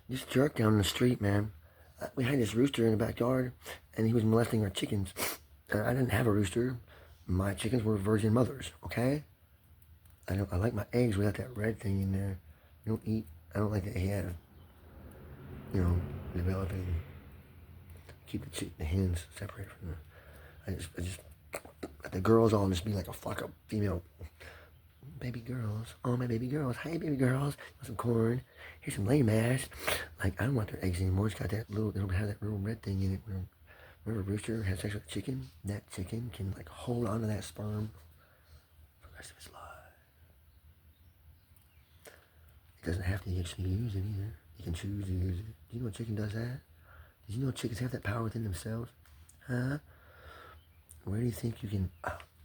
This jerk down the street, man. We had this rooster in the backyard, and he was molesting our chickens. And I didn't have a rooster. My chickens were virgin mothers. Okay. I like my eggs without that red thing in there. I don't eat. I don't like that he had. Developing. Keep the hens separate from the. I just. The girls all just be like a flock of female baby girls. Oh, my baby girls. Hey, baby girls. Want some corn? Here's some lamb mash. Like, I don't want their eggs anymore. It's got that little, it'll have that little red thing in it. Whenever a rooster has sex with a chicken, that chicken can, like, hold on to that sperm for the rest of its life. It doesn't have to actually use it either. You can choose to use it. Do you know a chicken does that? Did you know chickens have that power within themselves? Huh? Where do you think you can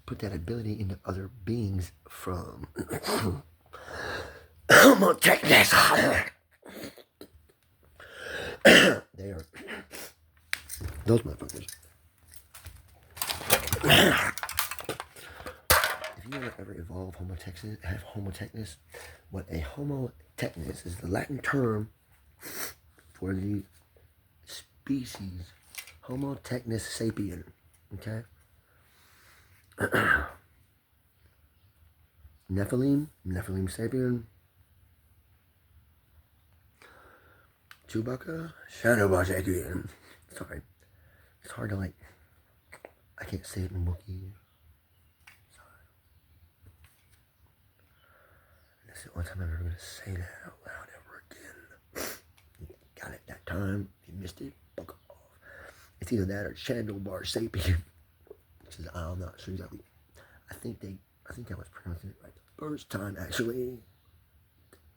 put that ability into other beings from? Technics. They are those motherfuckers. If you ever evolve homotechnis, what a homotechnis is the Latin term for the species Homotechnis sapien. Okay. Nephilim sapien. Chewbacca, Shadowbot sapien. Sorry. It's hard to I can't say it in monKEY. Sorry. That's the only time I'm ever going to say that out loud ever again. You got it that time. If you missed it, fuck off. It's either that or Shadowbot sapien. Which is, I'm not sure exactly. I think I was pronouncing it right the first time, actually.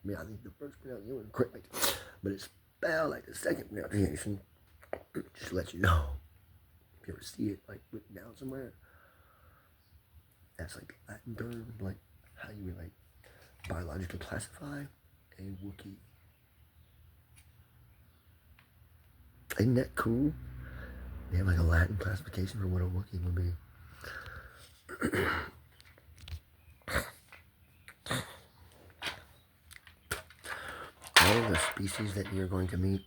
I think the first pronunciation was correct. But it's spelled like the second pronunciation. Just to let you know. If you ever see it, written down somewhere. That's, Latin term, how you would, biologically classify a Wookiee. Isn't that cool? They have, a Latin classification for what a Wookiee would be. All of the species that you're going to meet,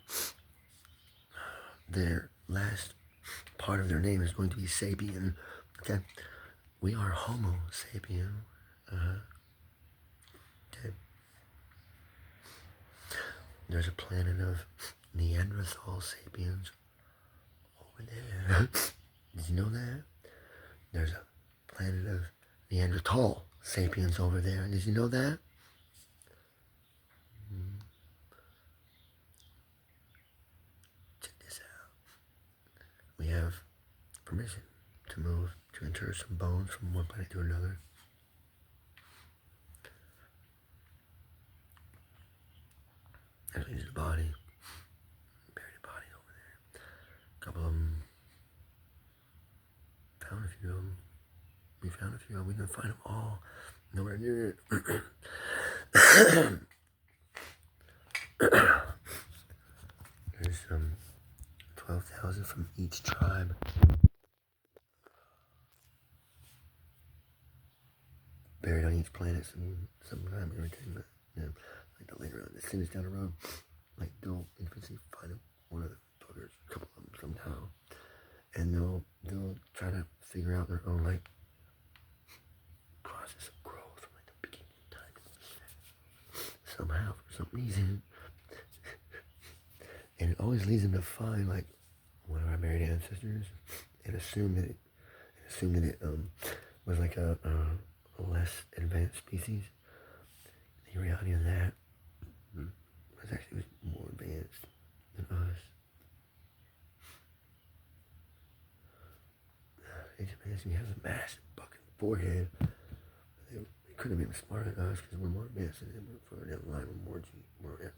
their last part of their name is going to be sapien. Okay? We are Homo sapien. Okay. There's a planet of Neanderthal sapiens over there. Did you know that? There's a planet of Neanderthal sapiens over there. Did you know that? Check this out. We have permission to enter some bones from one planet to another. Actually, there's a body. Buried a body over there. A couple of them. Found a few of them. We found a few of them. We didn't find them all. Nowhere near it. There's 12,000 from each tribe. Buried on each planet sometime, everything, but the later on, as soon as down the road, they'll eventually find one of the buggers, a couple of them somehow, and they'll try to figure out their own process of growth from the beginning of time. Somehow, for some reason, and it always leads them to find one of our buried ancestors, and assume that it was a less advanced species. The reality of that was actually more advanced than us. It's amazing. We have a massive fucking forehead. They couldn't have been smarter than us because we're more advanced than them. We're further down the line. We're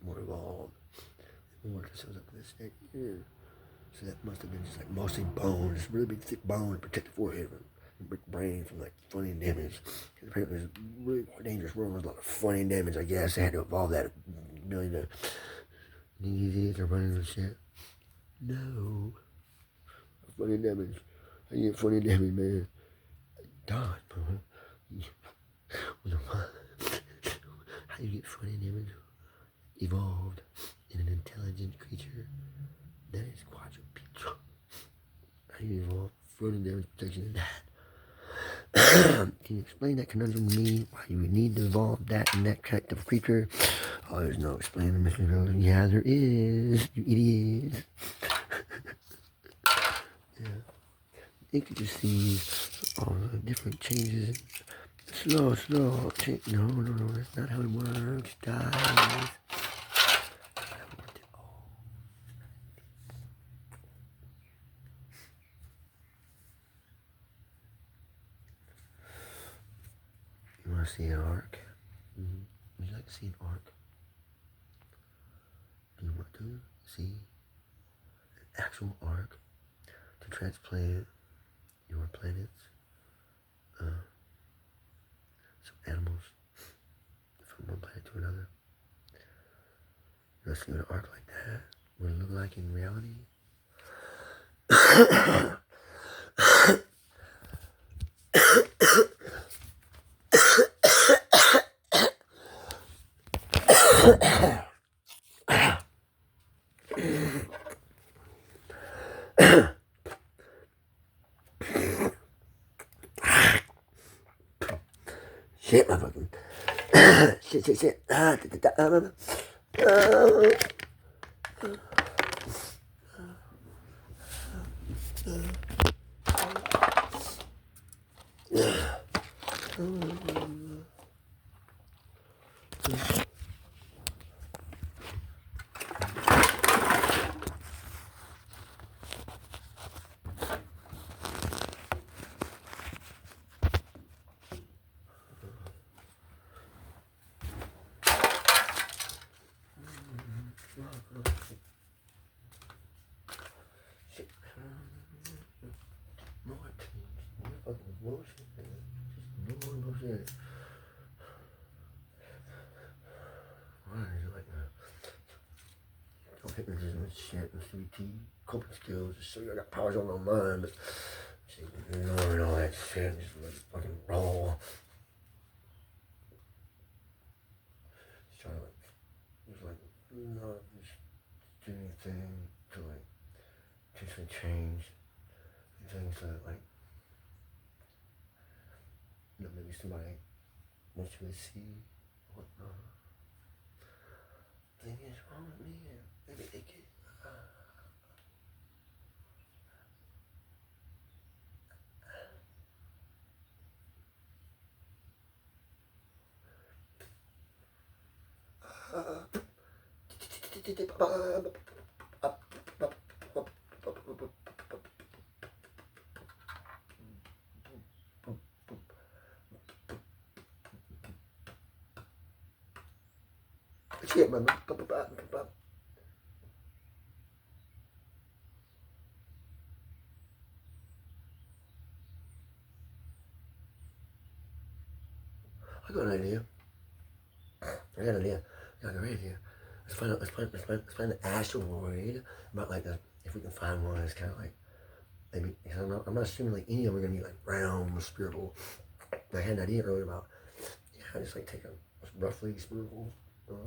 more evolved. We worked ourselves up to this state here. So that must have been just mostly bone, just really big thick bone to protect the forehead from brick brain from funny damage. Because apparently it was a really dangerous world. There's a lot of funny damage, I guess. They had to evolve that ability to these idiots are running the shit. No. Funny damage. How you get funny damage, man? God, bro. How you get funny damage? Evolved in an intelligent intelligent creature that is quadrupedal. How do you evolve floating damage protection in that? Can you explain that conundrum to me? Why you would need to evolve that and that kind of creature? Oh, there's no explaining, Mr. Rose. Yeah, there is. You idiot. Yeah. You could just see all the different changes. Slow. No. That's not how it works, guys. You want to see an arc? Mm-hmm. Would you like to see an arc? Do you want to see an actual arc to transplant your planets, some animals from one planet to another? You want to see what an arc like that would look like in reality? Shit, motherfucker. Shit. Bullshit, man. Just more bullshit. Why is it like that? Don't hypnotism and shit and CBT, coping skills, just so you got powers on my mind, but shit, ignoring all that shit, just like fucking raw. Just trying to not just do anything to like potentially change things that like, maybe somebody wants you to see what thing is wrong with me, and maybe they get shit, man. I got an idea. I got a great idea. Let's find an asteroid about like if we can find one, it's kind of like maybe. I'm not assuming like any of them are gonna be like round, spherical. I had an idea earlier about just like take a roughly spherical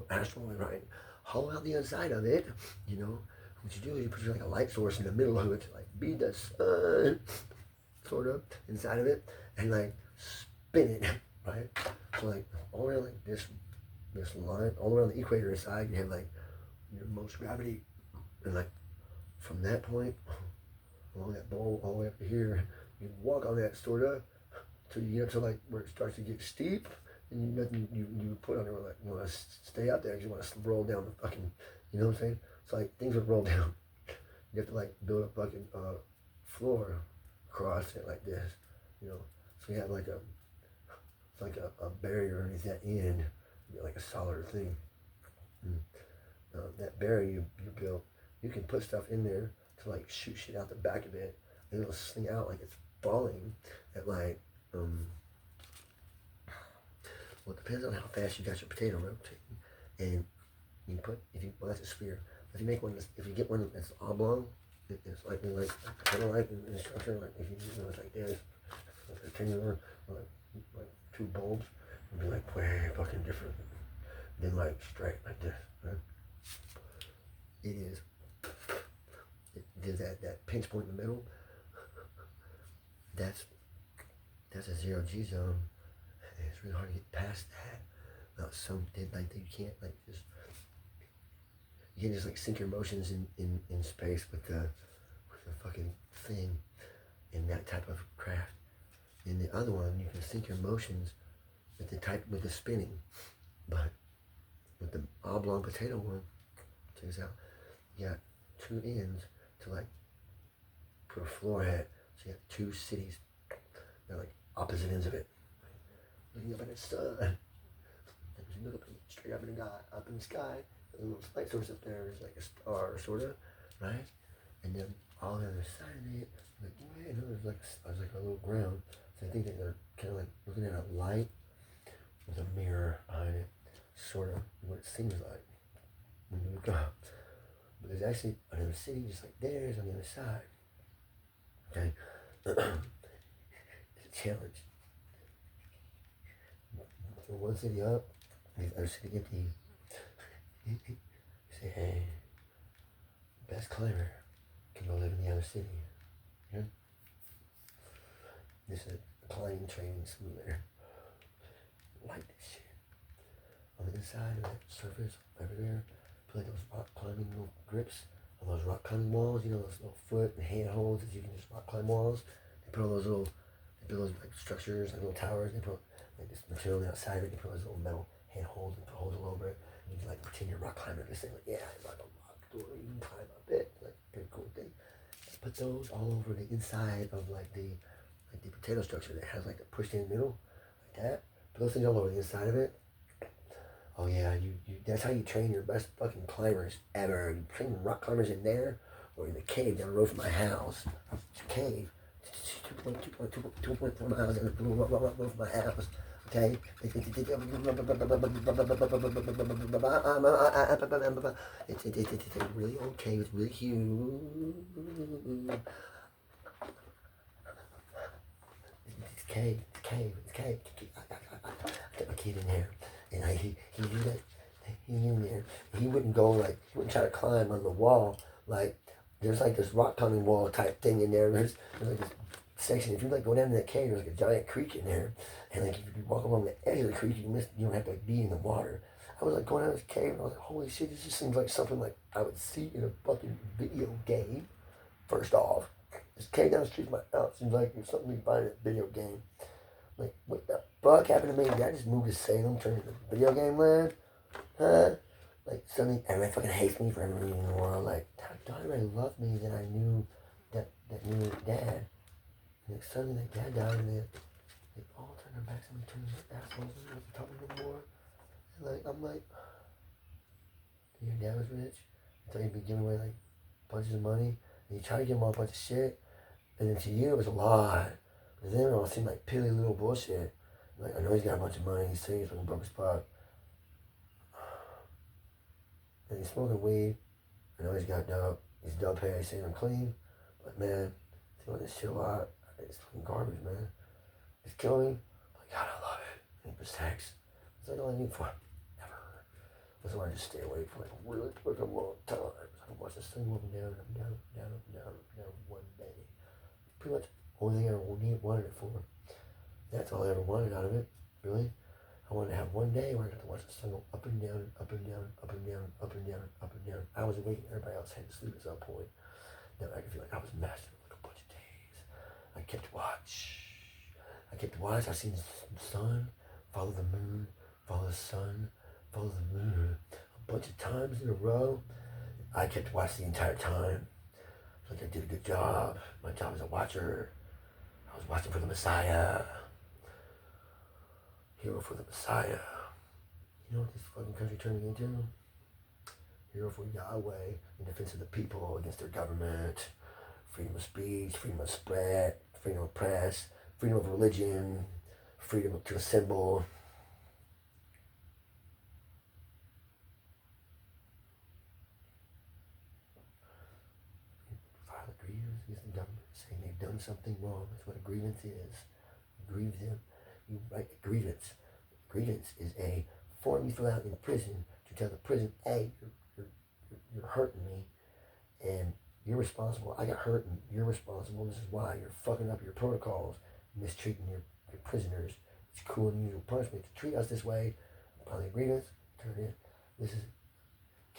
asteroid, right? Hollow out the inside of it. What you do is you put like a light source in the middle of it to like be the sun, sort of inside of it, and like spin it, right? So like all around like this line, all around the equator inside, you have like your most gravity, and like from that point along that bowl all the way up to here, you walk on that sort of till you get up to like where it starts to get steep, and you put on there like you want to stay out there because you want to roll down the fucking, you know what I'm saying? So like things would roll down. You have to like build a fucking floor across it like this, So you have like a barrier underneath that end, like a solid thing. That barrier you built, you can put stuff in there to like shoot shit out the back of it, and it'll sling out like it's falling at like well, it depends on how fast you got your potato rotating, and you put that's a sphere. If you make one, if you get one that's oblong, it's like kind of like in structure, like if you it's like this, rectangular, or like two bulbs, it'd be like way fucking different than like straight like this, right? it is. There's that pinch point in the middle. That's a 0G zone. And it's really hard to get past that. Without something like that, you can't like just. You can't just like sink your emotions in space with the fucking thing in that type of craft. In the other one, you can sink your emotions with the spinning, but with the oblong potato one, check this out. You got two ends to like put a floor at. So you got two cities. They're like opposite ends of it. Looking up at the sun. You look up straight up in the sky. A little light source up there is like a star, sort of, right? And then all the other side of it, like, you know, there's like a little ground. So I think that they're kind of like looking at a light with a mirror behind it, sort of what it seems like when you look up. But there's actually another city just like theirs on the other side. Okay? It's a challenge. So one city up, the other city empty. You say, hey, best climber can go live in the other city. Yeah? This is a climbing training simulator. Like this shit. On the inside of that surface, over there, put like those rock climbing little grips on those rock climbing walls, you know, those little foot and hand holds that you can just rock climb walls. They put all those little, like structures, like little towers, they put like this material on the outside of it, they put those little metal hand holds and put holes all over it. You can like pretend you're rock climbing this thing, like, yeah, it's like a rock door, you can climb up it, like pretty cool thing. Put those all over the inside of like the potato structure that has like the pushed in middle, like that. Put those things all over the inside of it. Oh yeah, you that's how you train your best fucking climbers ever. You train rock climbers in there or in the cave down the road from my house. It's a cave. 2.4 miles down the road from my house. Okay? It's really old cave. It's really huge. It's cave. I took my kid in there, and he knew that. He knew there. He wouldn't try to climb on the wall. Like, there's like this rock climbing wall type thing in there. There's like this section. If you like go down in that cave, there's like a giant creek in there, and like if you walk along the edge of the creek, you don't have to like be in the water. I was like going down this cave, and I was like, holy shit, this just seems like something like I would see in a fucking video game. First off, this cave down the street from my house seems like it's something you find in a video game. Like, what the fuck happened to me? Did I just move to Salem, turn into video game land? Huh? Like, suddenly everybody fucking hates me for every reason in the world. Like, don't everybody love me that I knew that knew dad? And like, suddenly that dad died, and they all turned their backs on me, turned their assholes, and they wasn't talking anymore. And like, I'm like, your dad was rich? I thought you'd be giving away like bunches of money, and you try to give him all a bunch of shit, and then to you it was a lot. But then it all seemed like piddly little bullshit. Like, I know he's got a bunch of money, he's saying he's fucking broke as fuck. And he's smoking weed. I know he's got dope. He's dope hair, he's saying I'm clean. But man, he's doing this shit a lot. It's fucking garbage, man. It's killing me. But God, I love it. And he protects. It's like all I need for him. Never. That's why I just stay away for like a really fucking long time. I can watch this thing up and down, up and down, up and down, up and down, up and down one day. Pretty much only thing I wanted it for. That's all I ever wanted out of it, really. I wanted to have one day where I got to watch the sun go up and down, up and down, up and down, up and down, up and down. I was awake and everybody else had to sleep at some point. Now I could feel like I was mastering like a bunch of days. I kept watch. I seen the sun, follow the moon, follow the sun, follow the moon. A bunch of times in a row. I kept watch the entire time. Like I did a good job. My job as a watcher. I was watching for the Messiah. Hero for the Messiah. You know what this fucking country turned me into? Hero for Yahweh in defense of the people against their government. Freedom of speech, freedom of spread, freedom of press, freedom of religion, freedom to assemble. File a grievance against the government saying they've done something wrong. That's what a grievance is. You grieve them. You write a grievance. Grievance is a form you fill out in prison to tell the prison, hey, you're you're hurting me, and you're responsible. I got hurt, and you're responsible. This is why you're fucking up your protocols, mistreating your prisoners. It's cruel and unusual punishment to treat us this way. Filing a grievance, turn in. This is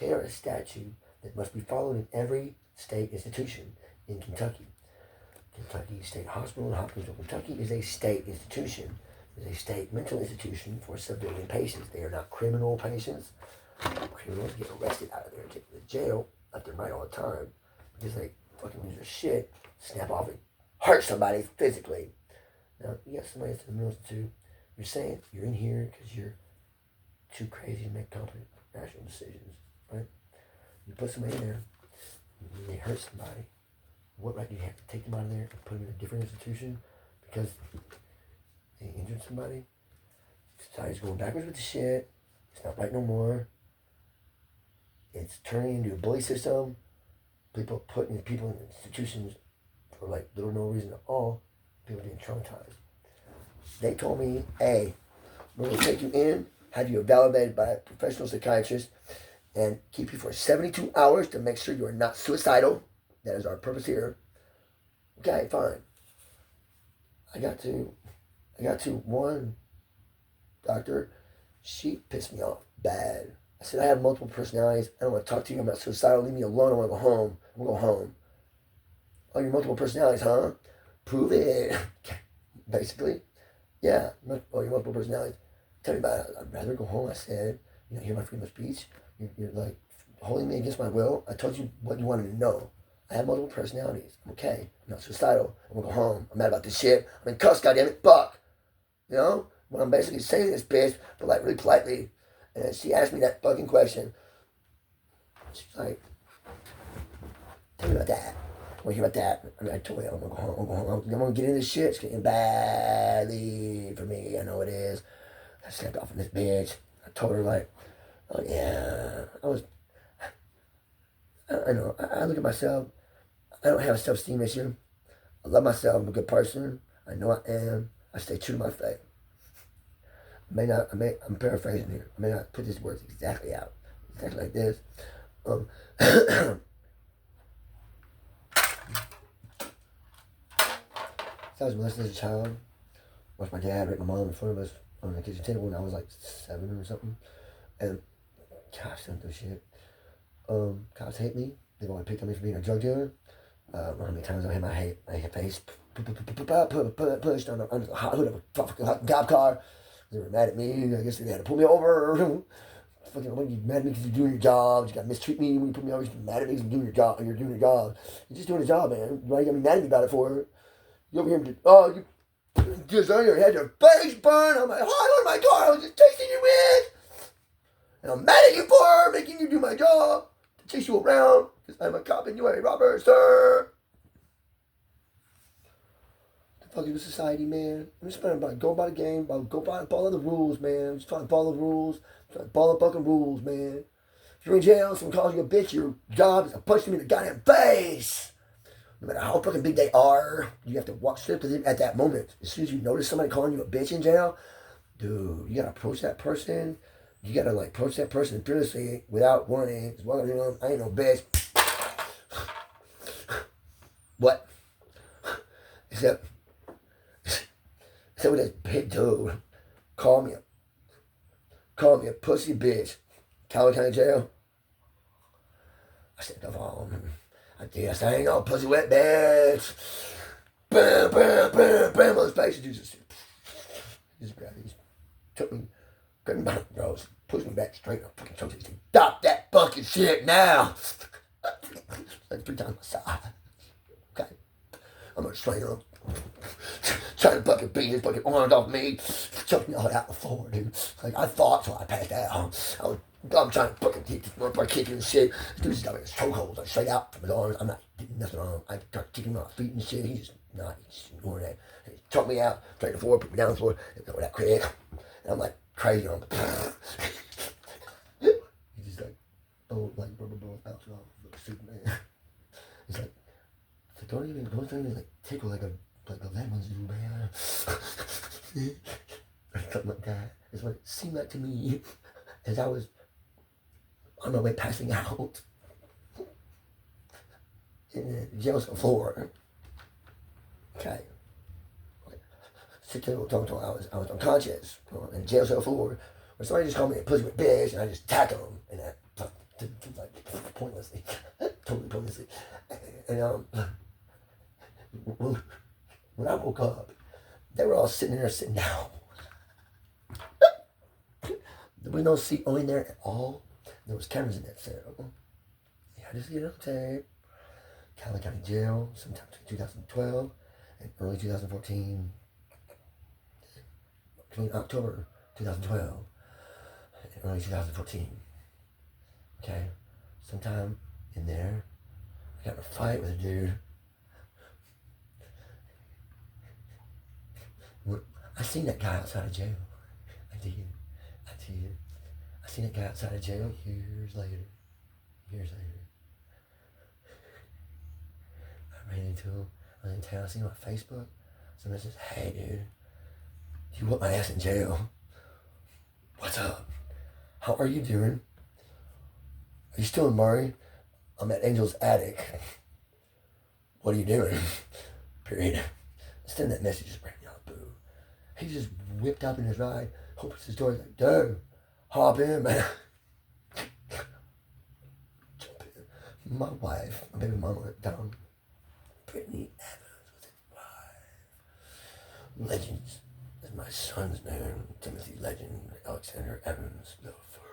KRS statute that must be followed in every state institution in Kentucky. Kentucky State Hospital in Hopkinsville, Kentucky is a state institution. It is a state mental institution for civilian patients. They are not criminal patients. Criminals get arrested out of there and taken to jail left and right all the time because they fucking lose their shit, snap off and hurt somebody physically. Now, you got somebody that's in the middle of two. You're saying you're in here because you're too crazy to make competent, rational decisions, right? You put somebody in there, and they hurt somebody. What right do you have to take them out of there and put them in a different institution because they injured somebody? Society's going backwards with the shit. It's not right no more. It's turning into a bully system. People putting people in institutions for like little or no reason at all. People getting traumatized. They told me, hey, we're going to take you in, have you evaluated by a professional psychiatrist, and keep you for 72 hours to make sure you are not suicidal. That is our purpose here. Okay, fine. I got to one doctor, she pissed me off bad. I said, I have multiple personalities. I don't want to talk to you. I'm not suicidal. Leave me alone. I want to go home. I'm going to go home. Oh, you're multiple personalities, huh? Prove it. Basically. Yeah. Oh, you're multiple personalities. Tell me about it. I'd rather go home, I said. You know, hear my freedom of speech. You're like holding me against my will. I told you what you wanted to know. I have multiple personalities. I'm okay. I'm not suicidal. I'm going to go home. I'm mad about this shit. I'm in cuffs, goddammit. Fuck. You know? When I'm basically saying this bitch, but like really politely. And then she asked me that fucking question. She's like, tell me about that. I want to hear about that. I mean, I told you I'm going to go home. I'm going to get into this shit. It's getting badly for me. I know it is. I stepped off on this bitch. I told her like, oh yeah. I know. I look at myself. I don't have a self-esteem issue. I love myself. I'm a good person. I know I am. I stay true to my faith. I'm paraphrasing here. I may not put these words exactly out. Exactly like this. So I was molested as a child. Watched my dad rape my mom in front of us on the kitchen table when I was like 7 or something. And gosh, don't do shit. Cops hate me. They've only picked on me for being a drug dealer. How many times I had my face pushed under the hood of a fucking cop car. They were mad at me. I guess they had to pull me over. Fucking, when you mad at me because you're doing your job. You got to mistreat me when you put me over. You're mad at me because I'm doing your job. You're doing your job. You're just doing a job, man. Why you got to be mad at me about it for? You over here and you just on your head, your face burned. I'm like, oh, on my car. I was just tasting you with. And I'm mad at you for making you do my job. To chase you around. Because I'm a cop and you are a robber, sir. Fuck you with society, man. I'm just trying to go by the game, follow the rules, man. I'm just trying to follow the rules. Trying to follow the fucking rules, man. If you're in jail, someone calls you a bitch, your job is to punch them in the goddamn face. No matter how fucking big they are, you have to walk straight to them at that moment. As soon as you notice somebody calling you a bitch in jail, dude, you gotta approach that person. You gotta like approach that person fearlessly without warning. Just walking around, I ain't no bitch. What? Except with this big dude call me a pussy bitch. Coward County Jail. I stepped off on. I guess I ain't no pussy wet bitch. Bam, bam, bam, bam on his face. He just grabbed me, took me, grabbed me by the nose, pushed me back straight up, fucking choked me. He said, stop that fucking shit now. Like 3 times my side. Okay. I'm gonna strain him. Trying to fucking beat his fucking arms off me. Choking me all out the floor, dude. Like, I fought till I passed out. I'm trying to fucking kick this motherfucker, kicking and shit. This dude's got his chokeholds, like, straight out from his arms. I'm not getting nothing on him. I start kicking him on my feet and shit. He's just ignoring that. He choked me out, straight to the floor, put me down on the floor, and go that quick. And I'm like, crazy on him. He's just like, oh, like, rubber balls bouncing off like Superman. He's like, don't even like tickle like a lemon's do, man. Or something like that. It's what it seemed like to me as I was on my way passing out. in the jail cell floor. Okay. Sit there until I was unconscious in the jail cell floor. Or somebody just called me a pussy with bitch, and I just tackled him, and that like pointlessly, totally pointlessly. And when I woke up, they were all sitting down. There was no seat on there at all. There was cameras in that cell. Yeah, I just get it on tape. Cali County Jail, sometime between 2012 and early 2014. Between October 2012 and early 2014. Okay? Sometime in there, I got in a fight with a dude. I seen that guy outside of jail. I did. I seen that guy outside of jail years later. I ran into him. I was in town. I seen him on Facebook. Somebody says, "Hey, dude, you whooped my ass in jail. What's up? How are you doing? Are you still in Murray? I'm at Angel's attic. What are you doing?" Period. Send that message just right now, boo. He just whipped up in his ride, opens his door, he's like, "Dude, hop in, man." Jump in. My wife, my baby mama, down. Brittany Evans was his wife. Legends is my son's name. Timothy Legend, Alexander Evans, the first.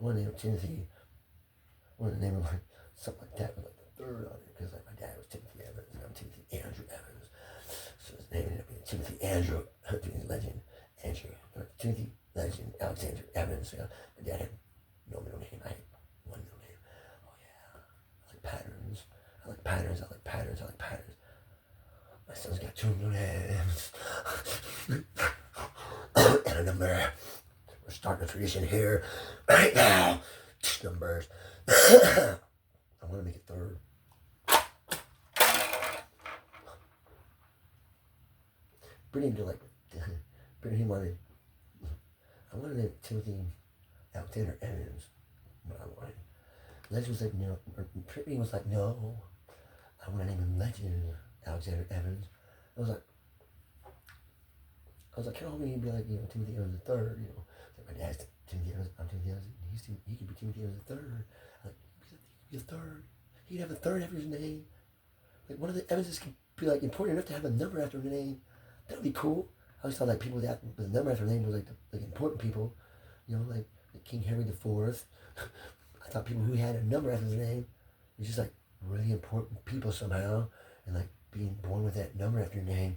I want to name him Timothy. I want to name him like something like that with like the third on it, because like my dad was Timothy Evans and I'm Timothy Andrew Evans. So his name ended up being Timothy Andrew, Timothy Legend, Andrew, or Timothy Legend, Alexander Evans. So, my dad had no middle name. I had one middle name. Oh yeah, I like patterns. My son's got 2 middle names and a number. We're starting a tradition here right now. Numbers. I want to make it third. Brittany did like. Brittany wanted. I wanted to name Timothy Alexander Evans. What I wanted. Legend was like no. Brittany was like no. I want to name him Legend Alexander Evans. I was like, can all of you be like, Timothy Evans the third, Like my dad's Timothy Evans, I'm Timothy Evans. He could be Timothy Evans the third. Like, he could be a third. He'd have a third after his name. Like one of the Evanses could be like important enough to have a number after their name. That would be cool. I always thought like people with a number after their name was like important people. Like King Henry IV. I thought people who had a number after their name was just like really important people somehow. And like being born with that number after your name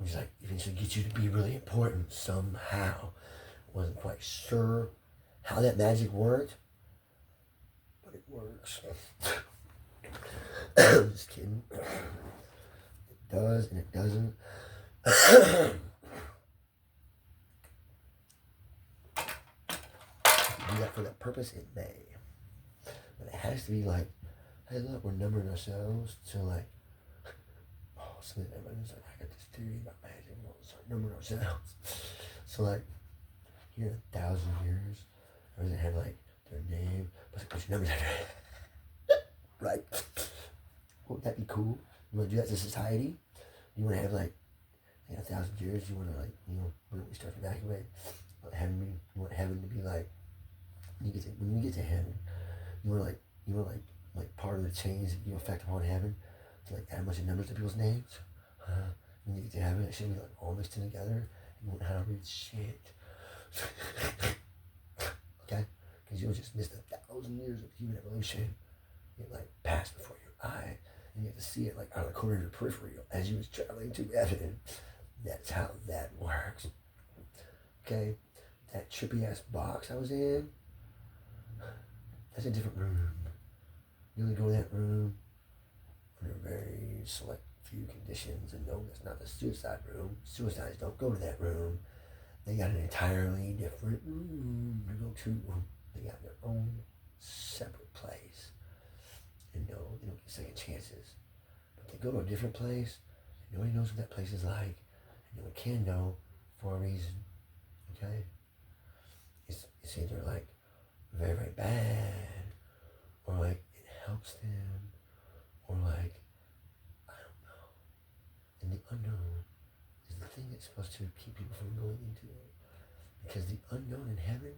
was like eventually get you to be really important somehow. Wasn't quite sure how that magic worked, but it works. Just kidding. It does and it doesn't. Do that for that purpose, it may. But it has to be like, hey look, we're numbering ourselves to like, something everybody's like, I got this theory about magic, we'll start numbering ourselves. So like, here in 1,000 years, everyone had like their name, but like, put your numbers after it. Right? Wouldn't that be cool? You want to do that to society? You want to have like, in 1,000 years, you want to like, when we start to evacuate, you want heaven to be like, when you get to heaven, you want like part of the change that you affect upon heaven to like add a bunch of numbers to people's names. When you get to heaven, it should be like all mixed in together. You won't know how to read shit. Okay? Because you'll just miss 1,000 years of human evolution. It like passed before your eye, and you have to see it like out of the corner of your periphery as you was traveling to heaven. That's how that works. Okay? That trippy ass box I was in, that's a different room. You only go in that room under very select few conditions, and no, that's not the suicide room. Suicides don't go to that room. They got an entirely different room to go to. They got their own separate place. And no, they don't get second chances. But they go to a different place, and nobody knows what that place is like. And no one can know for a reason. Okay? It's either like very, very bad, or like it helps them, or it's supposed to keep people from going into it. Because the unknown in heaven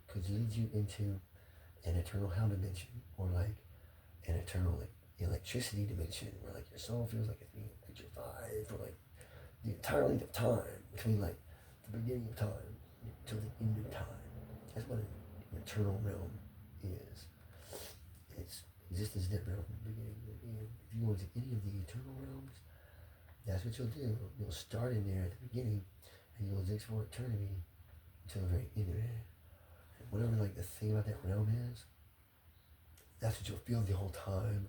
could lead you into an eternal hell dimension, or like an eternal like electricity dimension, where like your soul feels like it's being electrified for like the entire length of time, between like the beginning of time till the end of time. That's what an eternal realm is. It's existence that realm from the beginning to the end. If you go into any of the eternal realms, that's what you'll do. You'll start in there at the beginning, and you'll exist for eternity until the very end of it. And whatever like the thing about that realm is, that's what you'll feel the whole time.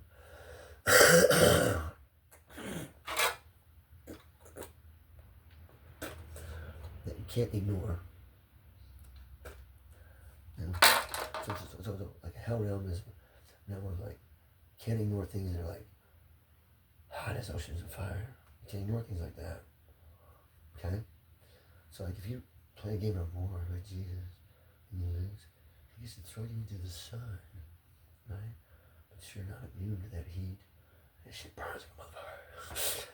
That you can't ignore. And so like a hell realm is a realm of like, you can't ignore things that are like hot as oceans of fire. You can't ignore things like that. Okay? So like if you play a game of war like Jesus and you lose, he gets to throw you into the sun, right? But you're not immune to that heat. That shit burns like a motherfucker.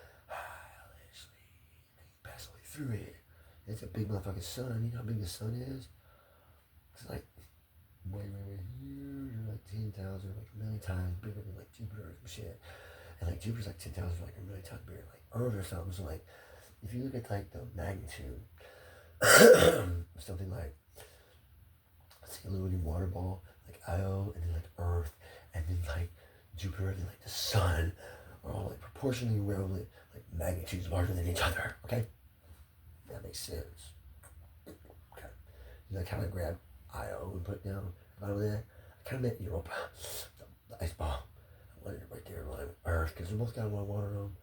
You pass all the way through it. It's a big motherfucking sun. You know how big the sun is? It's like way huge, like 10,000, like a million times bigger than like Jupiter and shit. And like Jupiter's like 10,000, like a million times bigger, like Earth or something. So like, if you look at like the magnitude, something like, let's say a little water ball, like Io, and then like Earth, and then like Jupiter, and then like the sun, are all like proportionally, relatively, like magnitudes larger than each other. Okay, that makes sense. Okay, you like kind of grab Io and put it down bottom of that. I kind of meant Europa, the ice ball. I wanted it right there in line with Earth, because they're both got a lot of water on them.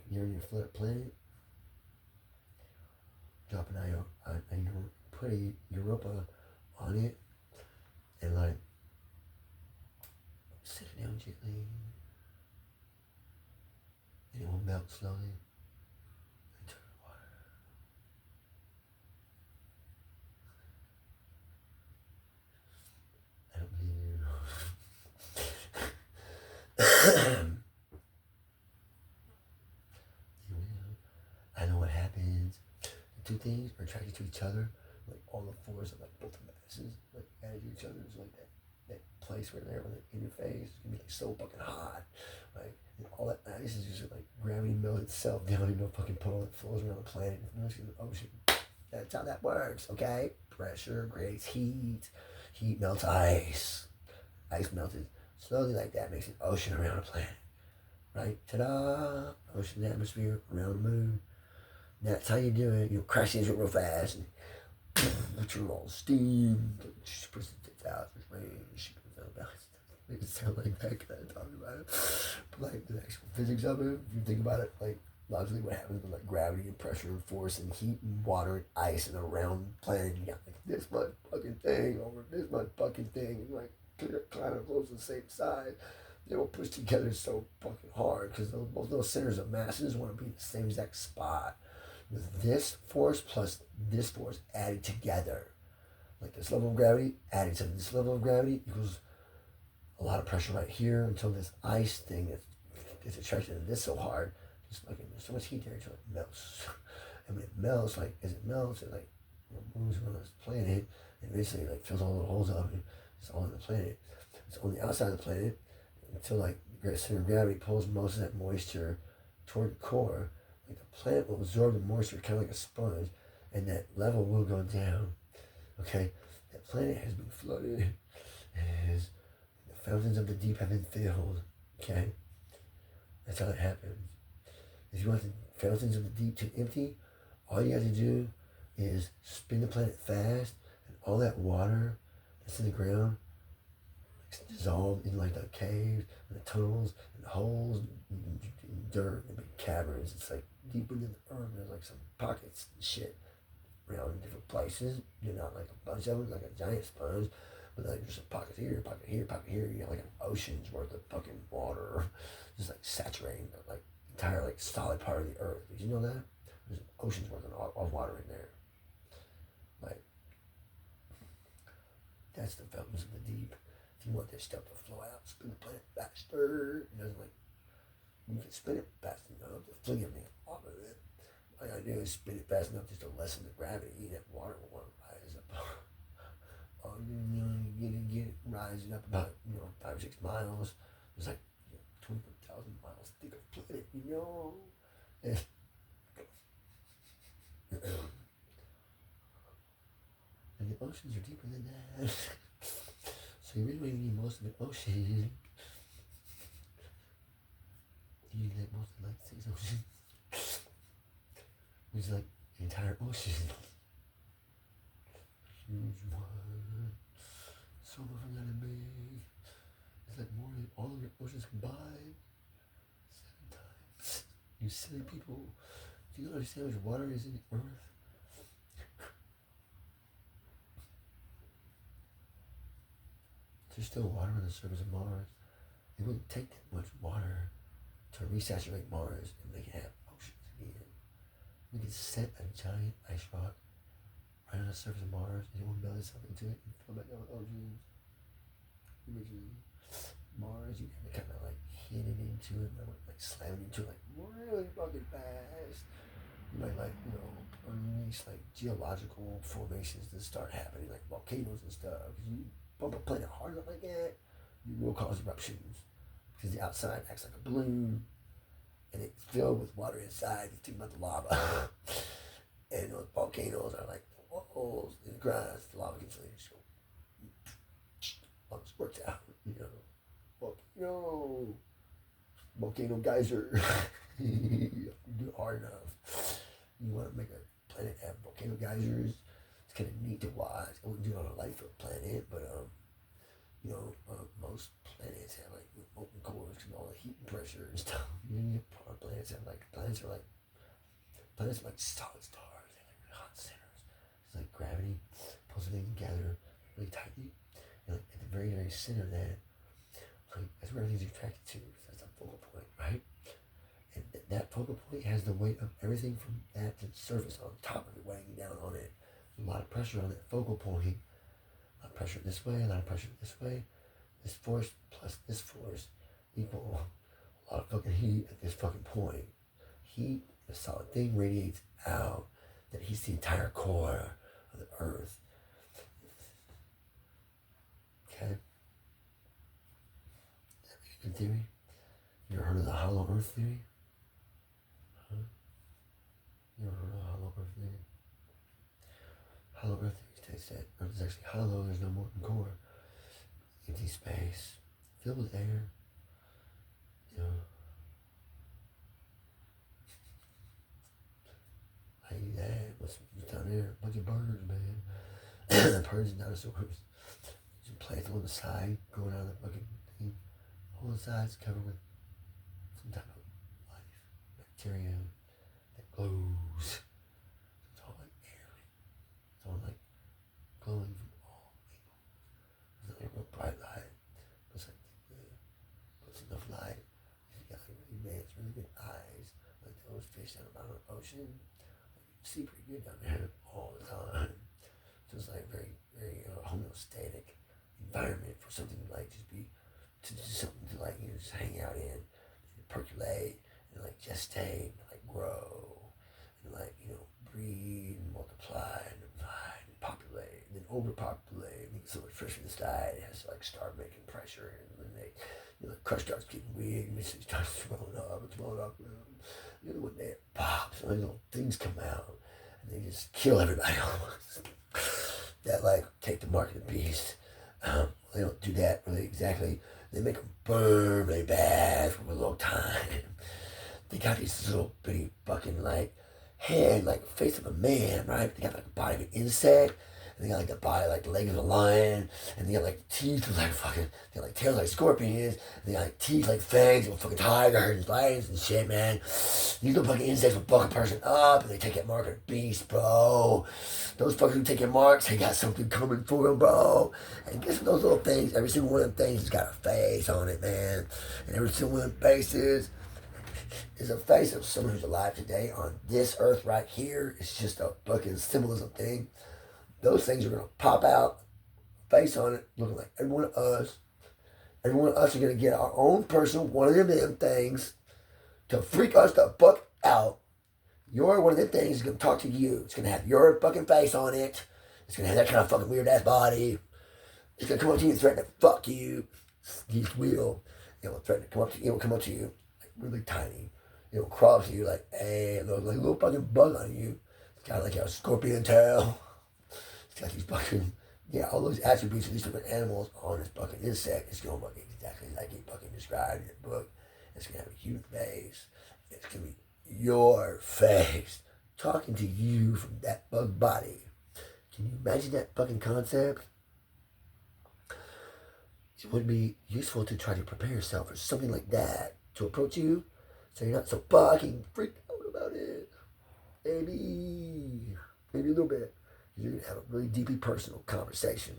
You're in your planet, drop an Io, and you put a Europa on it, and like sit it down gently, and it will melt slowly into the water. I don't believe you. You will. I know what happens. The two things are attracted to each other. Like all the force of like both the masses, like added to each other. It's like that place where they're on the interface. It's gonna be like so fucking hot. Like, and all that ice is just like gravity melts itself down into a fucking puddle that flows around the planet and flows through the ocean. That's how that works, okay? Pressure creates heat. Heat melts ice. Ice melted slowly like that makes an ocean around a planet. Right? Ta-da! Ocean atmosphere around the moon. That's how you do it. You'll crash into it real fast and turn all the steam, precipitate out, rain, shit comes out. It sound like that kind of talking about it. But like the actual physics of it, if you think about it, like logically what happens with like gravity and pressure and force and heat and water and ice and a round planet, you got like this much fucking thing over this much fucking thing, and like clear climate close to the same size. They will push together so fucking hard because both those centers of masses want to be in the same exact spot. With this force plus this force added together, like this level of gravity added to this level of gravity equals a lot of pressure right here until this ice thing gets attracted to this so hard, just like there's so much heat there until it melts. And when it melts, like as it melts, it like moves around this planet and basically like fills all the holes up and it's all in the planet. It's on the outside of the planet until like the center of gravity pulls most of that moisture toward the core. Like the planet will absorb the moisture kind of like a sponge, and that level will go down. Okay, that planet has been flooded, as the fountains of the deep have been filled. Okay, that's how that happens. If you want the fountains of the deep to empty, all you have to do is spin the planet fast, and all that water that's in the ground dissolved in like the caves and the tunnels and the holes and dirt and big caverns. It's like deep into the earth. There's like some pockets and shit around in different places. You're not like a bunch of them, like a giant sponge, but like there's some pockets here, pocket here, pocket here. You got like an ocean's worth of fucking water, just like saturating the like entire like solid part of the earth. Did you know that? There's an ocean's worth of water in there. Like that's the fountains of the deep. If you want this stuff to flow out, spin the planet faster. It doesn't like you can spin it fast enough to fling everything off of it. All you gotta do is spin it fast enough just to lessen the gravity. That water will want to rise up. Oh, get it rising up about 5 or 6 miles. It's like 20,000 miles thick of planet, And, and the oceans are deeper than that. So you really need most of the ocean. You need like most of like 6 oceans. Which is like the entire ocean. Huge one. So much big. It's like more than all of your oceans combined. 7 times. You silly people. Do you understand how much water is in the earth? There's still water on the surface of Mars. It wouldn't take that much water to resaturate Mars and make it have oceans again. We could set a giant ice rock right on the surface of Mars and it won't melt itself into it and fill back down with oceans. Originally, Mars, you have to kind of like hit it into it, like slam it into it like really fucking fast. You might like, unleash like geological formations that start happening, like volcanoes and stuff. Because you bump a planet hard enough like that, you will cause eruptions. Because the outside acts like a balloon, and it's filled with water inside. You think about the lava. And those volcanoes are like holes in the ground. The lava gets like, just go, all this works out, Volcano geyser. You do it hard enough. You want to make a planet have volcano geysers. It's kind of neat to watch. I wouldn't do it on a life of a planet, but most planets have like molten cores and all the heat and pressure and stuff. Our planets have like planets are like solid stars. They have like really hot centers. It's like gravity pulls everything together really tightly, and like at the very very center of that, like that's where everything's attracted to. That's a focal point, right? And that focal point has the weight of everything from that to the surface on top of it, weighing down on it. There's a lot of pressure on that focal point. A lot of pressure this way, a lot of pressure this way. This force plus this force equal a lot of fucking heat at this fucking point. Heat, the solid thing radiates out that heats the entire core of the earth. Okay? That makes a good theory. You ever heard of the hollow earth theory? Huh? You ever heard of the hollow earth theory? Hollow earth theory states that earth is actually hollow, there's no molten core. Empty space, filled with air, I eat that. What's down there? A bunch of birds, man. Birds and dinosaurs. Some plants on the side, growing out of the fucking thing. All the sides covered with some type of life, bacteria that glows. It's all like air. It's all like glowing from all angles. It's not like a real bright light, but it's like puts enough light. You got like really advanced, really good eyes, like those fish down the bottom of the ocean. See pretty good down there all the time. So it's like very, very homeostatic environment for something to like just be, to do something to like, just hang out in, and percolate, and like gestate, and like grow, and like, breed and multiply and divide and populate, and then overpopulate, and get so much pressure inside, it has to like start making pressure, and then they, the crust starts getting weird, and it starts swelling up, when they pops, and little things come out, and they just kill everybody almost. That like take the mark of the beast. They don't do that really exactly. They make them burn really bad for a long time. They got these little bitty fucking like head, like face of a man, right? They got like the body of an insect. And they got like the body, like the legs of a lion, and they got like teeth like fucking, they got like tails like scorpions, and they got like teeth like fangs of fucking tigers and lions and shit, man. These little fucking insects will buck a person up, and they take that mark of the beast, bro. Those fuckers who take your marks, they got something coming for them, bro. And guess what those little things, every single one of them things has got a face on it, man. And every single one of them faces is a face of someone who's alive today on this earth right here. It's just a fucking symbolism thing. Those things are going to pop out, face on it, looking like every one of us. Every one of us are going to get our own personal one of them things to freak us the fuck out. You're one of the things that's going to talk to you. It's going to have your fucking face on it. It's going to have that kind of fucking weird-ass body. It's going to come up to you and threaten to fuck you. It will. It will threaten to come up to you. It will come up to you like really tiny. It will crawl up to you like, hey, like a little fucking bug on you. It's kind of like a scorpion tail. It's got these fucking, all those attributes of these different animals on this fucking insect. It's going to look exactly like he fucking described in the book. It's going to have a huge face. It's going to be your face talking to you from that bug body. Can you imagine that fucking concept? It would be useful to try to prepare yourself for something like that to approach you so you're not so fucking freaked out about it. Maybe a little bit. You're going to have a really deeply personal conversation.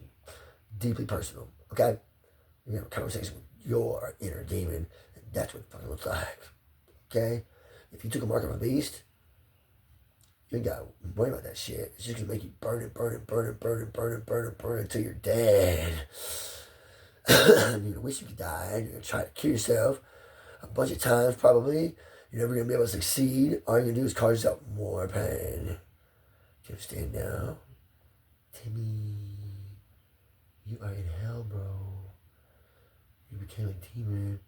Deeply personal, okay? You're going to have a conversation with your inner demon, and that's what it fucking looks like, okay? If you took a mark of a beast, you ain't got to worry about that shit. It's just going to make you burn until you're dead. You're going to wish you could die. You're going to try to kill yourself a bunch of times probably. You're never going to be able to succeed. All you're going to do is cause yourself more pain. Do you understand now? Timmy, you are in hell, bro. You became a demon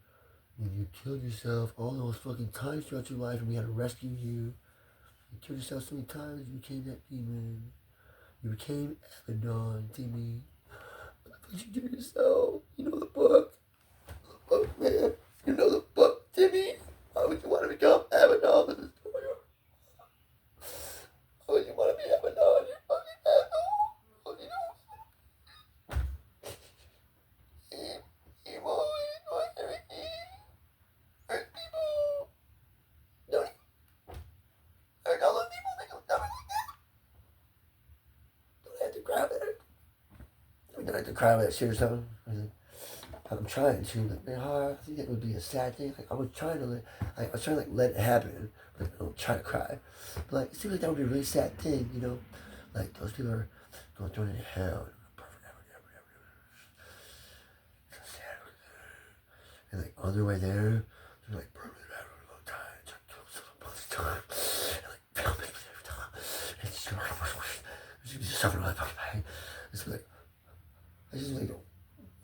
when you killed yourself all those fucking times throughout your life and we had to rescue you. You killed yourself so many times you became that demon. You became Abaddon, Timmy. What did you do to yourself? You know the book. The book, man. You know the book, Timmy. Why would you want to become Abaddon? Why would you want to be Abaddon? You're fucking asshole. What do you know? Evil, everything. Hurt people. Don't hurt all the people. They don't like that. Don't have to cry with it. Don't have to cry with that shit or something. I'm trying to, like, man, I think that would be a sad thing. Like, I was trying to let it happen, but I don't try to cry. But like, it seems like that would be a really sad thing, you know? Like, those people are going thrown into hell. So sad. And like, on their way there, they're like, burn with that for a long time. Try to kill themselves a bunch of time. And like, film it every time. It's just suffering like fucking pain. It's like, this is like the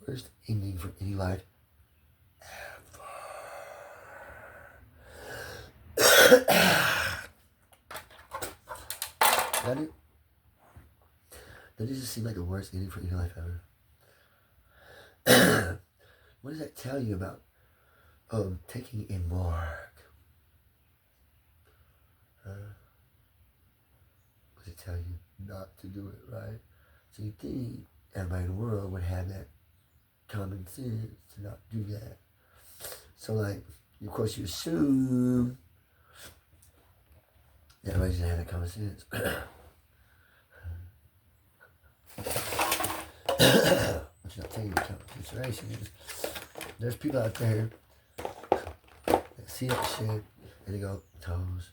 worst ending for any life ever. That just seem like the worst ending for any life ever. What does that tell you about taking a mark? What does it tell you not to do it, right? So you think everybody in the world would have that common sense to not do that. So like, of course you assume that everybody's gonna have that common sense. What you're not taking into consideration is there's people out there that see that shit and they go, those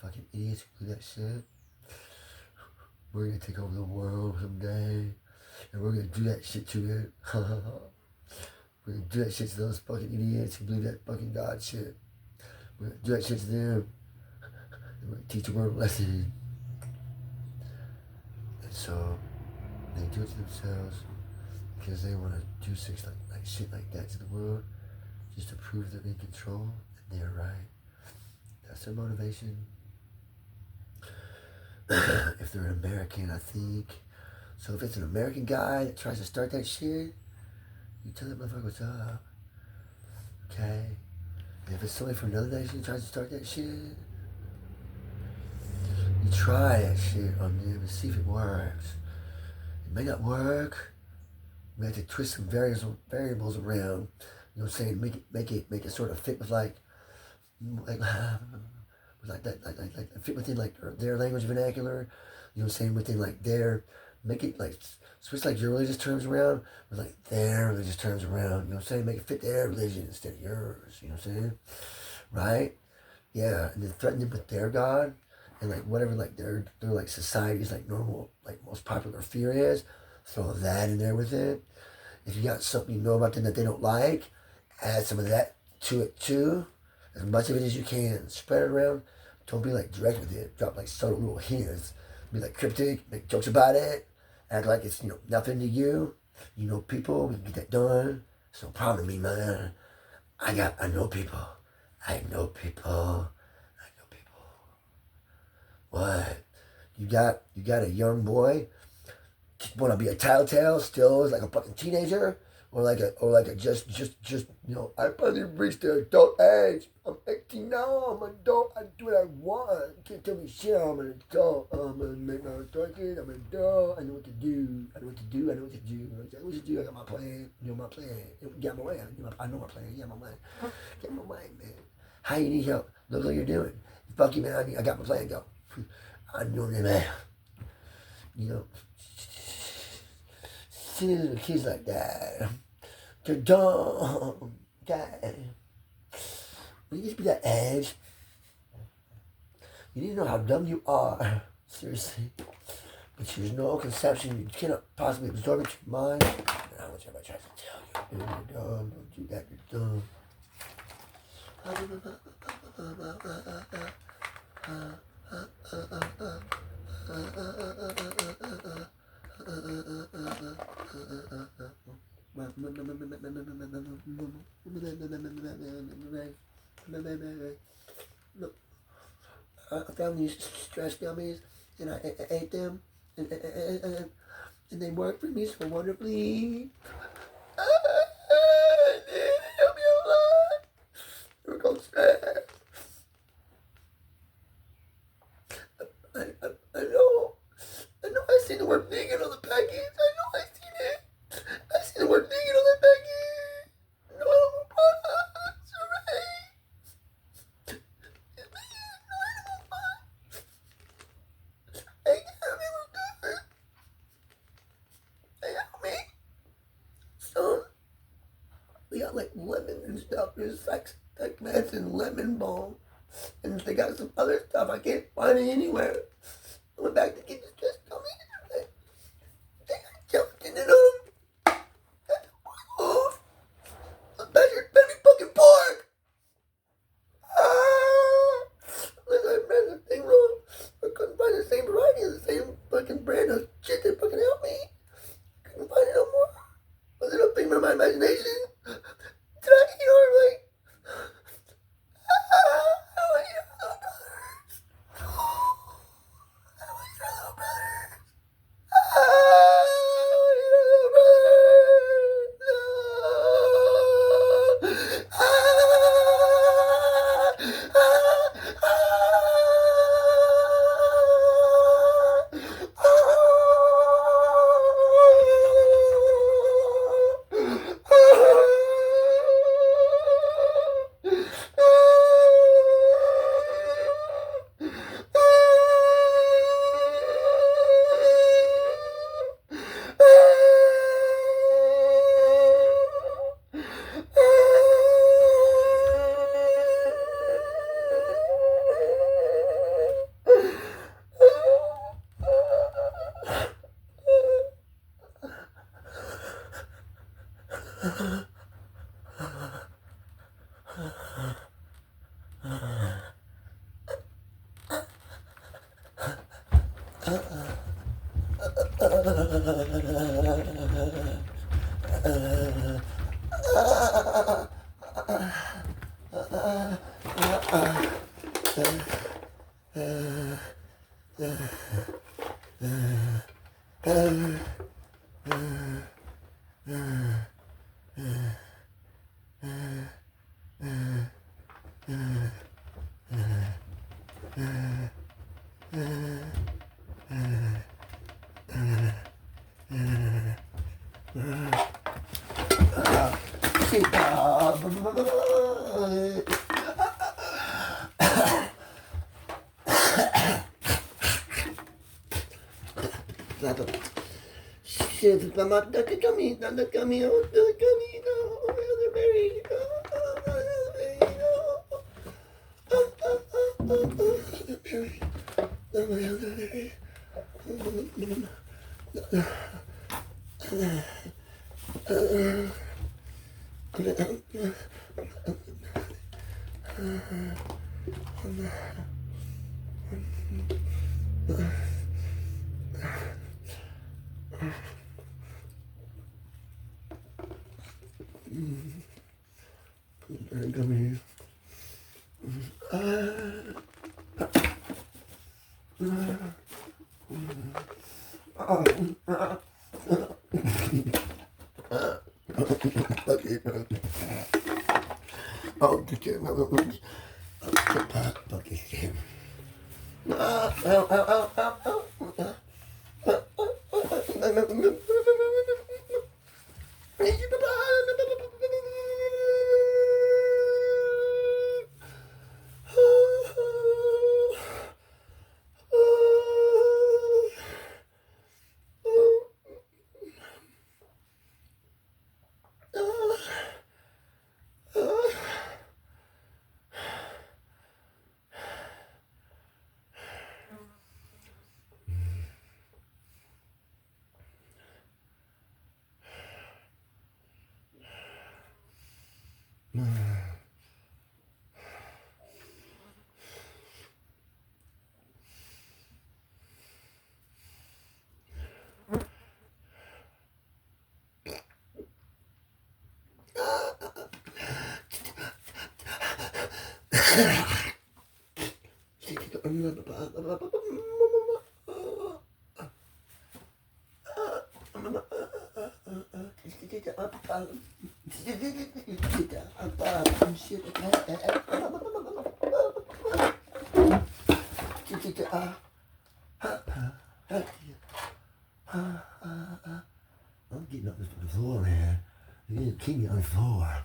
fucking idiots who do that shit. We're gonna take over the world someday. And we're gonna do that shit to it. We're gonna do that shit to those fucking idiots who believe that fucking God shit. We're gonna do that shit to them. And we're gonna teach the world a lesson. And so they do it to themselves because they wanna do shit like that to the world just to prove they're in control and they're right. That's their motivation. If they're an American, I think. So if it's an American guy that tries to start that shit, you tell that motherfucker what's up. Okay? And if it's somebody from another nation that tries to start that shit, you try that shit on them and see if it works. It may not work. We have to twist some variables around. You know what I'm saying? Make it sort of fit with like fit within like their language vernacular. You know what I'm saying? Within like their, make it like switch like your religious terms around with like their religious terms around. You know what I'm saying? Make it fit their religion instead of yours. You know what I'm saying? Right? Yeah. And then threaten them with their God and like whatever like their like society's like normal like most popular fear is. Throw that in there with it. If you got something you know about them that they don't like, add some of that to it too. as much of it as you can. Spread it around. Don't be like direct with it. Drop like subtle little hints. Be like cryptic. Make jokes about it. Act like it's nothing to you. You know people. We can get that done. It's no problem to me, man. I know people. I know people. What? You got a young boy? Want to be a tattletale still as like a fucking teenager? Or like a just I finally reached the adult age. I'm 18 now. I'm an adult. I do what I want. You can't tell me shit. I'm an adult. I'm gonna make my own choices. I'm an adult. I know what to do. I know what to do. I know what to do. I got my plan. My plan. Get my way. I know my plan. Get my mind. Get my mind, man. How you need help? Look what you're doing. Fuck you, man. I got my plan. Go. I know that, man. Silly little kids like that. They're dumb. God. Will you just be that edge? You need to know how dumb you are. Seriously. But there's no conception. You cannot possibly absorb it to your mind. And how much everybody tries to tell you. You're dumb. Don't do that. You're dumb. I found these stress gummies and I ate them and they worked for me so wonderfully. They helped me a lot. They were called stress. I know I seen the word vegan on the package. I know I seen it. I seen the word vegan on the package. No animal products, alright? It's vegan, no animal products. Hey, tell me we're good. Hey, help me. Son, we got like lemon and stuff. There's like meds and lemon balm. And they got some other stuff. I can't find it anywhere. I went back to get the stress gummies. They got gelatin in them. That's pork. I bet you better be fucking pork. I read the thing wrong. I couldn't find the same variety of the same fucking brand of shit that fucking helped me. I couldn't find it no more. Was it a figment of my imagination? Did I eat alright? Shit, I'm not the gummy, not the gummy, oh, the gummy, no, elderberry, elderberry, Come here. Oh, get your bucket. I'm getting up this fucking floor, man. You need to keep me on the floor.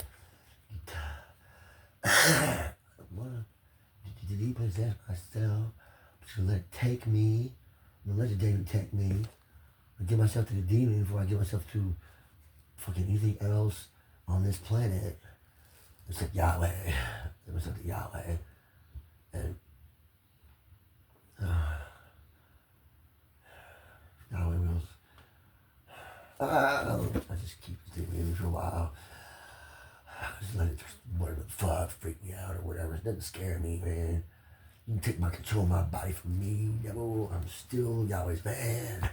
I want to repossess myself. I'm just gonna let it take me. I'm gonna let the demon take me. I give myself to the demon before I give myself to fucking anything else on this planet. Except Yahweh. Give myself to Yahweh. And Yahweh wills. I just keep the demon for a while. Just let it just whatever the fuck freak me out or whatever. It doesn't scare me, man. You can take my control of my body from me, devil. I'm still Yahweh's man. I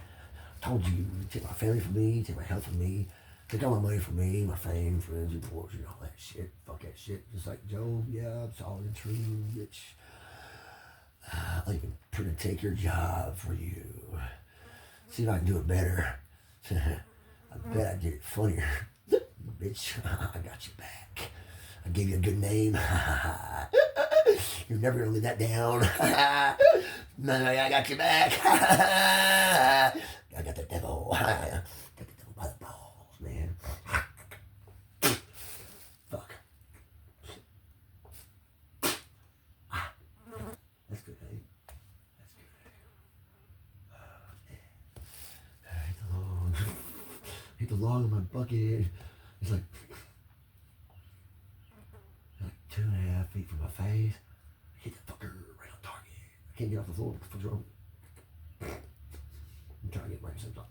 told you, take my family from me, take my health from me, take all my money from me, my fame, friends, and fortune, all that shit. Fuck that shit. Just like Job, yeah, I'm solid and true, bitch. I'm gonna take your job for you. See if I can do it better. I bet I did it funnier. Bitch, I got you back. I gave you a good name. You're never gonna live that down. No, I got you back. I got the devil. I got the devil by the balls, man. Fuck. That's good, eh? That's good. Hit the log of my bucket. It's like 2.5 feet from my face. Hit the fucker right on target. I can't get off the floor. What the fuck's wrong? I'm trying to get myself up.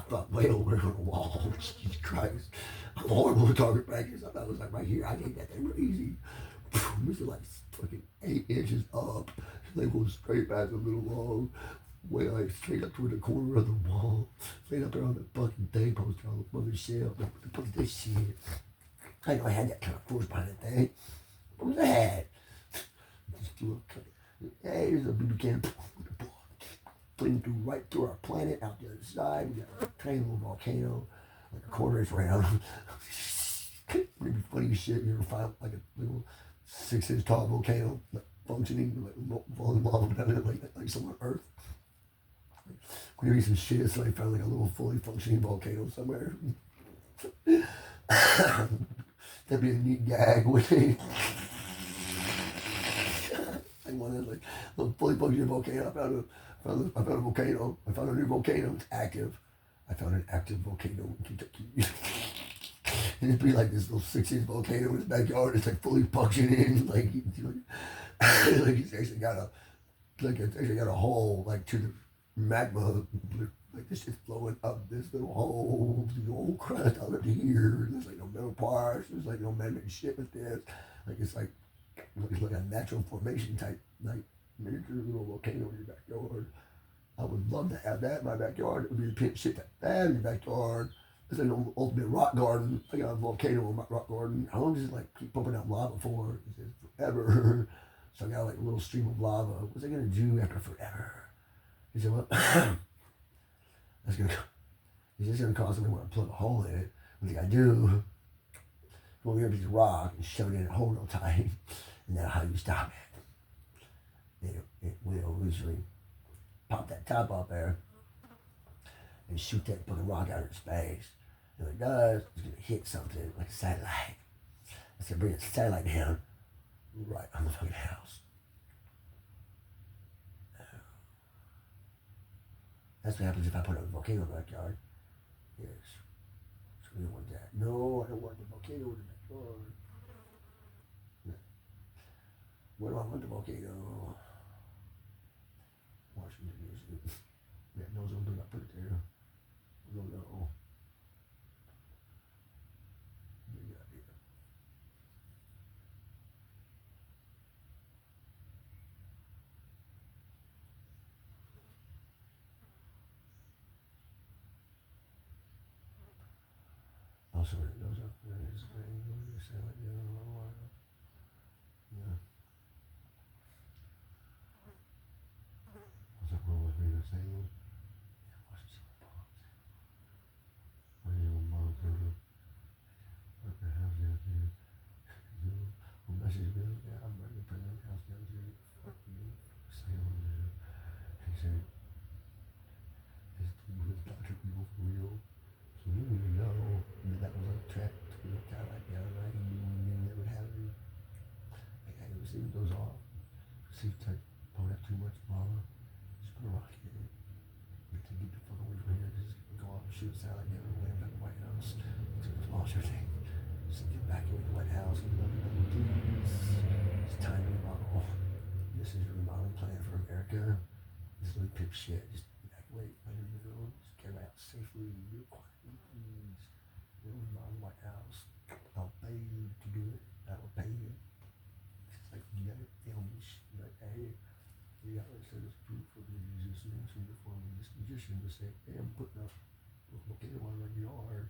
Fuck, way over on the wall. Jesus Christ. I'm horrible with target practice. I thought it was like right here. I get that thing real easy. This is like fucking 8 inches up. They go straight past the little log. Way like straight up toward the corner of the wall. Straight up there on the fucking thing poster on the fucking shelf. Like, what the fuck is this shit? I know I had that kind of force behind that thing. What was that? Just do a, hey, there's a BB can. Putting through right through our planet out the other side. We got a tiny little volcano, like a quarter inch round. Maybe funny as shit. You ever find like a little 6-inch tall volcano, like functioning, like falling lava down in it, like somewhere on Earth. We need some shit, so I found like a little fully functioning volcano somewhere. That'd be a neat gag, wouldn't it? I wanted like a little fully functioning volcano. I found a volcano. I found a new volcano. It's active. I found an active volcano in Kentucky. And it'd be like this little 6-inch volcano in his backyard. It's like fully functioning. Like it's actually got a hole like to the magma. Like this shit's flowing up this little hole, through the whole crust out of here. There's like no middle parts. There's like no man-made shit with this. Like it's like a natural formation type, like miniature little volcano in your backyard. I would love to have that in my backyard. It would be the pimp shit to have in your backyard. It's like an ultimate rock garden. I got a volcano in my rock garden. How long does it like keep pumping out lava for? It says forever. So I got like a little stream of lava. What's it gonna do after forever? He said, well, that's gonna. He's just gonna cause me when I plug a hole in it. What do I do? Go over here to the rock and shove it in a hole real tight, and that's how you stop it. It will usually pop that top up there and shoot that fucking rock out into space. And when it does, it's gonna hit something like a satellite. It's gonna bring a satellite down right on the fucking house. That's what happens if I put a volcano in the backyard. Yes. So we don't want that. No, I don't want the volcano in the backyard. No. Where do I want the volcano? Washington, D.C. Yeah, no, don't do not put it there. No, no. Good idea. Also, when it goes up, it's going to say like the other one. Yeah. What's up wrong with me? The same. Yeah, watch this. What do you want to do? What the hell did I do? You will message me. Yeah, I'm ready to put that house down to you. Fuck you. Say on there. He said, is Dr. People for real? So you didn't even know that was a trap to be kind of like down, right? You knew that would happen. Like, I never seen those off. See if I don't have too much lava. Just put a rock in it. But to get the fuck away from here, just go off and shoot a satellite down and land back in the White House. So it's all your thing. Just get back in the White House and love it, please. It's time to remodel. This is your remodeling plan for America. This little pip shit. Just evacuate, let it go. Just get out safely, real quietly, please. Remodel the White House. I'll pay you to do it. I will pay you. It's like you gotta film me. Like, hey, you got like send us proof of the musicians uniform. This magician to say, hey, I'm putting up a volcano on my yard,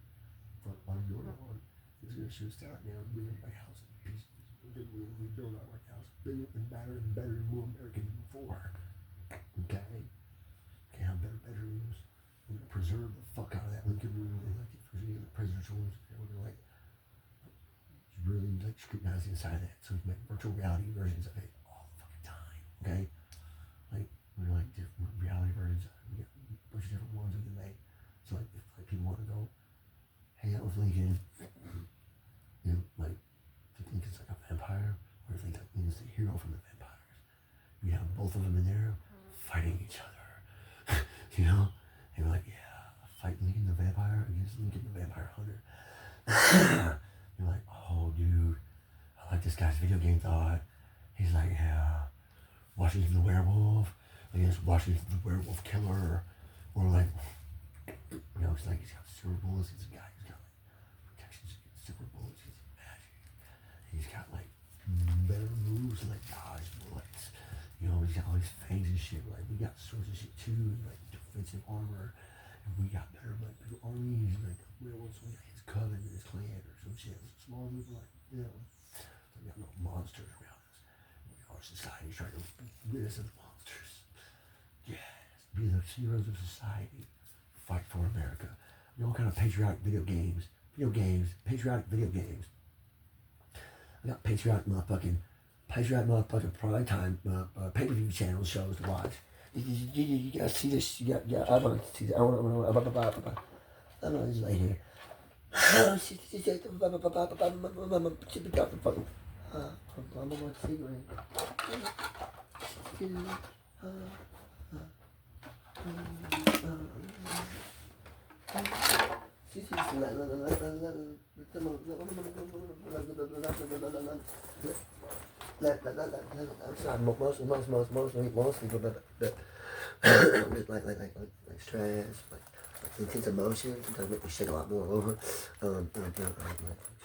on your lawn. It's gonna shoot out now and bring my house in pieces. Then we'll rebuild our White House bigger and better and more American than before. Okay? Okay, have better bedrooms. We're gonna preserve the fuck out of that Lincoln room. They like it for the presidential rooms. We're gonna like really like scrutinize the inside of that so we can make virtual reality versions of it all the fucking time. Okay? Like we're like different reality versions of it. We got a bunch of different ones we can make. So like if like people want to go hang out with Lincoln, you know, like if Lincoln's like a vampire, or if Lincoln's the hero from the vampires, we have both of them in there fighting each other. You know? And we're like, yeah, fight Lincoln the vampire against Lincoln the vampire hunter. You're like, oh dude, I like this guy's video game thought. He's like, yeah, Washington the werewolf against Washington the werewolf killer. Or like, you know, it's like he's got silver bullets. He's a guy who's got like protections against silver bullets. He's magic. He's got like better moves like dodge bullets. You know, he's got all these fangs and shit. Like we got swords and shit too, and like defensive armor. And we got better like bigger armies, like werewolves. We got his coven and his clan or some shit. Small group like them. So we got no monsters around us. Our society is trying to rid us of the monsters. Yes, be the heroes of society. Fight for America. You know what kind of patriotic video games? Patriotic video games. I got patriotic motherfucking prime time pay-per-view channel shows to watch. You gotta see this. I want to see that. I want to lay here. I'm on my cigarette. Mostly, but like stress, like intense emotions sometimes make me shake a lot more over.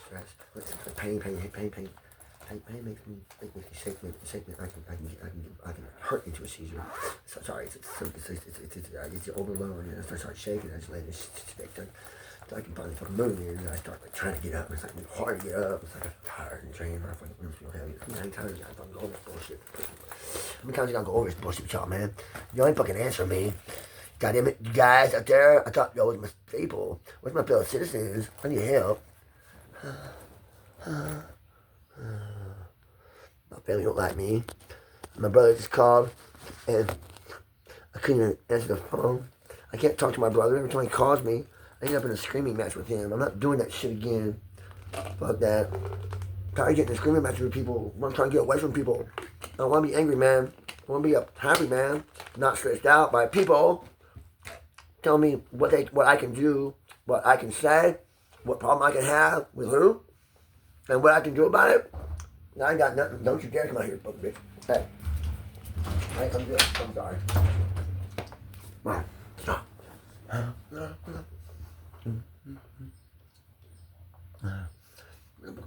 Stress, pain makes me shake me. I can hurt into a seizure. So, sorry, it's overload, and I start shaking. I just let it shake. So I can finally fucking move, and I start like trying to get up. It's like hard to get up. It's like I'm tired and drained. My fucking limbs feel heavy. How many times I fucking go over this bullshit? How many times you gotta go over this bullshit with y'all, man? Y'all ain't fucking answering me. Goddamn it, you guys out there. I thought y'all was my people. Where's my fellow citizens? I need help. My family don't like me. My brother just called, and I couldn't even answer the phone. I can't talk to my brother. Every time he calls me, I end up in a screaming match with him. I'm not doing that shit again. Fuck that. I'm tired of getting in a screaming match with people. I'm trying to get away from people. I don't want to be angry, man. I want to be a happy man, not stressed out by people telling me what I can do, what I can say, what problem I can have with who, and what I can do about it. I ain't got nothing. Don't you dare come out here, fucking bitch. Hey. Hey, I'm good. I'm sorry. Wow. Stop.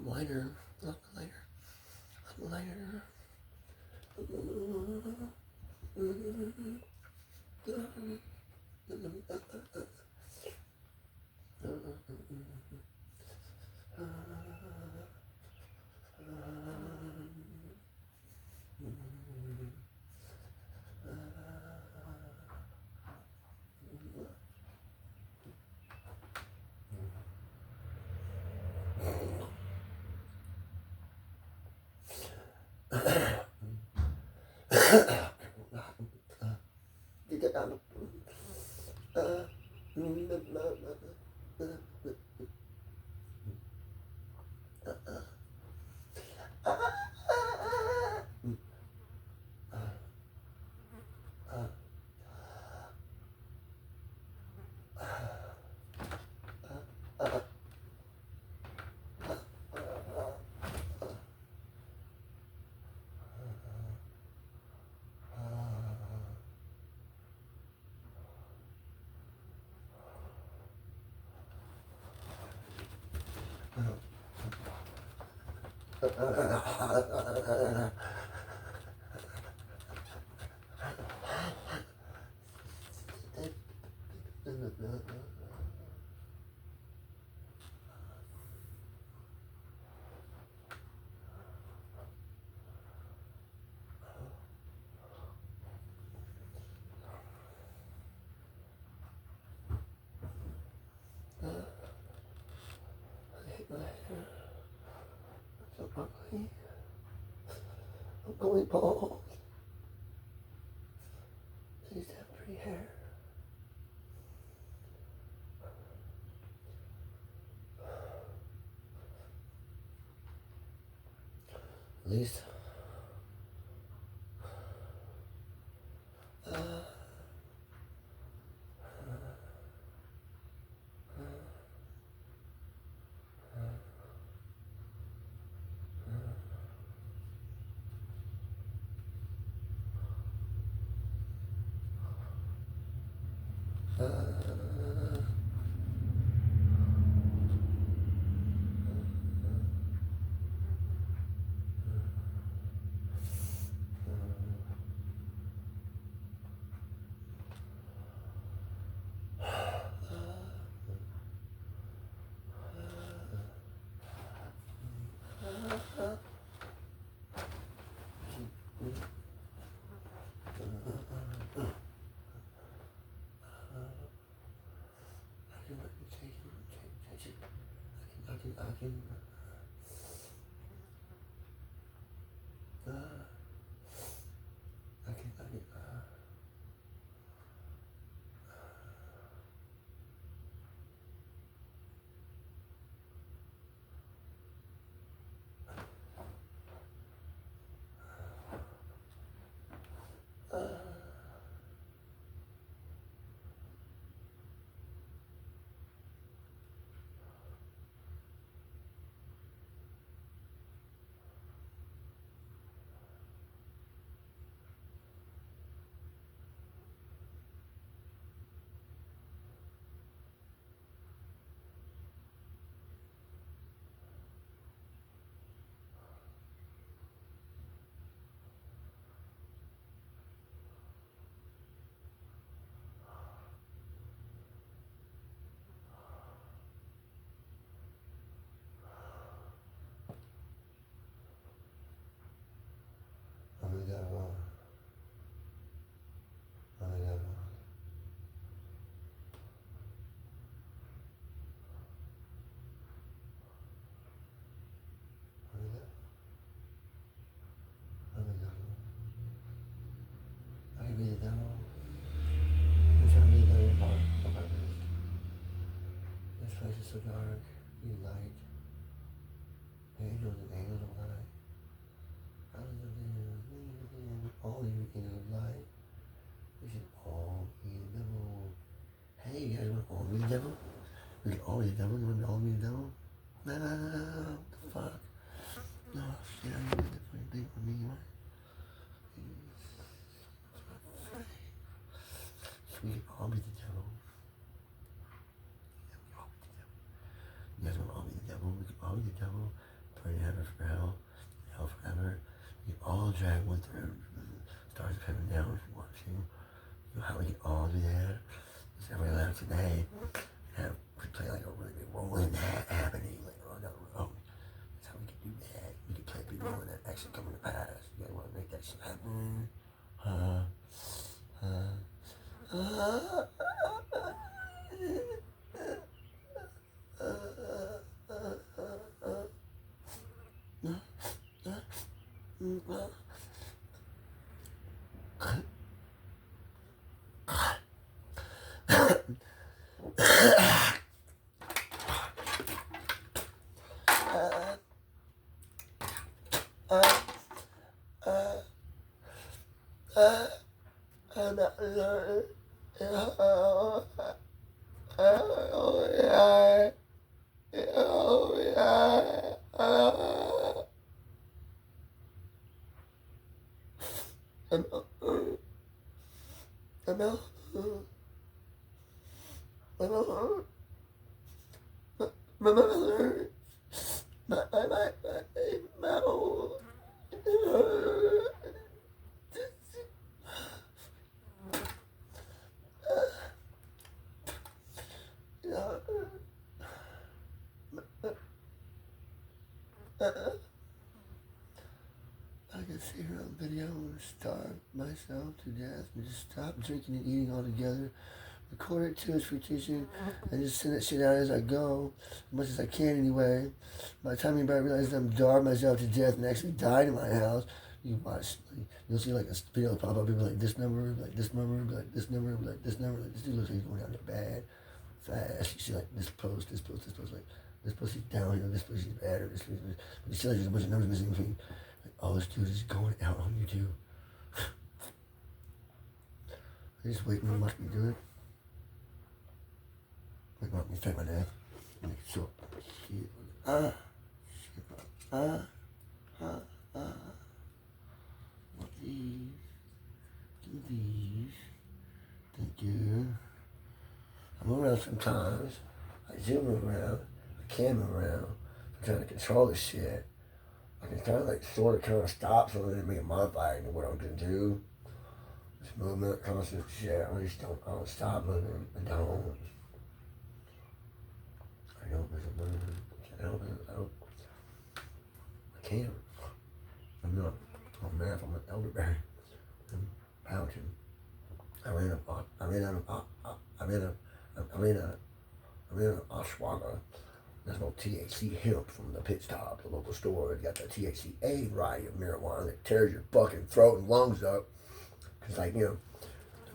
Lighter. Lighter. I'm going bald. I used to have pretty hair. At least. you like. Angels and angels of light. All you angels of light. We should all be the devil. Hey, you guys want to all be the devil? We can all be the devil. You want to all be the devil? No, what the fuck? No, shit, I did that funny thing for me, right? So we can all be the devil. Yeah, we can all be the devil. You guys want to all be the devil? We can all be the devil. Burn in heaven for hell. Hell forever. We can all drag one through the stars of heaven down if you want to. You know how we can all do that? Just every last today. We play like a really big role in that happening later on down the road. That's how we can do that. We can play a big role in that actually coming to pass. You guys want to make that shit happen? I can see her on video and starve myself to death and just stop drinking and eating altogether. Record it too as for teaching and just send that shit out as I go, as much as I can anyway. By the time anybody realizes I'm starving myself to death and actually died in my house, you watch, you'll see like a video pop up, people like this number, like this number, like this number, like this number, like this dude looks like he's going down there bad, fast. You see like this post, like this post is down here, this post is bad, or this post is, but you see like there's a bunch of numbers missing between. Like, oh, this dude is going out on YouTube. I just wait and watch me do it. Wait, let me take my neck. Make it short. What these? Do these. Thank you. I move around sometimes. I zoom around. I can move around. I'm trying to control this shit. I can kind of like sort of kind of stop so that it make a modifier into what I'm gonna do. This movement, constant shit. I don't stop moving. I don't. There's a movement. I can't help it. I can't. I'm not. Oh man, I'm an elderberry. I'm pouching. I ran an ashwagandha. There's no THC hemp from the pit stop, the local store. It's got the THCA variety of marijuana that tears your fucking throat and lungs up. Cause like, you know,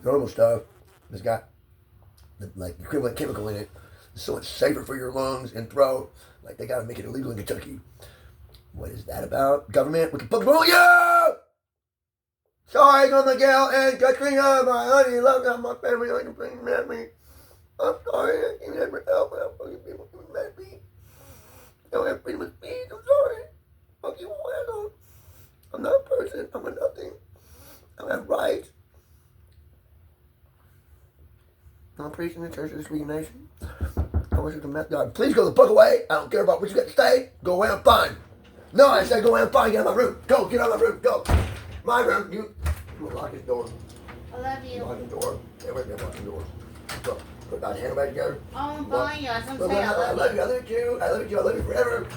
the normal stuff has got the equivalent chemical in it. It's so much safer for your lungs and throat. Like they gotta make it illegal in Kentucky. What is that about? Government, we can fucking rule you! Sorry, I'm Miguel and Katrina, my honey, love that my family, I can bring at me. I'm sorry, I can never help it. Fucking people can mad at me. I don't have freedom of speech, I'm sorry. Fuck you, asshole. I'm not a person, I'm a nothing. I don't have rights. I'm preaching the Church of this Nation. I worship the meth God. Please go the fuck away. I don't care about what you got to say. Go away, I'm fine. No, I said go away, I'm fine. Get out of my room. Go, get out of my room. Go. My room. You lock his door. I love you. Lock his door. Stay away from the fucking door. Go. Put that hand back together. Oh, I'm fine, yeah. I'm saying I love you. I love you. I love you. I love you forever.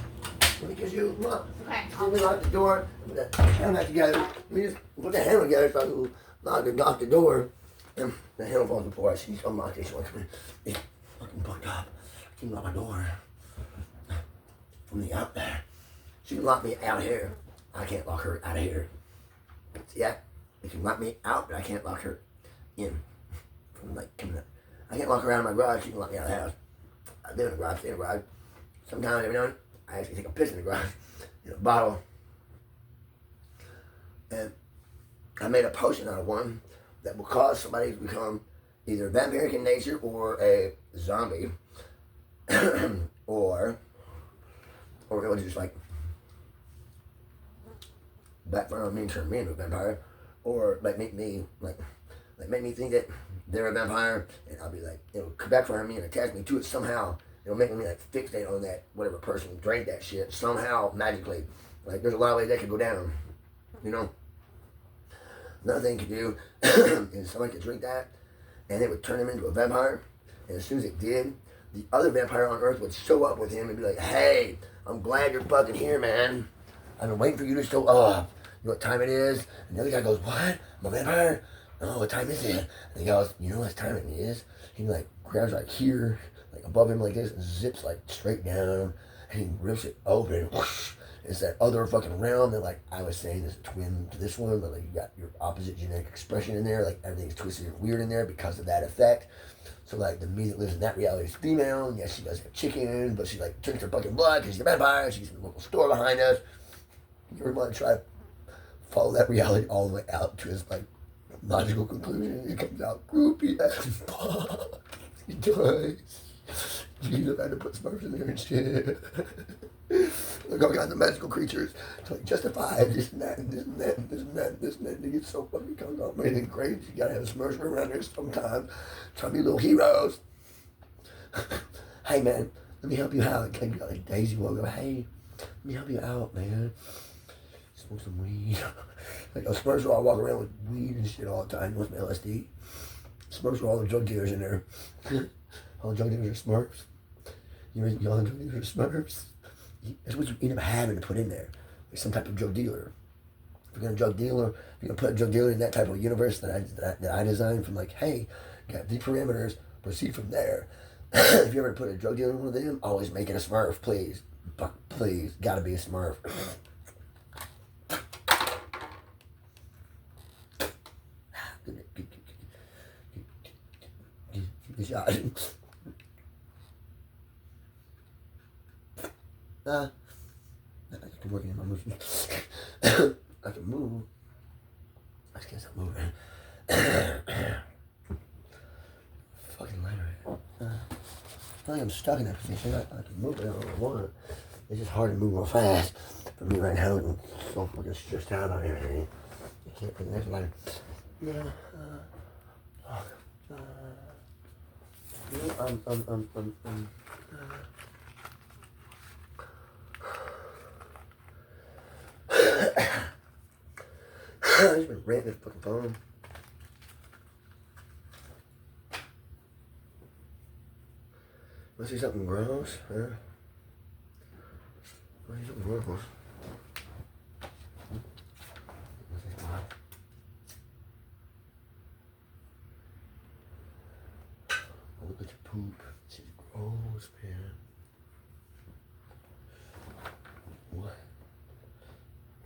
Let me kiss you. Come on. Okay. Let me lock the door. Put that hand back together. Let me just put the hand together so I can lock the door. And the handle falls before I see some lock this one coming. It's fucking fucked up. I can lock my door from the out there. She can lock me out here. I can't lock her out of here. Yeah, you can lock me out, but I can't lock her in. From like coming up. I can't lock her out of my garage. She can lock me out of the house. I live in a garage, stay in a garage. sometimes every now and then, I actually take a piss in the grass in a bottle. And I made a potion out of one that will cause somebody to become either vampiric in nature or a zombie, or it would just like backfire on me and turn me into a vampire, or like make me think that they're a vampire, and I'll be like, it'll backfire on me and attach me to it somehow. It'll make me like fixate on that whatever person drank that shit somehow magically. Like there's a lot of ways that could go down, you know. Another thing you could do is somebody could drink that, and it would turn him into a vampire. And as soon as it did, the other vampire on Earth would show up with him and be like, "Hey, I'm glad you're fucking here, man. I've been waiting for you to show up. You know what time it is?" And the other guy goes, "What? I'm a vampire? Oh, what time is it?" And he goes, "You know what time it is?" He like grabs like here, like above him like this, and zips like straight down, and he rips it open. Whoosh. It's that other fucking realm that, like I was saying, is a twin to this one, but like you got your opposite genetic expression in there. Like everything's twisted and weird in there because of that effect. So like the me that lives in that reality is female, and yes, she does have chicken, but she like drinks her fucking blood because she's a vampire. She's in the local store behind us. You ever want to try to follow that reality all the way out to its like logical conclusion? It comes out groupie as fuck. He does. Jesus had to put Smurfs in there and shit. Like all kinds of magical creatures to like justify this and that and this and that and this and that and this and that. And it gets so fucking comes out amazing crazy. You gotta have Smurfs around there sometimes. Try to be little heroes. Hey man, let me help you out. Like, like Daisy will go, hey, let me help you out, man. Smoke some weed. Like Smurfs will all walk around with weed and shit all the time. You want some LSD? Smurfs are all the drug dealers in there. All the drug dealers are Smurfs. All the drug dealers are Smurfs. That's what you end up having to put in there. Like some type of drug dealer. If you're gonna put a drug dealer in that type of universe that I designed from like, hey, got these parameters, proceed from there. If you ever put a drug dealer in one of them, always make it a Smurf, please. Please, gotta be a Smurf. Good shot. I can work in my movie. I can move. I just can't stop moving. Fucking lighter. I feel like I'm stuck in that position. I can move it all I want. It's just hard to move real fast for me right now. I'm so fucking stressed out on everything. I can't put the next lighter. Yeah. I've just been ranting this fucking phone. Wanna see something gross? Huh? Wanna see something gross? Look at your poop. It's gross, man. What?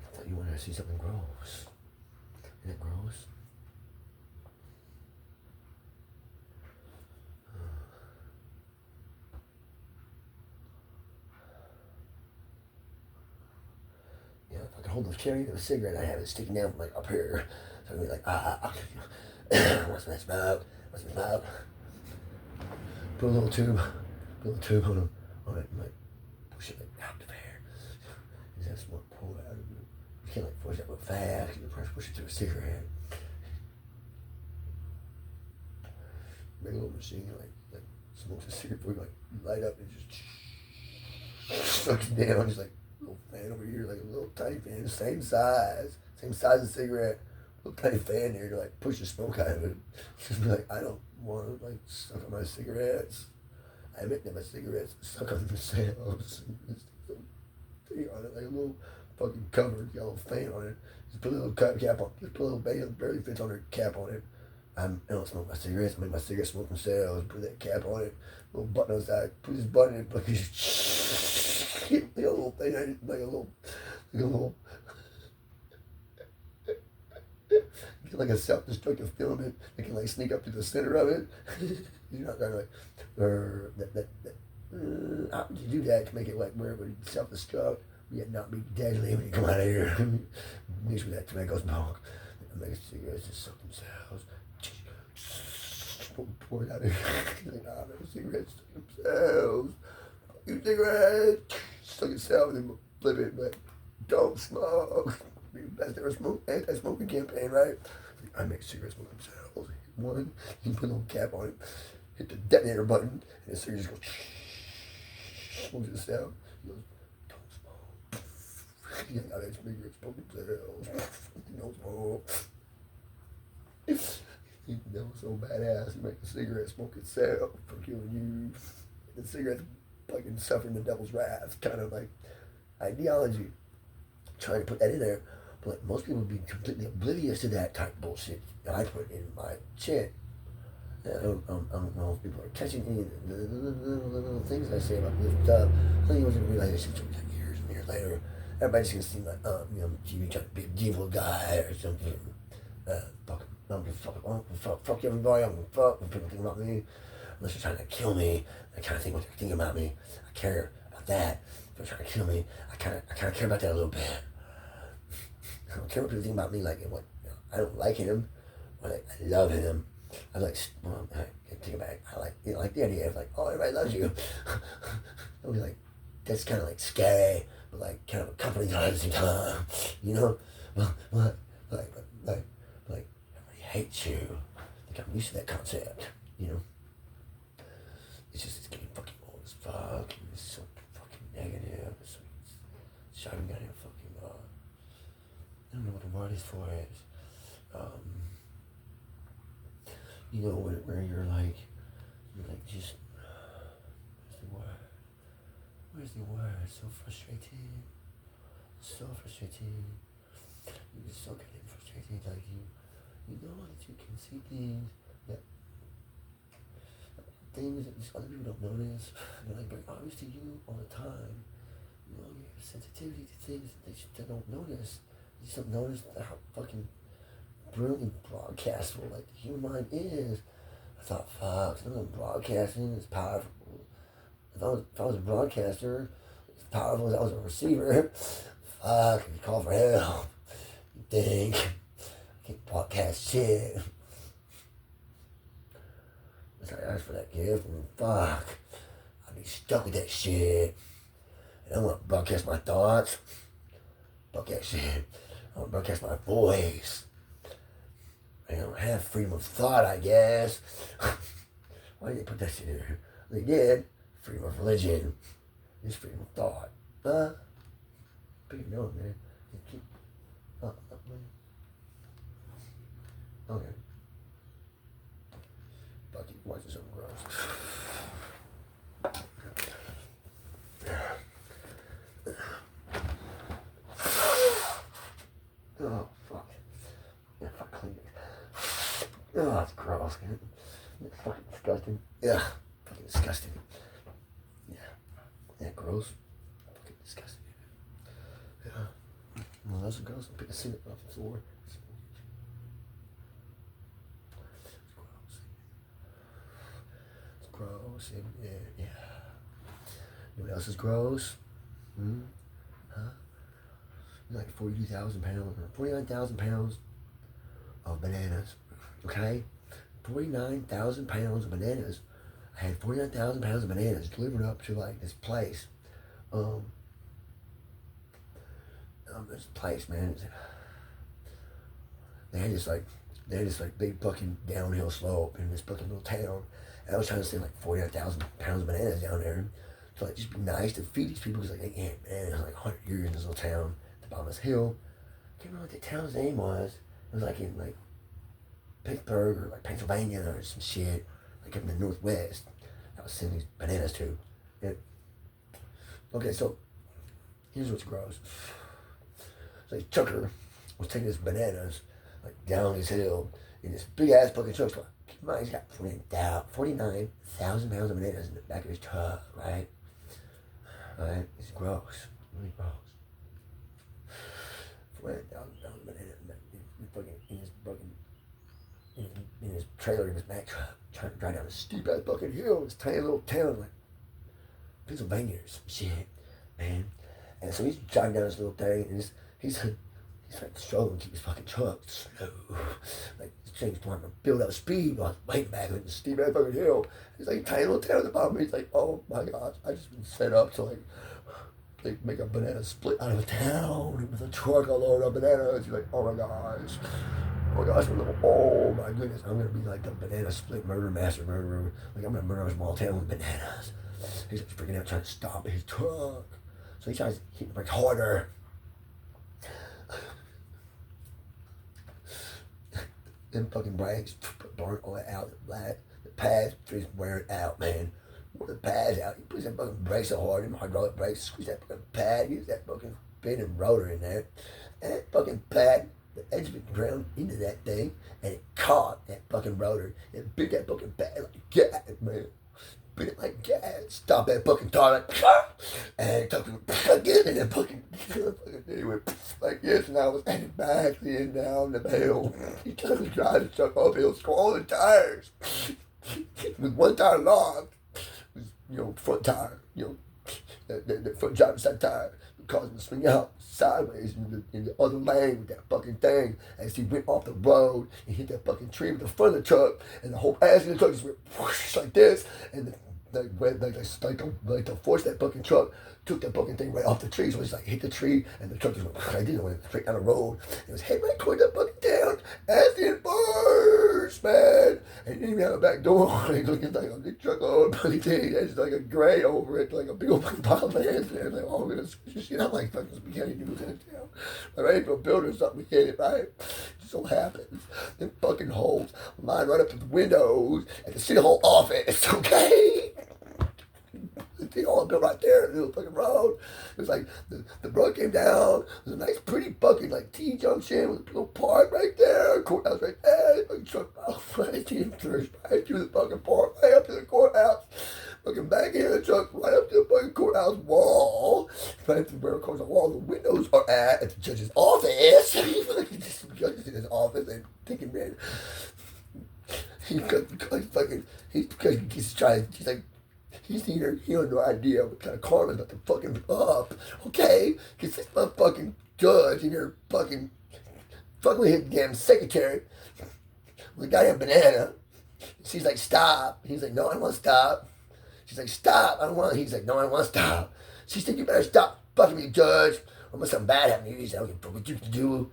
I thought you wanted to see something gross. Isn't it gross? Yeah, if I could hold the cherry to a cigarette, I have it sticking down from like up here. So I'd be like, what's that smoke? What's the smoke? Put a little tube on it, and like push it like out the air. Is that smoke pull out of it? You can't like push that real fast. You can push it through a cigarette. Make a little machine like smokes a cigarette before you like light up and just sucks it down. Just like a little fan over here, like a little tiny fan, same size as cigarette. Little tiny fan there to like push the smoke out of it. Just be like, I don't want to like suck on my cigarettes. I admit that my cigarettes suck on themselves. Thing on it, like a little fucking cover, got a little fan on it. Just put a little cap on. Just put a little barely fits on her cap on it. I don't smoke my cigarettes. I make my cigarettes smoke themselves. Put that cap on it. Little button on the side. Put this button in it. Like a little thing. Like a little. Get like a self-destructive filament that can like sneak up to the center of it. You're not gonna like that How would you do that to make it like where it would self-destruct, yet not be deadly when you come out of here? Mixed with that tobacco smoke. Make cigarettes just suck themselves. Pour it out of here. Like, nah, make cigarettes suck themselves. You cigarettes suck yourself and then flip it, but don't smoke. Be the best ever anti-smoking campaign, right? I make cigarettes smoke themselves. One, you put a little cap on it, hit the detonator button, and the cigarette just goes smokes itself. He goes, don't smoke. Yeah, I make cigarettes smoke themselves. Don't smoke. That was so badass. He make the cigarette smoke itself for killing you. The cigarette's fucking suffering the devil's wrath. Kind of like ideology. Trying to put that in there. But like, most people would be completely oblivious to that type of bullshit that I put in my shit. I don't know if people are catching any of the little things I say about this stuff. I think it wasn't realize this shit like years and years later. Everybody's gonna seem like, TV trying to be a evil guy or something. Fuck everybody, I'm gonna fuck when people think about me. Unless they're trying to kill me, I kinda think what they're thinking about me. I care about that. If they're trying to kill me, I kinda care about that a little bit. I don't care what people think about me, like what I don't like him, but I love him. I like, well, I think about it. I like the idea of like, oh, everybody loves you. I mean, like, that's kind of like scary, but like kind of comforting at the same time, you know? Like everybody hates you. Like I'm used to that concept, you know? It's getting fucking old as fuck, and it's so fucking negative. It's shouting down here fucking, I don't know what the word is for it. You know, where you're like just, where's the word? So frustrated. You're so getting frustrated, like you know that you can see things that other people don't notice. They're like very obvious to you all the time. You know, your sensitivity to things that they don't notice. You just don't notice how fucking brilliantly broadcastable like the human mind is. I thought, fuck, something broadcasting is powerful. If I was a broadcaster, as powerful as I was a receiver, fuck, you call for help. You think I can't broadcast shit. So I asked for that gift, and fuck, I'd be stuck with that shit. And I want to broadcast my thoughts. Broadcast shit. I want to broadcast my voice. I don't have freedom of thought, I guess. Why did they put that shit in there? They did. Freedom of religion. It's freedom of thought. Pretty known, man. Keep up, man. Okay. Bucky, watch this something gross. Oh, fuck. Yeah, fuck, clean it. Oh, that's gross, man. It's fucking disgusting. Yeah, fucking disgusting. Yeah, gross. Fucking disgusting. Yeah. Well, those are gross. Pick a seat off the floor. It's gross. Yeah. You know what else is gross? Huh? Like 42,000 pounds or 49,000 pounds of bananas. Okay? 49,000 pounds of bananas. I had 49,000 pounds of bananas delivered up to like this place. This place, man. They had this like big fucking downhill slope in this fucking little town. And I was trying to send like 49,000 pounds of bananas down there. To like just be nice to feed these people because like, man, it was like 100 years in this little town at the bottom of this hill. I can't remember what the town's name was. It was like in like Pittsburgh or like Pennsylvania or some shit, like up in the Northwest. I was sending these bananas to. Okay, so here's what's gross. So this trucker was taking his bananas like down this hill in this big ass fucking truck. So keep in mind, he's got 49,000 pounds of bananas in the back of his truck, right? Right? It's gross. Really gross. 49,000 pounds of bananas in his trailer in his back truck, trying to drive down a steep ass fucking hill in this tiny little town. Like, Pennsylvania or some shit, man. And so he's driving down this little thing, and he's like struggling to keep his fucking truck slow. Like this thing's trying to build up speed while he's way back in the steep ass fucking hill. He's like tiny little town at the bottom. He's like, oh my gosh, I just been set up to like make a banana split out of a town with a truck all loaded up bananas. He's like, oh my gosh. Oh my gosh, oh my goodness, I'm gonna be like the banana split murderer. Like I'm gonna murder a small town with bananas. He's like freaking out trying to stop his truck. So he tries to hit the brakes harder. Them fucking brakes burnt all that out. The pads just wear it out, man. Wear the pads out. He puts that fucking brakes so hard, them hydraulic brakes, squeeze that fucking pad, use that fucking spinning rotor in there. And that fucking pad, the edge of it ground into that thing, and it caught that fucking rotor. It bit that fucking pad like gas, man. Bit it like gas. Stop that fucking tire like, and it took again, and then fucking thing went like this, and I was headed back then down the hill. He took me driving the truck uphill, all the tires. With one tire locked, front tire, the front driver's side tire, caused him to swing out sideways in the other lane with that fucking thing as he went off the road and hit that fucking tree with the front of the truck, and the whole ass of the truck just went whoosh like this, and the force that fucking truck took that fucking thing right off the tree. So it's like hit the tree, and the truck just went. I didn't went straight down the road. It was heading right toward that fucking town as it burst, man. And it didn't even have a back door. Like looking like a big truck on fucking thing. There's like a gray over it, like a big old fucking pile of hands there. Like, oh, we're gonna squish shit. I'm like, fucking spaghetti noodles in the town. Like ready for a builder or something. We hit it, right? It just so happens. Them fucking holes line right up to the windows at the city hall office. Okay. They all built right there, the little fucking road. It was like the road came down. It was a nice, pretty fucking like T junction with a little park right there. Courthouse right there. Fucking truck right through the fucking park, right up to the courthouse. Fucking back in the truck, right up to the fucking courthouse wall. Right up to where, of course, the wall the windows are at the judge's office. The judge in his office and thinking, man, he's like. He's had no idea what kind of karma is about to fucking up, okay? Because this motherfucking judge in here fucking with his damn secretary with a goddamn banana. She's like, stop. He's like, no, I don't want to stop. She's like, stop. I don't want to. He's like, no, I don't want to stop. She said, you better stop fucking me, judge. Or must something bad happen to you. He said, I don't give a fuck what you can do,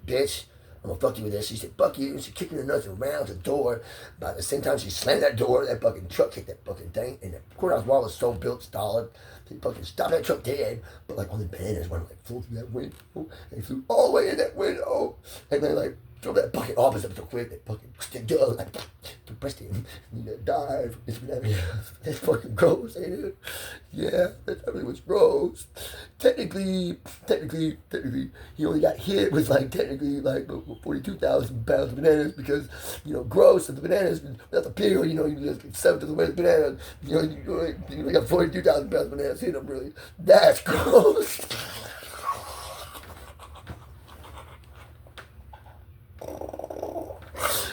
bitch. I'm gonna fuck you with this. She said, fuck you. And she kicked her nuts around the door. But at the same time she slammed that door, that fucking truck hit that fucking thing. And the courthouse wall was so built solid. They fucking stopped that truck dead. But like all the bananas went like flew through that window. And they flew all the way in that window. And then like throw that fucking office up so quick. That fucking jug like pressed him. And he died. That's fucking gross, ain't it? Yeah, that really was gross. Technically, he only got hit with like 42,000 pounds of bananas because, gross, and the bananas, without the peel, you just 7 of the weight of bananas, you only got 42,000 pounds of bananas hit him, really. That's gross.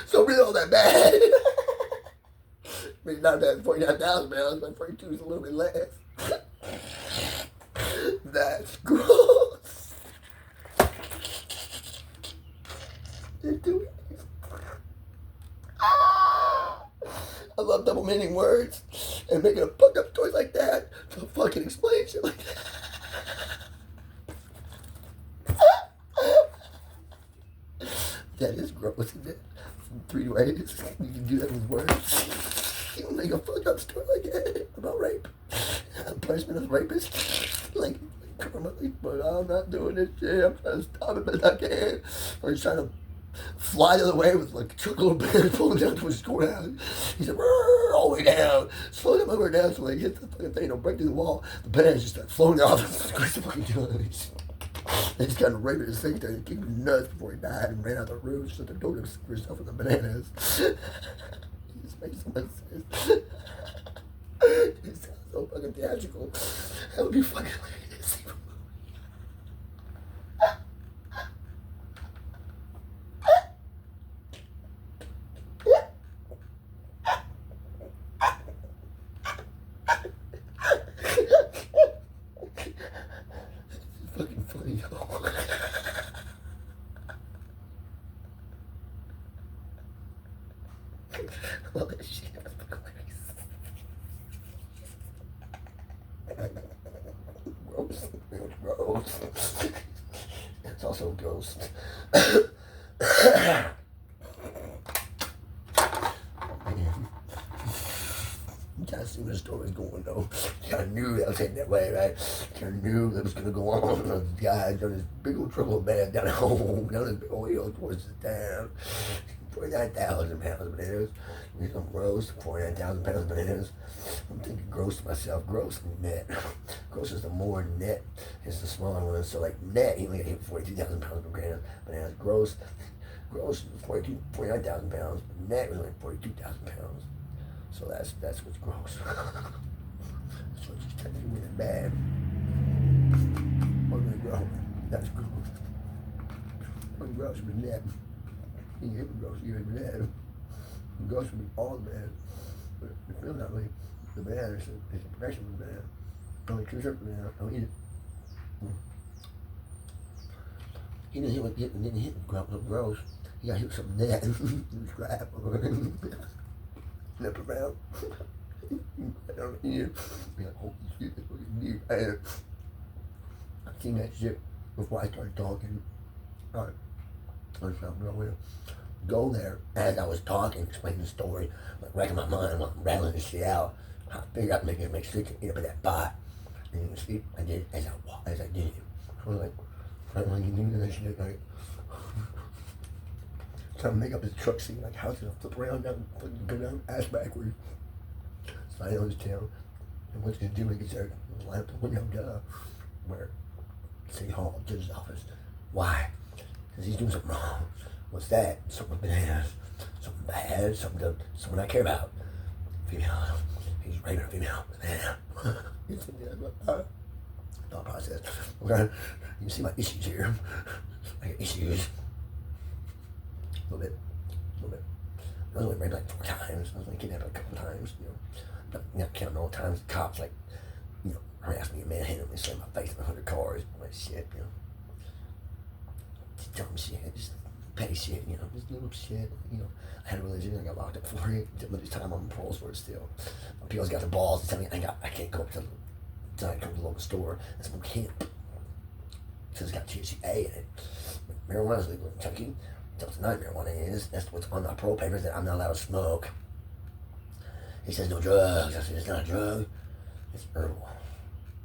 So really all that bad. I mean, not bad, 49,000 pounds, but 42 is a little bit less. That's gross. They're doing this. I love double meaning words and making a fucked up story like that to fucking explain shit like that. That is gross, isn't it? 3 ways you can do that with words. You can make a fucked up story like that about rape. Punishment of rapists. Like criminally, but I'm not doing this shit. I'm trying to stop it best I can. Or he's trying to fly the other way with like a truckload of bananas pulling down to his courthouse. He said, all the way down. Slow them over down so they hit the fucking thing, don't break through the wall. The bananas just start floating off. Squeeze the fucking judge. They just got raped his secretary and kicked him nuts before he died and ran out the room so they told him to screw himself with the bananas. He just makes so much sense. It sounds so fucking theatrical. That would be fucking hilarious. All that shit. Gross. It was gross. It's also gross. You gotta see where the story's going though. I knew that was heading that way, right? I knew that was gonna go on. The guy done this big old trouble man down at home, down this big old hill towards the town. 49,000 pounds of bananas. I'm gross, 49,000 pounds of bananas. I'm thinking gross to myself, gross and net. Gross is the more, net is the smaller one. So like net, he only got hit 42,000 pounds of bananas. Gross 49,000 pounds. Net was only 42,000 pounds. So that's what's gross. That's what she's telling you really bad. What's really gross? That's gross. What's gross with net? You hit gross, you hit bad. Gross would be all bad. But it feels that way. The bad is a progression of the bad. Only two certain bad. Don't eat it. He didn't hit gross. He got hit with some net. He was crap. Flip around. I don't eat it. Be like, holy shit, that's what you need. I seen that shit before I started talking. Alright. I'm going to go there as I was talking, explaining the story, like racking my mind, like rattling this shit out. I figured out making it make sense to eat up in that pot. And you can see, I did as I did it. I was like, when you do that shit, like, trying to make up this truck scene, like how to flip around, down, go down, ass backwards. Slide on his tail. And what's going to do when he gets there? Line up the window, where City Hall, judge's office. Why? Because he's doing something wrong. What's that? Something with bananas. Something bad. Someone I care about. Female. He's raping a female. Banana. Thought process. Okay. You see my issues here. I got issues. A little bit. I was only raped like 4 times. I was only kidnapped like a couple times. Not counting all the times the cops like, harassed me and manhandled me, slammed my face in 100 cars. Like shit, Just dumb shit, just petty shit, just little shit, I had a religion, I got locked up for it, did this time on parole for it still. My PO's got the balls to tell me I can't go up to the local store and smoke hemp. Because it's got THCA in it. Marijuana is legal in Kentucky. Delta 9 marijuana is. That's what's on my parole papers that I'm not allowed to smoke. He says no drugs. I said it's not a drug. It's herbal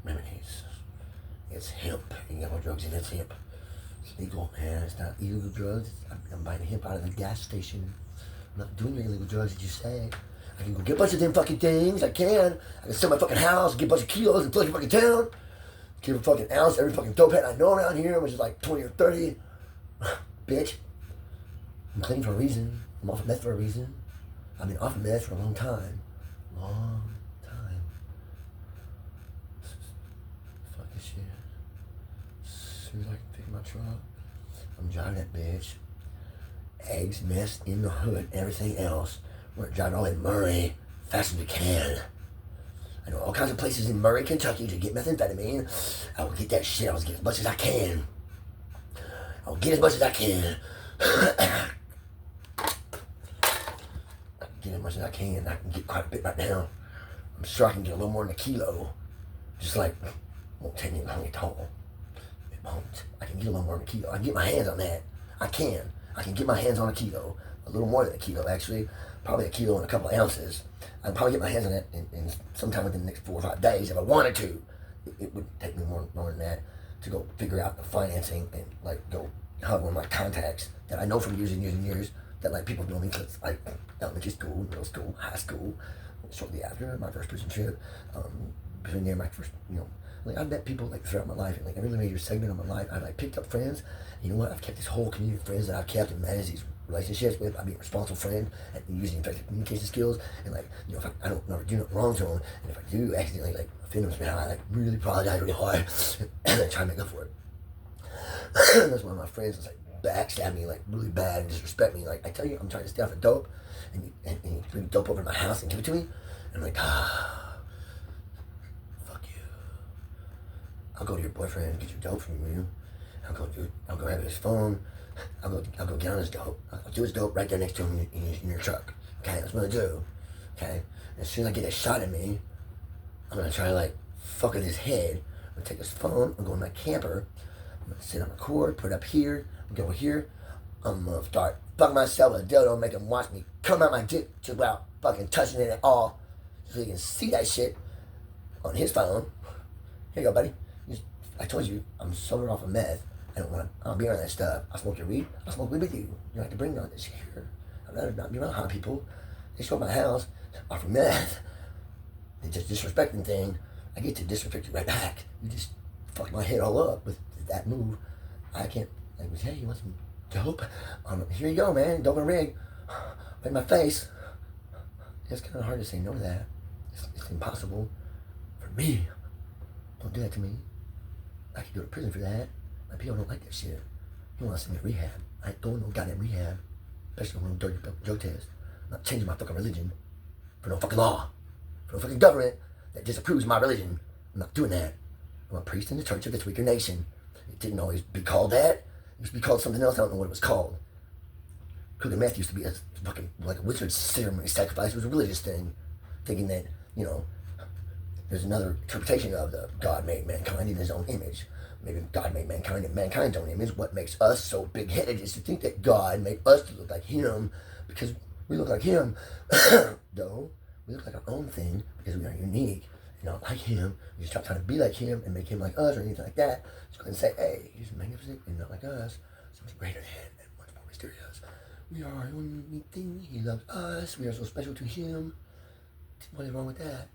remedies. It's hemp. You got more drugs in it. It's hemp. It's legal, man. It's not illegal drugs. I'm buying hemp out of the gas station. I'm not doing your illegal drugs that you say. I can go get a bunch of them fucking things. I can sell my fucking house, get a bunch of kilos, and plug your fucking town. Give a fucking ounce every fucking dope head I know around here, which is like 20 or 30. Bitch. I'm clean for a reason. I'm off of meth for a reason. I've been off of meth for a long time. Fucking shit. As soon as I can pick my truck, I'm driving that bitch. Eggs, mess in the hood, everything else. We're driving all the way to Murray, fast as we can. I know all kinds of places in Murray, Kentucky to get methamphetamine. I will get that shit. I will get as much as I can. I will get as much as I can. Get as much as I can. I can get quite a bit right now. I'm sure I can get a little more than a kilo. Just like, it won't take me long at all. It won't. I can get a little more than a kilo. I can get my hands on that. I can get my hands on a kilo. A little more than a kilo, actually. Probably a kilo and a couple of ounces. I'd probably get my hands on that in sometime within the next 4 or 5 days if I wanted to. It would take me more than that to go figure out the financing and like go have one of my contacts that I know from years and years and years that like people know me because like elementary school, middle school, high school, shortly after my first prison trip, between there my first, like I've met people like throughout my life and like every major segment of my life I like picked up friends. And you know what? I've kept this whole community of friends that I've kept and managed these relationships with. I'm being a responsible friend and using effective communication skills and like if I don't never do nothing wrong to them, and if I do accidentally like offend them, I like really apologize really hard and then try to make up for it. That's one of my friends was like backstab me like really bad and disrespect me. Like I tell you, I'm trying to stay off of dope, and you bring dope over to my house and give it to me, and I'm like, fuck you. I'll go to your boyfriend and get your dope from you. I'll go have his phone. I'll go get on his dope. I'll do his dope right there next to him in your truck. Okay, that's what I'm gonna do. Okay, and as soon as I get a shot at me, I'm gonna try to like fuck with his head. I'm gonna take his phone. I'm going to my camper. I'm gonna sit on my cord, put it up here. I'm gonna go here. I'm gonna start fucking myself with a dildo, make him watch me come out my dick just without fucking touching it at all, so he can see that shit on his phone. Here you go, buddy. I told you I'm sober off of meth. I don't be around that stuff. I'll smoke your weed. I'll smoke weed with you. You don't have to bring none of this here. I'd rather not be around hot people. They show up at my house off of meth. They just disrespecting thing. I get to disrespect you right back. You just fucked my head all up with that move. I can't, like, hey, you want some dope? Here you go, man. Dope and rig. Right in my face. It's kind of hard to say no to that. It's impossible for me. Don't do that to me. I could go to prison for that. My people don't like that shit. You want to send me to rehab. I ain't going to no goddamn rehab. Especially when I'm doing a drug test. I'm not changing my fucking religion for no fucking law. For no fucking government that disapproves my religion. I'm not doing that. I'm a priest in the Church of the Tweaker Nation. It didn't always be called that. It used to be called something else. I don't know what it was called. Cooking meth used to be a fucking, like a wizard ceremony sacrifice. It was a religious thing. Thinking that, you know, there's another interpretation of the God made mankind in his own image. Maybe God made mankind in mankind's own image. What makes us so big-headed is to think that God made us to look like him because we look like him. No, we look like our own thing because we are unique and not like him. We just stop trying to be like him and make him like us or anything like that. Just go ahead and say, hey, he's magnificent and not like us. Something greater than and much more mysterious. We are our own unique thing. He loves us. We are so special to him. What is wrong with that?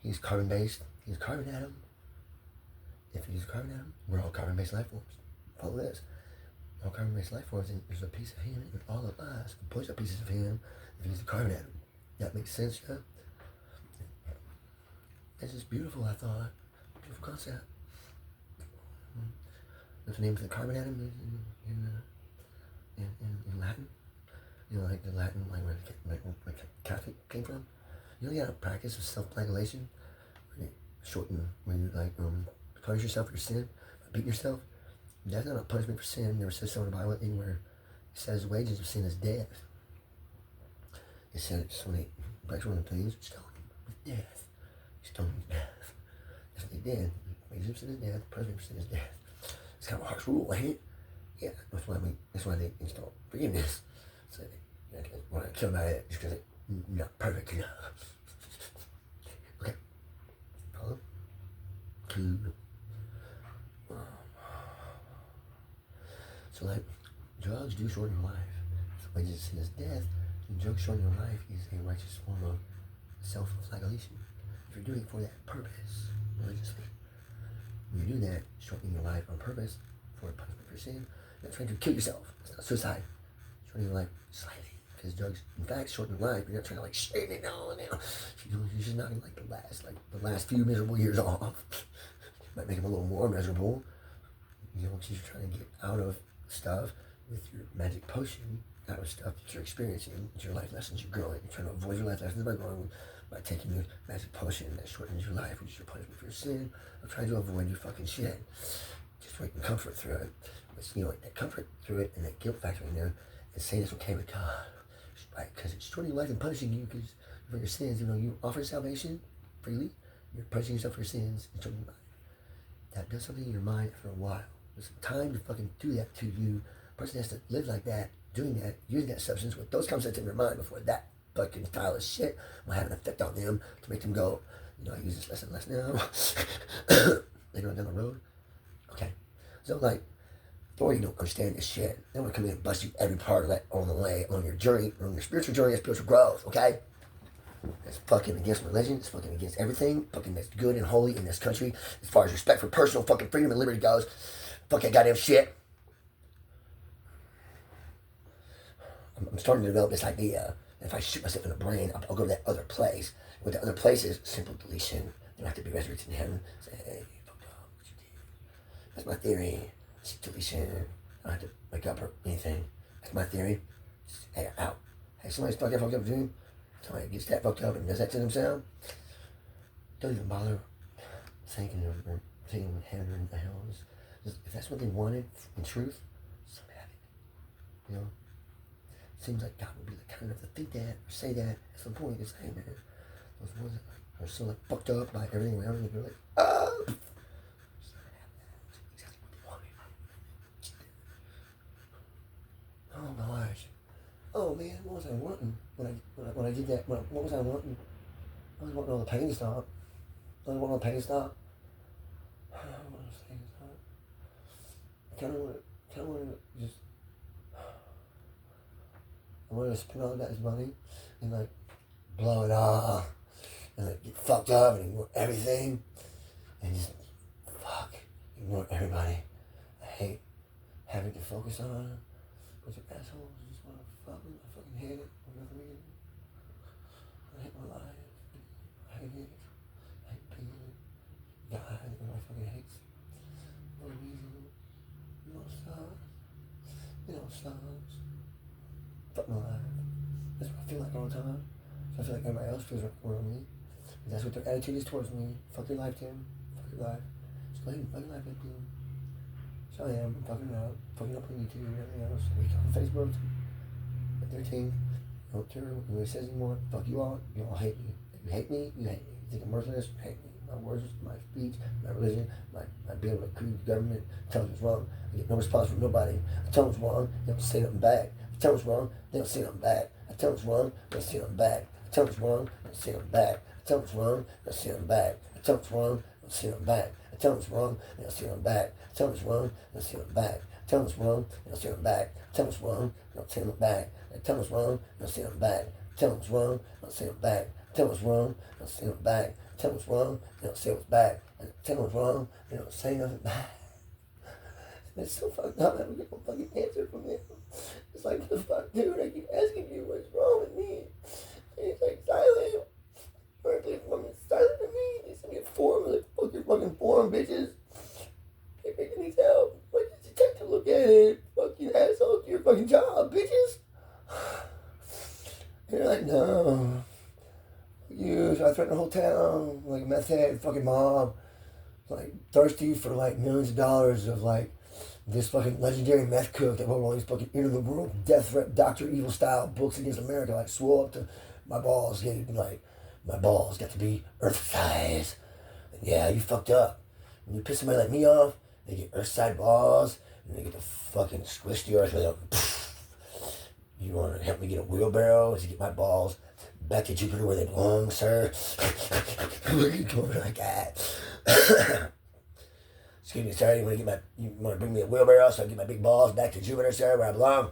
He's carbon-based. He's a carbon atom. If he's a carbon atom, we're all carbon-based life forms. Follow this. All carbon-based life forms, and there's a piece of him in all of us. A bunch of pieces of him if he's a carbon atom. That makes sense, yeah? This is beautiful, I thought. Beautiful concept. What's the name of the carbon atom in Latin? You know, like the Latin, like where the Catholic came from? You know, you got a practice of self-flagellation, where you shorten, where you like punish yourself for your sin, beat yourself. That's not a punishment for sin. It never says so in the Bible anywhere. It says wages of sin is death. It said so when they breaks one of the things, stone him with death. Stone him with death. That's what they did. Wages of sin is death. Punishment for sin is death. It's kind of a harsh rule, ain't it? Yeah, that's why they installed forgiveness. So they want to kill about it just because they're not perfect enough. Okay. Follow? Cool. So like, drugs do shorten your life. So wages of sin is death. And drugs shorten your life is a righteous form of self-flagellation. If you're doing it for that purpose, religiously, when you do that, shortening your life on purpose for punishment for sin, you're not trying to kill yourself. It's not suicide. Shortening your life slightly. Because drugs, in fact, shorten your life. You're not trying to like straighten it down now. You're just knocking like the last few miserable years off. Might make them a little more miserable. You know, you're trying to get out of stuff with your magic potion, out of stuff that you're experiencing, it's your life lessons you're growing. You're trying to avoid your life lessons by taking your magic potion that shortens your life, which is your punishment for your sin, or trying to avoid your fucking shit. Just taking comfort through it. But, you know, that comfort through it and that guilt factor in there and saying it's okay with God. Right? Because it's shortening your life and punishing you because for your sins. You know, you offer salvation freely, you're punishing yourself for your sins and shortening your life. That does something in your mind after a while. There's time to fucking do that to you. A person has to live like that, doing that, using that substance with those concepts in their mind before that fucking style of shit will have an effect on them to make them go, you know, I use this less and less now. Later on down the road. Okay. So like, authority don't understand this shit. They want to come in and bust you every part of that on the way, on your journey, on your spiritual journey and spiritual growth, okay? That's fucking against religion. It's fucking against everything. Fucking that's good and holy in this country. As far as respect for personal fucking freedom and liberty goes. Fuck that goddamn shit. I'm starting to develop this idea that if I shoot myself in the brain, I'll go to that other place. What that other place is, simple deletion. You don't have to be resurrected in heaven. Say, hey, you fucked up. What you did. That's my theory. It's deletion. I don't have to wake up or anything. That's my theory. Just, hey, out. Hey, somebody's fucked up dream. Somebody gets that fucked up and does that to themselves. Don't even bother thinking or saying heaven or hell is, if that's what they wanted in truth, so have it. You know? Seems like God would be the kind enough to think that or say that at some point. It's hey man, those ones that are so like fucked up by everything around them, they're like, oh, exactly what they wanted. Oh gosh. Oh man, what was I wanting when I did that? What was I wanting? I was wanting all the pain to stop. I was wanting all the pain to stop. I want to pain to stop. I kind of want to just. I wanted to spend all of that money and like blow it all and like get fucked up and ignore everything and just ignore everybody. I hate having to focus on a bunch of assholes who just want to fuck me. I fucking hate it for no reason. I hate my life. I hate it. I hate being God. I fucking hate no reason. No stars. No stars. Fuck my life. That's what I feel like all the time. So I feel like everybody else feels around me. And that's what their attitude is towards me. Fuck your life, Tim. Fuck your life. Just go ahead and fuck your life, Tim. So I am. I'm fucking it up. Fucking up on YouTube and everything else. We on Facebook at 13. I don't care what anybody says anymore. Fuck you all. You all hate me. If you hate me, you hate me. You think I'm worthless? You hate me. My words, my speech, my religion, my being able to accuse the government, tell them it's wrong. I get no response from nobody. I tell them it's wrong, they don't say nothing back. I tell them it's wrong, they don't say nothing back. I tell them it's wrong, they don't say nothing back. I tell them it's wrong, they don't say nothing back. I tell them it's wrong, they don't say nothing back. I tell them it's wrong, they don't say nothing back. I tell them it's wrong, they don't say nothing back. I tell them it's wrong, they don't say nothing back. I tell them it's wrong, they don't say nothing back. I tell them it's wrong, they don't say nothing back. I tell them it's wrong, they don't say nothing back. I tell them it's wrong, they don't say nothing back. I tell them it's wrong, they don't say nothing back. Tell them it's wrong, they don't say what's back. And tell them it's wrong, they don't say nothing back. And it's so fucked up that we get no fucking answer from him. It's like, what the fuck, dude? I keep asking you what's wrong with me. And he's like, silent. Or please, woman, silent to me. They send me a form. Like, fuck your fucking form, bitches. Hey, bitch, needs help. Why did you take to look at it? Fuck you, asshole. Do your fucking job, bitches. And they're like, no. You, so I threatened the whole town, like a meth head, fucking mob, like thirsty for like millions of dollars of like this fucking legendary meth cook that wrote all these fucking end of the world death threat, Dr. Evil style books against America. Like swole up to my balls, getting like my balls got to be earth size. And yeah, you fucked up. When you piss somebody like me off, they get earth side balls, and they get to fucking squish the earth. Like, you want to help me get a wheelbarrow to get my balls back to Jupiter where they belong, sir? What are you doing like that? Excuse me, sir, you want to bring me a wheelbarrow so I can get my big balls back to Jupiter, sir, where I belong?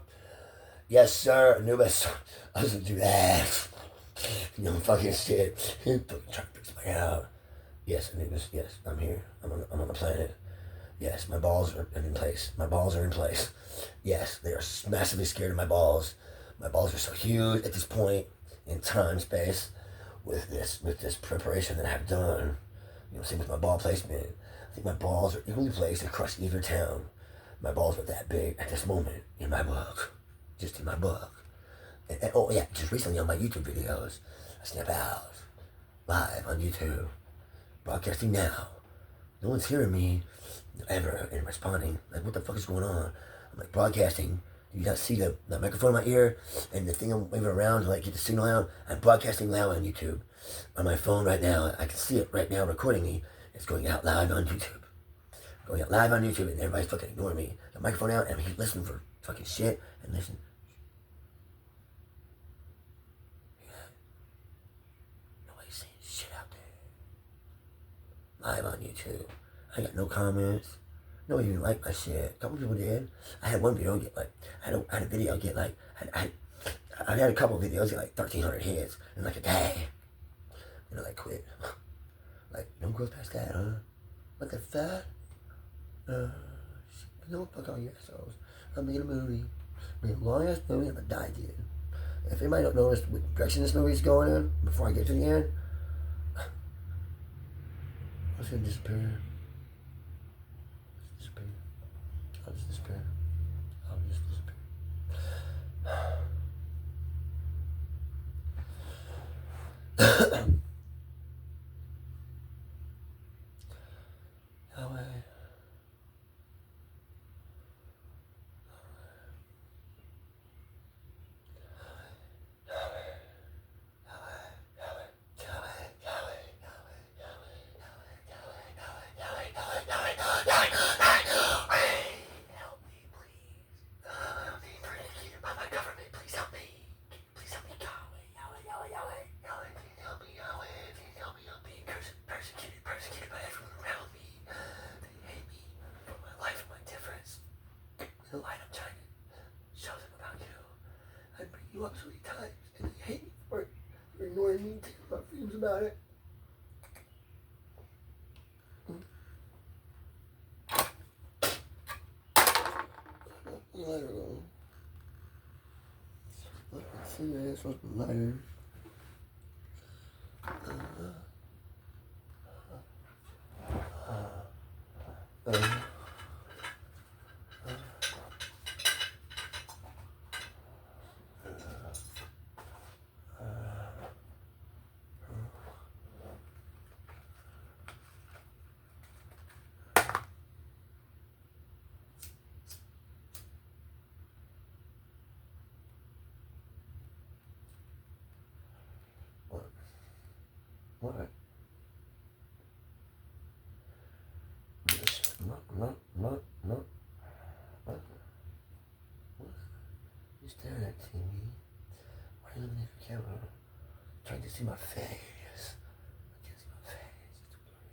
Yes, sir, Anubis. I was gonna do that. You know, fucking shit. You fucking trying to fix me out. Yes, Anubis, yes, I'm here. I'm on the planet. Yes, my balls are in place. My balls are in place. Yes, they are massively scared of my balls. My balls are so huge at this point in time, space, with this preparation that I've done. You know, same with my ball placement. I think my balls are equally placed to crush either town. My balls are that big at this moment in my book. Just in my book. And oh yeah, just recently on my YouTube videos, I snap out live on YouTube, broadcasting now. No one's hearing me ever and responding. Like, what the fuck is going on? I'm like broadcasting. Do you not see the microphone in my ear and the thing I'm waving around to like get the signal out? I'm broadcasting loud on YouTube. On my phone right now. I can see it right now recording me. It's going out live on YouTube. Going out live on YouTube and everybody's fucking ignoring me. The microphone out and I'm listening for fucking shit and listen. Nobody's saying shit out there. Live on YouTube. I got no comments. Nobody even liked my shit. A couple people did. I had one video get like, I had a video get like, I had a couple videos get like 1,300 hits in like a day. And I like quit. Like, no growth past that, huh? What the fuck? No, fuck all you assholes. I'm making a movie. I'm making a long ass movie. I'm gonna die, dude. If anybody don't notice what direction this movie is going in before I get to the end, I'm just gonna disappear. I'll just disappear. I'll just disappear. I up so many times, and they hate me for it. They're ignoring me, taking my freedoms about it. Let her go. See that ass with the lighter. What? No. What? You staring at TV? Why are you looking at your camera? Trying to see my face. I can't see my face. It's too blurry.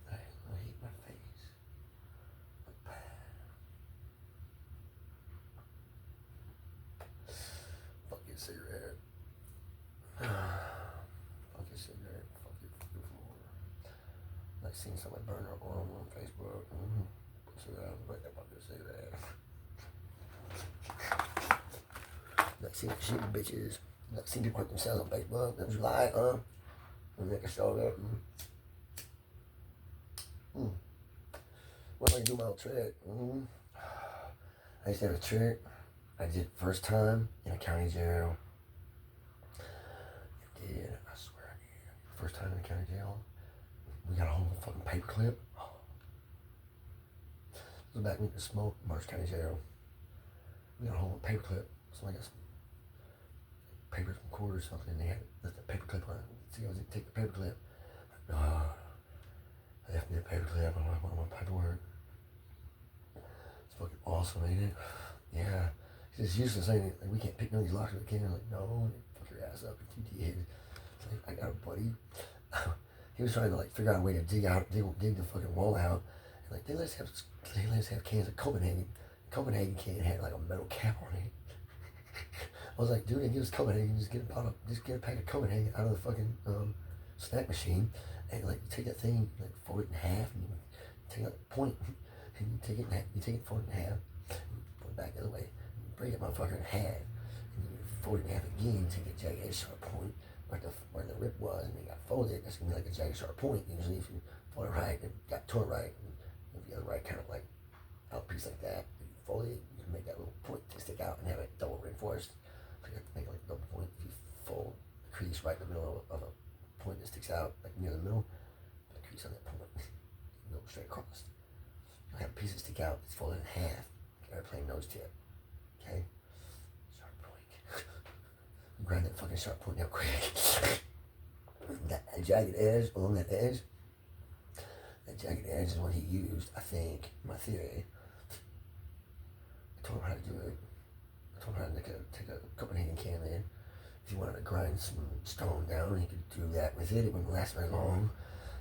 I hate my face. Fuck your cigarette. Fuck your cigarette. Fuck your floor. Like seeing someone burn up on Facebook. So that I was like, fuck your cigarette. Like seeing shitty bitches. Like seeing people hurt themselves on Facebook. That was a lie, huh? And make a show up. What am I gonna do my old trick? I used to have a trick. I did first time in a county jail. I did. I swear I did. First time in a county jail. We got a whole fucking paperclip. This was back when we could smoke in Marsh County Jail. We got a whole paperclip. So I got some papers from court or something. They had left the paperclip on it. See, I was gonna take the paperclip. They left me the paperclip. I want my paperwork. It's fucking awesome, ain't it? Yeah. It's useless, ain't it? Like, we can't pick none of these locks with a can. Like, no, fuck your ass up if you did. It's like, I got a buddy. He was trying to like figure out a way to dig the fucking wall out. And like they let us have cans of Copenhagen. Copenhagen can had like a metal cap on it. I was like, dude, give us Copenhagen. Just get a pack of Copenhagen out of the fucking snack machine, and like you take that thing, like fold it in half, and you take out the point, and you take it, fold it in half, and you put it back the other way, and you break it motherfucker in half, and you fold it in half again, take a jagged edge sharp point where the rip was, and it got folded. That's gonna be like a jagged sharp point. Usually, if you fold it right and got torn right, and if you have the right kind of like out piece like that, if you fold it, you can make that little point to stick out and have it double reinforced. So you have to make like a double point. If you fold the crease right in the middle of a point that sticks out, like near the middle, put a crease on that point, you go straight across. You'll have a piece that stick out. It's folded in half. Airplane nose tip. Okay. Sharp point. Grind that fucking sharp point down quick. That jagged edge along that edge. That jagged edge is what he used, I think, my theory. I told him how to do it. I told him how to take a Copenhagen can in. If you wanted to grind some stone down, he could do that with it. It wouldn't last very long.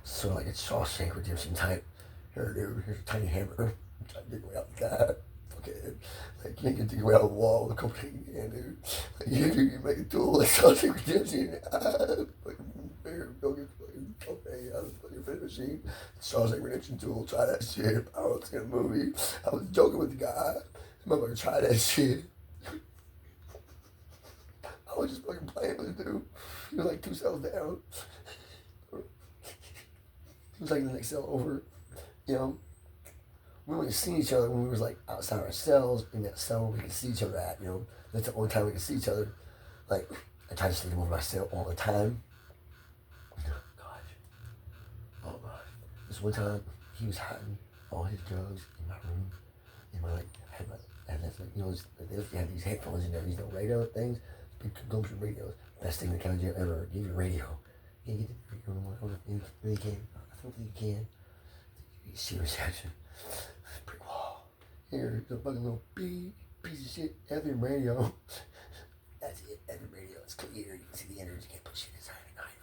Sort of like a Shawshank Redemption type. Here, dude, here's a tiny hammer. I'm trying to dig away out that. Fucking, like, you ain't gonna dig away out of the wall with a Copenhagen can, dude. Like, you make a tool like Shawshank Redemption. Like, here, go get fucking Copenhagen out of the fucking fitting machine. Shawshank Redemption tool, try that shit. I was in a movie. I was joking with the guy. This motherfucker, try that shit. I was just fucking playing with the dude. He was like 2 cells down. He was like the next cell over. You know, we wouldn't see each other when we was like outside our cells in that cell where we could see each other at. You know, that's the only time we could see each other. Like, I tried to sleep over my cell all the time. Oh god. This one time he was hiding all his drugs in my room. In my like, I had like, you know, they had these headphones in there, these little radio things, big consumption radios. Best thing in the county jail ever. Give you a radio. You can't get the radio anymore. I don't know if you really can. I don't think you can. You see reception. Brick wall. Here's a fucking little piece of shit. FM radio. That's it. FM radio. It's clear. You can see the innards. You can't put shit inside at night.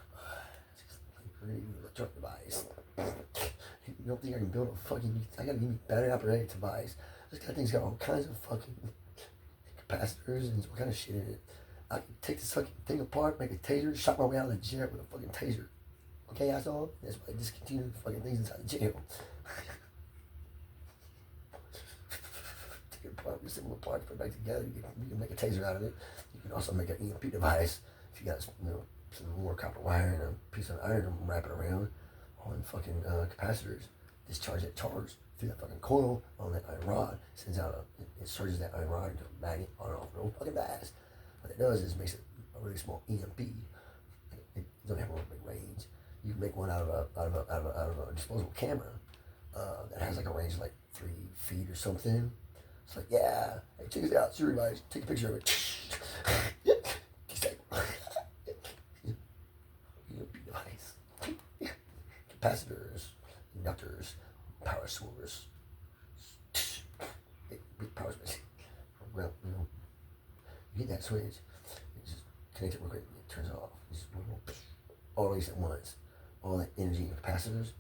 It's just like an electronic device. You don't think I can build a fucking... I gotta give me battery operated device. This kind of thing's got all kinds of fucking capacitors and what kind of shit in it. I can take this fucking thing apart, make a taser, shot my way out of the jail with a fucking taser. Okay, asshole? That's why I discontinued the fucking things inside the jail. Take it apart, assemble parts, put it back together. You can make a taser out of it. You can also make an EMP device if you got some more copper wire and a piece of iron and wrap it around on fucking capacitors. Discharge that charge through that fucking coil on that iron rod. Sends out it surges that iron rod into a magnet on and off real fucking fast. What it does is makes it a really small EMP. It doesn't have a real big range. You can make one out of a disposable camera that has like a range of like 3 feet or something. It's like, yeah, hey, check this out. Siri, guys, take a picture of it. EMP device. Capacitors, inductors, power source. Big power switch. Well, you hit that switch, you just connect it real quick, it turns off. Just all these at once. All that energy in capacitors.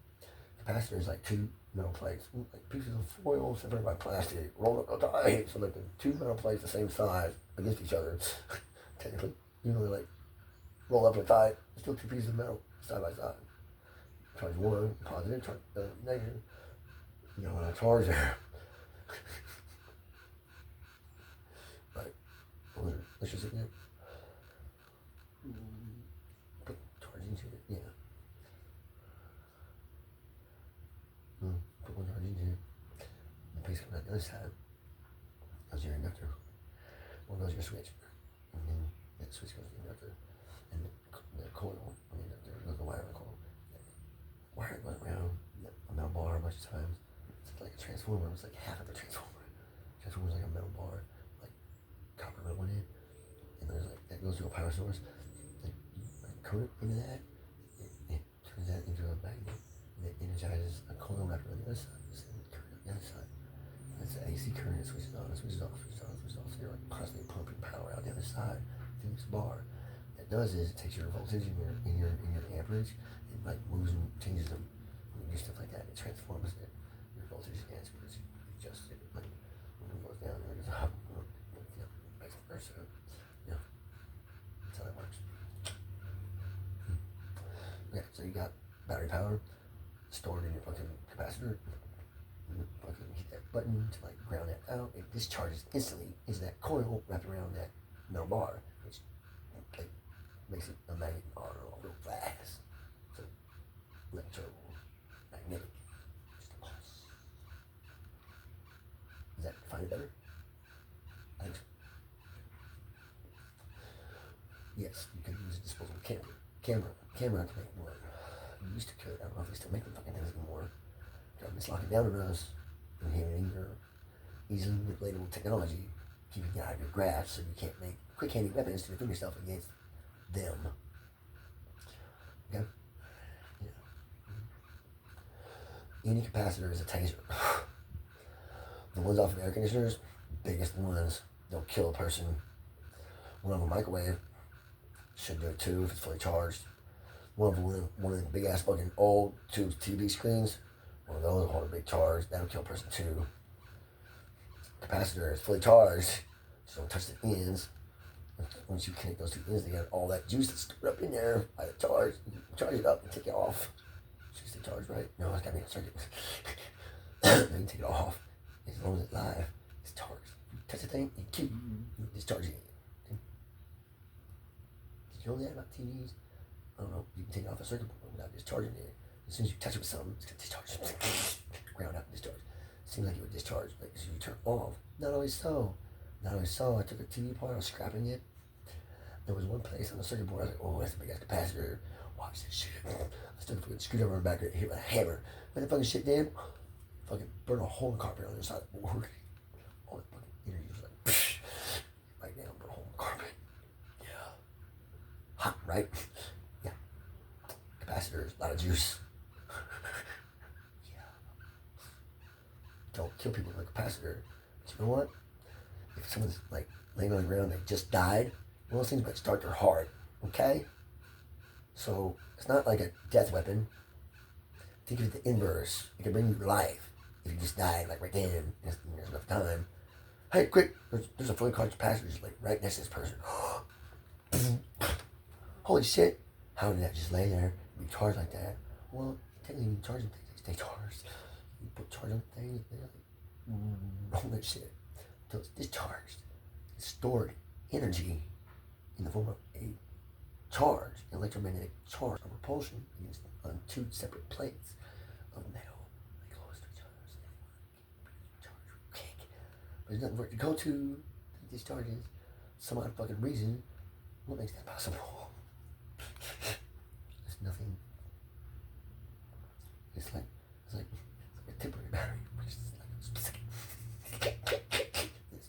Capacitors like 2 metal plates, like pieces of foil separated by plastic, rolled up tight. So like the 2 metal plates the same size against each other. Technically, they're like roll up tight. Still 2 pieces of metal side by side. Charge 1 positive, charge negative. You know, when I charge there. Right. Let's just again. Put charge into it. Yeah. Put 1 charge into it. And place it on the other side. Goes your inductor. Or goes your switch. And then that switch goes to the inductor. And the coil on the inductor goes the wire on the coil. Wire goes around a metal bar a bunch of times. It's like a transformer. It's like half of a transformer. Transformer's like a metal bar, like copper metal in it. And there's like that goes to a power source. Like current into that, it turns that into a magnet, and it energizes a coil wrapped on the other side. Sends current on the other side. That's the AC current. It switches on, it switches off, switches on, switches off. So you're like constantly pumping power out the other side through this bar. What it does is it takes your voltage and your amperage, and like moves and changes them. When you do stuff like that, it transforms it. Your voltage and amperage, you adjust it. Like when it goes down, it goes up. Vice versa. Yeah, that's how that works. Okay, so you got battery power stored in your fucking capacitor. You fucking hit that button to like ground that out. It discharges instantly into that coil wrapped around that metal bar, which like makes it a magnet on real fast. So electromagnetic. Just a pulse. Does that define it better? I think so. Yes, you can use a disposable camera to make one. You used to could. I don't know if they still make them fucking things anymore. Government's locking down on us, inhibiting your easily relatable technology, keeping you out of your grasp so you can't make quick-handed weapons to defend yourself against them. Okay? Yeah. Any capacitor is a taser. The ones off of air conditioners, biggest ones, they'll kill a person. One of a microwave should do it too if it's fully charged. One of the big ass fucking old tube TV screens, one of those will hold a big charge, that'll kill a person too. Capacitor is fully charged, so don't touch the ends. Once you connect those 2 ends together, all that juice that's stored up in there by the charge, you charge it up and take it off. Should you stay charged right? No, it's gotta be a circuit. Then you take it off. As long as it's live, it's charged. You touch the thing, you discharge it. Did you know that about TVs? I don't know. You can take it off a circuit board without discharging it. As soon as you touch it with something, it's gonna discharge. Ground out and discharge. It seems like it would discharge, like as soon as you turn it off. Not always so. Not always so. I took a TV apart, I was scrapping it. There was one place on the circuit board, I was like, oh, that's a big ass capacitor. Watch this shit. I stuck a fucking screwdriver in the back of it, hit with a hammer. When the fucking shit did, fucking burn a hole in the carpet on the other side of the board. All that fucking energy was like, right down, burn a hole in the carpet. Yeah. Hot, right? Yeah. Capacitors, a lot of juice. Yeah. Don't kill people with a capacitor. But you know what? If someone's like laying on the ground, they just died, one of those things might start their heart. Okay? So it's not like a death weapon. Think of it the inverse. It can bring you to life if you just died like right then. There's enough time. Hey, quick! There's a phone call to passengers like right next to this person. Holy shit! How did that just lay there and be charged like that? Well, technically, you charge them things, they stay charged. You put charge on things, they're like, all that shit. Until it's discharged. It's stored energy in the form of a charge, electromagnetic charge of repulsion against on two separate plates of metal. They close to each other, so they charge kick. But there's nothing for it to go to. It discharges. Some odd fucking reason. What makes that possible? There's nothing. It's like a temporary battery. It's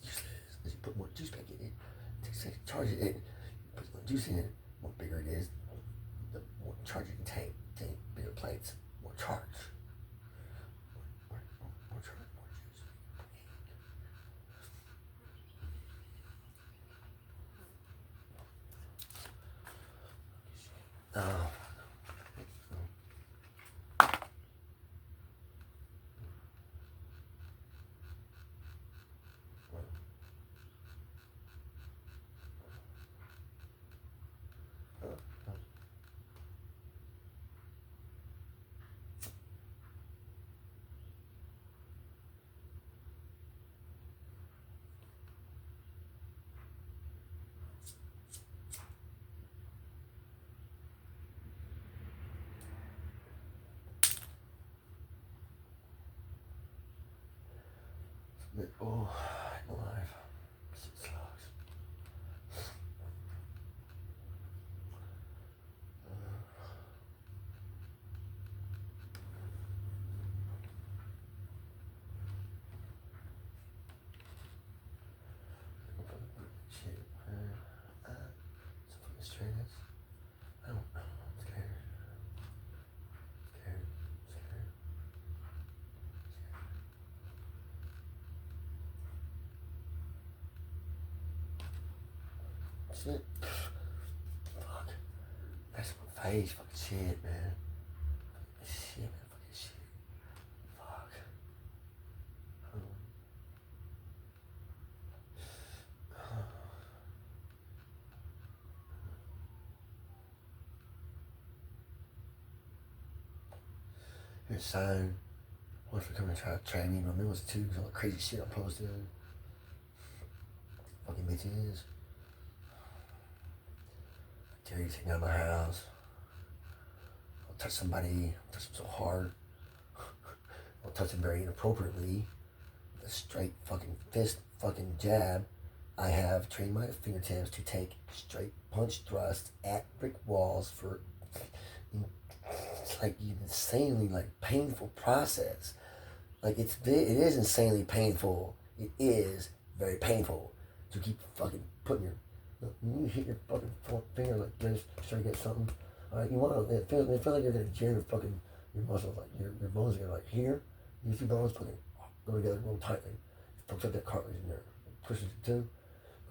useless. As you put more juice back in it, it takes a second to charge it. You put more juice in it, the more bigger it is, the more charge it can take. Bigger plates, more charge. More charge, more juice. Oh. Oh, I'm alive. Shit sucks. Shit, some fucking stress. I don't know. I'm scared. Scared. Shit. Fuck. That's my face. Fucking shit, man. Shit, man. Fucking shit. Fuck. Here's a sign. What if they're coming to try to train me? My man was too, because all the crazy shit I posted. Fucking bitches. I dare you to take me out of my house. I'll touch somebody. I'll touch them so hard. I'll touch them very inappropriately. With a straight fucking fist fucking jab. I have trained my fingertips to take straight punch thrusts at brick walls for it's like an insanely like painful process. Like it is insanely painful. It is very painful to keep fucking putting you hit your fucking finger like this to try to get something. Alright, you want to, it feels like you're gonna jam your fucking, your muscles, like your bones are gonna like here, these two bones fucking go together real tightly. It fucks up that cartilage in there. It pushes it too.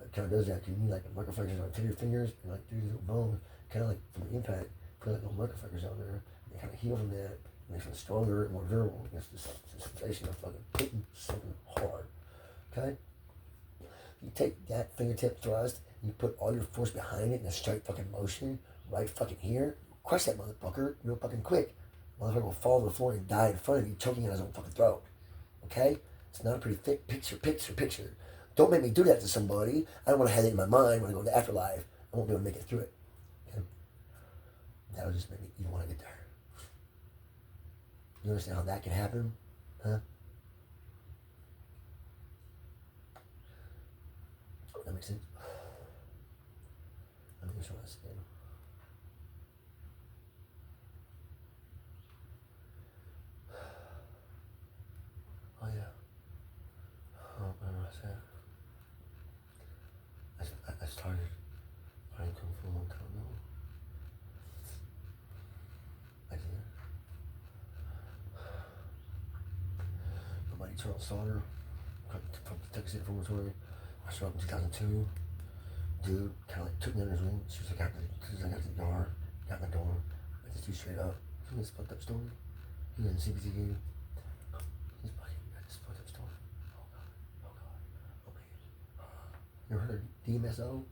It kind of does that. You need like microfractures on the tip of your fingers and like these little bones, kind of like from the impact, put like little microfractures out there. They kind of heal from that. It makes them stronger and more durable against this sensation of fucking hitting something hard. Okay? You take that fingertip thrust, you put all your force behind it in a straight fucking motion, right fucking here, crush that motherfucker real fucking quick. Motherfucker will fall to the floor and die in front of you, choking on his own fucking throat. Okay? It's not a pretty thick picture. Don't make me do that to somebody. I don't want to have it in my mind when I go to the afterlife. I won't be able to make it through it. Okay? That'll just make me even want to get there. You understand how that can happen? Huh? That makes sense? I think it's what I said. Oh yeah. Oh, what did I say? I started playing Kung Fu a long time ago. I did. My buddy Charles Sauter from the Texas State Reformatory. I showed up in 2002. Dude kind of like took me under his wing. She was like, as soon as I got to the yard, got in the door, I just threw straight up. You know this fucked up story? He was in CPT game. He's fucking got this fucked up story. Oh god. Oh man. DMSO,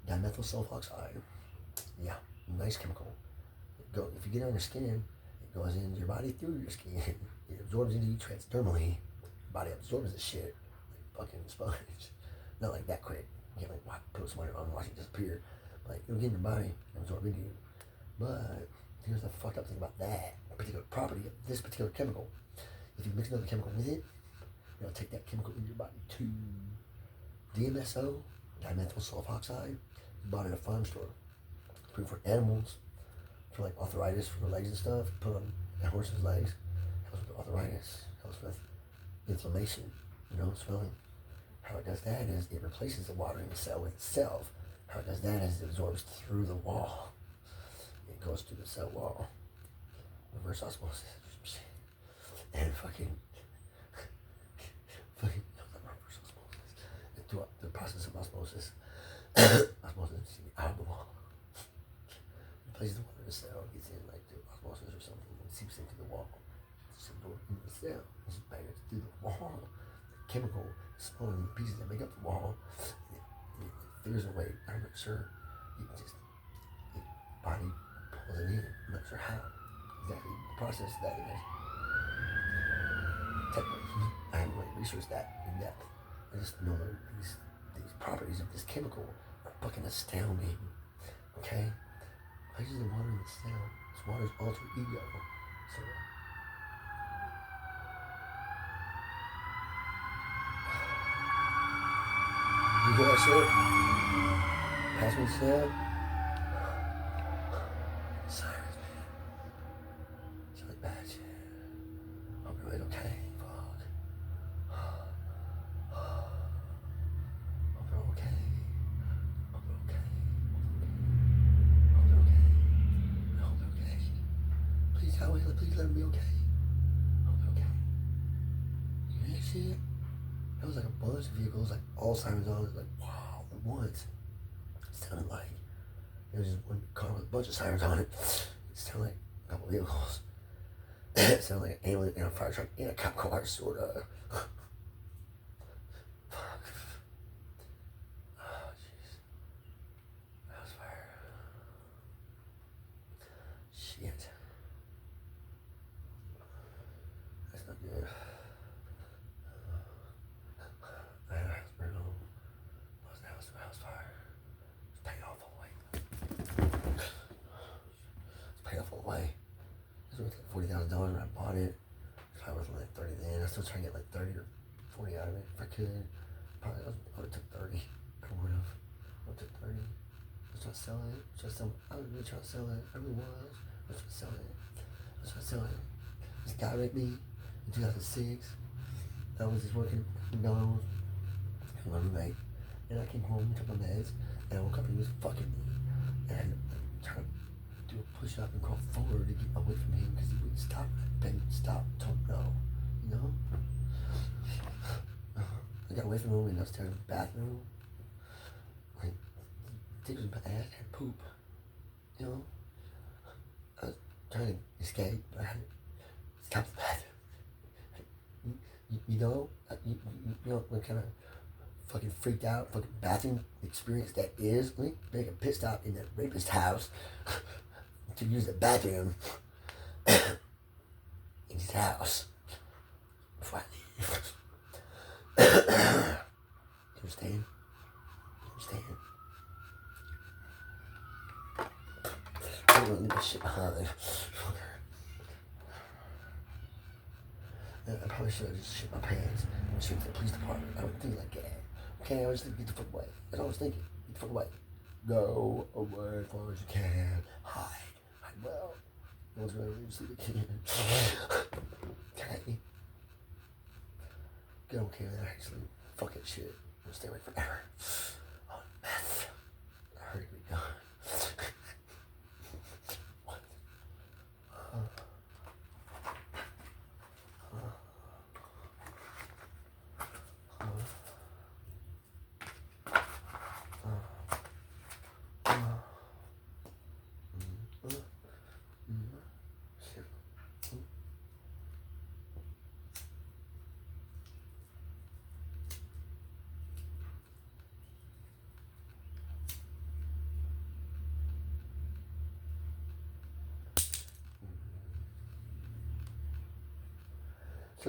dimethyl sulfoxide. Yeah, nice chemical. If you get it on your skin, it goes into your body through your skin. It absorbs into you transdermally. Your body absorbs the shit like fucking sponge. Not like that quick. You can't like put some on and watch it disappear. Like it'll get in your body and absorb into you. But here's the fucked up thing about that particular property of this particular chemical. If you mix another chemical with it, it'll take that chemical into your body too. DMSO, dimethyl sulfoxide, is bought at a farm store. It's good for animals, for like arthritis for the legs and stuff. Put on a horse's legs, helps with arthritis, helps with inflammation, swelling. How it does that is it replaces the water in the cell with itself. How it does that is it absorbs through the wall. It goes through the cell wall. Reverse osmosis. And fucking not reverse osmosis. It's through the process of osmosis. Osmosis is out of the wall. Replaces the water in the cell, gets in like through osmosis or something, and seeps into the wall. It's absorbed into the cell. It's just banging through the wall. The chemical is smaller than the pieces that make up the wall. It figures a way. I'm not sure. The body pulls it in. I'm not sure how exactly the process that is. Technically, I haven't really researched that in depth. I just know that these properties of this chemical are fucking astounding. Okay? Why is the water in the cell? This water's alter ego. So, you hear that shit? Pass me the cell. Sirens, man. It's really bad shit. Hope you're right, okay? Fuck. Hope you're okay. Hope you're okay. Hope you're okay. I hope you're okay. Please tell me, please let him be okay. Hope you're okay. You hear that shit? There was like a bunch of vehicles, like all sirens on. It was like, wow, at once. It sounded like there was just one car with a bunch of sirens on it. It sounded like a couple vehicles. It sounded like an ambulance and a fire truck and a cop car, sort of. Fuck. Oh, jeez. That was fire. Shit. That's not good. I had a house burn home. Lost the house to a house fire. It's paid off all the way. It's paid off all the way. It was worth like $40,000 when I bought it. It's probably worth like 30 then. I still trying to get like 30 or 40 out of it if I could. Probably I would have took 30. I would have. I would have took 30. I was trying to sell it. I was really trying to sell it. I really was. I was trying to sell it. This guy raped me in 2006. I was just working at McDonald's with my roommate. And I came home, took my meds, and I woke up and he was fucking me. And I'm trying to do a push up and crawl forward to get away from him because he wouldn't stop. Don't know. I got away from him and I was down in the bathroom. Like, dick was my ass and poop. I was trying to escape, but I had to stop the bathroom. You know what kind of fucking freaked out fucking bathroom experience that is? Let me make a pit stop in the rapist house to use the bathroom in his house before I leave. You understand? I don't leave this shit behind. I probably should have just shit my pants and shoot the police department. I would think like that. Okay, I was thinking, get the fuck away. That's all I was thinking. Get the fuck away. Go away as far as you can. Hide well. No one's gonna leave so you can. Okay. Get okay with that actually. Fucking shit. I'm gonna stay away forever. On meth. I heard it be done. What?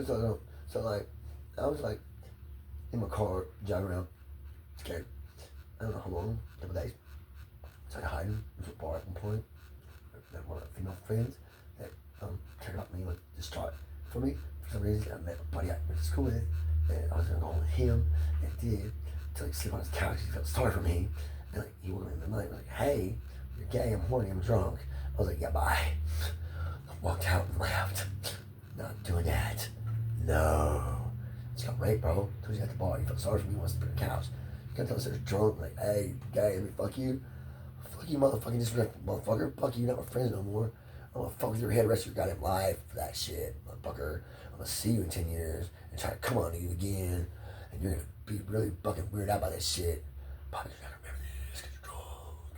So like, I was like in my car driving around, scared. I don't know how long, a couple days. So I hiding in a bar at one point. Then one of my female friends that cared about me, like distraught for me for some reason. I met a buddy I went to school with, and I was gonna go home with him, and did to like sleep on his couch. He felt sorry for me, and like he woke me in the night, like, "Hey, you're gay. I'm horny. I'm drunk." I was like, "Yeah, bye." I walked out and left. Not doing that. No. Just got raped, bro. Told you at the bar. He felt sorry for me. He wants to be on the couch. You can't tell us they're drunk. Like, "Hey, gay. Let me fuck you." Fuck you, motherfucking disrespectful motherfucker. Fuck you, you're not my friend no more. I'm gonna fuck with your head the rest of your goddamn life for that shit, motherfucker. I'm gonna see you in 10 years and try to come on to you again. And you're gonna be really fucking weirded out by this shit. Probably you're not gonna remember this because you're drunk.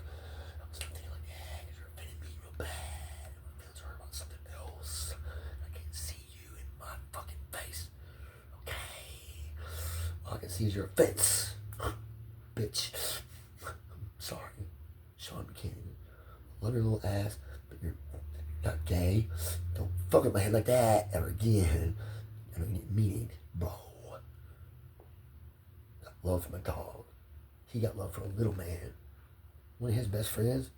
I'm just thinking like that because you're offending me real bad. My feelings hurt about something else. I can't see you in my fucking face. Okay? All I can see is your offense. Bitch. Sorry. Sean Buchanan. Love your little ass, but you're not gay. Don't fuck with my head like that ever again. I don't get meaning, bro. Got love for my dog. He got love for a little man. One of his best friends,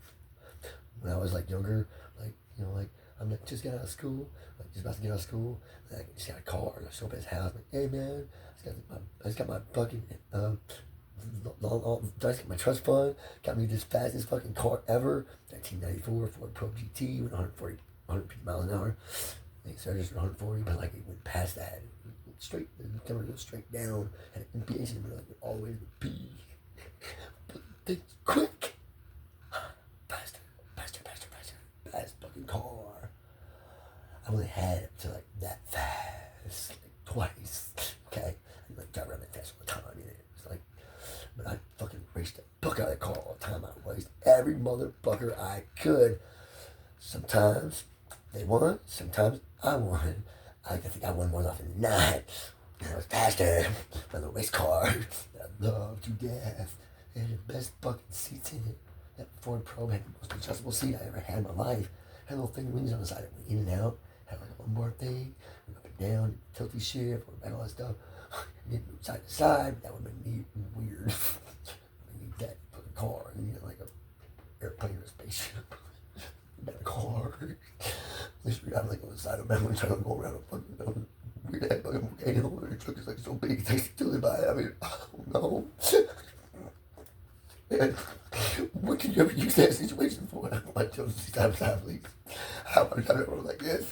when I was like younger, like, you know, like, I'm like, just got out of school, like, just about to get out of school, and I just got a car, and I show up at his house, like, "Hey man, I just got my fucking, I just got my trust fund, got me this fastest fucking car ever, 1994 Ford Pro GT, went 150 miles an hour. It started just 140, but like it went past that, straight, the camera goes straight down, and it MPH and like all the way to the P. But things quick, faster, fast fucking car. I only had it to like that fast, like twice. Okay, I like drive around that fast all the time. You know? It's like, but I fucking raced the fuck out of that car all the time. I raced every motherfucker I could. Sometimes they won, sometimes I won. I think I won more often than not. I was faster. My little race car that I love to death. It had the best fucking seats in it. That Ford Pro had the most adjustable seat I ever had in my life. Had little thing wings on the side that went in and out. Had like a lumbar thing, went up and down, tilty shift, went back all that stuff. It didn't move side to side, but that would have been weird. I need that fucking car. You need like a airplane or a spaceship. Got a car. At least we're like on the side of the mountain trying to go around a fucking weird ass fucking volcano. And the truck is like so big it takes totally by. I mean, oh no. Man, what can you ever use that situation for? I chose these types of athletes. How much I ever like this?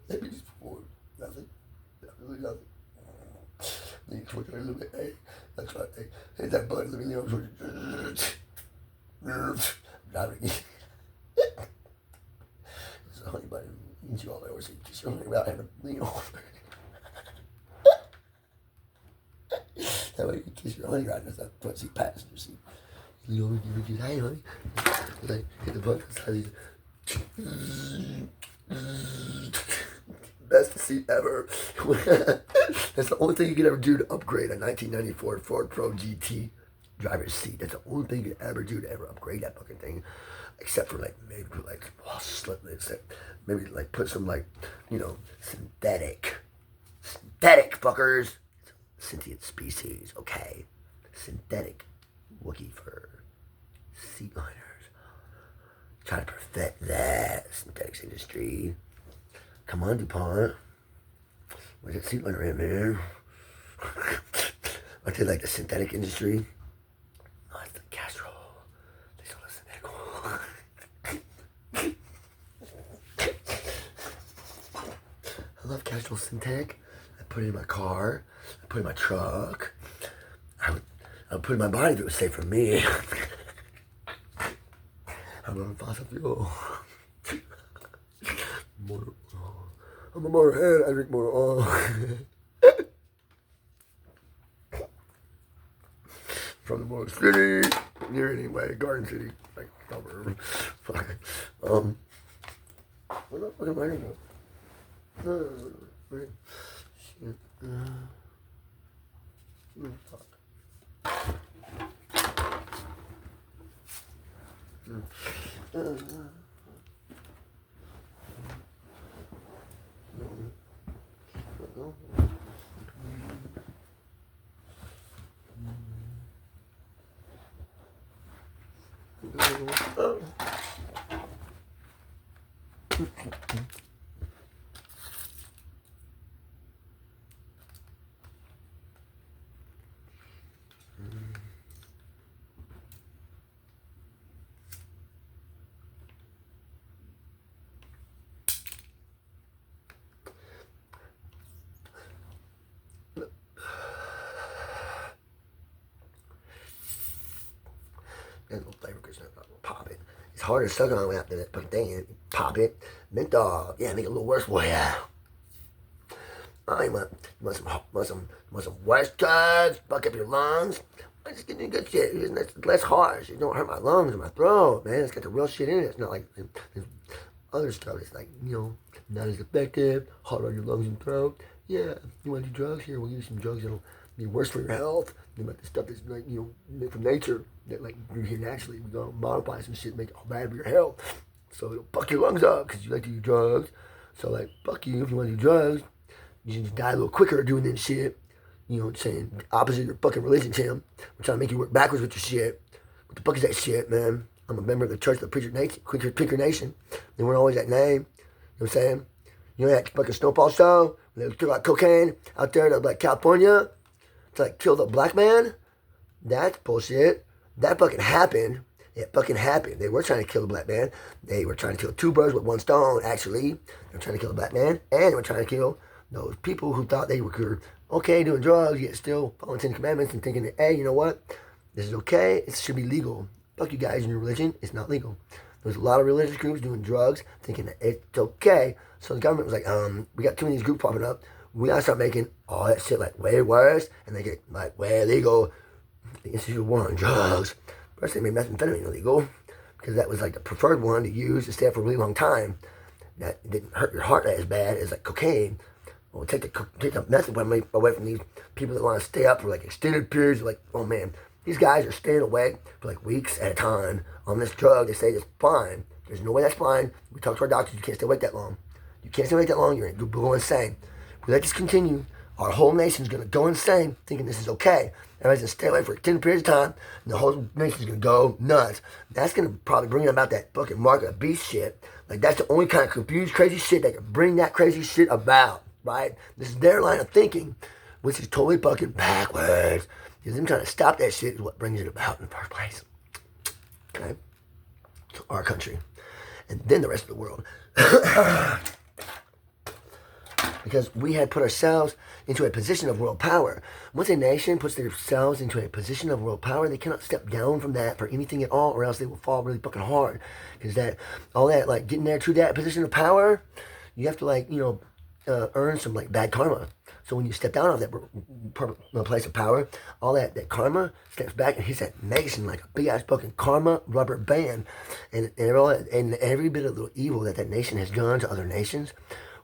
Maybe just for nothing. Absolutely nothing. Lean towards her a little bit. Hey, that's right. Hey, hit that button. Let me lean over towards you. Not again. It's a honey button. Leans you all over so you kiss your honey without having to lean over. That way you can kiss your honey right in that front seat passenger seat. You lean over and give her, "Hey, honey." Like, hit the button. Best seat ever. That's the only thing you could ever do to upgrade a 1994 Ford Pro GT driver's seat. That's the only thing you could ever do to ever upgrade that fucking thing. Except for like maybe put like slitlets, maybe like put some like, you know, synthetic fuckers. Sentient species, okay? Synthetic Wookiee fur. Seat liners. Try to perfect that synthetics industry. Come on, DuPont. Where's that seat liner in, man? I did like the synthetic industry. No, it's the Castro. They sold a synthetic one. I love Castro synthetic. I put it in my car. I put it in my truck. I would put it in my body if it was safe for me. I'm on fossil fuel. Motor oil. I'm a motorhead. I drink motor oil. From the Motor City. Near anyway. Garden City. Like suburb. Fuck. What the fuck am I doing? No. Shit. Fuck. And a little flavor because pop it. It's hard to suck on after that fucking thing. Pop it. Menthol. Yeah, make it a little worse for you. Oh, you want some West Coast? Fuck up your lungs? I just getting good shit. It's less harsh. It don't hurt my lungs or my throat, man. It's got the real shit in it. It's not like other stuff. It's like, not as effective, hard on your lungs and throat. Yeah, you want to do drugs? Here, we'll give you some drugs that'll be worse for your health. You know, the stuff that's like, made from nature, that like you're here naturally. We're going to modify some shit, make it all bad for your health. So it'll fuck your lungs up because you like to do drugs. So like, fuck you if you want to do drugs. You just die a little quicker doing this shit. You know what I'm saying? Opposite of your fucking religion, Tim. We're trying to make you work backwards with your shit. What the fuck is that shit, man? I'm a member of the Church of the Preacher Nation. They weren't always that name. You know what I'm saying? You know that fucking Snowfall show? They threw out cocaine out there in like California to like kill the black man? That's bullshit. That fucking happened. It fucking happened. They were trying to kill the black man. They were trying to kill two birds with one stone, actually. They were trying to kill the black man, and they were trying to kill those people who thought they were okay doing drugs, yet still following 10 Commandments and thinking that, hey, you know what? This is okay. It should be legal. Fuck you guys and your religion. It's not legal. There's a lot of religious groups doing drugs, thinking that it's okay. So the government was like, we got too many of these groups popping up. We gotta start making all that shit like way worse, and they get like way illegal. The Institute of War on Drugs. First, they made methamphetamine illegal because that was like the preferred one to use to stay up for a really long time. That didn't hurt your heart as bad as like cocaine. Well, take the methamphetamine away from these people that want to stay up for like extended periods. Like, oh man, these guys are staying awake for like weeks at a time on this drug. They say it's fine. There's no way that's fine. We talk to our doctors. You can't stay awake that long. You can't stay awake that long. You're going to go insane. If we let this continue, our whole nation's going to go insane thinking this is okay. Everybody's going to stay awake for extended periods of time, and the whole nation's going to go nuts. That's going to probably bring about that fucking mark of the beast shit. Like, that's the only kind of confused, crazy shit that can bring that crazy shit about, right? This is their line of thinking, which is totally fucking backwards. Because them trying to stop that shit is what brings it about in the first place. Okay? So our country. And then the rest of the world. Because we had put ourselves into a position of world power. Once a nation puts themselves into a position of world power, they cannot step down from that for anything at all, or else they will fall really fucking hard. Because all that, like getting there to that position of power, you have to like, earn some like bad karma. So when you step down off that place of power, all that karma steps back and hits that nation like a big ass fucking karma rubber band, and every bit of the evil that nation has done to other nations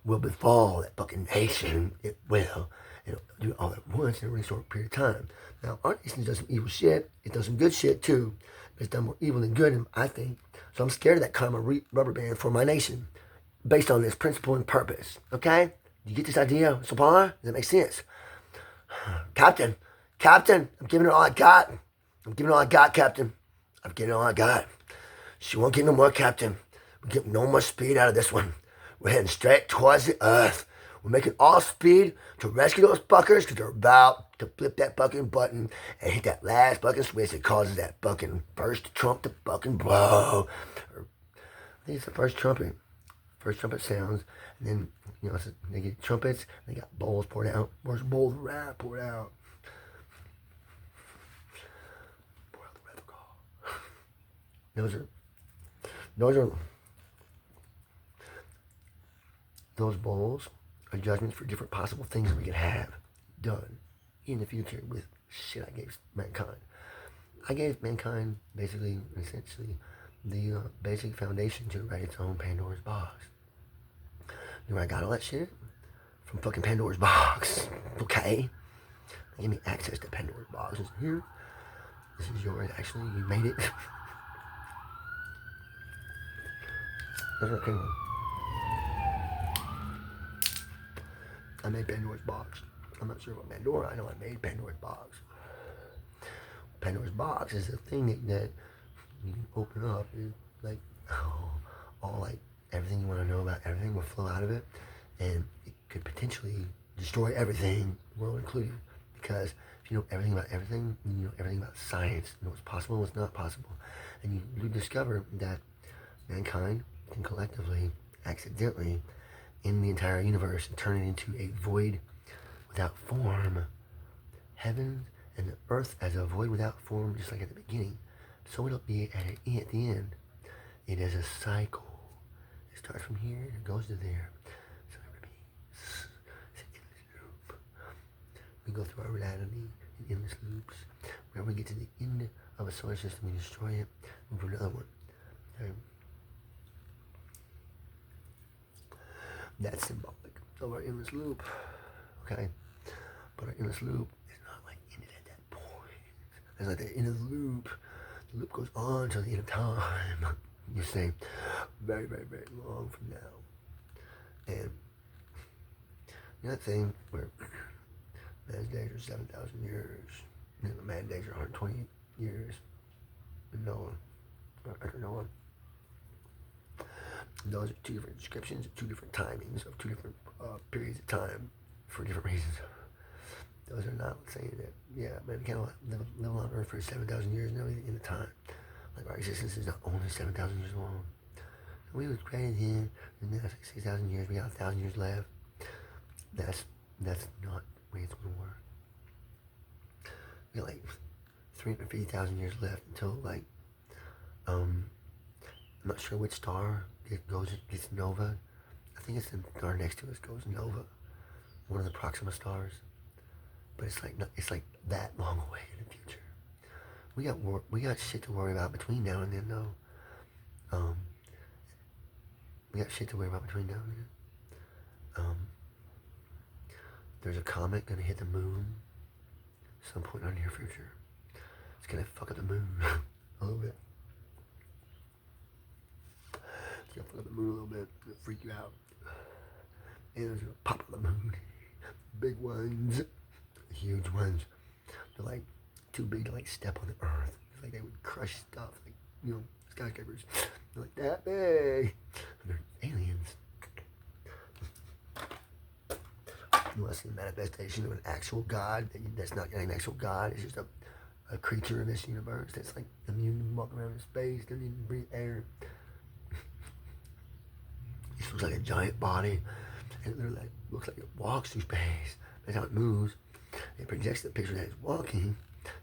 will befall that fucking nation. It will. It'll do it all at once in a really short period of time. Now, our nation does some evil shit. It does some good shit too. It's done more evil than good, I think. So I'm scared of that karma rubber band for my nation, based on this principle and purpose. Okay? You get this idea so far? Does that make sense? Captain, I'm giving it all I got. Captain. I'm giving it all I got. She won't get no more, Captain. We get no more speed out of this one. We're heading straight towards the earth. We're making all speed to rescue those fuckers because they're about to flip that fucking button and hit that last fucking switch that causes that fucking first trump to fucking blow. I think it's the first trumpet. First trumpet sounds, and then, they get trumpets, they got bowls poured out. Where's bowls of wrath poured out? Pour out the wrath of God. Those bowls are judgments for different possible things we could have done in the future with shit I gave mankind. I gave mankind basically, essentially, the basic foundation to write its own Pandora's box. You know where I got all that shit? From fucking Pandora's box. Okay? They gave me access to Pandora's box. It's here. This is yours, actually. You made it. That's where it came from. I made Pandora's box. I'm not sure what Pandora. I know I made Pandora's box. Pandora's box is the thing that You can open up, dude. Like, all like everything you want to know about everything will flow out of it, and it could potentially destroy everything, world included. Because if you know everything about everything, you know everything about science, you know what's possible and what's not possible, and you discover that mankind can collectively, accidentally, in the entire universe, and turn it into a void without form. Heaven and the earth as a void without form, just like at the beginning. So it'll be at the end. It is a cycle. It starts from here and it goes to there. So it repeats. It's an endless loop. We go through our reality in endless loops. Whenever we get to the end of a solar system, we destroy it, move to another one. Okay? That's symbolic of our endless loop. Okay? But our endless loop is not like ended at that point. It's like the end of the loop. The loop goes on till the end of time. You say, very, very, very long from now. And you know that thing where man's days are 7,000 years, and the man's days are 120 years, and Noah, after Noah. Those are two different descriptions, two different timings of two different periods of time for different reasons. Those are not saying that, yeah, man, we can't live on Earth for 7,000 years and everything in the time. Like, our existence is not only 7,000 years long. So we was created here, and then that's like 6,000 years, we got 1,000 years left. That's not the way it's going to work. We got like 350,000 years left until, like, I'm not sure which star gets nova. I think it's the star next to us goes nova, one of the Proxima stars. But it's like that long away in the future. We got shit to worry about between now and then, though. We got shit to worry about between now and then. There's a comet gonna hit the moon some point in the near future. It's gonna fuck up the moon a little bit. It's gonna fuck up the moon a little bit. It's gonna freak you out. And it's gonna pop up the moon. Big ones. Huge ones. They're like too big to like step on the earth. It's like they would crush stuff, like, you know, skyscrapers. They're like that big. And they're aliens. You want to see the manifestation of an actual God that's not an actual God. It's just a creature in this universe that's like immune to walk around in space, doesn't even breathe air. It looks like a giant body, and it literally looks like it walks through space. That's how it moves. It projects the picture that it's walking.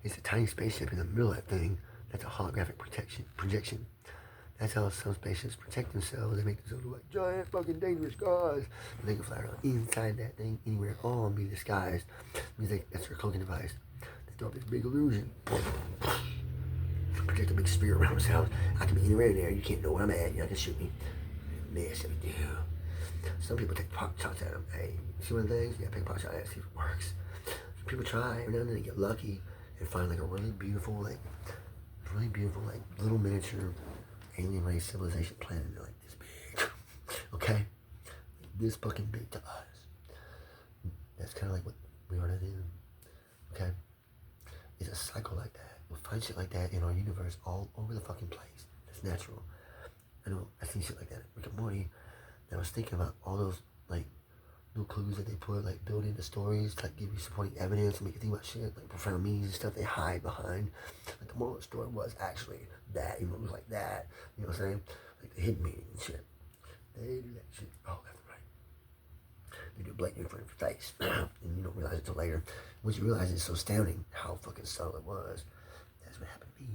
It's a tiny spaceship in the middle of that thing. That's a holographic projection. That's how some spaceships protect themselves. They make themselves look like giant fucking dangerous guys. And they can fly around inside that thing anywhere at all and be disguised. That's their cloaking device. They throw up this big illusion. Project a big sphere around themselves. I can be anywhere in there. You can't know where I'm at. You're not gonna shoot me. Mess if you do. Some people take pot shots at them. Hey, see one of the things? Yeah, take a pot shot at it, see if it works. Some people try, every now and then they get lucky and find like a really beautiful, like little miniature alien race civilization planet. They're like this big. Okay? This fucking big to us. That's kind of like what we are to them. Okay? It's a cycle like that. We'll find shit like that in our universe all over the fucking place. That's natural. I know, I seen shit like that at Rick and Morty. And I was thinking about all those, like, little clues that they put, like, build into stories to, like, give you supporting evidence and make you think about shit, like profound meanings and stuff they hide behind. Like, the moral of the story was actually that, even though it was like that. You know what I'm saying? Like, the hidden meaning and shit. They do that shit all left and right. They do it blatant in front of your face. And you don't realize it until later. Once you realize it's so astounding how fucking subtle it was, that's what happened to me.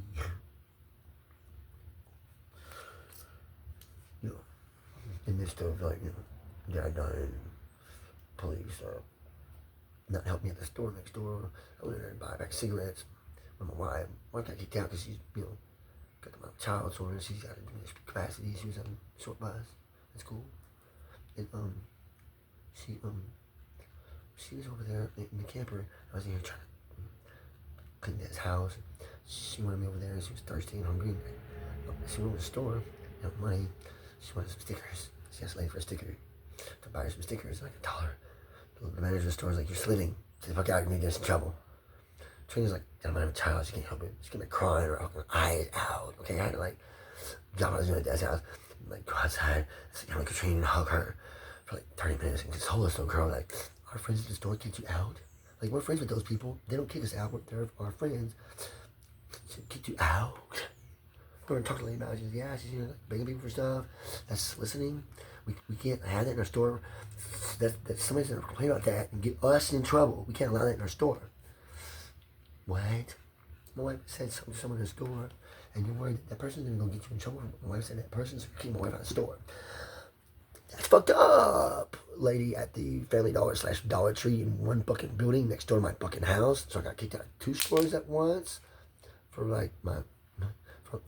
You know, in the midst of, like, you know, dad dying, police not helping me at the store next door. I went in there and buy back cigarettes with my wife. My wife got kicked out because she's, you know, got the child disorder. She's got to do this capacity. She was on short bus at school. And she was over there in the camper. I was in here trying to clean Dad's house. She wanted me over there and she was thirsty and hungry. She went to the store, had money. She wanted some stickers. She asked the lady for a sticker to buy her some stickers, like $1. The manager of the store was like, "You're slitting. Get the fuck out, you're gonna get us in trouble." Trina's like, I'm not even a child, she can't help it. She kept like crying or her eyes out. Okay, I had to like jump out of my dad's house and like go outside, sit down with Katrina and hug her for like 30 minutes and just hold this little girl like, our friends at the store kicked you out? Like, we're friends with those people. They don't kick us out. They're our friends. She kicked you out? Go and talk to the lady about it. She's like, yeah, she's like, begging people for stuff. That's listening. We can't have that in our store. That somebody's going to complain about that and get us in trouble. We can't allow that in our store. What? My wife said something to someone in the store, and you're worried that person's going to go get you in trouble. My wife said that person's keeping my wife out of the store. That's fucked up. Lady at the Family Dollar / Dollar Tree in one fucking building next door to my fucking house. So I got kicked out of 2 stores at once for like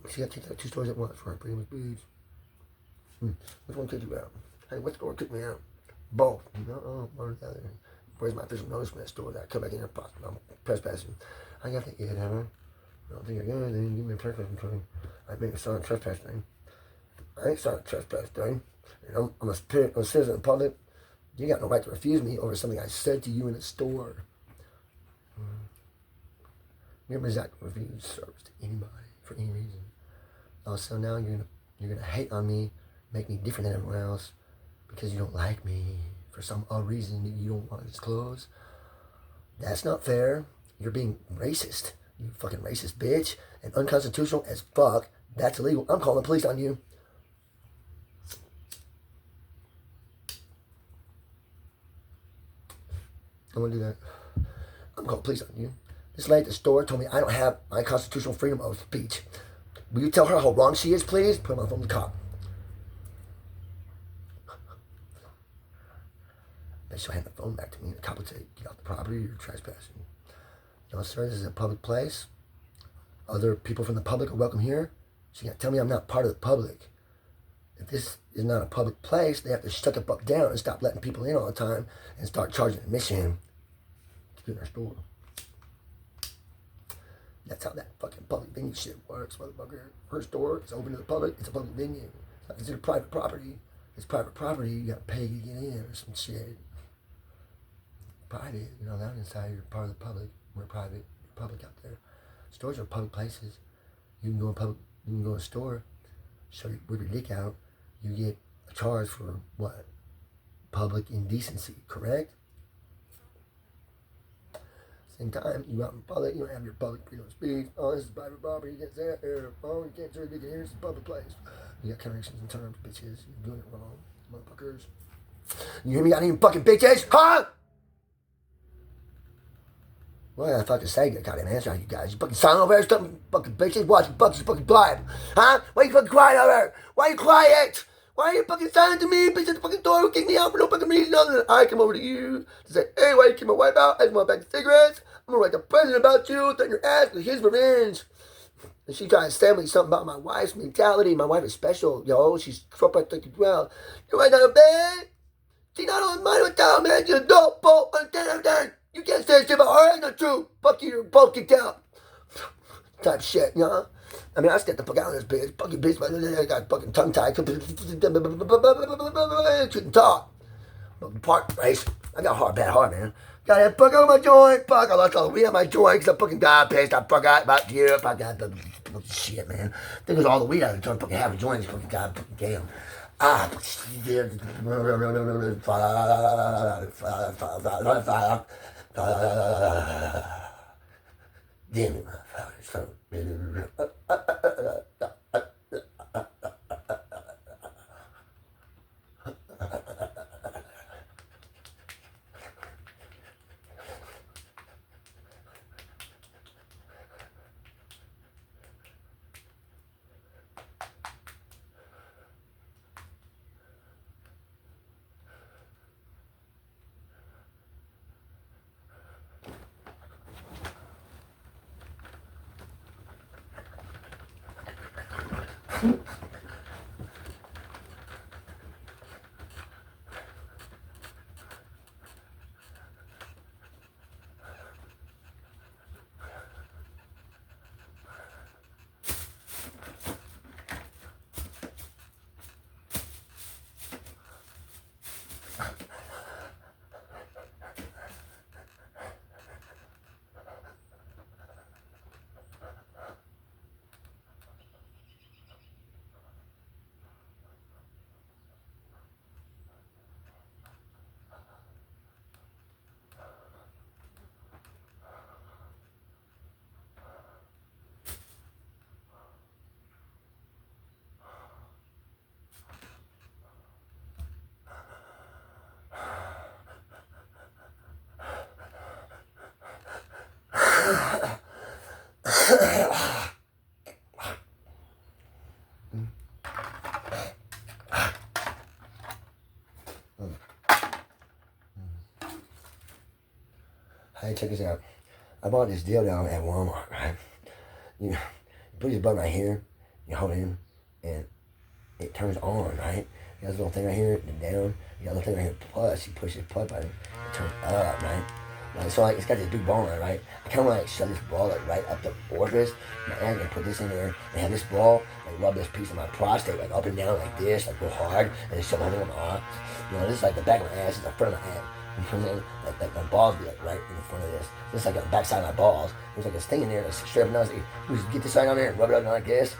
she got kicked out of 2 stores at once for her pretty much boobs. Which one kicked you out? Hey, what store kicked me out? Both. One or the other. Where's my official notice from that store that I come back in there? I'm trespassing. I got the idiot hammer. I don't think you're good. They didn't give me a trespassing thing. I think it's not a trespass thing. I ain't starting a trespass thing. And I'm a citizen of the public. You got no right to refuse me over something I said to you in the store. You're not going to refuse service to anybody for any reason. Also, now you're gonna hate on me, make me different than everyone else because you don't like me for some odd reason that you don't want to disclose. That's not fair. You're being racist. You fucking racist bitch. And unconstitutional as fuck. That's illegal. I'm calling the police on you. I'm gonna do that. I'm calling police on you. This lady at the store told me I don't have my constitutional freedom of speech. Will you tell her how wrong she is, please? Put my phone on the cop. Then she'll hand the phone back to me and the cop would say, get off the property, you're trespassing. No, sir, this is a public place. Other people from the public are welcome here. She can't tell me I'm not part of the public. If this is not a public place, they have to shut the fuck down and stop letting people in all the time and start charging admission to get in our store. That's how that fucking public venue shit works, motherfucker. Her store is open to the public. It's a public venue. It's not considered private property. It's private property. You gotta pay to get in or some shit. Private, you're not allowed inside. You're part of the public. We're private. You're public out there. Stores are public places. You can go in public. You can go to a store, whip your dick out. You get a charge for what? Public indecency. Correct? Same time, you out in public, you don't have your public freedom of speech. Oh, this is private property, you can't say that here. Oh, you can't say it here, it's a public place. You got connections and terms, bitches. You're doing it wrong, motherfuckers. You hear me? I need fucking bitches, huh? Well, I fucking say I got an answer on you guys. You fucking silent over there, something fucking bitches. Watch you fucking quiet, huh? Why you fucking quiet over there? Why you quiet? Why are you fucking silent to me? Bitch at the fucking door who kicked me out for no fucking reason other than I come over to you to say, hey, why you kick my wife out? I just want back the cigarettes. I'm gonna write the president about you, threaten your ass with his revenge. And she trying to say me something about my wife's mentality. My wife is special, yo. She's fucked up thinking, well, you're right on the bed. She's not on my town, man. You're a dope, boat, understand. You can't say shit about her. That's not true. Fuck you, you're both kicked out. Type shit, you know? I mean, I stepped the fuck out of this bitch. Fucking bitch, I got fucking tongue tied. Couldn't talk. Part race. I got a bad heart, man. Got that fuck on my joint. Fuck, I lost all the weed on my joint because I fucking got pissed. I forgot about you. I got the shit, man. There was all the weed out of the joint. Fucking half a joint. Fucking god, fucking damn. Damn it, Hey, check this out. I bought this dildo at Walmart, right? You put his butt right here, you hold him, and it turns on, right? You got this little thing right here, and down. You got a little thing right here, plus you push this plug button, it turns up, right? So like it's got this big ball in it, right? I kind of like shove this ball like right up the orifice. My aunt can put this in there and have this ball like rub this piece of my prostate like up and down like this, like real hard, and then shove it under my arm. This is like the back of my ass, is the front of my ass. Like my balls be like right in the front of this. This is like the back side of my balls. There's like this thing in there that's straight up. Like, we just get this right on there and rub it up like this.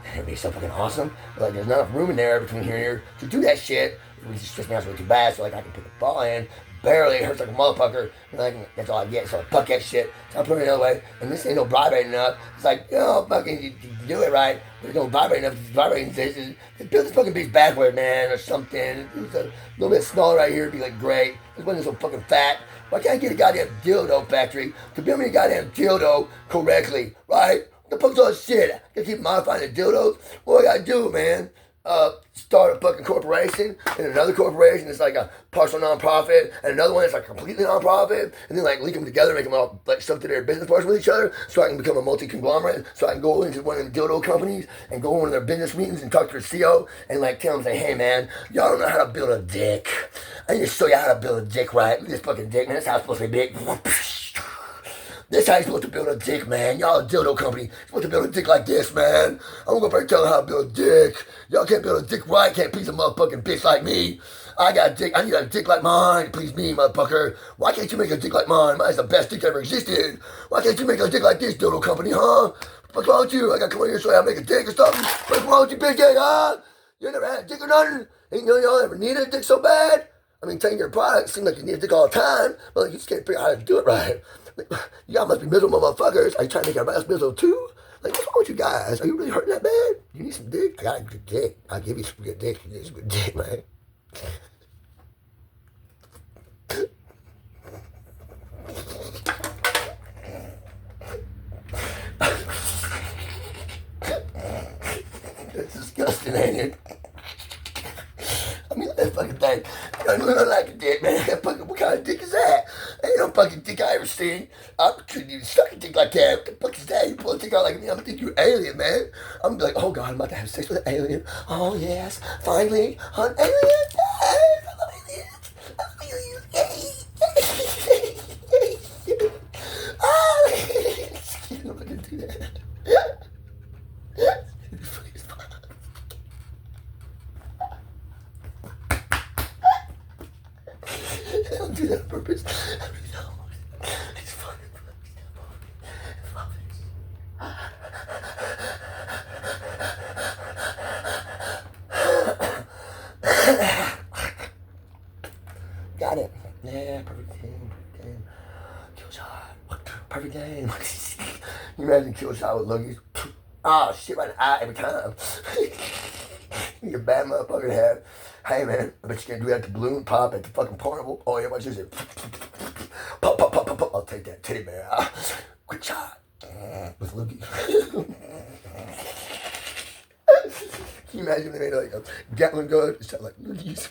And it'd be so fucking awesome. But like there's not enough room in there between here and here to do that shit. We just stress me out way too bad, so like I can put the ball in. Barely, it hurts like a motherfucker. And like that's all I get. So I fuck that shit. So I put it the other way. And this ain't no vibrating enough. It's like, fucking you do it right. There's no vibrating enough. It's vibrating stations. Build this fucking piece backward, man, or something. It's a little bit smaller right here. It'd be like great. This wasn't so fucking fat. Why can't I get a goddamn dildo factory to build me a goddamn dildo correctly, right? What the fuck's all this shit? I gotta keep modifying the dildos? What do I gotta do, man? Start a fucking corporation, and another corporation that's like a partial nonprofit, and another one that's like completely nonprofit, and then like link them together, make them all like stuff to their business partners with each other, so I can become a multi-conglomerate, so I can go into one of the dildo companies and go into their business meetings and talk to their CEO and like tell them, say, hey man, y'all don't know how to build a dick. I need to show you how to build a dick right. Look at this fucking dick, man. That's how it's supposed to be big. This how you're supposed to build a dick, man. Y'all a dildo company. You're supposed to build a dick like this, man. I'm gonna go back and tell them how to build a dick. Y'all can't build a dick right. Can't please a motherfucking bitch like me. I got a dick. I need a dick like mine to please me, motherfucker. Why can't you make a dick like mine? Mine's the best dick ever existed. Why can't you make a dick like this, dildo company, huh? What's wrong with you? I gotta come over here and show you how to make a dick or something. What's wrong with you, bitch dick, huh? You never had a dick or nothing? Ain't no y'all ever needed a dick so bad? I mean, taking your product seems like you need a dick all the time, but like, you just can't figure out how to do it right. Like, y'all must be miserable motherfuckers. Are you trying to make everybody else miserable too? Like, what's wrong with you guys? Are you really hurting that bad? You need some dick? I got a good dick. I'll give you some good dick. You need some good dick, man. That's disgusting, ain't it? I mean, that fucking thing. I don't look like a dick, man. That fucking, what kind of dick is that? Ain't no fucking dick I ever seen. I couldn't even suck a dick like that. What the fuck is that? You pull a dick out like me, I'm gonna think you're an alien, man. I'm gonna be like, oh God, I'm about to have sex with an alien. Oh yes, finally, an alien. Yes, I love aliens. I love aliens. I'm not gonna do that. I don't do that on purpose. It's fucking got it. Yeah, perfect game. Kill shot. Perfect game. You imagine kill shot with loogies? Oh shit right in the eye every time. You're a bad motherfucker to have. Hey man, I bet you can't do that at the balloon pop at the fucking carnival. Oh yeah, watch this. Pop, pop, pop, pop, pop. I'll take that teddy bear. Quick shot. With loogies. Can you imagine if they made like a Gatling gun? It sounded like loogies.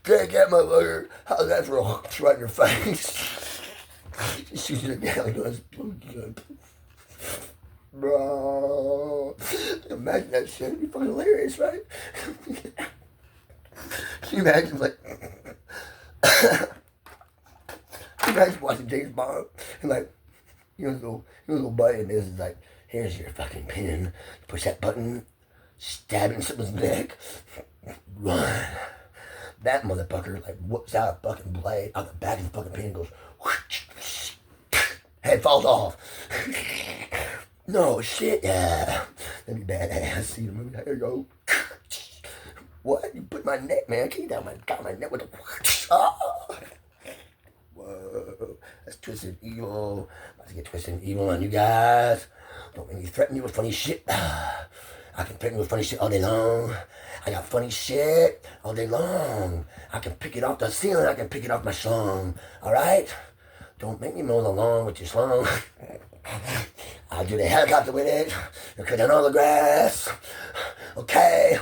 Take that motherfucker. How's that for a right in your face? Just shooting a Gatling gun. Bro. Imagine that shit. It'd be fucking hilarious, right? Can you imagine like imagine watching James Bond and like little buddy and this is like, here's your fucking pin. You push that button, stab it in someone's neck, run. That motherfucker like whoops out a fucking blade out the back of the fucking pin and goes whoosh, head falls off. No shit, yeah. That'd be badass. See the movie, there you go. What? You put my neck, man. Can you down my neck with a oh. Whoa. That's twisted evil. About to get twisted evil on you guys. Don't make me threaten you with funny shit. I can threaten you with funny shit all day long. I got funny shit all day long. I can pick it off the ceiling. I can pick it off my schlong. Alright? Don't make me mow the lawn with your slung. I'll do the helicopter with it. You'll cut down all the grass. Okay.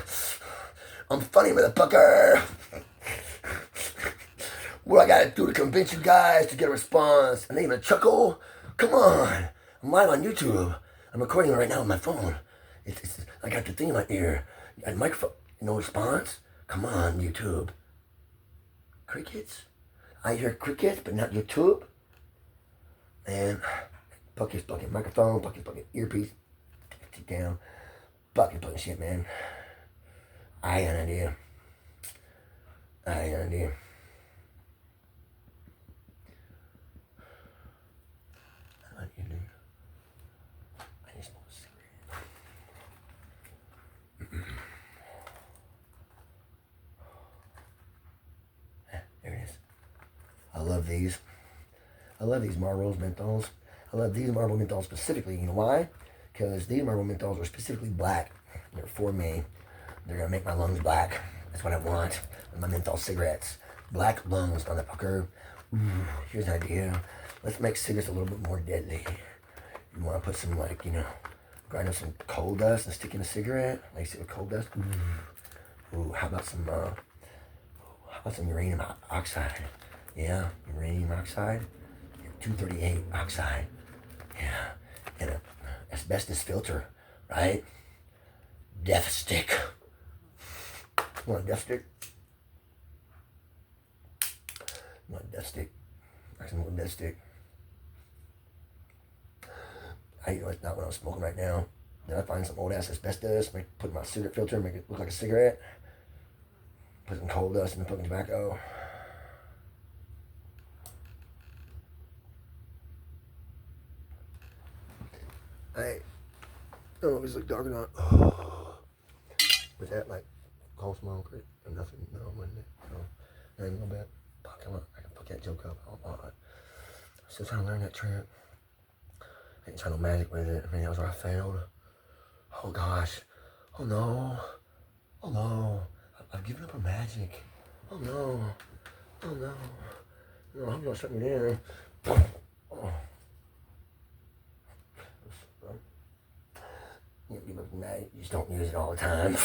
I'm funny, motherfucker. What I gotta do to convince you guys to get a response? And even a chuckle? Come on. I'm live on YouTube. I'm recording it right now on my phone. I got the thing in my ear. I got a microphone. No response? Come on, YouTube. Crickets? I hear crickets, but not YouTube. Man, bucket's bucket microphone, bucket's bucket earpiece. Take it down. Bucket bucket shit, man. I got an idea. I got an idea. What do you do? I just smoke a cigarette. There it is. I love these. I love these Marlboros menthols. I love these Marlboro menthols specifically. You know why? Because these Marlboro menthols are specifically black. They're for me. They're gonna make my lungs black. That's what I want with my menthol cigarettes. Black lungs, motherfucker. Ooh, here's an idea. Let's make cigarettes a little bit more deadly. You wanna put some, like, you know, grind up some coal dust and stick in a cigarette? Lace it with coal dust? Ooh, how about some uranium oxide? Yeah, uranium oxide. 238 oxide. Yeah, and a asbestos filter, right? Death stick. You want a death stick? You want a death stick? I can want a death stick. It's not what I'm smoking right now. Then I find some old ass asbestos, put in my cigarette filter, make it look like a cigarette. Put some coal dust and fucking tobacco. I don't know if it's like dark or not. Was that like coal smoke or nothing? No, wasn't it? No. Not even a little bit. Fuck, I can fuck that joke up. I'm still trying to learn that trick. I ain't trying no magic with it. I mean, that was where I failed. Oh gosh. Oh no. Oh no. I've given up on magic. Oh no. Oh no. No, I'm gonna shut me down. Oh. You just don't use it all the time.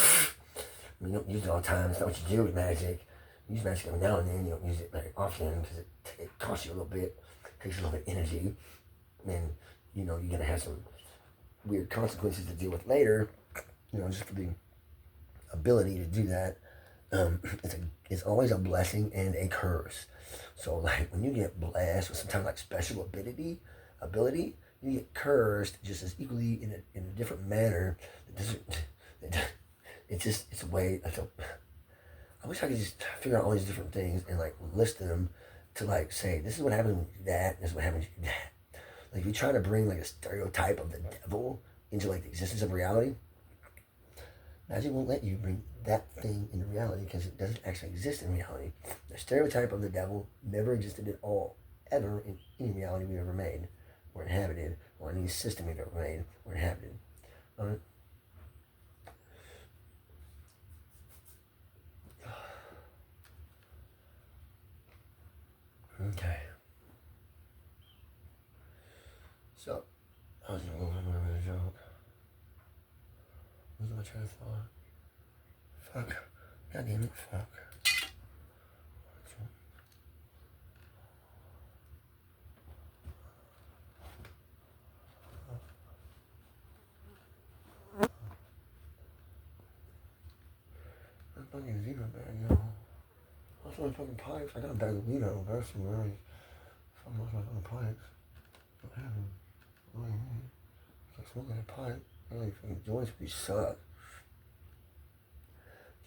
You don't use it all the time. It's not what you do with magic. You use magic every now and then. You don't use it very often because it costs you a little bit. It takes a little bit of energy. And, you know, you're going to have some weird consequences to deal with later. You know, just for the ability to do that. It's always a blessing and a curse. So, like, when you get blessed with some kind of, like, special ability, you get cursed just as equally in a different manner. It's a way. I wish I could just figure out all these different things and like list them to like say this is what happens when you do that. This is what happens when you do that. Like if you try to bring like a stereotype of the devil into like the existence of reality, magic won't let you bring that thing into reality because it doesn't actually exist in reality. The stereotype of the devil never existed at all, ever in any reality we've ever made or inhabited, or any system we've ever made or inhabited. Alright? Okay. So, I was gonna remember the joke. What was my train of thought? Fuck. God damn it, fuck. That fucking Vino bag, yo. What's my fucking pipes? I got a bag of Vino, but that's too early. Fucking lost my fucking pipes. What happened? What do you mean? I can't smoke that pipe. Really, fucking joints really suck.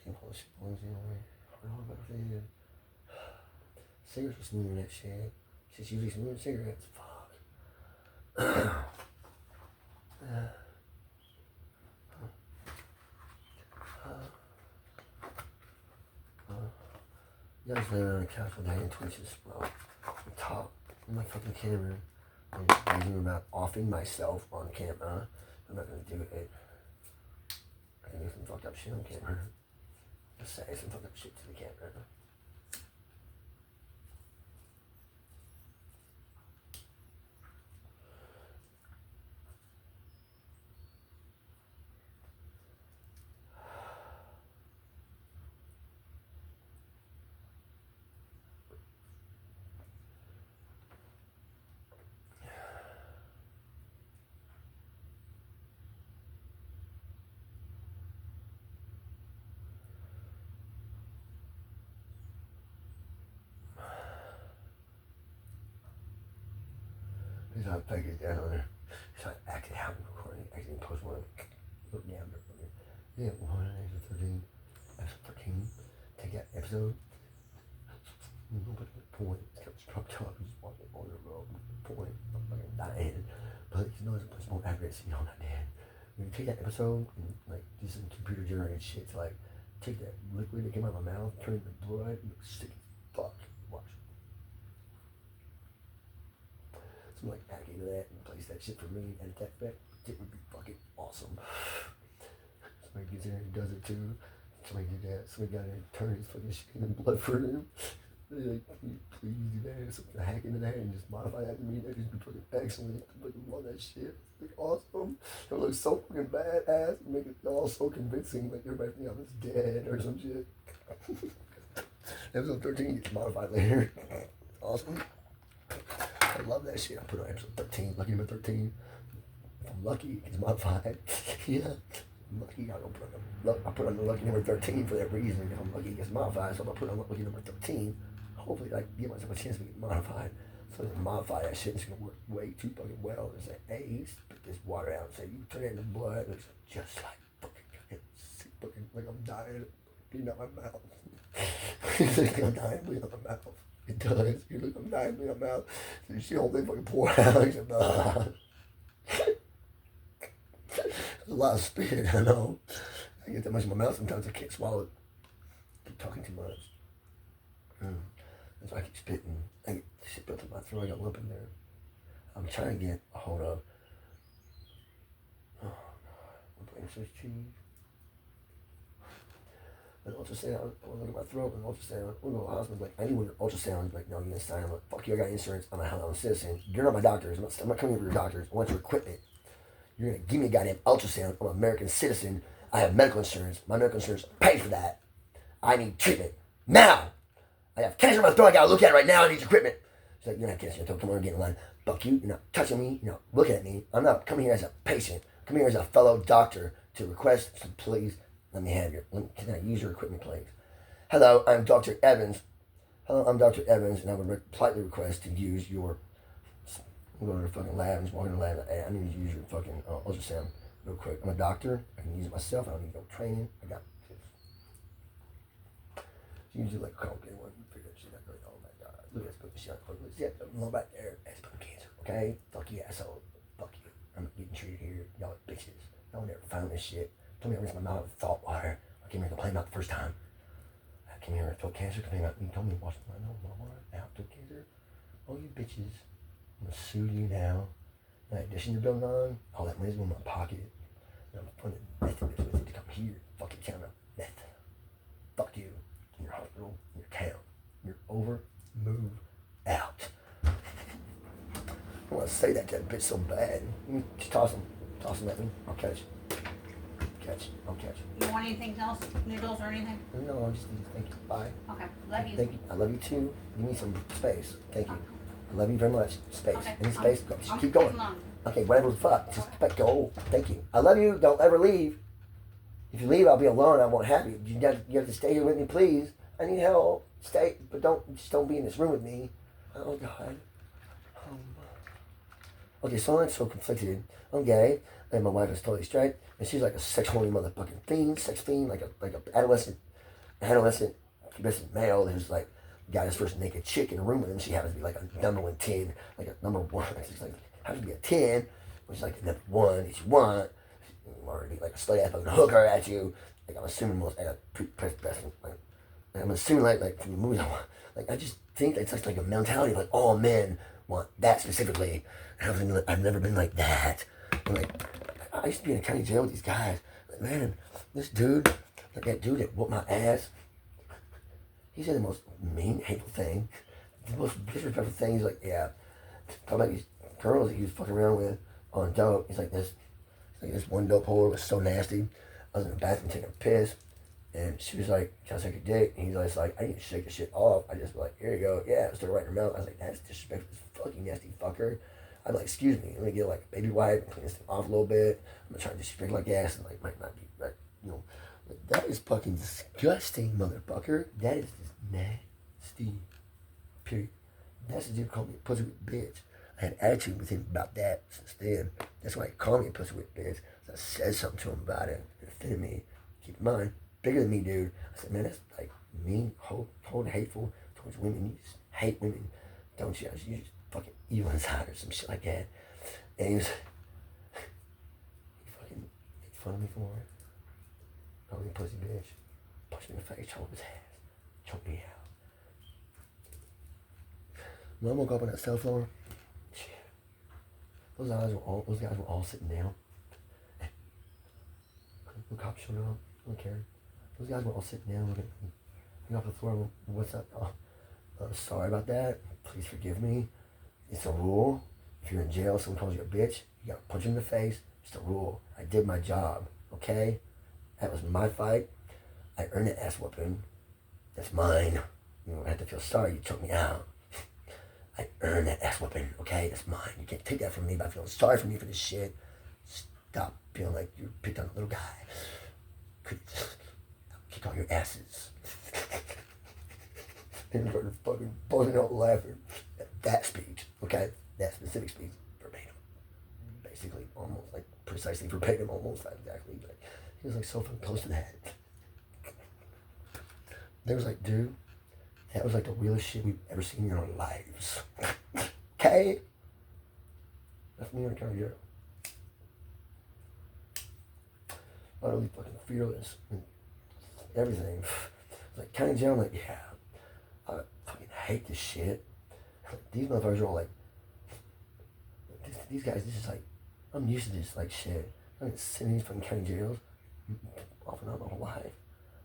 Can't pull this shit boys anyway. Hard on about it. Cigarettes are smoother than that shit. Shit's usually smoother than cigarettes. Fuck. You guys laying on the couch all day and twitches, bro. I'm top of my fucking camera. I'm thinking about offing myself on camera. I'm not gonna do it. I can do some fucked up shit on camera. Just say some fucked up shit to the camera. Because I take it down on there. So I acted out in recording. I actually post one. Look down. Yeah, 113. Episode 13. Take that episode. Nobody with a point. It's got struck up. He's walking on the road with a point. I'm fucking dying. But you know, there's a much more accuracy on that, man. When you take that episode and like do some computer generated shit to like take that liquid that came out of my mouth, turn it into blood, and it's sick as fuck. Watch. So I'm like back into that and place that shit for me and that back. It would be fucking awesome. Somebody gets in there and does it too. Somebody did that. Somebody got in and turned his fucking shit into blood for him. They're like, can you please do that? Something hack into that and just modify that to me. That'd just be fucking excellent. I fucking love that shit. It's like awesome. It looks so fucking badass. Make it all so convincing. Like everybody think I was dead or some shit. Episode 13 gets modified later. Awesome. I love that shit. I put on episode 13, lucky number 13. If I'm lucky, it gets modified. Yeah. I'm lucky, I put on the lucky number 13 for that reason. If I'm lucky, it gets modified. So if I put on lucky number 13, hopefully I give myself a chance to get modified. So to modify that shit, it's gonna work way too fucking well. It's like, hey, you spit this water out and say you turn it into blood. It's just like fucking like I'm dying, bleeding out my mouth. It's like I'm dying, bleeding out my mouth. It does. You're like, I'm dying, bleeding out my mouth. So you see the whole thing fucking pour out. He's like, a lot of spit, I know. I get that much in my mouth sometimes I can't swallow it. I keep talking too much. That's why I keep spitting. I get shit built in my throat. I got a lump in there. I'm trying to get a hold of. Oh, God. I'm playing Swiss cheese. An ultrasound. I want to look at my throat. An ultrasound. I'm going to go to the hospital. Like, I need one of your ultrasounds. Like, no, you're going to sign. I'm like, fuck you. I got insurance. I'm a citizen. You're not my doctors. I'm not coming here for your doctors. I want your equipment. You're going to give me a goddamn ultrasound. I'm an American citizen. I have medical insurance. My medical insurance paid for that. I need treatment. Now! I have cancer in my throat. I got to look at it right now. I need equipment. She's like, you're not cancer. Come on, get in line. Fuck you. You're not touching me. You're not looking at me. I'm not coming here as a patient. I'm coming here as a fellow doctor to request some, please, let me have your, can I use your equipment, please? Hello, I'm Dr. Evans. Hello, I'm Dr. Evans, and I would politely request to use your, I'm going to the fucking lab. I'm just walking to the lab. Hey, I need to use your fucking ultrasound real quick. I'm a doctor. I can use it myself. I don't need no training. I got this. She usually like complicated one. You figure she's not really, oh my God. Look at this fucking shit. Look, see that one right there? That's fucking cancer, okay? Fuck you, asshole. Fuck you. I'm not getting treated here. Y'all are bitches. No one ever found this shit. Told me I rinsed my mouth with salt water. I came here to complain about the first time. I came here with throat cancer. Complain about, you told me to wash my nose, my water. Now, throat cancer. Oh, you bitches. I'm gonna sue you now. That addition you're building on, all that money's going in my pocket. And I'm putting meth in this with you to come here. Fucking town of meth. Fuck you. In your hospital, in your town. You're over, move out. I want to say that to that bitch so bad. Just toss him. Toss him at me. I'll catch. I'll catch. You want anything else? Noodles or anything? No, I just need to thank you. Bye. Okay. Love you. Thank you. I love you too. Give me some space. Thank you. I love you very much. Space. Okay. Any space? Go. Just I'm keep going. along. Okay, whatever the fuck. Just go. Thank you. I love you. Don't ever leave. If you leave, I'll be alone. I won't have you. You have to stay here with me, please. I need help. Stay, but don't be in this room with me. Oh God. Okay, so I'm so conflicted. I'm gay, and my wife is totally straight, and she's like a sex horny motherfucking fiend, sex fiend, like a adolescent male who's like got his first naked chick in a room with him. She happens to be like a number one 10, like a number one. She's like happens to be a 10, which is like the number one that you want. Or be like a slut ass fucking hooker at you. Like I'm assuming most pre-pubescent. Like I'm assuming like from the movies, like I just think it's like a mentality of like all men want that specifically. And I've never been like that. And like I used to be in a county jail with these guys. Like, man, this dude, like that dude that whooped my ass, he said the most mean, hateful thing. The most disrespectful thing. He's like, yeah, talking about these girls that he was fucking around with on dope. He's like this one dope whore was so nasty. I was in the bathroom taking a piss, and she was like, can I take a dick? And he's like, I need to shake the shit off. I just like, here you go. Yeah, I started right in her mouth. I was like, that's disrespectful, this fucking nasty fucker. I'm like, excuse me, let me get like a baby wipe, clean this thing off a little bit. I'm gonna try to disrespect like gas and like might not be right, you know. Like, that is fucking disgusting, motherfucker. That is just nasty. Period. That's the dude called me a pussy bitch. I had attitude with him about that since then. That's why he called me a pussy whip bitch. I said something to him about it. It offended me. Keep in mind, bigger than me, dude. I said, man, that's like mean, cold, hateful towards women. You just hate women, don't you? You just fucking evil inside or some shit like that. And he fucking made fun of me for it. Called me a pussy bitch. Punched me in the face, choked his ass. Choked me out. When I woke up on that cell floor, those guys were all sitting down. The cops showed up. I don't care. Those guys were all sitting down looking at me. I got off the floor. Went, what's up? Oh, sorry about that. Please forgive me. It's a rule. If you're in jail, someone calls you a bitch, you gotta punch him in the face. It's the rule. I did my job. Okay? That was my fight. I earned that ass whooping. That's mine. You don't have to feel sorry. You took me out. I earned that ass whooping, okay? That's mine. You can't take that from me by feeling sorry for me for this shit. Stop feeling like you picked on a little guy. Kick all your asses. And you started fucking buzzing out laughing at that speech, okay? That specific speech, verbatim. Basically, almost like precisely verbatim, almost not exactly. But he was like so fucking close to that. They was like, dude, that was like the realest shit we've ever seen in our lives. Okay? That's me in a county jail. Utterly fucking fearless and everything. Like county jail, I'm like, yeah, I fucking hate this shit. Like, these motherfuckers are all like, these guys, this is like, I'm used to this like shit. I've been sitting in these fucking county jails off and on my whole life.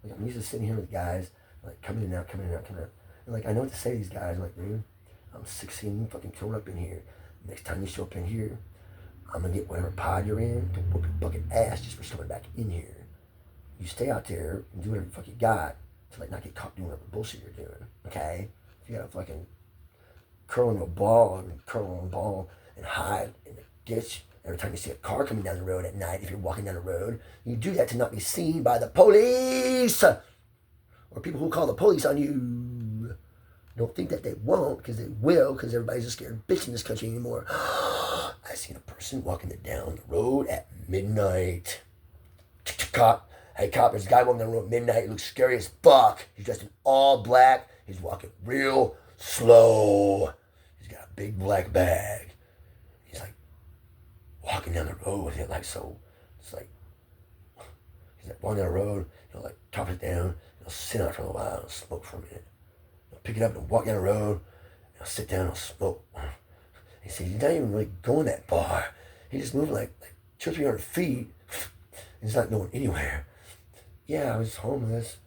Like I'm used to sitting here with guys, like coming in and out. And like I know what to say to these guys. I'm like, dude, I'm 16 fucking coming up in here. Next time you show up in here, I'm gonna get whatever pod you're in to whoop your fucking ass just for coming back in here. You stay out there and do whatever the fuck you got to like not get caught doing whatever bullshit you're doing. Okay? If you gotta fucking curl into a ball and hide in the ditch every time you see a car coming down the road at night, if you're walking down the road, you do that to not be seen by the police or people who call the police on you. Don't think that they won't, because they will, because everybody's a scared bitch in this country anymore. I seen a person walking down the road at midnight. Cop, hey cop, there's a guy walking down the road at midnight. He looks scary as fuck. He's dressed in all black. He's walking real slow. He's got a big black bag. He's like walking down the road with it like so. It's like he's like walking down the road. He'll like top it down. He'll sit on it for a while and smoke for a minute. He'll pick it up and walk down the road. He'll sit down and smoke. He says he's not even really going that far. He's just moving like 200 or 300 feet. He's not going anywhere. Yeah, I was homeless.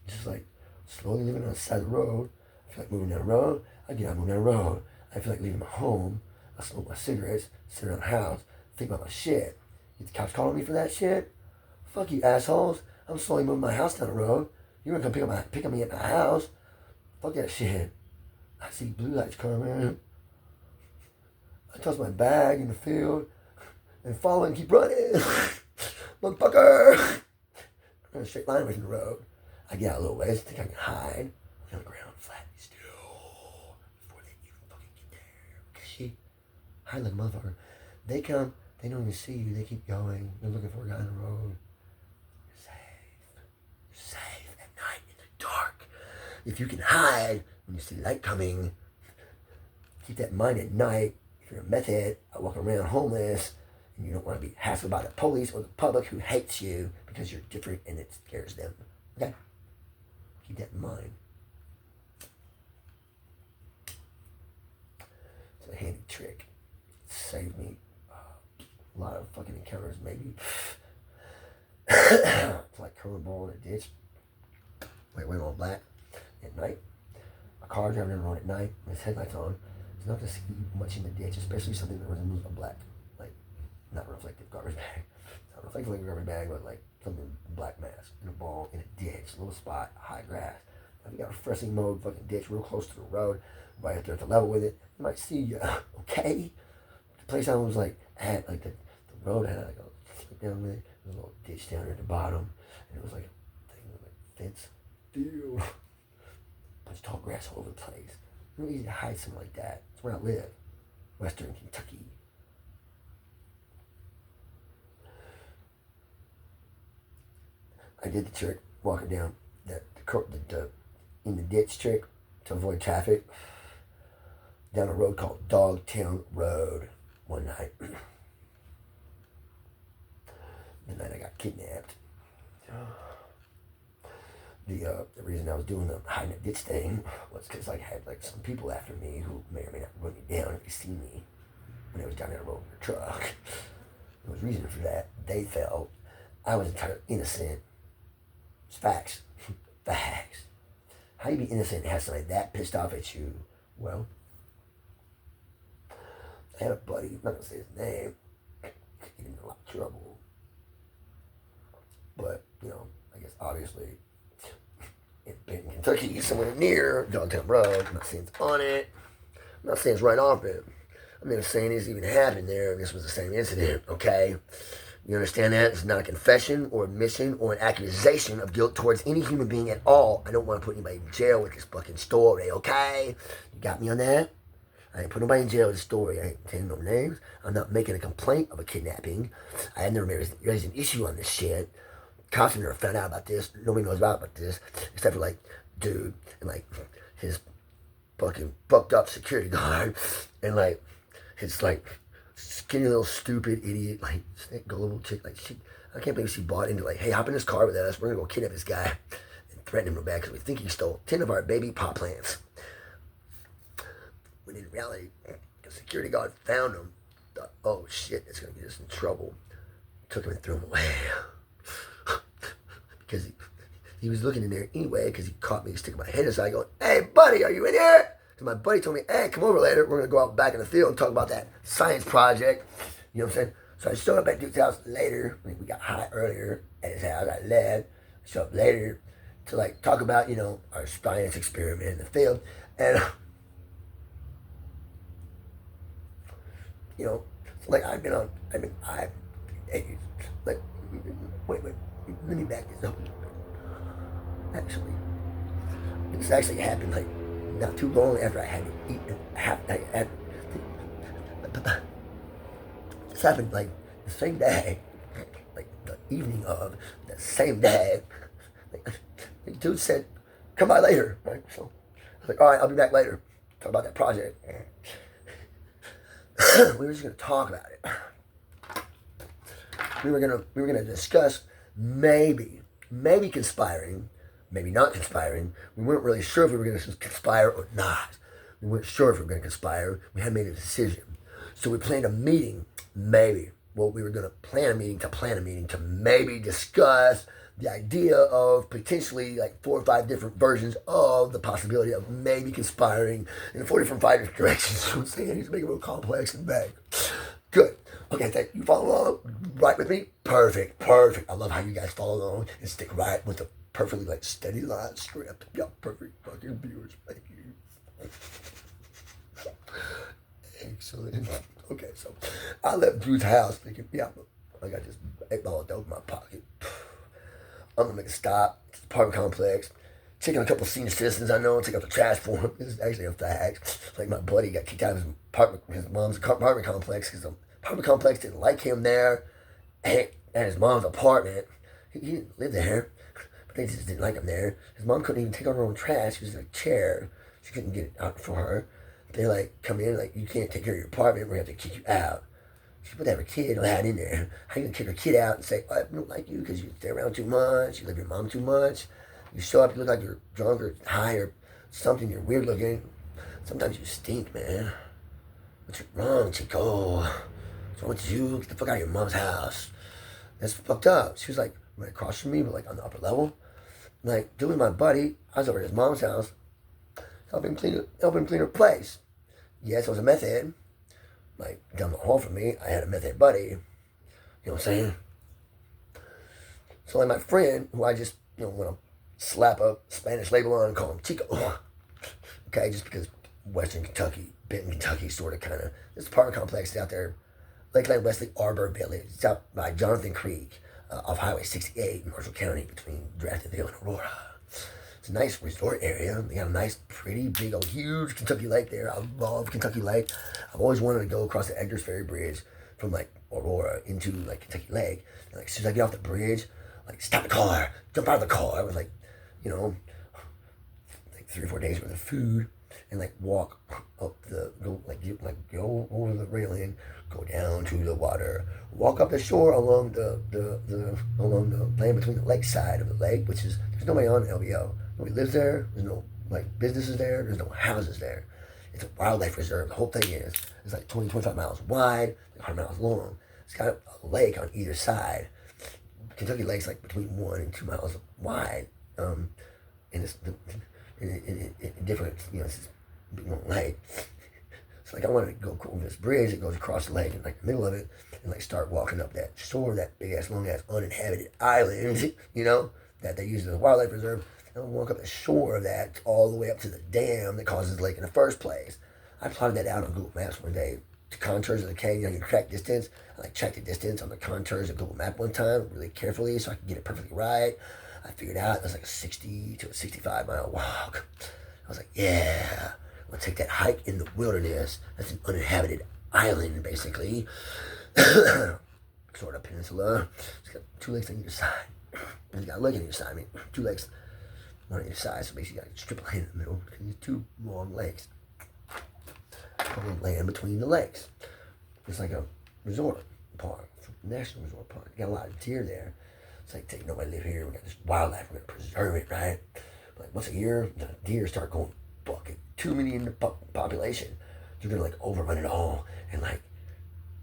Just like slowly living on the side of the road. I feel like moving down the road. I get out moving down the road. I feel like leaving my home. I smoke my cigarettes, sit around the house, think about my shit. Get the cops calling me for that shit? Fuck you assholes. I'm slowly moving my house down the road. You're gonna come pick up me at my house. Fuck that shit. I see blue lights coming. I toss my bag in the field and follow and keep running. Motherfucker! I'm in a straight line away from the road. I get out a little ways, think I can hide. I'm on the ground, flat, still, before they even fucking get there. Okay? Hide like a motherfucker. They come, they don't even see you, they keep going. They're looking for a guy on the road. You're safe. You're safe at night in the dark. If you can hide when you see light coming, keep that in mind at night. If you're a meth head, walking around homeless, and you don't want to be hassled by the police or the public who hates you because you're different and it scares them. Okay? Keep that in mind. It's a handy trick. It saved me a lot of fucking encounters, maybe. It's like curling a ball in a ditch. Wearing all black at night. A car driving down the road at night with his headlights on. It's not to see much in the ditch, especially something that resembles a black, like, not reflective garbage bag. Not reflective like a garbage bag, but like something black mass in a ball in a ditch, little spot, high grass. If you got a freshly mowed fucking ditch real close to the road, right up there at the level with it, they might see you. Okay? The place I was like at, like the road had like a slip down there, there was a little ditch down there at the bottom, and it was like a thing with like fence, field, bunch of tall grass all over the place. Real easy to hide something like that. It's where I live. Western Kentucky. I did the trick walking down the in the ditch trick to avoid traffic down a road called Dogtown Road one night. The night I got kidnapped. The reason I was doing the hiding a ditch thing was because I had like some people after me who may or may not run me down if they see me when I was down that road in the truck. There was reason for that. They felt I was entirely innocent. It's facts. Facts. How you be innocent and have somebody that pissed off at you? Well, I had a buddy, I'm not gonna say his name, get him in a lot of trouble. But, you know, I guess obviously in Benton, Kentucky, somewhere near Dogtown Road, I'm not saying it's on it, I'm not saying it's right off it. I'm not saying this even happened there and this was the same incident, okay? You understand that? It's not a confession or admission or an accusation of guilt towards any human being at all. I don't want to put anybody in jail with this fucking story, okay? You got me on that? I ain't put nobody in jail with this story. I ain't saying no names. I'm not making a complaint of a kidnapping. I had never raised an issue on this shit. Cops never found out about this. Nobody knows about this. Except for, like, dude and, like, his fucking fucked up security guard and, like, his, like, skinny little stupid idiot, like, gullible chick, like, I can't believe she bought into, like, hey, hop in this car with us, we're gonna go kidnap this guy and threaten him real bad because we think he stole 10 of our baby pot plants. When in reality, the security guard found him, thought, oh shit, it's gonna get us in trouble. Took him and threw him away. Because he was looking in there anyway, because he caught me sticking my head inside going, hey buddy, are you in here? So my buddy told me, hey, come over later. We're going to go out back in the field and talk about that science project. You know what I'm saying? So I showed up at Duke's house later. I mean, we got high earlier at his house. I led. I showed up later to, like, talk about, you know, our science experiment in the field. And, you know, like, like, wait, let me back this up. Actually, this actually happened, like, not too long after I had to eat this happened like the same day, like the evening of the same day. Like, the dude said, come by later, right? So I was like, all right, I'll be back later. Talk about that project. We were just gonna talk about it. We were gonna discuss maybe conspiring, maybe not conspiring. We weren't really sure if we were going to conspire or not. We weren't sure if we were going to conspire. We hadn't made a decision. So we planned a meeting, maybe. Well, we were going to plan a meeting to maybe discuss the idea of potentially like 4 or 5 different versions of the possibility of maybe conspiring in 4 different 5 different directions. So I'm saying he's making it real complex and vague. Good. Okay, thank you. Follow along right with me? Perfect. I love how you guys follow along and stick right with the perfectly, like, steady line script. Yeah, perfect fucking viewers. Thank you. Excellent. Okay, so I left Drew's house thinking, yeah, I got this 8-ball dope in my pocket. I'm gonna make a stop to the apartment complex, check on a couple of senior citizens I know, take out the trash for him. This is actually a fact. Like, my buddy got kicked out of his mom's apartment complex because the apartment complex didn't like him there at his mom's apartment. He didn't live there. They just didn't like him there. His mom couldn't even take out her own trash. She was in a chair. She couldn't get it out for her. They, like, come in, like, you can't take care of your apartment. We're going to have to kick you out. She put that her kid had in there. How you going to kick her kid out and say, oh, I don't like you because you stay around too much. You love your mom too much. You show up, you look like you're drunk or high or something. You're weird looking. Sometimes you stink, man. What's wrong, Chico? What's wrong with you? Get the fuck out of your mom's house. That's fucked up. She was, like, right across from me, but, like, on the upper level. Like, doing my buddy, I was over at his mom's house, helping clean her place. Yes, I was a meth head. Like, down the hall from me, I had a meth head buddy. You know what I'm saying? So, like, my friend, who I just, you know, want to slap a Spanish label on and call him Chico. Okay, just because Western Kentucky, Benton, Kentucky, sort of, kind of, this apartment complex is out there, Lakeland Wesley Arbor Village. It's out by Jonathan Creek. Off Highway 68 in Marshall County between Drafteville and Aurora. It's It's a nice resort area. They got a nice, pretty, big, old, huge Kentucky Lake there. I love Kentucky Lake. I've always wanted to go across the Edgar's Ferry Bridge from like Aurora into like Kentucky Lake. And, like as soon as I get off the bridge, like stop the car, jump out of the car with like, you know, like 3 or 4 days worth of food, and like walk up go over the railing, go down to the water, walk up the shore along along the land between the lake side of the lake, which is there's nobody on LBO. Nobody lives there. There's no like businesses there. There's no houses there. It's a wildlife reserve. The whole thing is it's like 25 miles wide, like 100 miles long. It's got a lake on either side. Kentucky Lake's like between 1 and 2 miles wide, and it's different. You know, it's this big long lake. So like I wanted to go over this bridge that goes across the lake in like the middle of it, and like start walking up that shore, that big ass long ass uninhabited island, you know, that they use as a wildlife reserve. And I'll walk up the shore of that all the way up to the dam that causes the lake in the first place. I plotted that out on Google Maps one day. The contours of the canyon, you track distance. I like checked the distance on the contours of Google Map one time really carefully so I could get it perfectly right. I figured out it was like a 60 to a 65 mile walk. I was like, yeah, I'm gonna take that hike in the wilderness. That's an uninhabited island, basically. Sort of peninsula. It's got 2 lakes on either side. And it's got a lake on either side. I mean, 2 lakes on either side. So basically, you got a strip of land in the middle. These 2 long lakes. Land between the lakes. It's like a resort park, national resort park. You got a lot of deer there. It's like, take nobody live here. We got this wildlife. We're gonna preserve it, right? But like once a year, the deer start going bucket. Too many in the population. You're gonna like overrun it all, and like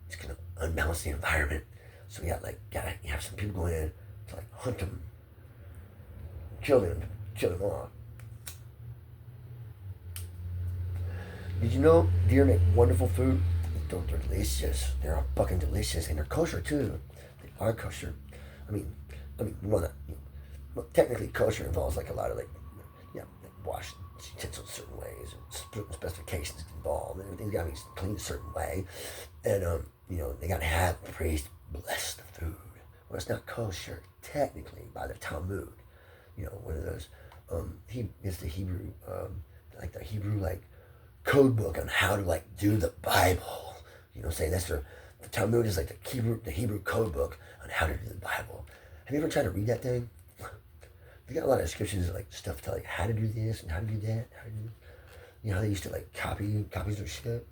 it's gonna unbalance the environment. So we gotta have some people go in to like hunt them, kill them off. Did you know deer make wonderful food? They're delicious. They're fucking delicious, and they're kosher too. They are kosher. I mean, well, technically kosher involves like a lot of like wash utensils certain ways, certain specifications involved, and everything's gotta be cleaned a certain way, and they gotta have the priest bless the food. Well, it's not kosher technically by the Talmud. One of those. It's the Hebrew, the Hebrew code book on how to do the Bible. Saying that's the Talmud is like the Hebrew code book on how to do the Bible. Have you ever tried to read that thing? They got a lot of descriptions of stuff to how to do this and how to do that. How they used to copies their shit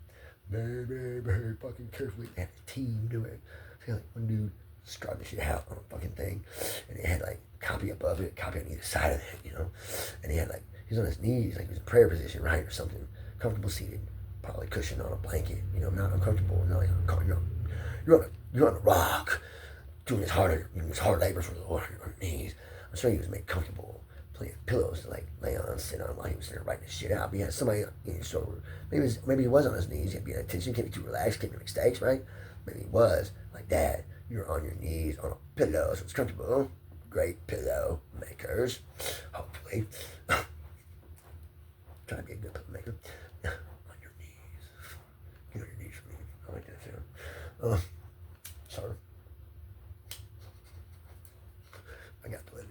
very, very, very fucking carefully. They had a team do it. So one dude scribed the shit out on a fucking thing, and they had copy above it, copy on either side of it, and he had he's on his knees, he was in prayer position, right, or something, comfortable seated, probably cushioned on a blanket, not uncomfortable, not you're on a rock, doing his hard labor for the Lord on your knees. I'm sure he was made comfortable, plenty of pillows to lay on, sit on while he was there writing his shit out. But he had somebody in his shoulder. Maybe he was on his knees. He had to be at attention. Can't be too relaxed. Can't make mistakes, right? Maybe he was like that. You're on your knees on a pillow, so it's comfortable. Great pillow makers, hopefully. Try to be a good pillow maker. On your knees. Get on your knees for me. I like that sound. Sorry. I got to let it.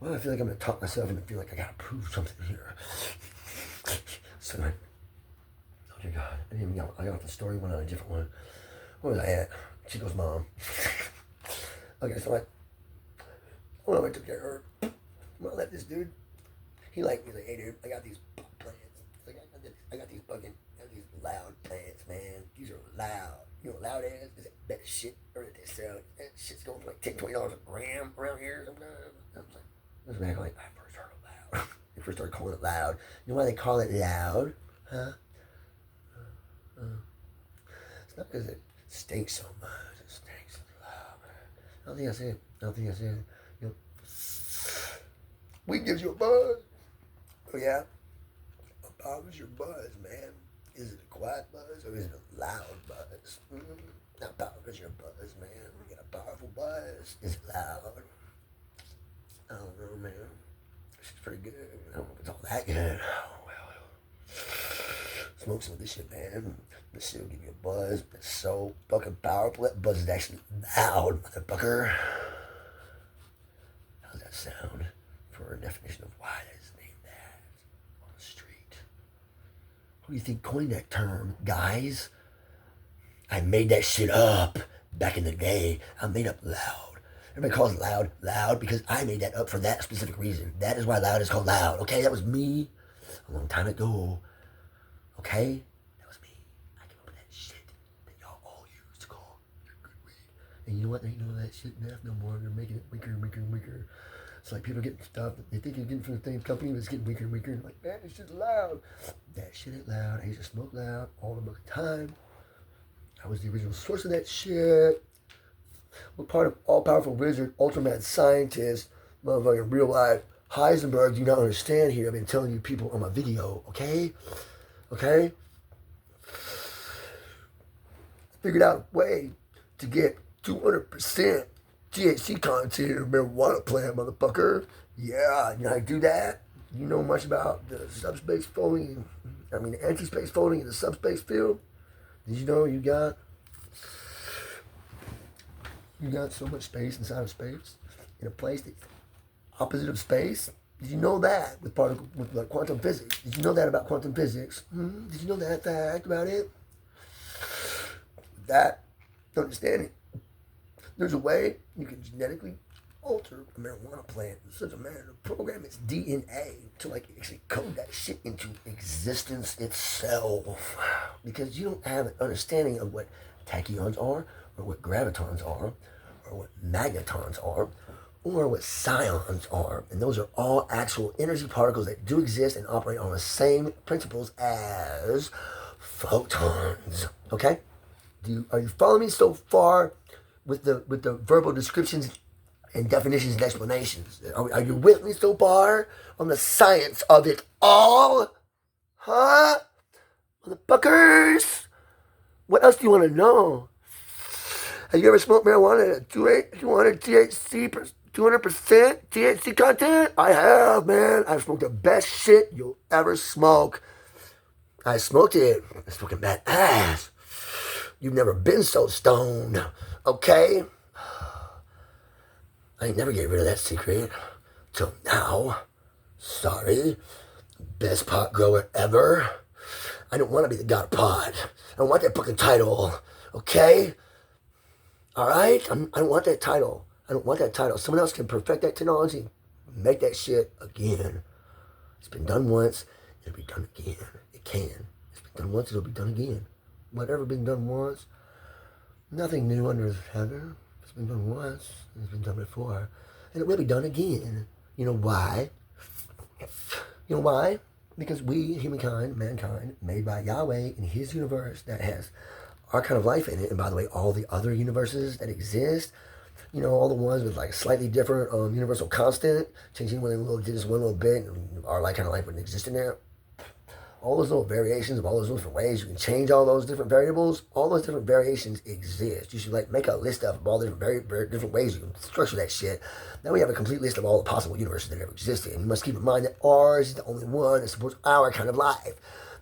Well, I feel like I'm going to talk myself and feel like I got to prove something here. So, oh dear God, I got off the story, went on a different one. Where was I at? Chico's mom. Okay, so I took care of her. I'm going to let this dude, he's like, hey dude, I got these plants. I got these loud plants, man. These are loud. You know what loud is? Is it better shit or did they sell? That shit's going for $10, $20 a gram around here sometimes. I was like, this man I first heard it loud. They first started calling it loud. You know why they call it loud? Huh? It's not because it stinks so much. It stinks so loud, man. I don't think that's it. Weed gives you a buzz. Oh yeah? How was your buzz, man? Is it a quiet buzz or is it a loud buzz? How powerful is your buzz, man? You got a powerful buzz. Is it loud? I don't know, man. It's pretty good. I don't know if it's all that good. Oh, well. Smoke some of this shit, man. This shit will give you a buzz. It's so fucking powerful. That buzz is actually loud, motherfucker. that sound for a definition of why it's named that on the street. Who do you think coined that term, guys? I made that shit up back in the day. I made up loud. Everybody calls it loud because I made that up for that specific reason. That is why loud is called loud. Okay, that was me a long time ago. Okay, that was me. I came up with that shit that y'all all used to call good weed. And you know what? They ain't know that shit enough no more. They're making it weaker and weaker and weaker. It's like people are getting stuff that they think you're getting from the same company, but it's getting weaker and weaker. And like, man, this shit's loud. That shit ain't loud. I used to smoke loud all the fucking time. I was the original source of that shit. We're part of all-powerful wizard, ultra-mad scientist, motherfucking real life. Heisenberg, you don't understand here. I've been telling you people on my video, okay? Okay? Figured out a way to get 200% THC content in a marijuana plant, motherfucker. Yeah, you know how to do that? You know much about the subspace folding, the anti-space folding in the subspace field? Did you know you got so much space inside of space in a place that's opposite of space? Did you know that with like quantum physics? Did you know that about quantum physics? Did you know that fact about it? That understanding. There's a way you can genetically alter a marijuana plant in such a manner to program its DNA to like actually code that shit into existence itself. Because you don't have an understanding of what tachyons are, or what gravitons are, or what magnetons are, or what psions are. And those are all actual energy particles that do exist and operate on the same principles as photons. Okay? Are you following me so far with the verbal descriptions and definitions and explanations? Are you with me so far on the science of it all? Huh? Motherfuckers? What else do you want to know? Have you ever smoked marijuana at 200 THC, 200% THC content? I have, man. I've smoked the best shit you'll ever smoke. I smoked it. It's fucking badass. You've never been so stoned, okay? I ain't never get rid of that secret till now. Sorry. Best pot grower ever. I don't want to be the god of pot. I don't want that fucking title, okay? Alright? I don't want that title. I don't want that title. Someone else can perfect that technology. Make that shit again. It's been done once. It'll be done again. It can. It's been done once. It'll be done again. Whatever been done once. Nothing new under the heaven. It's been done once. It's been done before. And it will be done again. You know why? You know why? Because we, humankind, mankind, made by Yahweh in his universe that has our kind of life in it. And by the way, all the other universes that exist, you know, all the ones with like slightly different universal constant, changing one little, just one little bit, and our like kind of life wouldn't exist in there. All those little variations of all those different ways you can change all those different variables. All those different variations exist. You should like make a list of all the very different ways you can structure that shit. Then we have a complete list of all the possible universes that ever existed. And you must keep in mind that ours is the only one that supports our kind of life.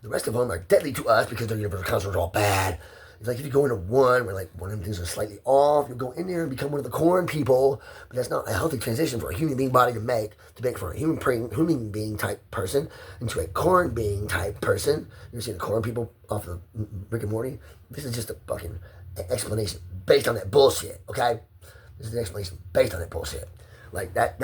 The rest of them are deadly to us because their universal constructs are all bad. It's like if you go into one where like one of them things are slightly off, you'll go in there and become one of the corn people. But that's not a healthy transition for a human being body to make for a human being type person into a corn being type person. You ever seen the corn people off of Rick and Morty? This is just a fucking explanation based on that bullshit, okay? This is an explanation based on that bullshit. Like that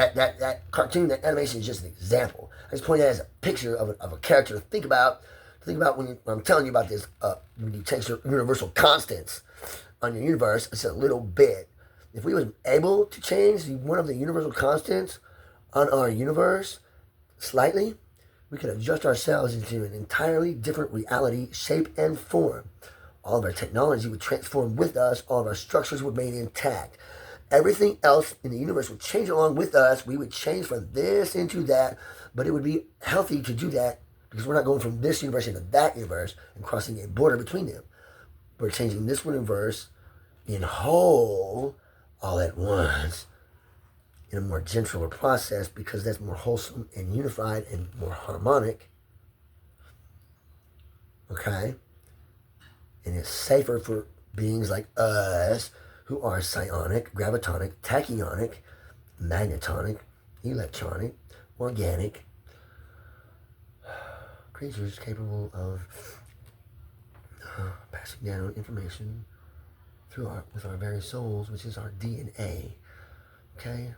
cartoon, that animation is just an example. I just point that as a picture of a character to think about. Think about when I'm telling you about this, when you change your universal constants on your universe, it's a little bit. If we was able to change one of the universal constants on our universe slightly, we could adjust ourselves into an entirely different reality, shape, and form. All of our technology would transform with us. All of our structures would remain intact. Everything else in the universe would change along with us. We would change from this into that, but it would be healthy to do that because we're not going from this universe into that universe and crossing a border between them. We're changing this universe in whole all at once in a more gentler process because that's more wholesome and unified and more harmonic. Okay? And it's safer for beings like us who are psionic, gravitonic, tachyonic, magnetonic, electronic, organic creatures capable of passing down information with our very souls, which is our DNA. Okay?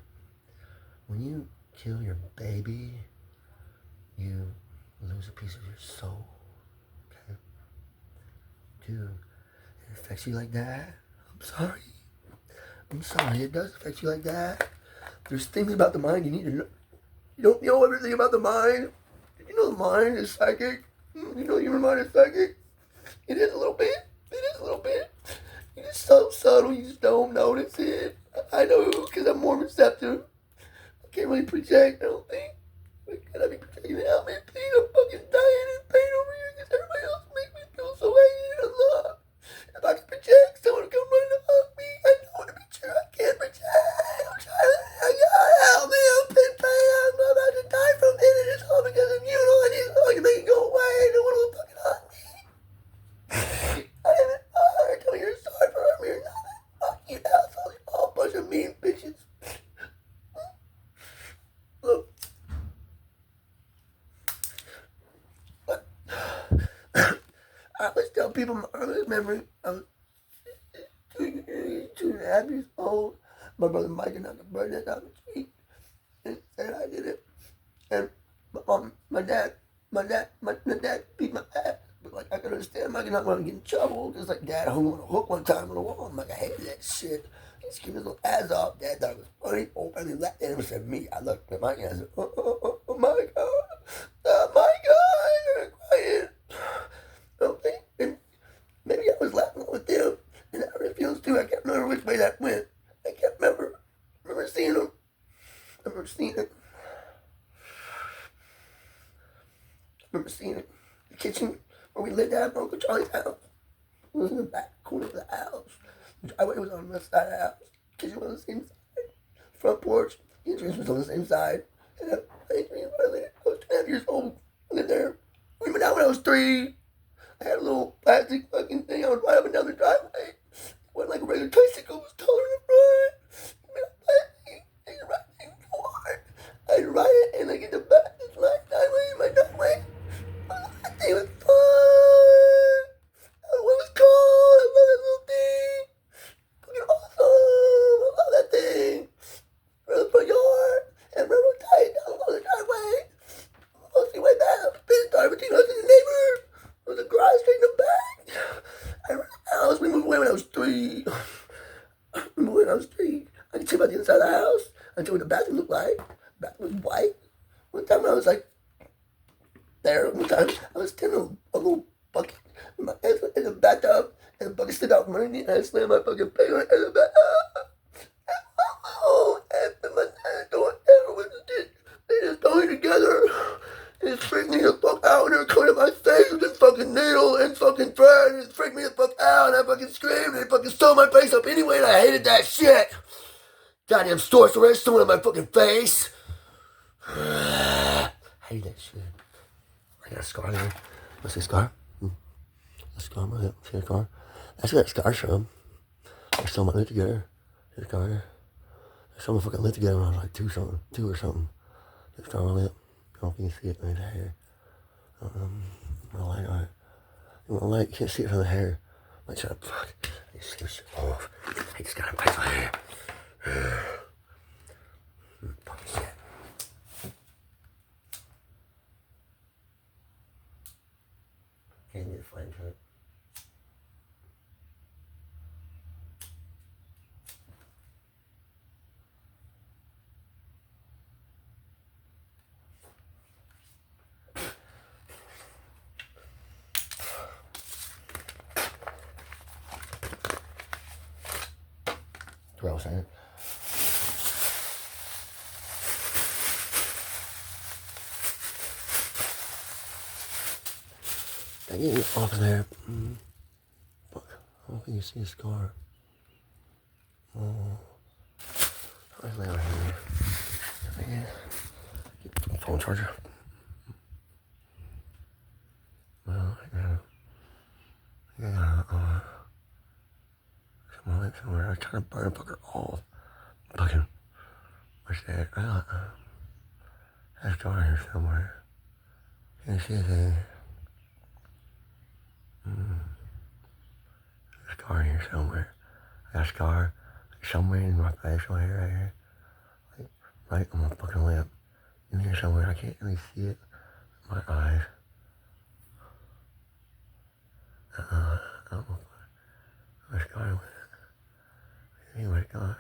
When you kill your baby, you lose a piece of your soul. Okay? Dude, it affects you like that? I'm sorry, it does affect you like that. There's things about the mind you need to know. You don't know everything about the mind. Did you know the mind is psychic? You know the human mind is psychic? It is a little bit. It is a little bit. It's so subtle, you just don't notice it. I know, because I'm more receptive. I can't really project, I don't think. Can I be projecting it out, man? Please, I'm fucking dying in pain over here because everybody else makes me feel so hated and loved. If I can project, someone will come running to hug me. I know it to be true. I can't project. I'm trying to. I gotta help me. I'm in pain. I'm about to die from it. And it's all because of you. And all I need is all you make it go away. No one will fucking hug me. I didn't tell me you're sorry for hurting me or nothing. Fuck you, assholes. You're all a bunch of mean bitches. Look. I always tell people my earliest memory, I was 2.5 years old. My brother Mike and I got burned down the street and said I did it. And my dad beat my ass. But like I could understand Mike and I want to get in trouble because like Dad hung on a hook one time on the wall. I'm like, I hated that shit. He screamed his little ass off. Dad thought it was funny. Oh, and he laughed at him and said, me. I looked at Mike and I said, oh my God. Oh my God. I'm crying. Okay, and maybe I was laughing with them, and I refused to. I can't remember which way that went. I can't remember. I remember seeing them. I remember seeing it. The kitchen where we lived at Uncle Charlie's house. It was in the back corner of the house. The driveway was on the left side of the house. The kitchen was on the same side. Front porch. The entrance was on the same side. And I was 12 years old. I lived there. I remember now when I was 3. I had a little plastic fucking thing. I was right up and down the driveway. It wasn't like a regular tricycle. It was taller in the front. I'd ride it and I get the back. It's my driveway in my driveway. Oh, that thing was fun. I don't know what it was called. I love that little thing. Fucking awesome. I love that thing. Run the front yard and railroad tight down the driveway. Mostly way back. I was pissed off between us and the neighbor. There was a garage straight in the back. I ran the house. We moved away when I was 3. I could see about the inside of the house. I knew what the bathroom looked like. The bathroom was white. One time I was like, there. One time I was standing a little bucket in my hands in the bathtub, and the bucket slid out from underneath, and I slammed my fucking face on it in the bathtub. And my dad don't ever was this. They just throw it together. It freaked me the fuck out, and they were coming at my face with this fucking needle and fucking thread, and it freaked me the fuck out, and I fucking screamed, and they fucking sewed my face up anyway, and I hated that shit. Goddamn sorceress sewing on my fucking face. I hate that shit. I got a scar there. What's this scar? A scar on my hip. See a scar? That's where that scar's from. I sewed my lip together. See a scar there? I sewed my fucking lip together when I was like 2 or something. See a scar on my lip. I don't know if you can see it right there. My light on it. You can't see it from the hair. Might try to fuck. I just get shit off. I just gotta bite my hair. Fucking shit. Can't get a flame to it. That's what I was saying. I get it off there. Fuck. I don't think you see a scar. Oh. Where's my other hand? Get the phone charger. Well, I gotta come on, somewhere. I was trying to burn a fucker off. Fucking, where's that? a scar here somewhere. Can you see it? A scar here somewhere. I got a scar somewhere in my facial hair right here. Like, right on my fucking lip. In here somewhere. I can't really see it. My eyes. I don't know if I scar with it. Anyway, God.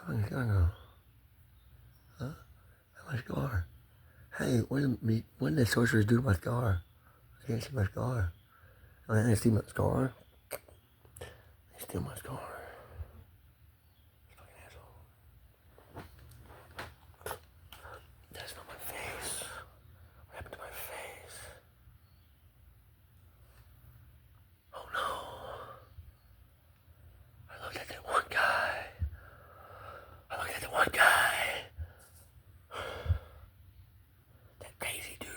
How much scar now? Huh? How much scar? Hey, what did the sorcerers do to my scar? I can't see my scar. I didn't see my scar. They steal my scar. Fucking asshole. That's not my face. What happened to my face? Oh no. I looked at that one guy. That crazy dude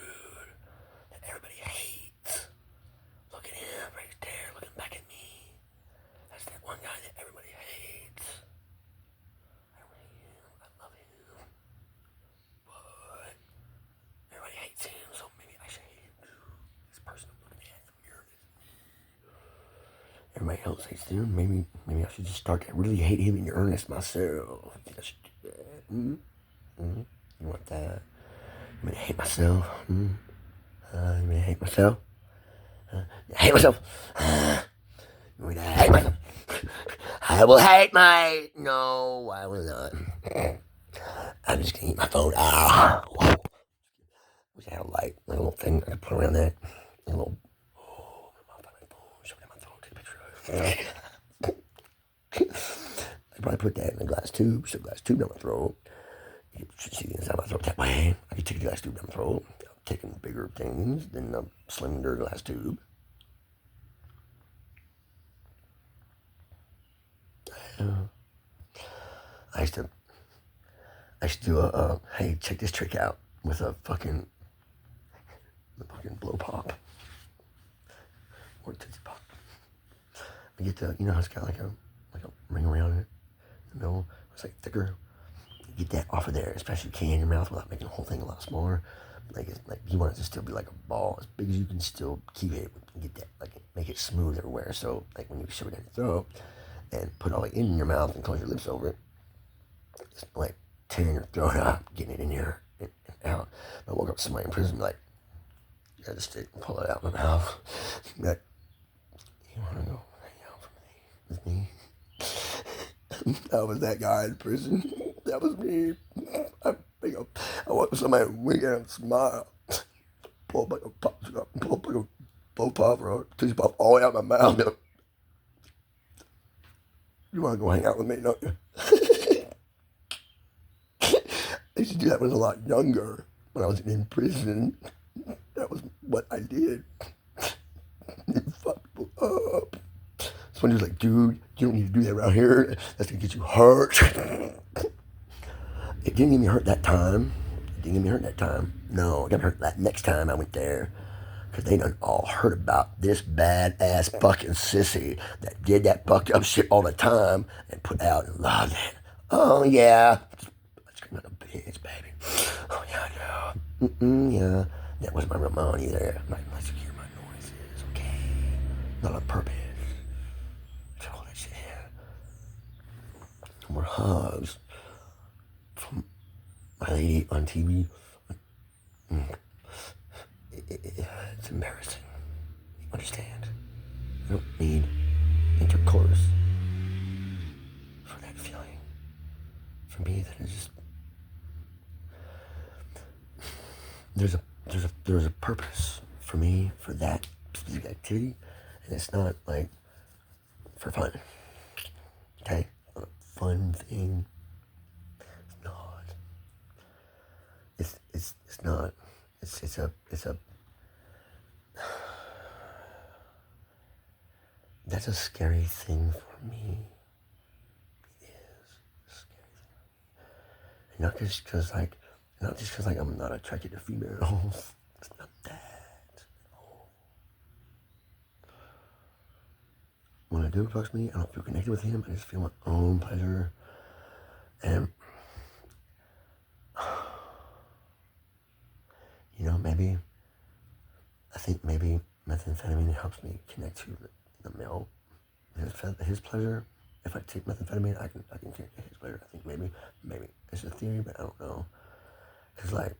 that everybody hates. Look at him right there looking back at me. That's that one guy that everybody hates. I hate him. I love him. But everybody hates him, so maybe I should hate him too. This person I'm looking at from here is me. Everybody else hates him. Maybe I should just start to really hate him in earnest myself. I think I should do that. You want that? I'm gonna hate myself. I'm gonna hate myself. I hate myself. I'm gonna hate myself. I will hate my. No, I will not. I'm just gonna eat my phone. Whoa. Wish I had a light, like a little thing I could put around that. A little. Oh, I'm gonna my phone. Shove it in my throat. Take a picture of it. I'd probably put that in a glass tube. Shove a glass tube down my throat. You should see the inside of my throat that way. I could take a glass tube down my throat. I'm taking bigger things than a slender glass tube. I used to do hey, check this trick out with the fucking blow pop or tootsie pop. I get you know how it's got like a ring around it in the middle. It's like thicker. You get that off of there as fast as you can in your mouth without making the whole thing a lot smaller. Like you want it to still be like a ball as big as you can still keep it. Get that make it smooth everywhere. So like when you shove it down your throat and put all it in your mouth and close your lips over it, it's like tearing your throat up, getting it in here and out. I woke up to somebody in prison like, you got the stick and pull it out of my mouth. Like, you want to go hang out with me? That was that guy in prison. That was me. I want somebody to wink at and smile. Pull up like a pop, pull up like a blow pop or tissue pop all the way out of my mouth. You want to go hang out with me, don't you? I used to do that when I was a lot younger. When I was in prison, that was what I did. Fuck people up. So when he was like, dude, you don't need to do that around here. That's gonna get you hurt. It didn't get me hurt that time. No, it got me hurt that next time I went there. Because they done all heard about this badass fucking sissy that did that fucked up shit all the time and put out and loved it. Oh, yeah. Let's scream like a bitch, baby. Oh, yeah. Yeah. That wasn't my real mom either. Let's hear my noises, okay? Not on purpose. All that shit. More hugs from my lady on TV. It's embarrassing. You understand? I don't need intercourse for that feeling. For me, that is just there's a purpose for me for that specific activity, and it's not like for fun. Okay, not a fun thing. It's not. It's not. It's a. That's a scary thing for me. It is a scary thing. And not just because I'm not attracted to females. It's not that. No. When a dude fucks me, I don't feel connected with him. I just feel my own pleasure. And maybe, I think maybe methamphetamine helps me connect to the male, his pleasure. If I take methamphetamine, I can connect to his pleasure. I think maybe it's a theory, but I don't know. Cause like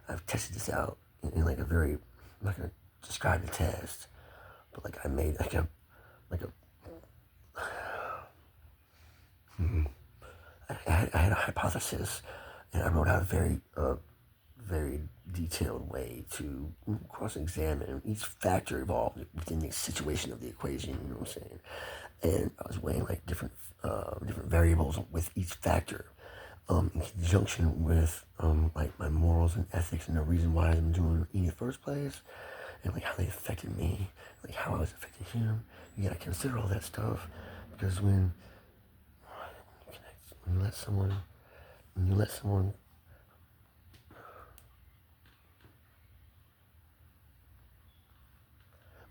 I've tested this out in like a very, I'm not gonna describe the test, but like I made like a I had a hypothesis, and I wrote out a very detailed way to cross-examine each factor involved within the situation of the equation. You know what I'm saying? And I was weighing like different variables with each factor, in conjunction with like my morals and ethics and the reason why I'm doing it in the first place, and like how they affected me, like how I was affecting him. You gotta consider all that stuff, because when you let someone, when you let someone,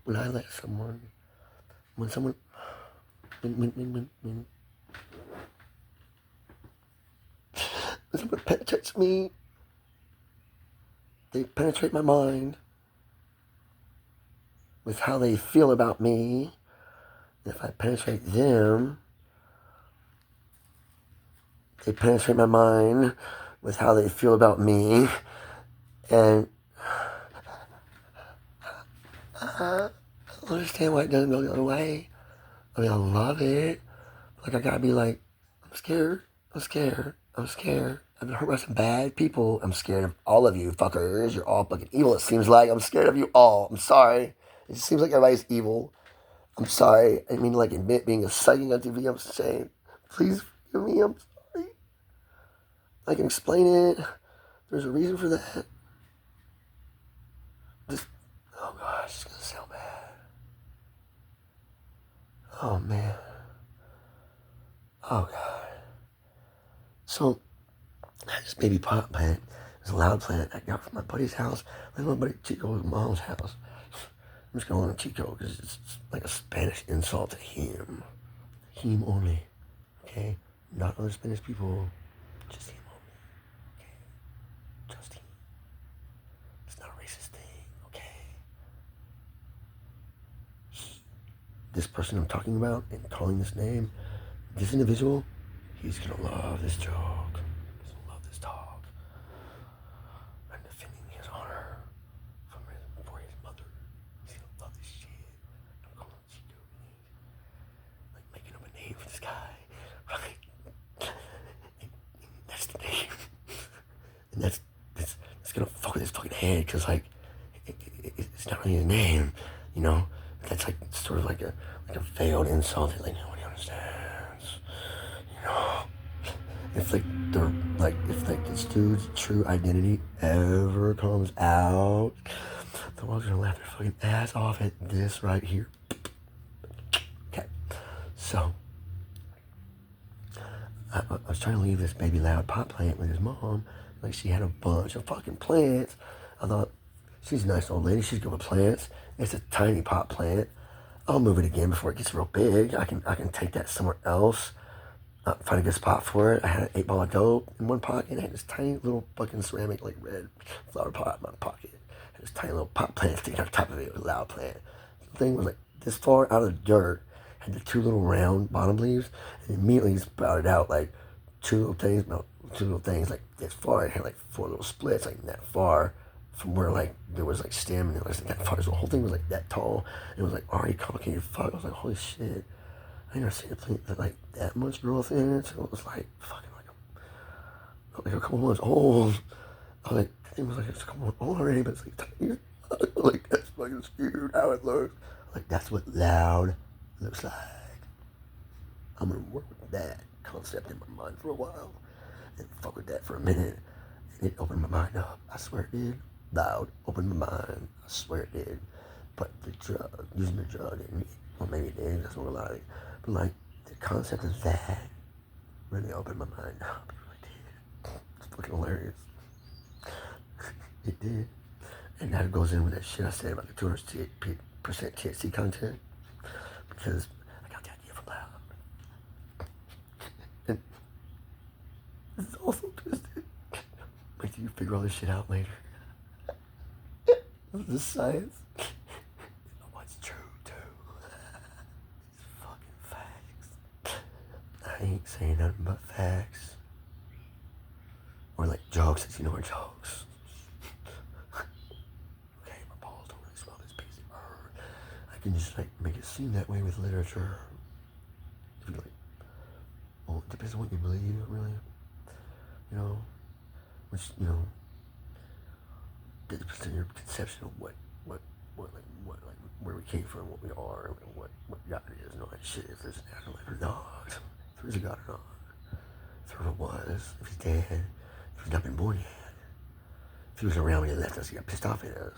when I let someone, when someone, when someone penetrates me, they penetrate my mind with how they feel about me. And if I penetrate them, they penetrate my mind with how they feel about me. And I don't understand why it doesn't go the other way. I mean, I love it. Like, I gotta be like, I'm scared. I'm scared. I'm scared. I've been hurt by some bad people. I'm scared of all of you fuckers. You're all fucking evil, it seems like. I'm scared of you all. I'm sorry. It just seems like everybody's evil. I'm sorry. I mean, like, admit being a psychic on TV. I'm saying, please forgive me. I'm sorry. I can explain it. There's a reason for that. Just, oh gosh, it's gonna sound bad. Oh man. Oh god. So, I had this baby pot plant. It's a loud plant I got from my buddy's house. Like my buddy Chico's mom's house. I'm just calling him Chico because it's like a Spanish insult to him. Him only. Okay? Not other Spanish people. Just him only. Okay? Just him. It's not a racist thing. Okay? This person I'm talking about and calling this name, this individual, he's gonna love this joke. He's gonna love this talk. I'm defending his honor for his mother. He's gonna love this shit. I'm calling him Chico. Like making up a name for this guy. Right? And that's the name. And that's gonna fuck with his fucking head, because like it's not really his name, you know? That's like sort of like a veiled insult that like nobody understands. You know? If this dude's true identity ever comes out, the world's gonna laugh their fucking ass off at this right here. Okay. So I was trying to leave this baby loud pot plant with his mom. Like, she had a bunch of fucking plants. I thought, she's a nice old lady. She's good with plants. It's a tiny pot plant. I'll move it again before it gets real big. I can take that somewhere else. Find a good spot for it. I had an 8 ball of dope in one pocket, and I had this tiny little fucking ceramic, like, red flower pot in my pocket. I had this tiny little pot plant sticking on top of it. It was a loud plant. The thing was like this far out of the dirt. Had the 2 little round bottom leaves, and immediately sprouted out like 2 little things like this far. It had like 4 little splits, like that far from where like there was like stem, and it was like that far. So the whole thing was like that tall. It was like already complicated. Fuck, I was like, holy shit. I never seen a plant that like that much growth in it. So it was like fucking like a couple months old. I was like, that thing was like it's a couple months old already, but it's like tiny. Like, that's fucking skewed how it looks. Like, that's what loud looks like. I'm gonna work with that concept in my mind for a while and fuck with that for a minute. And it opened my mind up. I swear it did. Loud opened my mind. I swear it did. But the drug, using the drug, didn't. Well, maybe it did. That's not a lot of it. But like, the concept of that really opened my mind up. It really did. It's fucking hilarious. It did. And that goes in with that shit I said about the 200% THC content. Because I got the idea from Loud. And it's also twisted. Wait till you figure all this shit out later. This is science. What's true too? It's fucking facts. I ain't saying nothing but facts. Or like jokes, if you know what jokes. Okay, my balls don't really smell this piece of herb. I can just like make it seem that way with literature. If you like, well, it depends on what you believe, really. You know, which, you know, depends on your conception of what, where we came from, what we are, what God is, and all that shit. If there's an afterlife or not, if there's a God or not, if there ever was, if he's dead, if he's not been born yet, if he was around when he left us, he got pissed off at us.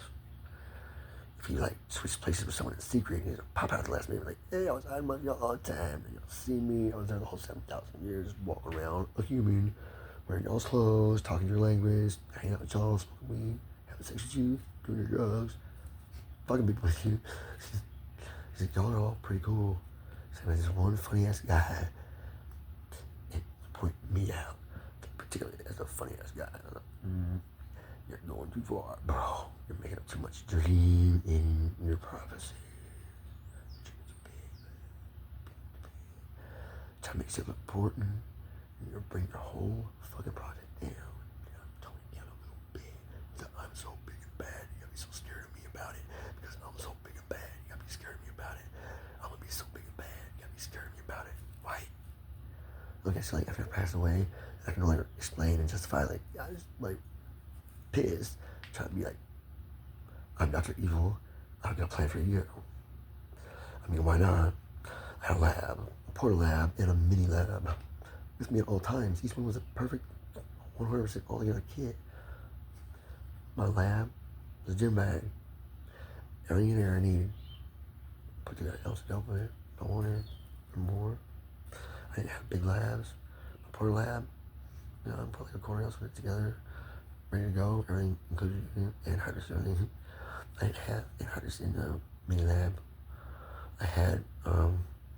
If he like switched places with someone in secret, and he'd pop out at the last minute, like, hey, I was hiding among y'all all the time, and y'all see me. I was there the whole 7,000 years, just walking around a human, wearing y'all's clothes, talking your language, hanging out with y'all, smoking weed, having sex with you, doing your drugs, fucking people with you. He's like, y'all are all pretty cool. So there's one funny ass guy, and point me out, particularly as a funny ass guy. I'm like, you're going too far, bro. You're making up too much dream in your prophecy. Try to make yourself important, and you'll bring your whole fucking project down. I'm toning down a little bit. Because I'm so big and bad. You gotta be so scared of me about it. Because I'm so big and bad. You gotta be scared of me about it. I'm gonna be so big and bad. You gotta be scared of me about it. Why? Okay, so like after I pass away, I can only explain and justify like I was like pissed, trying to be like, I'm Dr. Evil. I've got a plan for you. I mean, why not? I had a lab, a portal lab, and a mini lab with me at all times. Each one was a perfect 100% all together kit. My lab was a gym bag. Everything in there I needed. Put together else to help with it. I wanted more. I didn't have big labs. My portal lab, you know, I put like a corner else with it together, ready to go. Everything included in it, anhydrous, everything. I didn't have anhydrous in the mini lab. I had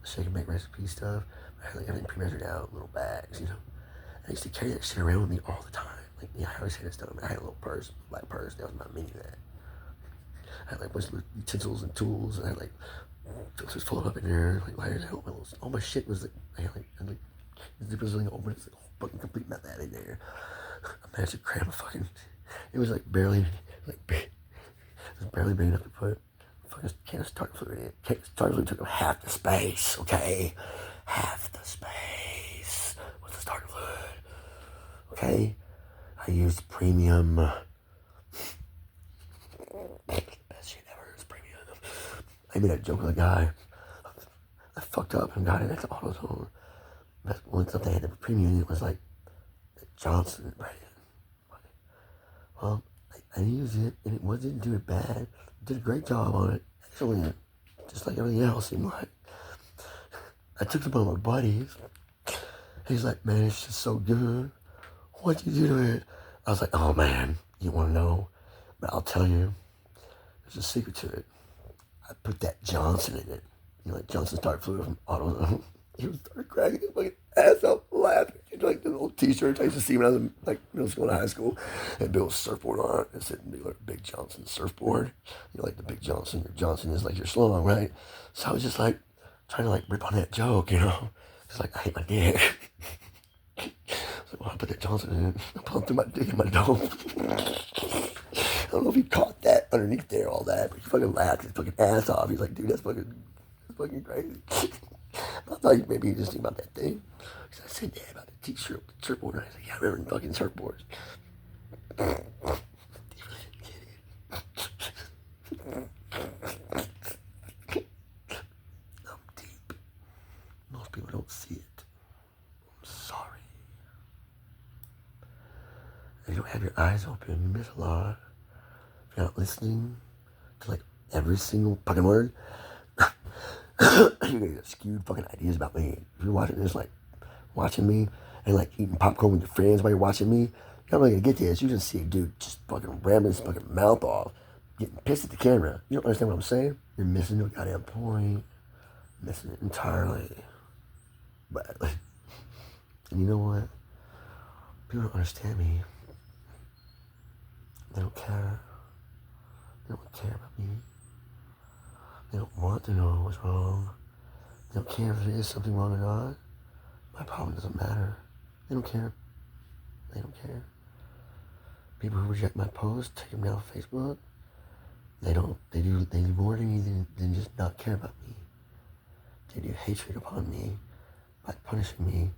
shake and bake recipe stuff. I had like everything pre-measured out, little bags, you know. I used to carry that shit around with me all the time. Like, yeah, I always had this stuff. I had a little purse, black purse. That was my mini lab. I had like a bunch of utensils and tools. And I had like filters full up in there, like lighters. All my shit was like, I had like the zipper was like open. It's like a fucking complete meth lab in there. I managed to cram a fucking. It was like barely, like it was barely big enough to put fucking can of starter fluid in. Can of starter fluid took up half the space. Okay, half the space with the starter fluid. Okay, I used premium. Best shit ever is premium. I made a joke with a guy. I fucked up and got it into AutoZone. That's one stuff they had the premium in it was like the Johnson brand. Well, I used it and it wasn't doing bad. Did a great job on it. Excellent. Just like everything else seemed like. I took some of my buddies. He's like, man, it's just so good. What'd you do to it? I was like, oh man, you wanna know? But I'll tell you, there's a secret to it. I put that Johnson in it. You know, like Johnson started fluid from AutoZone. He was started cracking his fucking ass up laughing. He'd like the old t-shirts I used to see when I was in like middle school and high school. And Bill's surfboard on it. It said Big Johnson surfboard. You know, like the Big Johnson. Your Johnson is like your slong, right? So I was just like trying to like rip on that joke, you know? It's like I hate my dick. So well, I put that Johnson in it. I pumped through my dick in my dome. I don't know if he caught that underneath there, all that, but he fucking laughed his fucking ass off. He's like, dude, that's fucking crazy. I thought maybe he just knew about that thing. Because I said that about the t-shirt, the surfboard, and I was like, yeah, I remember fucking surfboards. I'm deep. Most people don't see it. I'm sorry. If you don't have your eyes open, you miss a lot. If you're not listening to like every single fucking word, you're gonna get skewed fucking ideas about me. If you're watching this, like watching me and like eating popcorn with your friends while you're watching me, you're not really gonna get this. You just see a dude just fucking rambling his fucking mouth off, getting pissed at the camera. You don't understand what I'm saying? You're missing the goddamn point. Missing it entirely. Badly. And you know what? People don't understand me. They don't care. They don't care about me. They don't want to know what's wrong. They don't care if there is something wrong or not. My problem doesn't matter. They don't care. They don't care. People who reject my posts, take them down on Facebook, they do more to me than just not care about me. They do hatred upon me by punishing me,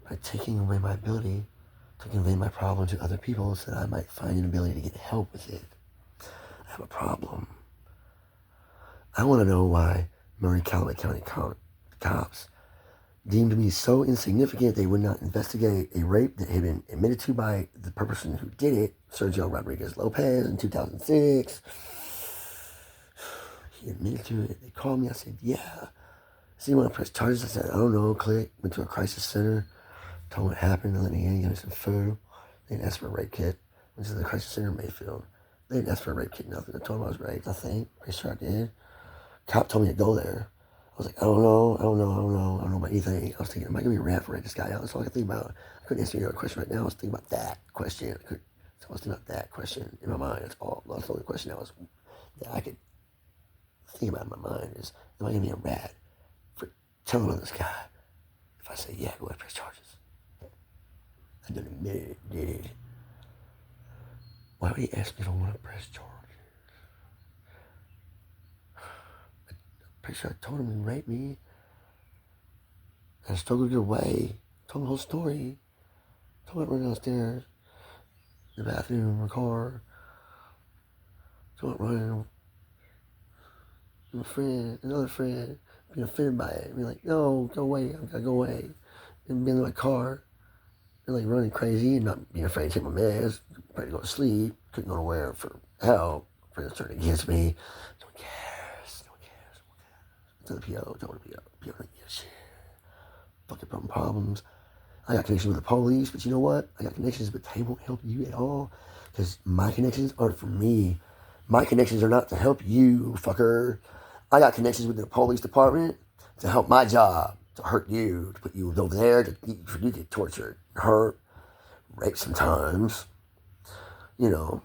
by taking away my ability to convey my problem to other people so that I might find an ability to get help with it. I have a problem. I want to know why Murray-Callaway County cops deemed me so insignificant they would not investigate a rape that had been admitted to by the person who did it, Sergio Rodriguez Lopez, in 2006. He admitted to it. They called me. I said, yeah. So you want to press charges? I said, I don't know. Click. Went to a crisis center. Told them what happened. They let me in. Gave me some food. They didn't ask for a rape kit. Went to the crisis center in Mayfield. They didn't ask for a rape kit, nothing. I told them I was raped, I think. Pretty sure I did. Cop told me to go there. I was like, I don't know about anything. I was thinking, am I going to be a rat for this guy out? That's all I could think about. I couldn't answer your question right now. I was thinking about that question. I was thinking about that question in my mind. That's the only question that I could think about in my mind is, am I going to be a rat for telling on this guy? If I say, yeah, go ahead, press charges. I didn't admit it, did it? Why would he ask me if I want to press charges? I'm pretty sure I told him he raped me. I struggled to get away. Told him the whole story. Told him I ran downstairs, the bathroom, my car. Told him running. My friend, another friend, being offended by it. Being like, no, go away, I gotta go away. And being in my car, and like running crazy and not being afraid to take my meds, afraid to go to sleep, couldn't go nowhere for help. Friends turned against me. No one cares. To the PO, told the PO didn't give a shit. Fucking problems. I got connections with the police, but you know what? I got connections, but they won't help you at all. Because my connections aren't for me. My connections are not to help you, fucker. I got connections with the police department to help my job, to hurt you, to put you over there, for you to get tortured, hurt, raped sometimes. You know,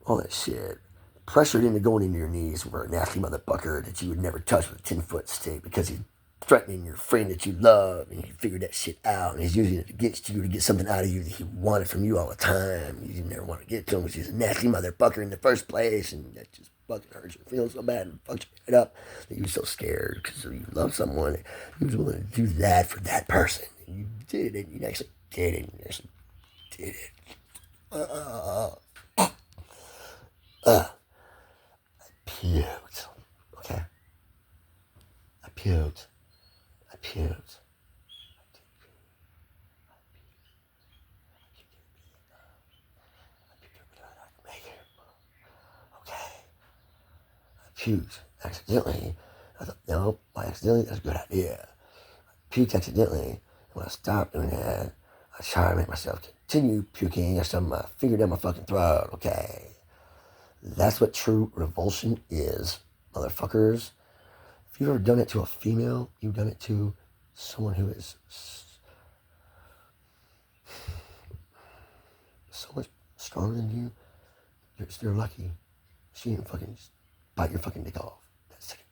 all that shit. Pressured into going into your knees for a nasty motherfucker that you would never touch with a 10-foot stick because he's threatening your friend that you love and he figured that shit out and he's using it against you to get something out of you that he wanted from you all the time. You never want to get to him because he's a nasty motherfucker in the first place and that just fucking hurts your feelings so bad and fucks your head up that you're so scared because you love someone. You was willing to do that for that person. And you did it. You actually did it. You actually did it. Puked. Okay? I puked. I puked. Okay. I puked accidentally. I thought, no, why accidentally? That's a good idea. I puked accidentally. And when I stopped doing that, I tried to make myself continue puking. I shoved my finger down my fucking throat. Okay. That's what true revulsion is, motherfuckers. If you've ever done it to a female, you've done it to someone who is so much stronger than you. You're lucky. She didn't fucking bite your fucking dick off that second.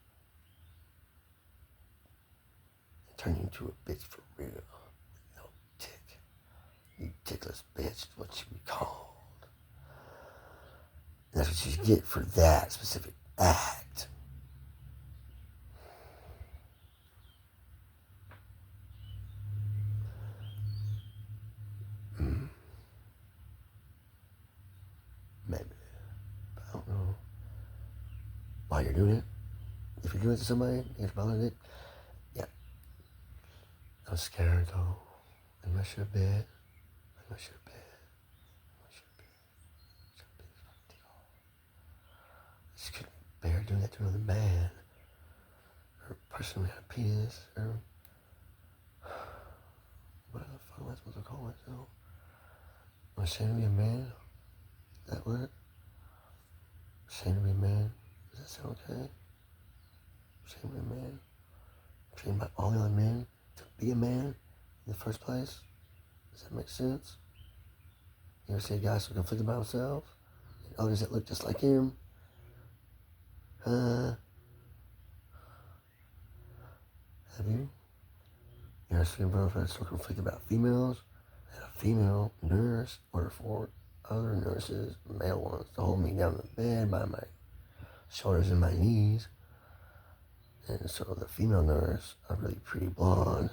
And turn you into a bitch for real. No dick. You dickless bitch is what you be called. And that's what you get for that specific act. Maybe. I don't know why you're doing it. If you're doing it to somebody, you're bothering it. Yeah. I'm scared though. Unless you're bad. Unless you're bad. Unless you're bad. I just couldn't bear doing that to another man. Or a person who had a penis. Or what the fuck am I supposed to call myself? Am I ashamed to be a man? Is that what? Ashamed to be a man? Does that sound okay? Ashamed to be a man? Trained by all the other men to be a man in the first place? Does that make sense? You ever see a guy so conflicted by himself? And others that look just like him? Have you? You ever seen a that's so conflicted about females? And a female nurse ordered 4 other nurses, male ones, to hold me down in the bed by my shoulders and my knees. And so the female nurse, a really pretty blonde,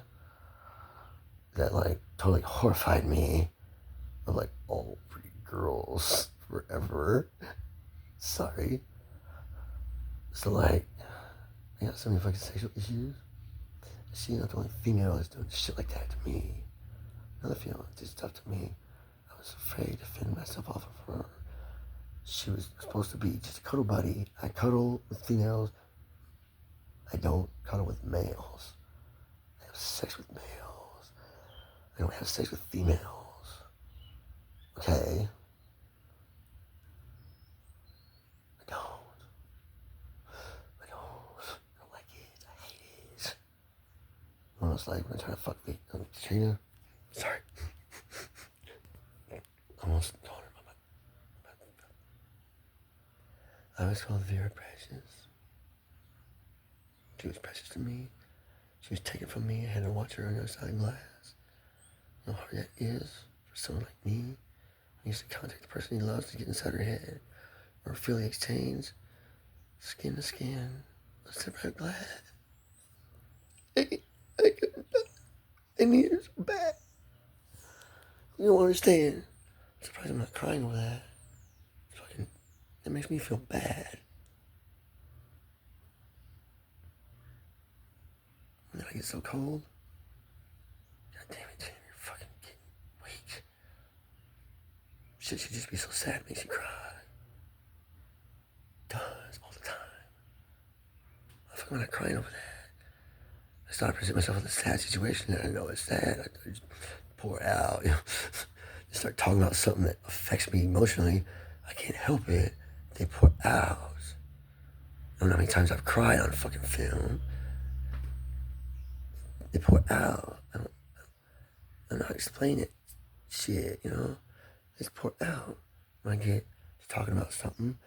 that like totally horrified me of like all pretty girls forever. Sorry. So like, I got so many fucking sexual issues. She's not the only female that's doing shit like that to me. Another female did stuff to me. I was afraid to fend myself off of her. She was supposed to be just a cuddle buddy. I cuddle with females. I don't cuddle with males. I have sex with males. I don't have sex with females. Okay? I don't. I don't like it. I hate it. Almost like when I try to fuck me. Katrina. Sorry. Almost told her about I was called Vera Precious. She was precious to me. She was taken from me. I had to watch her on the other side of glass. You know how hard that is for someone like me. He used to contact the person he loves to get inside her head. Or feel the exchange. Skin to skin. Let's separate glass. I couldn't. I need her so bad. You don't understand. I'm surprised I'm not crying over that. That makes me feel bad. And then I get so cold. God damn it, Tim, you're fucking getting weak. Shit should just be so sad it makes you cry. It does, all the time. Why the fuck am I not crying over that? I start to present myself in a sad situation and I know it's sad. I just pour out, Just start talking about something that affects me emotionally. I can't help it. They pour out. I don't know how many times I've cried on fucking film. They pour out. I don't know how to explain it. Shit, They just pour out. When I get to talking about something,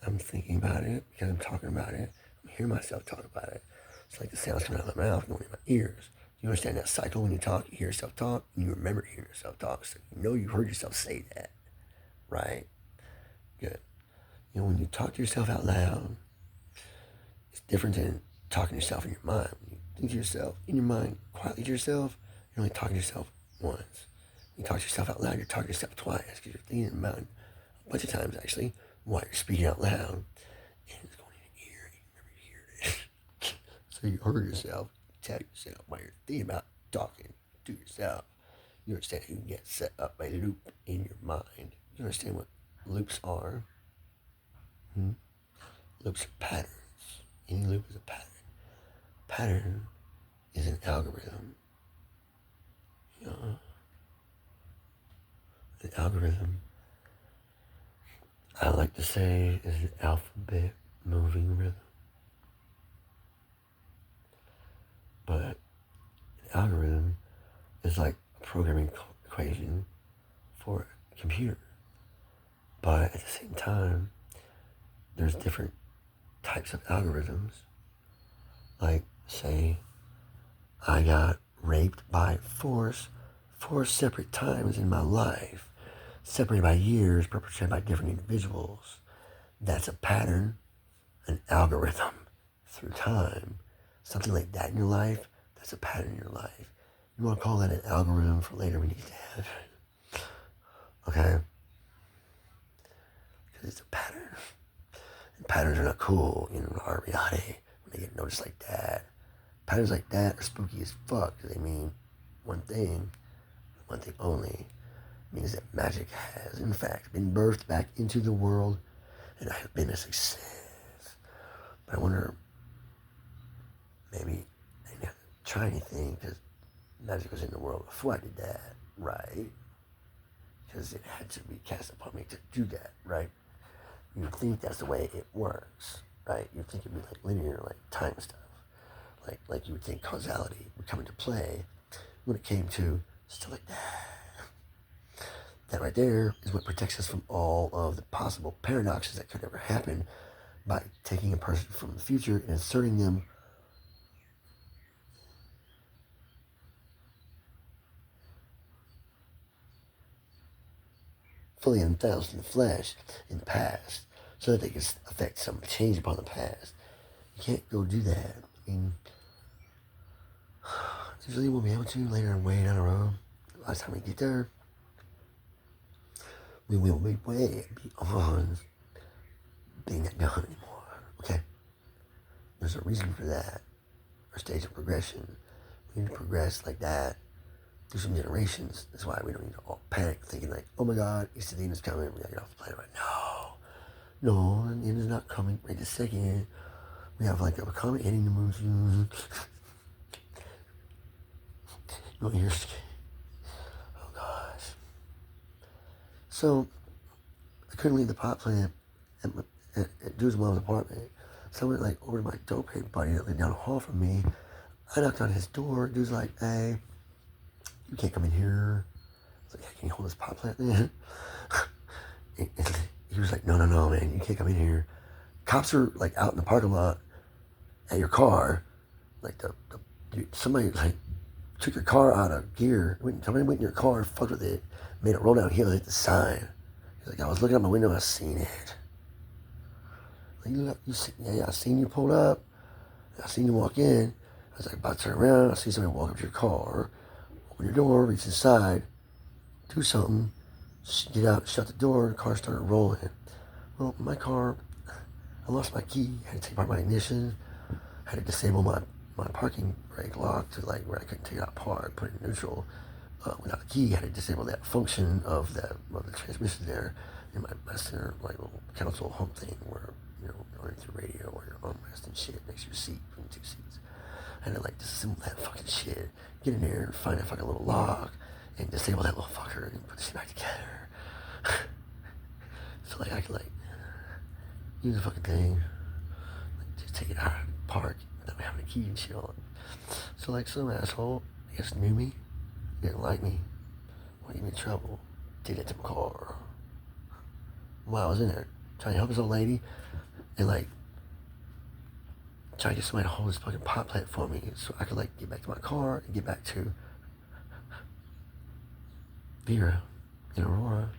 I'm thinking about it because I'm talking about it. I'm hearing myself talk about it. It's like the sounds coming out of my mouth going in my ears. You understand that cycle when you talk, you hear yourself talk, and you remember hearing yourself talk. So you know you heard yourself say that, right? Good. When you talk to yourself out loud, it's different than talking to yourself in your mind. When you think to yourself in your mind, quietly to yourself, you're only talking to yourself once. When you talk to yourself out loud, you're talking to yourself twice because you're thinking in your mind a bunch of times actually while you're speaking out loud. And it's going in your ear and you never hear it. So you heard yourself, tell yourself while you're thinking about talking to yourself. You understand you can get set up a loop in your mind. You understand what loops are? Loops are patterns. Any loop is a pattern. Pattern is an algorithm. An algorithm, I like to say, is an alphabet moving rhythm. But an algorithm is like a programming equation for a computer. But at the same time, there's different types of algorithms. Like, say, I got raped by force 4 separate times in my life, separated by years, perpetrated by different individuals. That's a pattern, an algorithm through time. Something like that in your life, that's a pattern in your life. You want to call that an algorithm for later, we need to have it. Okay? Because it's a pattern. And patterns are not cool in our reality when they get noticed like that. Patterns like that are spooky as fuck because they mean one thing only. It means that magic has, in fact, been birthed back into the world and I have been a success. But I wonder, maybe I didn't have to try anything because magic was in the world before I did that, right? Because it had to be cast upon me to do that, right? You would think that's the way it works, right? You would think it'd be like linear, like time stuff. Like you would think causality would come into play when it came to stuff like that. That right there is what protects us from all of the possible paradoxes that could ever happen by taking a person from the future and inserting them fully themselves in the flesh in the past so that they can affect some change upon the past. You can't go do that. I mean, usually we'll be able to later and way down the road. By the time we get there, we will be way beyond being that gun anymore. Okay? There's a reason for that. Our stage of progression. We need to progress like that through some generations. That's why we don't need to all panic thinking like, oh my God, it's the end is coming. We gotta get off the planet right now. No, the end is not coming right this second. We have like a comet hitting the moon soon. You want to hear? Oh gosh. So I couldn't leave the pot plant at dude's mom's apartment. So I went like over to my dopehead buddy that lived down the hall from me. I knocked on his door. Dude's like, hey, you can't come in here. I was like, hey, can you hold this pot plant then? And he was like, no, man, you can't come in here. Cops are like out in the parking lot at your car. Like somebody like took your car out of gear. Somebody went in your car, fucked with it, made it roll downhill, hit the sign. He's like, I was looking out my window, I seen it. Like, yeah, I seen you pull up. I seen you walk in. I was like, about to turn around. I see somebody walk up to your car, open your door, reach inside, do something, get out, shut the door. The car started rolling. Well, my car, I lost my key. Had to take apart my ignition. Had to disable my parking brake lock to like where I couldn't take it apart, put it in neutral. Without the key, had to disable that function of the transmission there in my center like little console home thing where you're running through radio or your armrest and shit next to your seat between two seats. I had to like disassemble that fucking shit, get in there and find a fucking little lock and disable that little fucker and put the shit back together. So like I could like use the fucking thing, like just take it out of the park without having a key and shit on it. So like some asshole, I guess knew me, didn't like me, wanted to get me in trouble, did that to my car. While I was in there, trying to help this old lady, and like trying to get somebody to hold this fucking pot plant for me so I could like get back to my car and get back to Vera in Aurora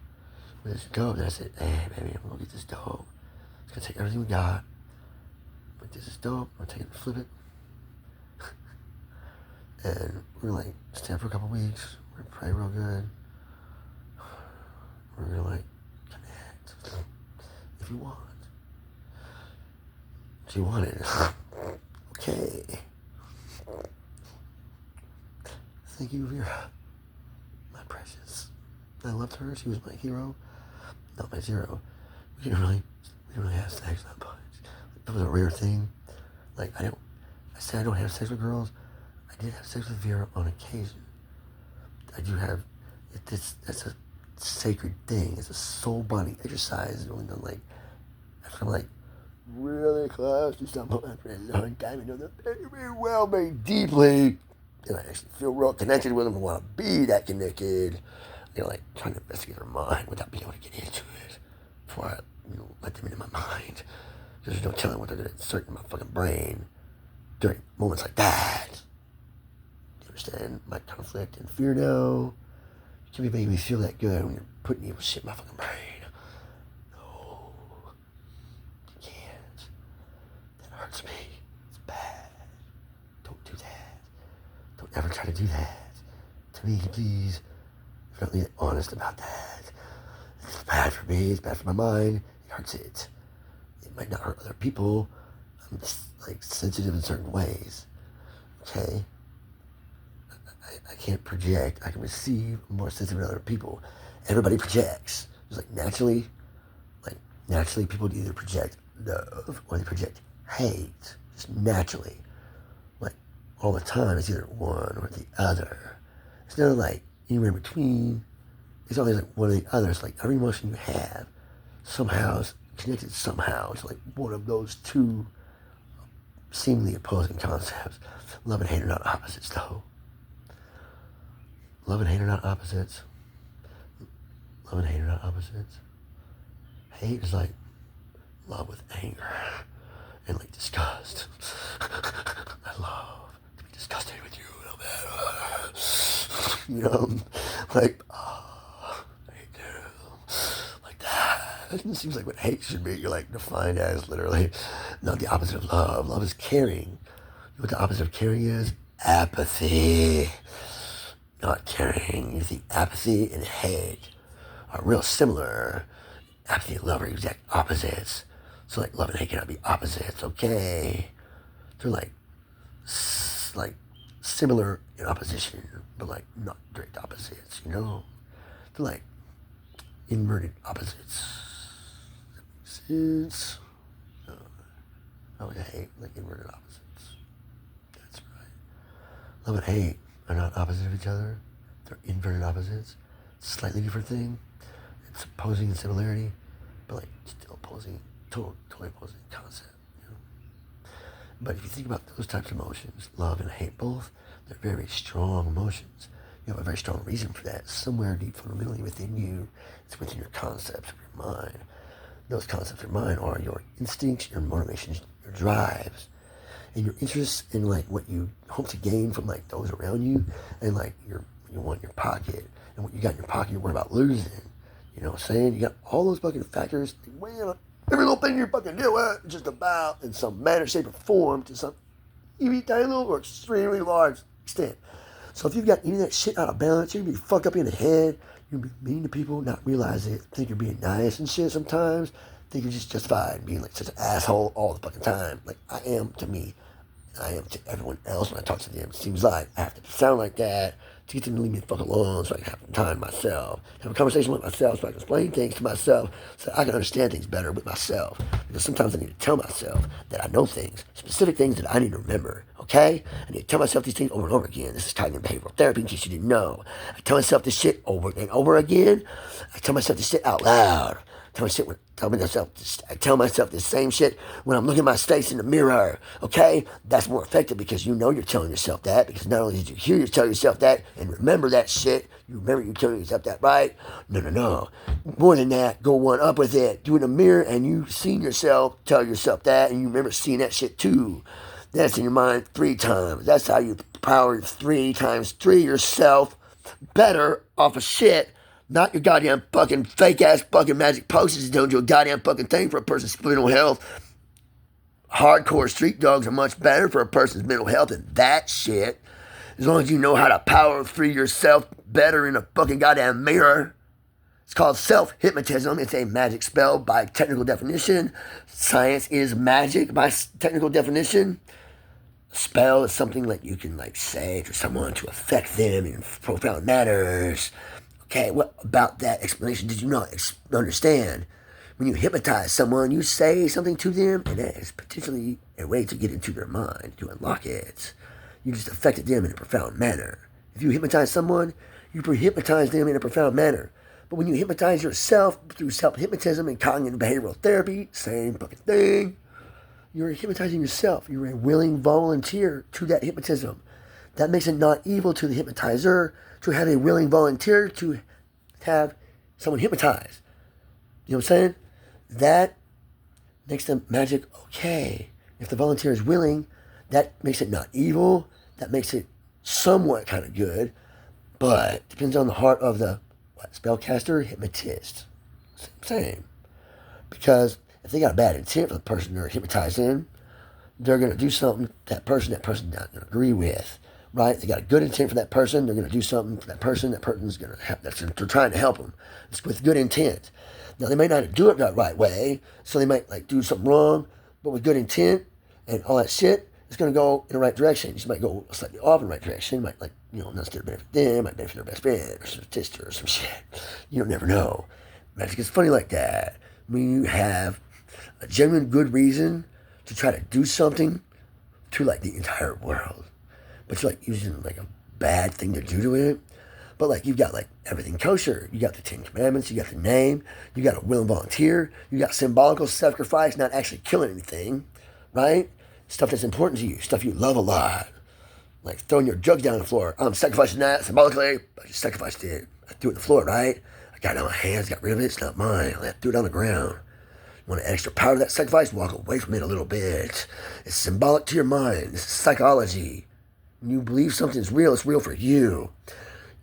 with this dope. And I said, hey baby, I'm gonna get this dope. It's gonna take everything we got, but this is dope. I'm gonna take it and flip it. And we're gonna like stay up for a couple weeks. We're gonna pray real good. We're gonna like connect if you want. She wanted. Okay. Thank you, Vera. My precious. I loved her. She was my hero, not my zero. We didn't really have sex that much. It was a rare thing. Like I said I don't have sex with girls. I did have sex with Vera on occasion. I do have. That's a sacred thing. It's a soul bonding exercise. It's only done like after I'm like really close to someone for a long time and know them very well, very deeply, and I actually feel real connected with them and want to be that connected. Like trying to investigate their mind without being able to get into it before I let them into my mind. Because there's no telling what they're going to insert in my fucking brain during moments like that. You understand my conflict and fear now? You can't be making me feel that good when you're putting evil shit in my fucking brain. No. You can't. That hurts me. It's bad. Don't do that. Don't ever try to do that. To me, please. If you're not being honest about that. It's bad for me. It's bad for my mind. It hurts it. It might not hurt other people. I'm just like sensitive in certain ways. Okay? I can't project. I can receive. I'm more sensitive than other people. Everybody projects. It's like naturally people either project love or they project hate. Just naturally. Like all the time, it's either one or the other. It's never like anywhere in between. It's always like one or the other. It's like every emotion you have somehow is connected somehow. It's like one of those two seemingly opposing concepts. Love and hate are not opposites though. Love and hate are not opposites. Love and hate are not opposites. Hate is like love with anger and like disgust. I love to be disgusted with you, you know, like, oh, I hate you, like that. It seems like what hate should be, like, defined as literally not the opposite of love. Love is caring. You know what the opposite of caring is? Apathy. Not caring. You see, apathy and hate are real similar. Apathy and love are exact opposites. So, like, love and hate cannot be opposites, okay? They're like similar in opposition, but like not direct opposites, you know? They're like inverted opposites. That makes sense. Love and hate, like inverted opposites. That's right. Love and hate are not opposite of each other. They're inverted opposites. Slightly different thing. It's opposing in similarity, but like still opposing, totally opposing concept. But if you think about those types of emotions, love and hate both, they're very strong emotions. You have a very strong reason for that. Somewhere deep fundamentally within you, it's within your concepts of your mind. Those concepts of your mind are your instincts, your motivations, your drives, and your interests in like what you hope to gain from like those around you, and like you want in your pocket, and what you got in your pocket you're worried about losing. You know what I'm saying? You got all those fucking factors weighing on every little thing you fucking do it, just about in some manner, shape, or form to some even tiny little or extremely large extent. So if you've got any of that shit out of balance, you're gonna be fucked up in the head, you're gonna be mean to people, not realize it, think you're being nice and shit sometimes, think you're just justified being like such an asshole all the fucking time. Like I am to me, I am to everyone else when I talk to them. It seems like I have to sound like that to get them to leave me the fuck alone so I can have time myself. Have a conversation with myself so I can explain things to myself so I can understand things better with myself. Because sometimes I need to tell myself that I know things, specific things that I need to remember, okay? I need to tell myself these things over and over again. This is tied in behavioral therapy in case you didn't know. I tell myself this shit over and over again. I tell myself this shit out loud. I tell myself the same shit when I'm looking at my face in the mirror, okay? That's more effective because you know you're telling yourself that, because not only did you hear you tell yourself that and remember that shit, you remember you telling yourself that, right? No. More than that, go one up with it. Do it in the mirror and you seen yourself tell yourself that and you remember seeing that shit too. That's in your mind 3 times. That's how you power 3 times 3 yourself better off of shit. Not your goddamn fucking fake ass fucking magic potions that don't do a goddamn fucking thing for a person's mental health. Hardcore street dogs are much better for a person's mental health than that shit. As long as you know how to power through yourself better in a fucking goddamn mirror. It's called self-hypnotism. It's a magic spell by technical definition. Science is magic by technical definition. A spell is something like you can like say to someone to affect them in profound manners. Okay, what about that explanation did you not understand? When you hypnotize someone, you say something to them, and that is potentially a way to get into their mind, to unlock it. You just affected them in a profound manner. If you hypnotize someone, you hypnotize them in a profound manner. But when you hypnotize yourself through self-hypnotism and cognitive behavioral therapy, same fucking thing, you're hypnotizing yourself. You're a willing volunteer to that hypnotism. That makes it not evil to the hypnotizer to have a willing volunteer to have someone hypnotized. You know what I'm saying? That makes the magic okay. If the volunteer is willing, that makes it not evil. That makes it somewhat kind of good. But depends on the heart of the spellcaster, hypnotist. Same. Because if they got a bad intent for the person they're hypnotizing, they're going to do something that person's not going to agree with. Right? They got a good intent for that person. They're going to do something for that person. That person's going to help. They're trying to help them. It's with good intent. Now, they may not do it the right way, so they might like do something wrong, but with good intent and all that shit, it's going to go in the right direction. You just might go slightly off in the right direction. Might like, not necessarily benefit them, might benefit their best friend or some sister or some shit. You don't never know. Magic is funny like that. When you have a genuine good reason to try to do something to like the entire world. But you're like using like a bad thing to do to it. But like you've got like everything kosher. You got the 10 Commandments, you got the name, you got a willing volunteer, you got symbolical sacrifice, not actually killing anything, right? Stuff that's important to you, stuff you love a lot. Like throwing your drugs down on the floor. I'm sacrificing that symbolically, but you sacrificed it. I threw it on the floor, right? I got it on my hands, got rid of it, it's not mine. I threw it on the ground. You Want an extra power to that sacrifice? Walk away from it a little bit. It's symbolic to your mind. It's psychology. When you believe something's real, it's real for you.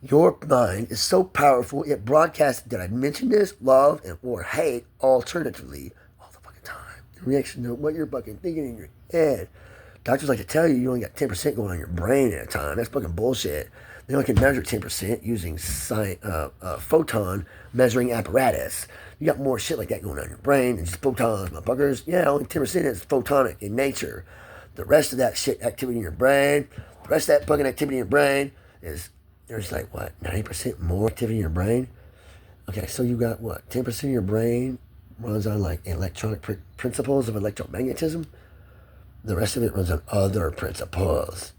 Your mind is so powerful, it broadcasts, did I mention this? Love and or hate alternatively all the fucking time. In reaction to what you're fucking thinking in your head. Doctors like to tell you only got 10% going on in your brain at a time. That's fucking bullshit. They only can measure 10% using photon measuring apparatus. You got more shit like that going on in your brain than just photons, motherfuckers. Yeah, only 10% is photonic in nature. The rest of that shit activity in your brain, the rest of that fucking activity in your brain is, there's like, what, 90% more activity in your brain? Okay, so you got what, 10% of your brain runs on like electronic principles of electromagnetism? The rest of it runs on other principles.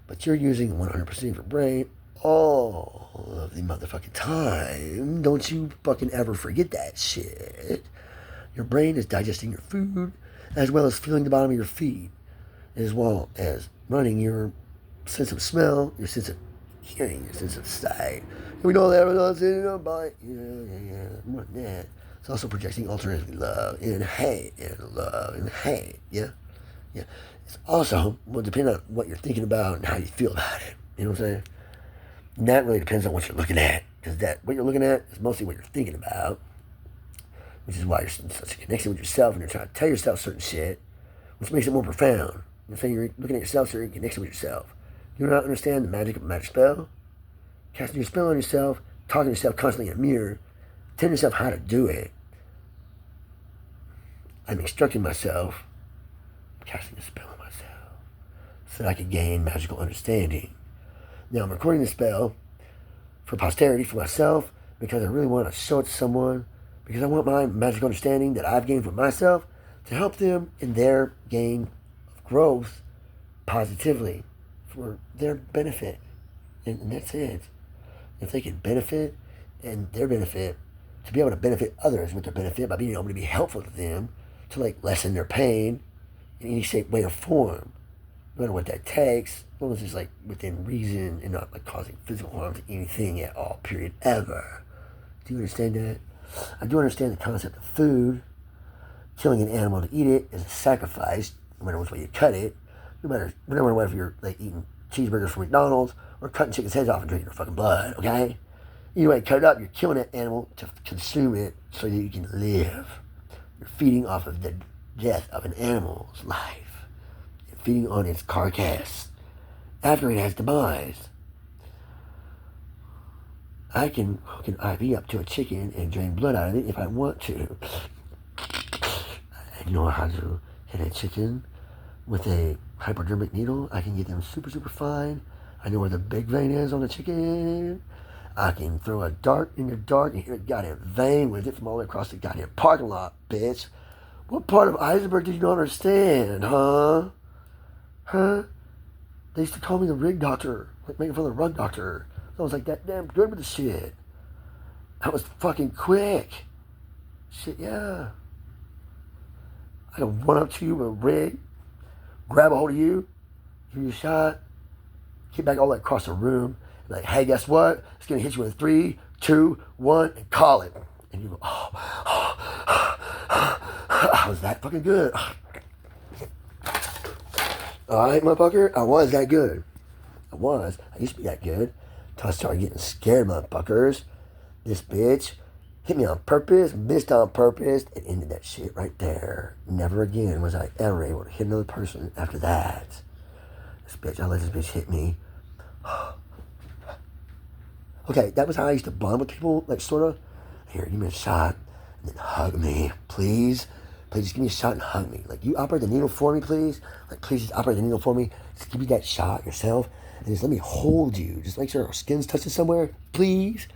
But you're using 100% of your brain all of the motherfucking time. Don't you fucking ever forget that shit. Your brain is digesting your food as well as feeling the bottom of your feet, as well as running your sense of smell, your sense of hearing, your sense of sight. And we know that results in a bite. Yeah. More than that. It's also projecting alternatively love and hate and love and hate. Yeah. It's also, well, depending on what you're thinking about and how you feel about it. You know what I'm saying? And that really depends on what you're looking at. Because what you're looking at is mostly what you're thinking about. Which is why you're in such a connection with yourself and you're trying to tell yourself certain shit. Which makes it more profound. You know what I'm saying? You're looking at yourself, so you're in connection with yourself. You do not understand the magic of a magic spell? Casting your spell on yourself, talking to yourself constantly in a mirror, telling yourself how to do it. I'm instructing myself, casting a spell on myself, so that I can gain magical understanding. Now I'm recording the spell for posterity, for myself, because I really want to show it to someone, because I want my magical understanding that I've gained for myself to help them in their gain of growth positively for their benefit. And that's it. If they can benefit and their benefit, to be able to benefit others with their benefit by being able to be helpful to them, to like lessen their pain in any shape, way, or form, no matter what that takes, as long as it's like within reason and not like causing physical harm to anything at all, period, ever. Do you understand that? I do understand the concept of food. Killing an animal to eat it is a sacrifice, no matter which way you cut it. No matter whether you're like eating cheeseburgers from McDonald's or cutting chickens' heads off and drinking their fucking blood, okay? Either way, cut it up, you're killing that animal to consume it so that you can live. You're feeding off of the death of an animal's life. You're feeding on its carcass after it has demised. I can hook an IV up to a chicken and drain blood out of it if I want to. I know how to hit a chicken with a hypodermic needle. I can get them super, super fine. I know where the big vein is on the chicken. I can throw a dart in your dart and hit a goddamn vein with it from all the way across the goddamn parking lot, bitch. What part of Eisenberg did you not understand, huh? They used to call me the rig doctor, like making fun of the rug doctor. I was like that damn good with the shit. I was fucking quick. Shit, yeah. I can run up to you with a rig, grab a hold of you, give you a shot, get back all the way across the room, like, hey, guess what? It's gonna hit you in 3, 2, 1, and call it. And you go, I was that fucking good. Alright, motherfucker, I was that good. I used to be that good. Until I started getting scared, motherfuckers. This bitch hit me on purpose, missed on purpose, and ended that shit right there. Never again was I ever able to hit another person after that. I let this bitch hit me. Okay, that was how I used to bond with people, like sort of. Here, give me a shot, and then hug me, please. Please just give me a shot and hug me. Like, you operate the needle for me, please. Like, please just operate the needle for me. Just give me that shot yourself, and just let me hold you. Just make sure our skin's touching somewhere, please.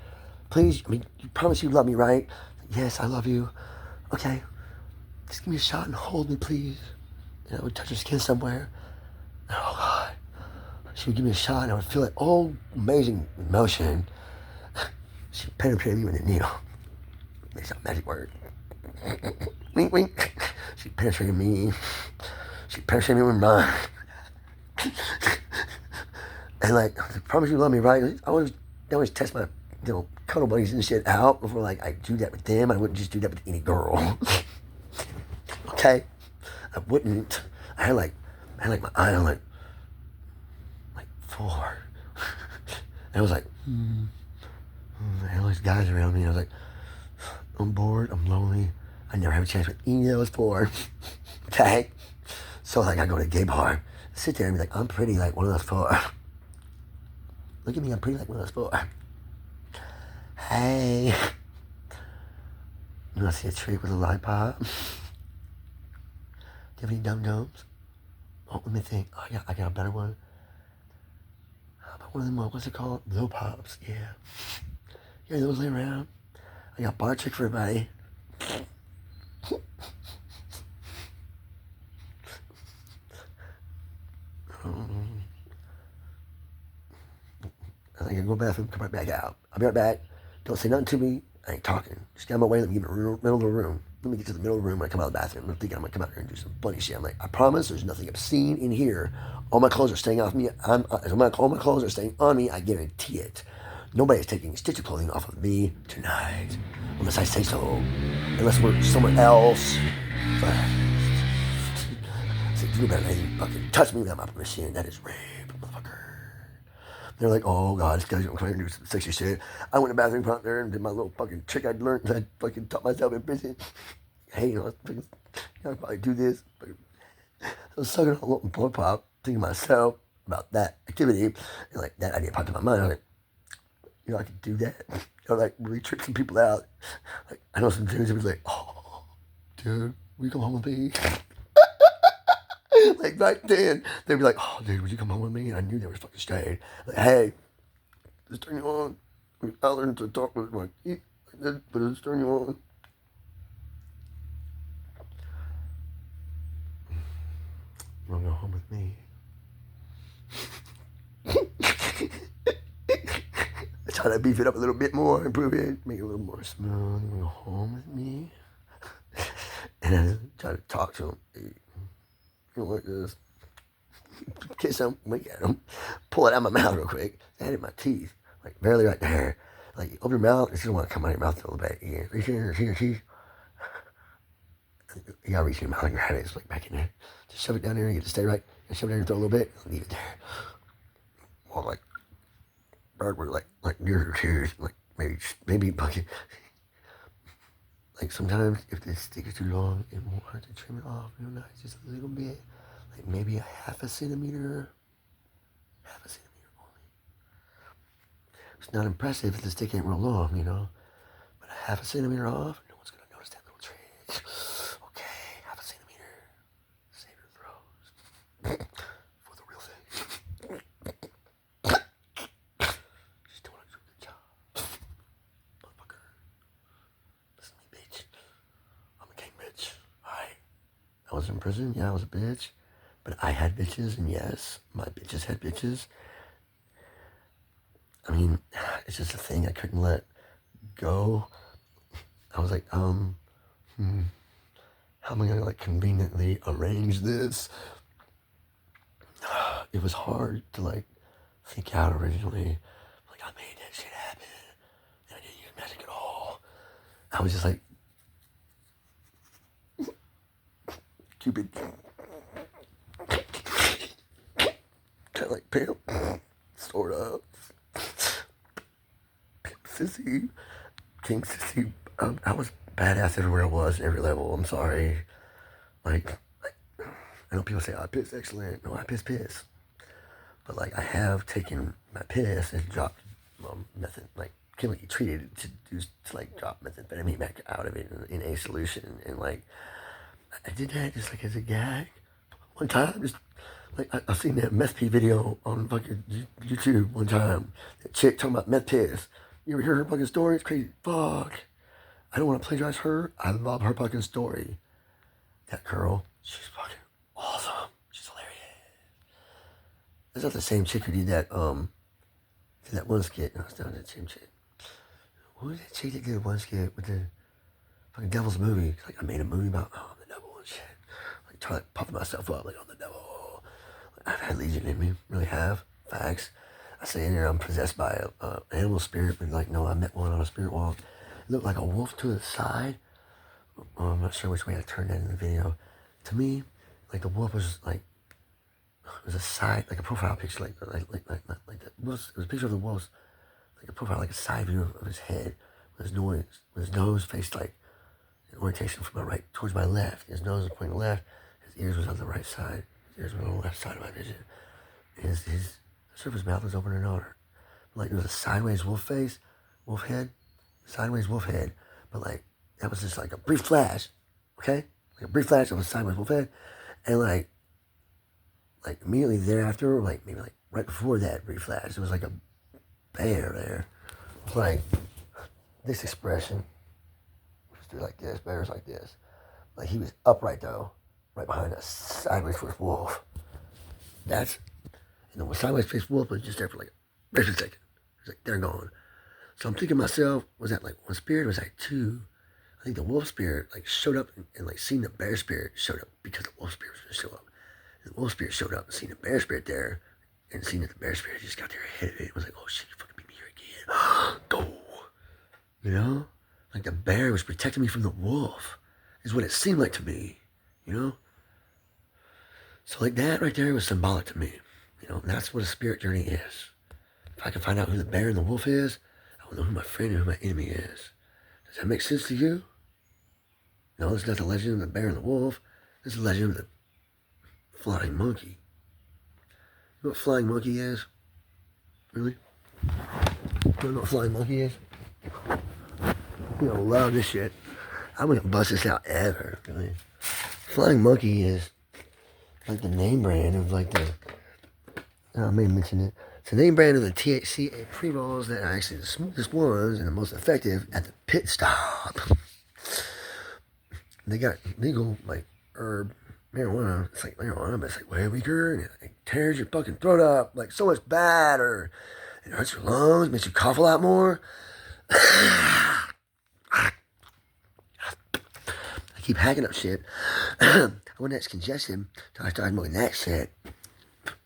Please, I mean, you promise you love me, right? Yes, I love you. Okay, just give me a shot and hold me, please. And I would touch her skin somewhere. And oh, God. She would give me a shot, and I would feel that oh, amazing emotion. She penetrated me with a needle. Makes a magic word. Wink, wink. She penetrated me. She penetrated me with mine. And like, I promise you love me, right? I always test my, cuddle buddies and shit out before like I do that with them. I wouldn't just do that with any girl. Okay? I wouldn't. I had like my eye on like 4. And I was like, and all these guys around me. I was like, I'm bored, I'm lonely. I never have a chance with any of those 4. Okay? So like I go to a gay bar, sit there and be like, I'm pretty like one of those 4. Look at me, I'm pretty like one of those 4. Hey. You wanna see a trick with a lollipop? Do you have any dum-dums? Oh, let me think. Oh, I got a better one. How about one of them, what's it called? Blow pops, yeah. Yeah, those lay around. I got bar trick for everybody. I can go to the bathroom, come right back out. I'll be right back. Don't say nothing to me. I ain't talking. Just get out of my way. Let me get in the middle of the room. Let me get to the middle of the room when I come out of the bathroom. I'm thinking I'm going to come out here and do some funny shit. I'm like, I promise there's nothing obscene in here. All my clothes are staying off me. All my clothes are staying on me. I guarantee it. Nobody's taking a stitch of clothing off of me tonight. Unless I say so. Unless we're somewhere else. But, say, you better not even fucking touch me without my permission. That is rape, motherfucker. They're like, oh God, this guy's gonna come here and do some sexy shit. I went to the bathroom out there and did my little fucking trick I'd learned. I fucking taught myself in prison. Hey, I probably do this. I was sucking on a little blow pop, thinking to myself about that activity. And like that idea popped in my mind. I was like, I could do that. Like really trick some people out. Like I know some dudes who was like, oh, dude, will you come home with me? Like right then, they'd be like, oh, dude, would you come home with me? And I knew they were fucking straight. Like, hey, just turn you on. I learned to talk with my eat like that, but just turn you on. You wanna go home with me? I try to beef it up a little bit more, improve it, make it a little more smooth. You wanna go home with me? And I try to talk to him. Hey, you know like this. Kiss him, wink at him, pull it out of my mouth real quick. I had it in my teeth, like barely right there. Like open your mouth, it's gonna want to come out of your mouth a little bit. Yeah, reach in, see. You gotta reach in your mouth and grab it. It's like back in there. Just shove it down there and get it to stay right. And shove it down and throw a little bit. And leave it there. Well, like bird like near her tears, like maybe bucket. Like sometimes if the stick is too long, it won't hurt to trim it off real nice, just a little bit. Like maybe a half a centimeter only. It's not impressive if the stick ain't real long, but a half a centimeter off, no one's gonna notice that little trick. Okay, half a centimeter. Save your throws. For the real thing. Just don't wanna do a good job. Motherfucker. Listen to me, bitch. I'm a king bitch. Alright. I was in prison, yeah, I was a bitch. But I had bitches, and yes, my bitches had bitches. I mean, it's just a thing I couldn't let go. I was like, how am I gonna like conveniently arrange this? It was hard to like think out originally. Like I made that shit happen, and I didn't use magic at all. I was just like, Cupid. Kind of like pimp, sort of. Pimp sissy, king sissy. I was badass everywhere I was, every level. I'm sorry. Like I know people say, I piss excellent. No, I piss. But like I have taken my piss and dropped method, like chemically treated it to like drop methamphetamine back out of it in a solution. And like I did that just like as a gag. One time, just like I seen that meth pee video on fucking YouTube one time. That chick talking about meth piss. You ever hear her fucking story? It's crazy. Fuck. I don't want to plagiarize her. I love her fucking story. That girl, she's fucking awesome. She's hilarious. That's not the same chick who did that one skit. No, it's not that same chick. Who was that chick that did one skit with the fucking Devil's movie? It's like I made a movie about the devil and shit. Like trying to puff myself up like on the devil. I've had Legion in me, really have. Facts. I say in there I'm possessed by an animal spirit, but like no, I met one on a spirit walk. It looked like a wolf to the side. I'm not sure which way I turned that in the video. to me, like the wolf was like, it was a side, like a profile picture, like that. It was a picture of the wolf, like a profile, like a side view of his head, with his nose faced like in orientation from my right towards my left. His nose was pointing left. His ears was on the right side. His ears were on the left side of my vision. His the surface of his mouth was open and on. Like it was a sideways wolf face, wolf head, sideways wolf head. But like that was just like a brief flash, okay? Like a brief flash of a sideways wolf head, and like immediately thereafter, like maybe like right before that brief flash, there was like a bear there. It was like this expression. Just do like this, bears like this. Like he was upright though, right behind a sideways faced wolf. That's the sideways faced wolf was just there for like a second. It was like they're gone. So I'm thinking to myself, was that like one spirit? Or was that two? I think the wolf spirit like showed up and like seen the bear spirit showed up because the wolf spirit was gonna show up. And the wolf spirit showed up and seen the bear spirit there and seen that the bear spirit just got there ahead of it. It was like, oh shit, you fucking beat me here again. Go. You know? Like the bear was protecting me from the wolf, is what it seemed like to me, you know? So like that right there was symbolic to me. You know, and that's what a spirit journey is. If I can find out who the bear and the wolf is, I will know who my friend and who my enemy is. Does that make sense to you? No, it's not the legend of the bear and the wolf. It's the legend of the flying monkey. You know what flying monkey is? Really? You don't know what flying monkey is? You don't love this shit. I wouldn't bust this out ever, really. Flying monkey is like the name brand of like the, I may mention it. It's the name brand of the THC pre-rolls that are actually the smoothest ones and the most effective at the pit stop. They got legal like herb marijuana. It's like marijuana, but it's like way weaker and it tears your fucking throat up like so much bad, or it hurts your lungs, makes you cough a lot more. I keep hacking up shit. I went next congestion until I started smoking that shit.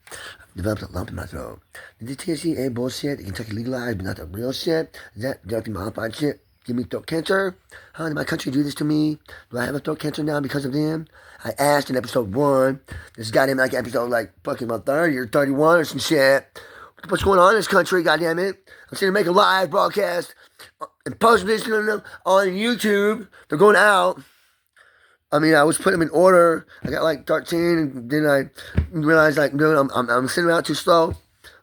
I've developed a lump in my throat. The THC bullshit, the Kentucky legalized, but not the real shit. Is that genetically modified shit? Give me throat cancer? How did my country do this to me? Do I have a throat cancer now because of them? I asked in episode 1. This goddamn like episode like fucking about 30 or 31 or some shit. What's going on in this country, goddamn it? I'm sitting here making a live broadcast and posting this on YouTube. They're going out. I mean, I was putting them in order. I got like 13, and then I realized like, dude, I'm sending them out too slow.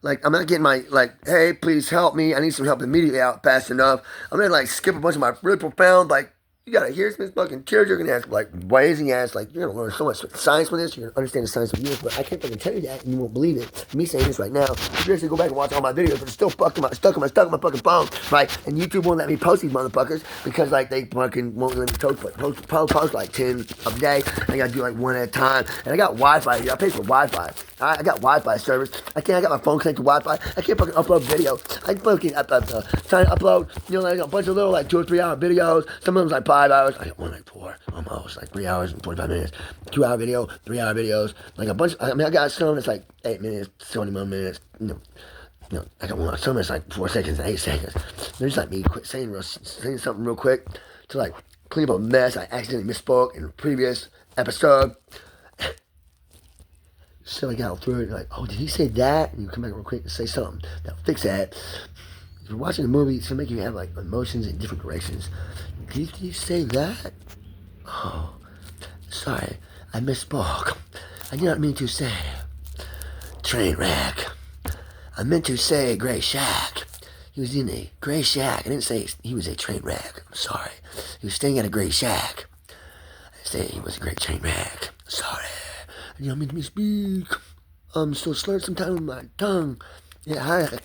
Like, I'm not getting my, like, hey, please help me. I need some help immediately out fast enough. I'm gonna like skip a bunch of my really profound, like, you gotta hear some fucking tear-jerking ass, like, blazing ass, like, you're gonna learn so much science with this, you're gonna understand the science of this, but I can't fucking tell you that, and you won't believe it. Me saying this right now, seriously, go back and watch all my videos, but it's still stuck in my fucking phone, right? And YouTube won't let me post these motherfuckers, because, like, they fucking won't let me post like 10 a day. I gotta do, like, one at a time, and I got Wi-Fi here. I pay for Wi-Fi. I got Wi-Fi service. I got my phone connected to Wi-Fi. I can't fucking upload video. I fucking trying to upload, you know, like a bunch of little like 2 or 3 hour videos. Some of them's like 5 hours. I got one like 4, almost like 3 hours and 45 minutes. 2 hour video, 3 hour videos. Like a bunch. I mean, I got some that's like 8 minutes, 21 minutes. You know, I got one. Some that's like 4 seconds and 8 seconds. They're just like me saying something real quick to like clean up a mess I accidentally misspoke in a previous episode. So I got through it, like, oh, did he say that? And you come back real quick and say something that'll fix that. If you're watching a movie, it's gonna make you have like emotions in different directions. Did you say that? Oh, sorry, I misspoke. I did not mean to say train wreck. I meant to say gray shack. He was in a gray shack. I didn't say he was a train wreck. I'm sorry. He was staying at a gray shack. I said he was a great train wreck. Sorry. You don't mean to speak. I'm so slurred sometimes with my tongue. Yeah, I hurt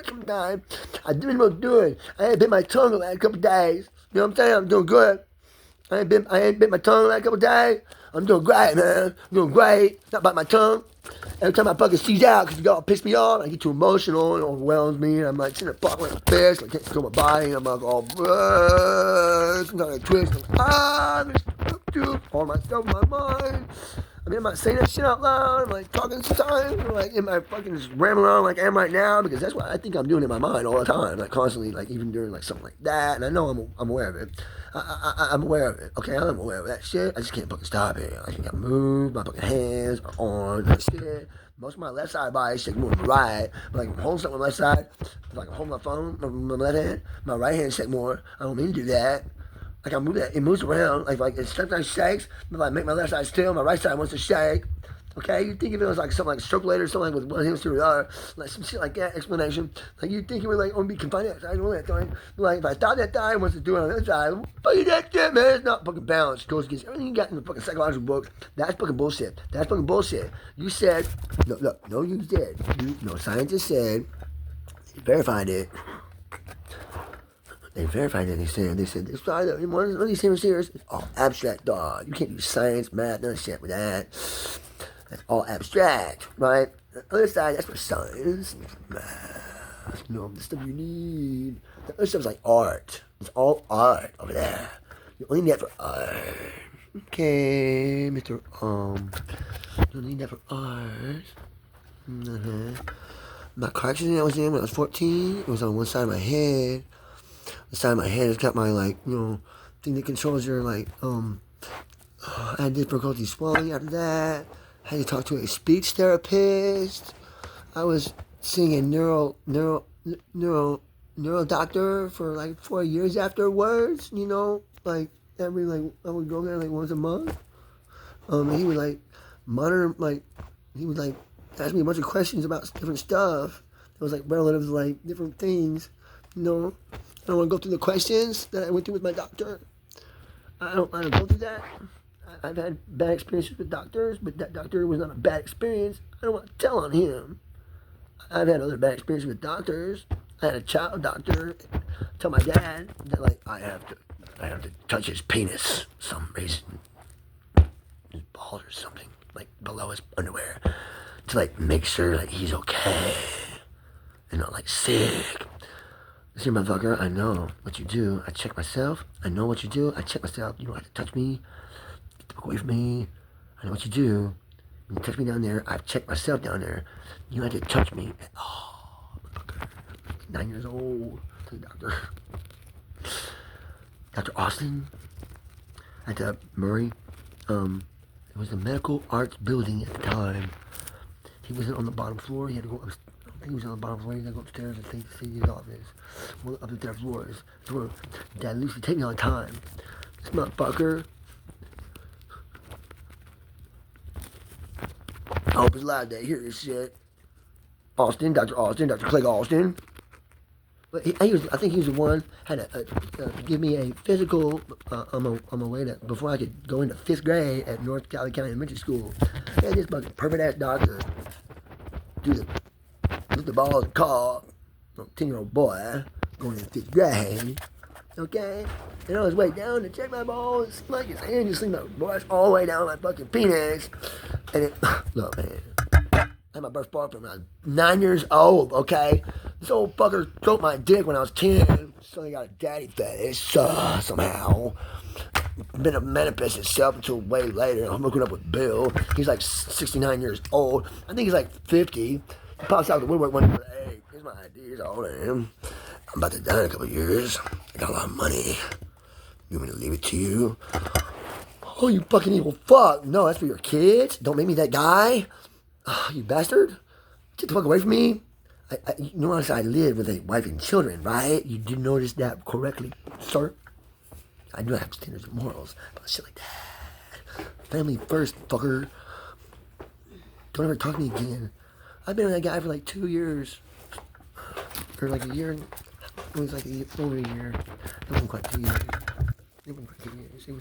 sometimes. I didn't know what to do it. I ain't bit my tongue the last couple days. You know what I'm saying? I'm doing good. I ain't bit my tongue the last couple days. I'm doing great, man. I'm doing great. Not bite my tongue. Every time I fucking seize out because y'all piss me off, I get too emotional and it overwhelms me. And I'm like sitting there fucking like a fist. I can't control my body. And I'm like all, sometimes I twist. I'm like, dude, all myself in my mind. I mean, I'm not saying that shit out loud. I'm like talking sometimes. I'm like in my fucking just rambling on like I am right now because that's what I think I'm doing in my mind all the time. Like constantly, like even during like something like that. And I know I'm aware of it. I'm aware of it. Okay, I'm aware of that shit. I just can't fucking stop it. I can't move. My fucking hands are on that shit. Most of my left side body shake more than my right. But like I'm holding something on my left side. Like I'm holding my phone, my left hand. My right hand shake more. I don't mean to do that. Like I move that, it moves around. Like it sometimes shakes. But I make my left side still. My right side wants to shake. Okay, you think if it was like something like circulator or something like with one hand to the other, like some shit like that explanation. Like you think it would like only be confined to that side, only that time. Like if I thought that side wants to do it on the other side, fucking that shit, man. It's not fucking balanced. It goes against everything you got in the fucking psychological books. That's fucking bullshit. That's fucking bullshit. You said, no, you did. No, scientists said, verified it. They verified it. They said this side of one of these things here is all abstract, dog. You can't do science, math, none of shit with that. That's all abstract, right? The other side, that's for science, math, the stuff you need. The other stuff's like art. It's all art over there. You only need that for art. Okay, Mr. You don't need that for art. My car accident I was in when I was 14, it was on one side of my head. The side of my head has got my, like, thing that controls your, like, I had difficulty swallowing after that. I had to talk to a speech therapist. I was seeing a neuro doctor for, like, 4 years afterwards, like, I would go there, like, once a month. And he would, like, monitor, like, he would, like, ask me a bunch of questions about different stuff. It was, like, relative to, like, different things, I don't want to go through the questions that I went through with my doctor. I don't want to go through that. I've had bad experiences with doctors, but that doctor was not a bad experience. I don't want to tell on him. I've had other bad experiences with doctors. I had a child doctor tell my dad that, like, I have to touch his penis for some reason, his balls or something, like below his underwear, to like make sure that he's okay and not like sick. See, motherfucker, I know what you do. I check myself. I know what you do. I check myself. You don't have to touch me. Get the fuck away from me. I know what you do. When you touch me down there, I've checked myself down there. You don't have to touch me at all, motherfucker. 9 years old. To the doctor. Dr. Austin at the Murray. It was the medical arts building at the time. He wasn't on the bottom floor. He had to go upstairs. He was on the bottom floor. He had to go upstairs and think to see his office. One up to their floors. That's where Dad used to take me all the time. This motherfucker. I hope it's loud to hear this shit. Austin, Dr. Clegg Austin. But I think he was the one had to give me a physical on my way to before I could go into 5th grade at North Cali County Elementary School. He had this fucking perfect ass doctor do the ball of the car, 10-year-old boy going into 5th grade. Okay, and on his way down to check my balls, like his hand just slipped my balls all the way down my fucking penis. And it, look, man, I had my birth part when I was 9 years old. Okay. This old fucker stroked my dick when I was 10. So he got a daddy fetish, somehow. Didn't manifest itself until way later. I'm hooking up with Bill. He's like 69 years old. I think he's like 50. He pops out the woodwork one day. Hey, here's my ID. Here's how old I am. I'm about to die in a couple of years. I got a lot of money. You want me to leave it to you? Oh, you fucking evil fuck. No, that's for your kids. Don't make me that guy. Oh, you bastard. Get the fuck away from me. You notice I live with a wife and children, right? You did notice that correctly, sir? I do have standards and morals, but shit like that. Family first, fucker. Don't ever talk to me again. I've been with that guy for like 2 years. Or like a year. It was like over a year. It wasn't quite 2 years. It wasn't quite 2 years. It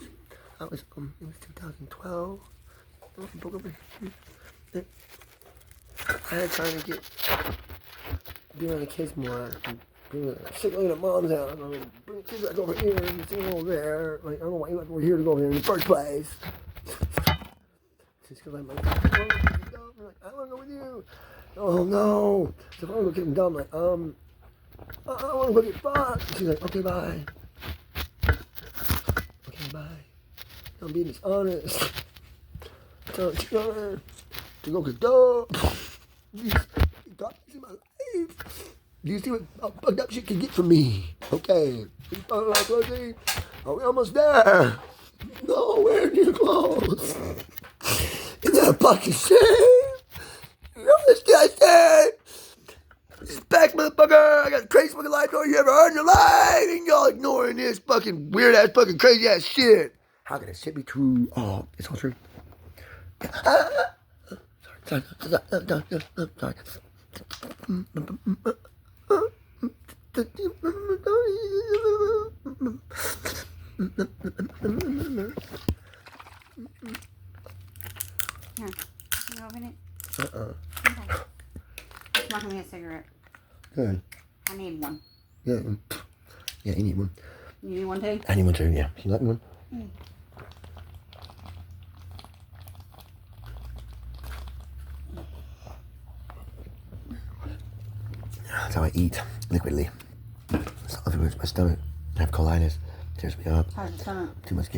was 2012. I broke up with I had time to be around the kids more. Sick looking at mom's house. Bring the kids back over here and see them over there. Like, I don't know why you were here to go over there in the first place. Just because I'm like, I want to go with you. Oh no. So if I want to go get them dumb, like, I want to go get fucked. She's like, okay, bye. Okay, bye. I'm being dishonest. To go get dog. You got me in my life. Do you see what fucked up shit can get from me? Okay. Are we almost there? No, wear new clothes. Isn't that fucking shit? You know this guy said? This back motherfucker, I got the craziest fucking life story you ever heard in your life, and y'all ignoring this fucking weird ass fucking crazy ass shit. How can this shit be true? Oh, it's all true. Sorry. Here, you open it? Uh-uh. Okay. Smoking me a cigarette. Good. I need one. Yeah, you need one. You need one too? I need one too, yeah. You like one? Mm. That's how I eat liquidly. It's not influence my stomach. I have colitis. Tears me up. How's the stomach? Too much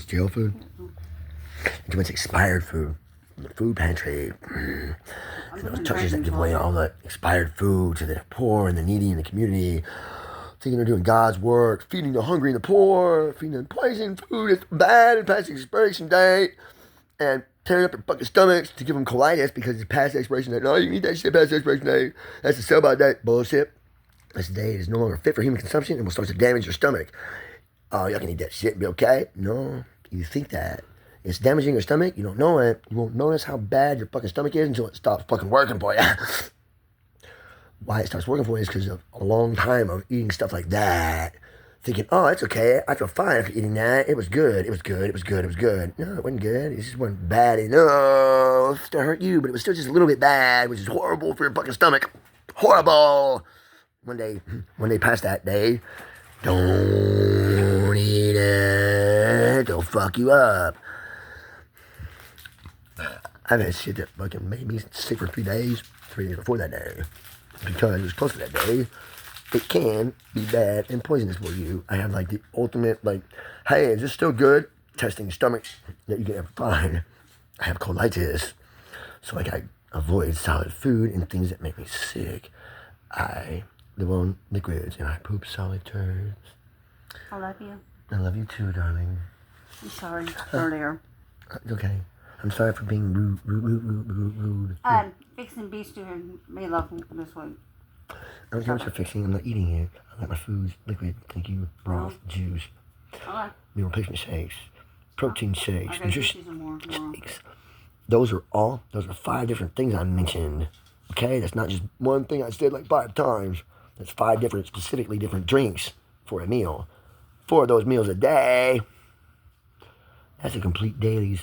jail food. Too much expired food. The food pantry. And those churches that give away all the expired food to the poor and the needy in the community. Thinking they're doing God's work, feeding the hungry and the poor, feeding them poison food that's bad and past the expiration date, and tearing up their fucking stomachs to give them colitis because it's past the expiration date. No, you can eat that shit past the expiration date. That's the sell-by date. Bullshit. This date is no longer fit for human consumption and will start to damage your stomach. Oh, y'all can eat that shit and be okay? No, you think that. It's damaging your stomach, you don't know it. You won't notice how bad your fucking stomach is until it stops fucking working for you. Why it stops working for you is because of a long time of eating stuff like that. Thinking, oh, it's okay. I feel fine after eating that. It was good. No, it wasn't good. It just wasn't bad enough to hurt you, but it was still just a little bit bad, which is horrible for your fucking stomach. Horrible. One day past that day, don't eat it. It'll fuck you up. I've had shit that fucking made me sick for 3 days before that day. Because it was close to that day. It can be bad and poisonous for you. I have like the ultimate, like, hey, is this still good? Testing stomachs that you can ever find. I have colitis. So like I avoid solid food and things that make me sick. I live on liquids and I poop solid turds. I love you. I love you too, darling. I'm sorry earlier. Okay. I'm sorry for being rude. Fixing beef stew and made love this week. I don't care what you're fixing. I'm not eating it. I like my foods liquid. Thank you. Broth, juice, Okay. meal replacement shakes, protein shakes, Okay, nutrition some more. shakes. Those are 5 different things I mentioned. Okay? That's not just one thing I said like 5 times. That's 5 specifically different drinks for a meal. 4 of those meals a day. That's a complete daily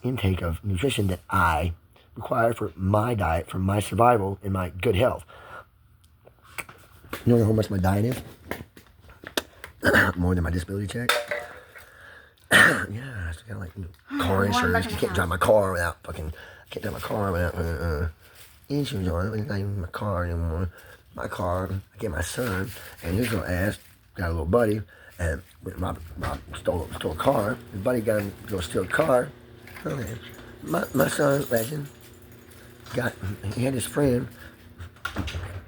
intake of nutrition that I require for my diet, for my survival, and my good health. You know how much my diet is? More than my disability check. Yeah, I still got like car insurance. You can't drive my car without insurance on it. It's not even my car anymore. My car, I get my son, and his little ass got a little buddy, and Rob stole a car. His buddy got him to go steal a car. Okay. My son, legend, he had his friend.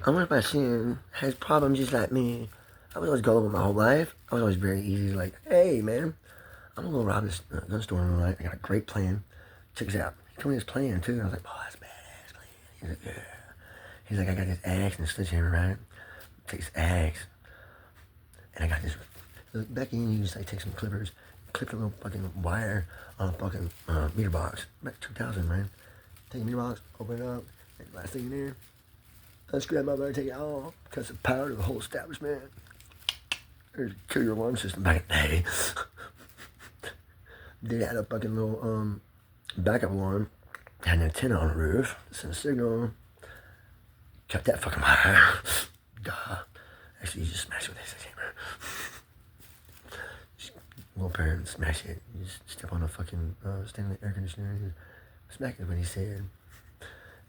I wonder if my son has problems just like me. I was always gullible my whole life. I was always very easy, like, hey, man, I'm gonna go rob this gun store tonight. I got a great plan. Check this out. He told me his plan, too. I was like, oh, that's a badass plan. He's like, yeah. He's like, I got this axe and a sledgehammer, right? Take this axe. And I got this. Back in, you just like take some clippers, clip a little fucking wire on a fucking meter box. Back 2000, man. Take a meter box, open it up, take the last thing in there. Unscrew that motherfucker, take it off, cuts the power to the whole establishment. There's a kill your alarm system back in the day. They had a fucking little backup alarm, had an antenna on the roof, sent a signal, cut that fucking wire. Duh. Actually, you just smash it with this hammer. Just go up there and smash it. You just step on a fucking stand in the air conditioner and smack it, what he said.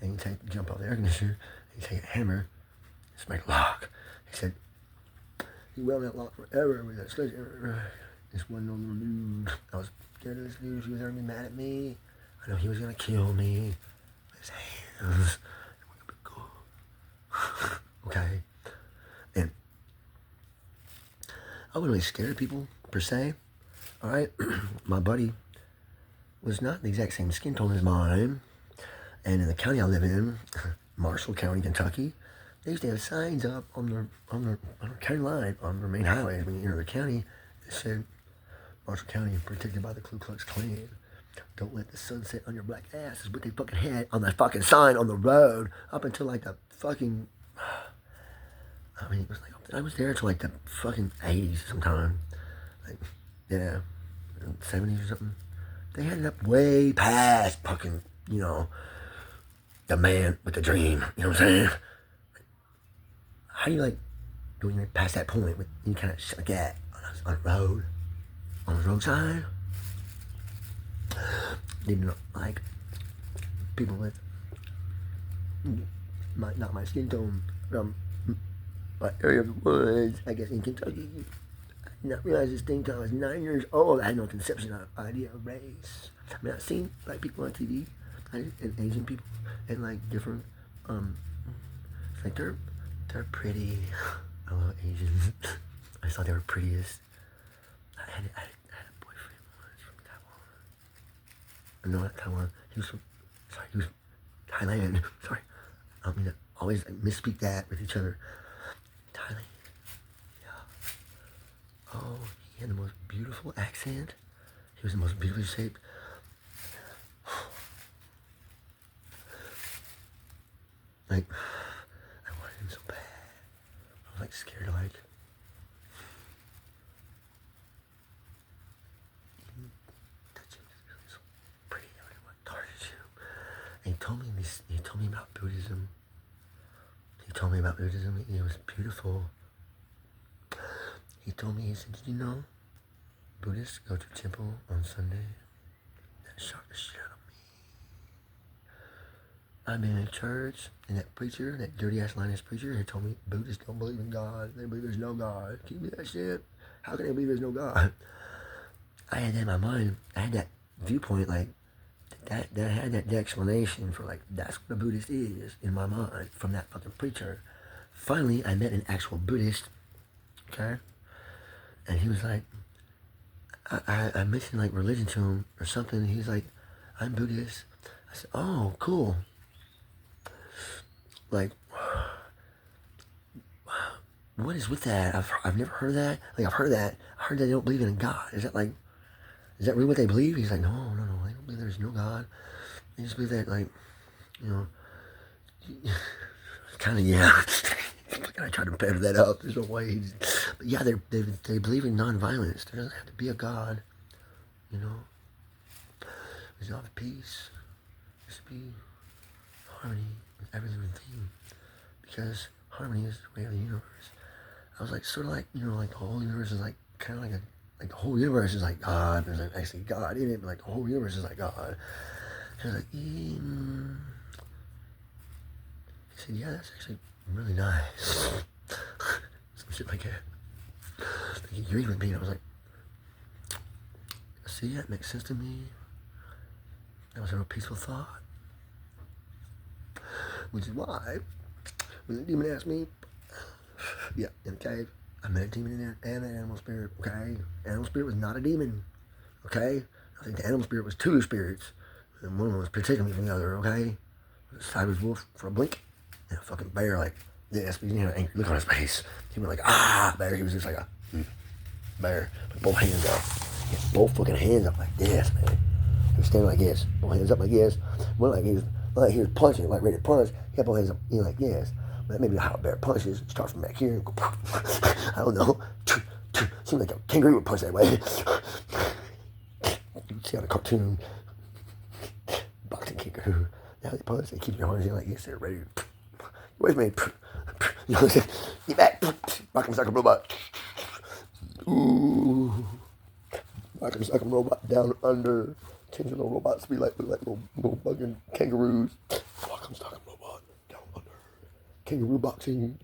And you jump off the air conditioner, and you take a hammer, smack the lock. He said, he wound that lock forever with that sledgehammer. This one no little dude. I was scared of this dude. He was gonna be mad at me. I know he was gonna kill me. His hands. Okay. And I wasn't really scared of people, per se. Alright? My buddy was not the exact same skin tone as mine. And in the county I live in, Marshall County, Kentucky, they used to have signs up on the county line, on the main highways when you enter the county. It said, Marshall County protected by the Ku Klux Klan. Don't let the sun set on your black ass is what they fucking had on that fucking sign on the road up until like the fucking, I mean, it was like, I was there till like the fucking 80s sometime. Like, yeah, 70s or something. They had it up way past fucking, you know, the man with the dream. You know what I'm saying? How do you like, when you're past that point with any kind of shit like that on a road, on the roadside? Didn't like people with not my skin tone from my area of the woods, I guess in Kentucky. I did not realize this thing until I was 9 years old. I had no conception of idea of race. I mean, I've seen black people on TV and Asian people and like different it's like they're pretty. I love Asians. I thought they were prettiest. I had a boyfriend once from Taiwan. No, not Taiwan. He was from Thailand. Sorry. I mean, I always like, misspeak that with each other. Thailand. Yeah. Oh, he had the most beautiful accent. He was the most beautifully shaped. Like, I wanted him so bad. I was like scared to like touch him. He was so pretty. I would want to touch him. And he told me about Buddhism. It was beautiful. He told me, he said, did you know Buddhists go to temple on Sunday? That shocked the shit out of me. I've been in church, and that preacher, that dirty-ass Linus preacher, had told me Buddhists don't believe in God. They believe there's no God. Can you believe that shit? How can they believe there's no God? I had that in my mind. I had that viewpoint, like, that had that explanation for, like, that's what a Buddhist is in my mind from that fucking preacher. Finally, I met an actual Buddhist, okay? And he was like, I mentioned, like, religion to him or something. And he was like, I'm Buddhist. I said, oh, cool. Like, what is with that? I've never heard that. Like, I've heard that. I heard that they don't believe in God. Is that really what they believe? He's like, no. They don't believe there's no God. They just believe that, like, you know, kind of, yeah. I tried to better that up. There's no way. But yeah, they believe in nonviolence. There doesn't have to be a God, you know. There's not peace. There should be harmony with every living thing, because harmony is the way of the universe. I was like, sort of like, you know, like the whole universe is like kind of like like the whole universe is like God. There's like actually God in it, but like the whole universe is like God. I was like, He said, yeah, that's actually really nice. Some shit like that. He agreed with me, and I was like, see, that makes sense to me. That was a real peaceful thought. Which is why, when the demon asked me, yeah, in the cave, I met a demon in there and an animal spirit, okay? Animal spirit was not a demon, okay? I think the animal spirit was two spirits, and one of them was protecting me from the other, okay? The side was wolf for a blink, and a fucking bear like this, but he had an angry look on his face. He went like, ah, bear. He was just like a bear, with both hands up. He had both fucking hands up like this, man. He was standing like this, both hands up like this. One like he was punching, like ready to punch. He had both hands up, you know, like this. But that may be how a bear punches. Start from back here and go, I don't know. Seems like a kangaroo would punch that way. You see on a cartoon, boxing kangaroo. Now they punch, they keep your arms in like this, they're ready to, where's me? You know what I'm saying? Get back! Rock'em sock'em robot. Ooh. Rock'em sock'em robot down under. Change little robots to be like little fucking kangaroos. Rock'em sock'em robot down under. Kangaroo boxing.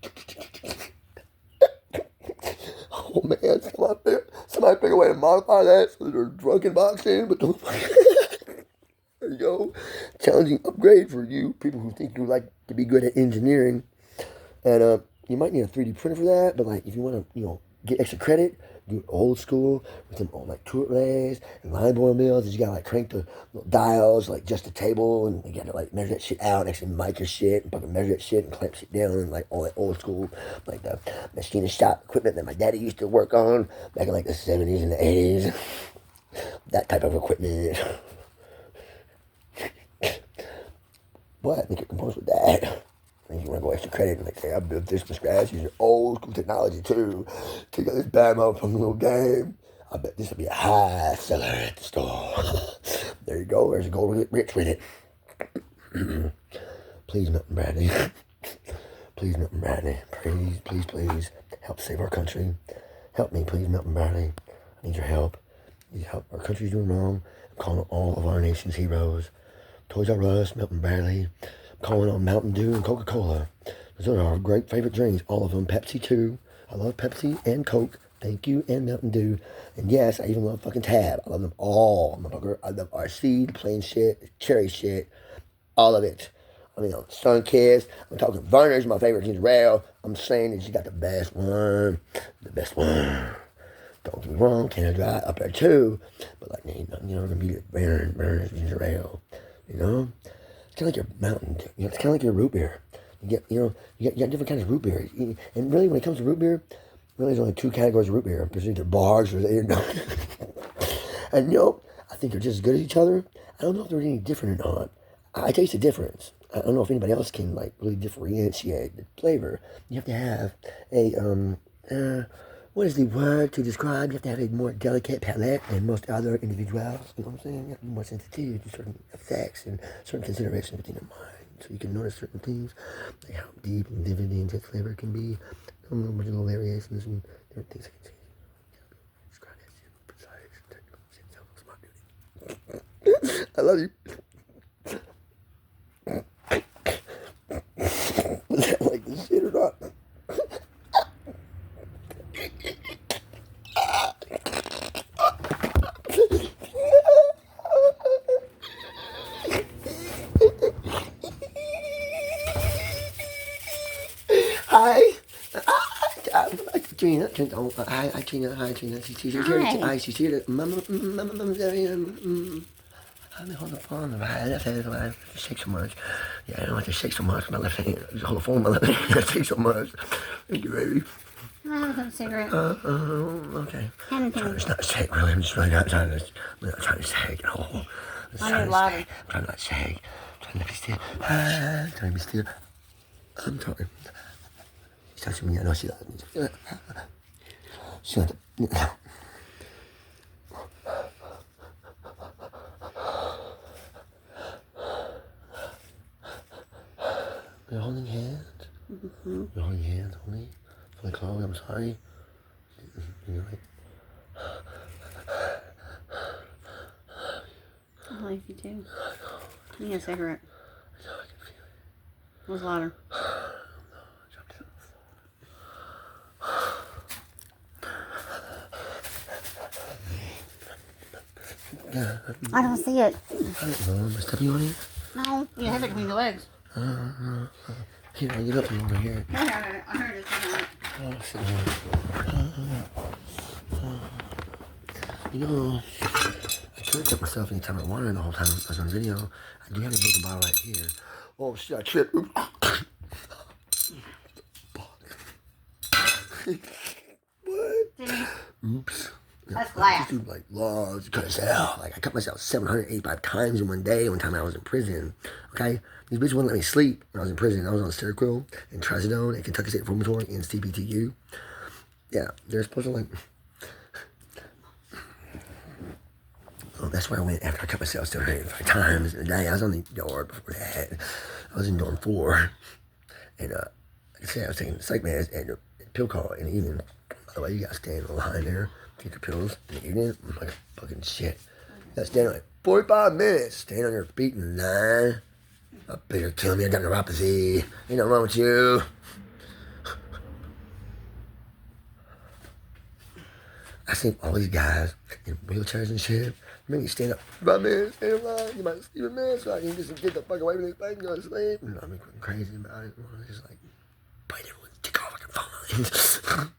Oh Oh man, somebody figure a way to modify that so they're drunken boxing, but don't. There you go. Challenging upgrade for you people who think you like to be good at engineering. And you might need a 3D printer for that, but like if you want to, get extra credit, do it old school with some old like turret rays and line board mills. You gotta like crank the little dials like just a table, and you gotta like measure that shit out and actually mic your shit and fucking measure that shit and clamp shit down, and like all that old school like the machine shop equipment that my daddy used to work on back in like the 70s and the 80s. That type of equipment. But I think you're composed with that. I think you want to go extra credit and like say, I built this from scratch using old school technology too. Take out this bad motherfucking little game. I bet this will be a high seller at the store. There you go. There's a goal to get rich with it. Please, Milton Bradley. Please, Milton Bradley. Please, please, please. Help save our country. Help me, please, Milton Bradley. I need your help. I need your help. Our country's doing wrong. I'm calling on all of our nation's heroes. Toys R Us, Milton Bradley. I'm calling on Mountain Dew and Coca-Cola. Those are our great favorite drinks. All of them. Pepsi too. I love Pepsi and Coke. Thank you, and Mountain Dew. And yes, I even love fucking Tab. I love them all, motherfucker. I love RC, the plain shit, cherry shit, all of it. I mean, Sunkiss. I'm talking Verner's my favorite ginger ale. I'm saying that you got the best one. The best one. Don't get me wrong, Canada Dry up there too. But like, gonna be Verner's ginger ale. It's kind of like your Mountain Dew. It's kind of like your root beer. You got different kinds of root beer. And really, when it comes to root beer, really there's only two categories of root beer. There's either bars or they're not. And I think they're just as good as each other. I don't know if they're any different or not. I taste the difference. I don't know if anybody else can like really differentiate the flavor. You have to have a what is the word to describe? You have to have a more delicate palate than most other individuals. You know what I'm saying? You have to be more sensitive to certain effects and certain considerations within your mind. So you can notice certain things, like how deep and vivid the intense flavor can be. Little variations and different things I can change. Describe that shit, precise, technical shit, smart dude. I love you. Was that like this shit or not? Hi. Trina. Hi, Trina. Hi, Trina. She's here. Hi, she's here. Mama. Let me hold the phone in my left hand. I shake so much. Yeah, I don't like to shake so much. My left hand. Just hold the phone in my left hand. I shake so much. Thank you, baby. I have a cigarette. Okay. I'm trying to not shake, really. I'm just really not trying to shake at all. I'm trying not to shake. I'm trying to be still. I'm trying to be still. I'm sorry. She's touching me. I know she loves me. She wants to. We're holding hands. Mm-hmm. We're holding hands, honey. For the call, I'm sorry. You're right. I like you too. Give me a cigarette. I know, I can feel it. What's louder? I don't see it. I don't know. Am I stepping on it? No, you have it between your legs. Here, I get up and over here. I heard it. Oh, sit down. I could have kept myself anytime I wanted the whole time I was on video. I do have a big bottle right here. Oh shit, I tripped. Oops. What? Oops. That's glass. This dude like loves cuts out. Like I cut myself 785 times in one day. One time I was in prison. Okay, these bitches wouldn't let me sleep when I was in prison. I was on Seroquel and Trazodone and Kentucky State Reformatory and CPTU. Yeah, they're supposed to like. Oh, that's where I went after I cut myself 785 times in a day. I was on the yard before that. I was in dorm 4, and like I said, I was taking psych meds and a pill call in the evening. By the way, you gotta stand in the line there. Take your pills in the evening. I'm like fucking shit. You gotta stand like 45 minutes. Stand on your feet in line. Up there, kill me. I got neuropathy. Ain't nothing wrong with you. I seen all these guys in wheelchairs and shit. Make me stand up. My man, stay alive. You might sleep, man, so I can just get the fuck away from this thing and go to sleep. You know, I'm going crazy about it. I just like, bite everyone, take off fucking phone.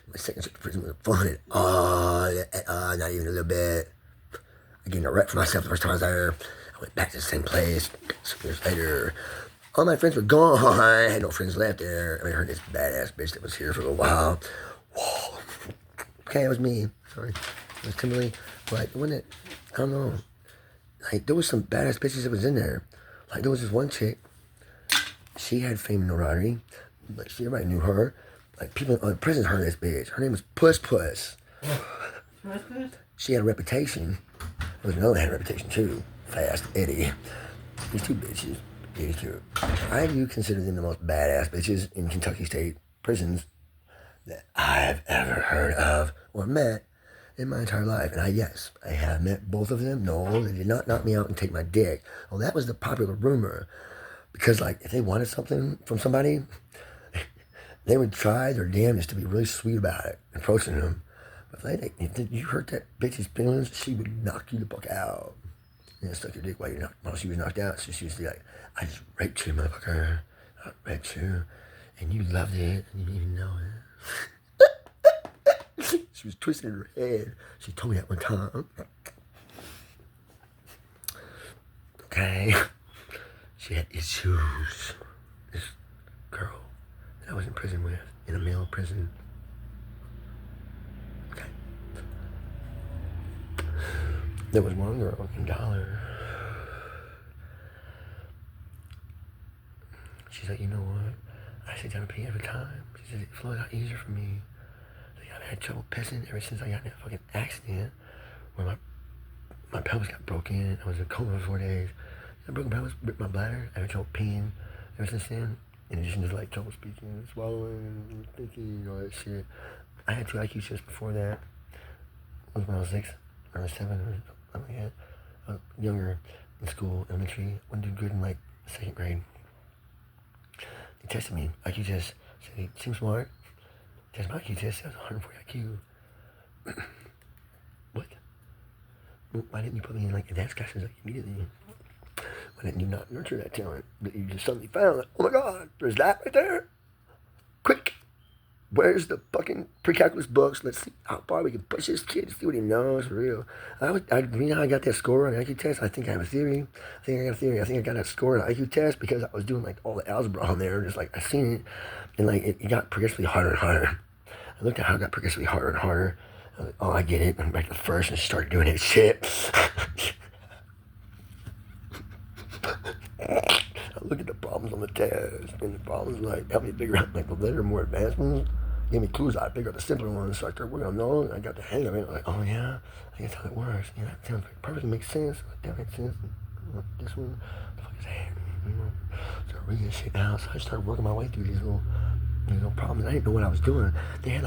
My second trip to prison was fun at all. Not even a little bit. I gained a rep for myself the first time I was there. I went back to the same place. Some years later, all my friends were gone. I had no friends left there. I heard this badass bitch that was here for a little while. Whoa. Okay, it was me. Sorry. It was Kimberly. But when it, I don't know. Like, there was some badass bitches that was in there. Like, there was this one chick. She had fame and notoriety. But everybody knew her. Like, people in prison heard this bitch. Her name was Puss Puss. She had a reputation. There was another that had a reputation, too. Fast Eddie. These two bitches. Eddie too. I do consider them the most badass bitches in Kentucky State prisons that I've ever heard of or met in my entire life. And yes, I have met both of them. No, they did not knock me out and take my dick. Well, that was the popular rumor. Because, like, if they wanted something from somebody, they would try their damnedest to be really sweet about it, approaching them. But if you hurt that bitch's feelings, she would knock you the fuck out. And suck your dick while she was knocked out. So she was like, I just raped you, motherfucker. I raped you. And you loved it. And you didn't even know it. She was twisting her head. She told me that one time. Okay. She had issues. This girl that I was in prison with, in a male prison. Okay. There was one girl in Dollar. She's like, you know what? I sit down and pee every time. She said, it flowed out easier for me. Like, I've had trouble pissing ever since I got in that fucking accident where my pelvis got broken. I was in coma for 4 days. I broke my pelvis, ripped my bladder. I had trouble peeing ever since then. In addition to like trouble speaking, swallowing, thinking, all that shit. I had 2 IQ tests before that. It was when I was 6, or I was 7, or something like that. I was younger in school, elementary. Wouldn't do good in like 2nd grade. He tested me, IQ test. Said he seemed smart. Tested my IQ test. I was 140 IQ. What? Why didn't you put me in like advanced classes like immediately? Why didn't you not nurture that talent that you just suddenly found? Like, oh my God, there's that right there. Quick, where's the fucking pre-calculus books? Let's see how far we can push this kid to see what he knows for real. You know how I got that score on the IQ test? I think I have a theory. I think I got that score on the IQ test because I was doing like all the algebra on there. Just like I seen it, and like it got progressively harder and harder. I looked at how it got progressively harder and harder. I was like, oh, I get it. I'm back to the first and started doing that shit. I look at the problems on the test, and the problems like help me figure out like the later, more advanced ones. Gave me clues out. I figured out the simpler ones, so I started working on those. And I got the hang of it. Like, oh yeah, I guess how it works. Yeah, that sounds like perfectly makes sense. Like, that makes sense. This one, what the fuck is that? You know, start reading shit out. So I started working my way through these little problems. I didn't know what I was doing. They had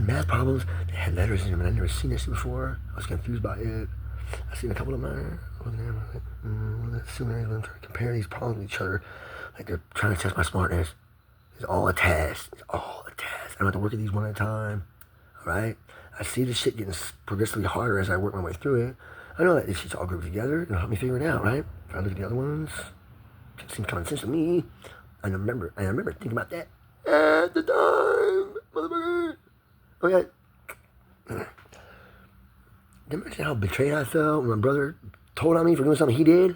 math problems. They had letters in them, and I'd never seen this before. I was confused by it. I seen a couple of them. Looking at them, I was like, I'm trying to compare these problems with each other. Like they're trying to test my smartness. It's all a test. It's all a test. I don't have to work at these one at a time. All right? I see this shit getting progressively harder as I work my way through it. I know that this shit's all grouped together. It'll help me figure it out, right? If I look at the other ones, it seems common sense to me. I remember thinking about that at the time, motherfucker. Oh yeah. Did I mention how betrayed I felt when my brother told on me for doing something he did?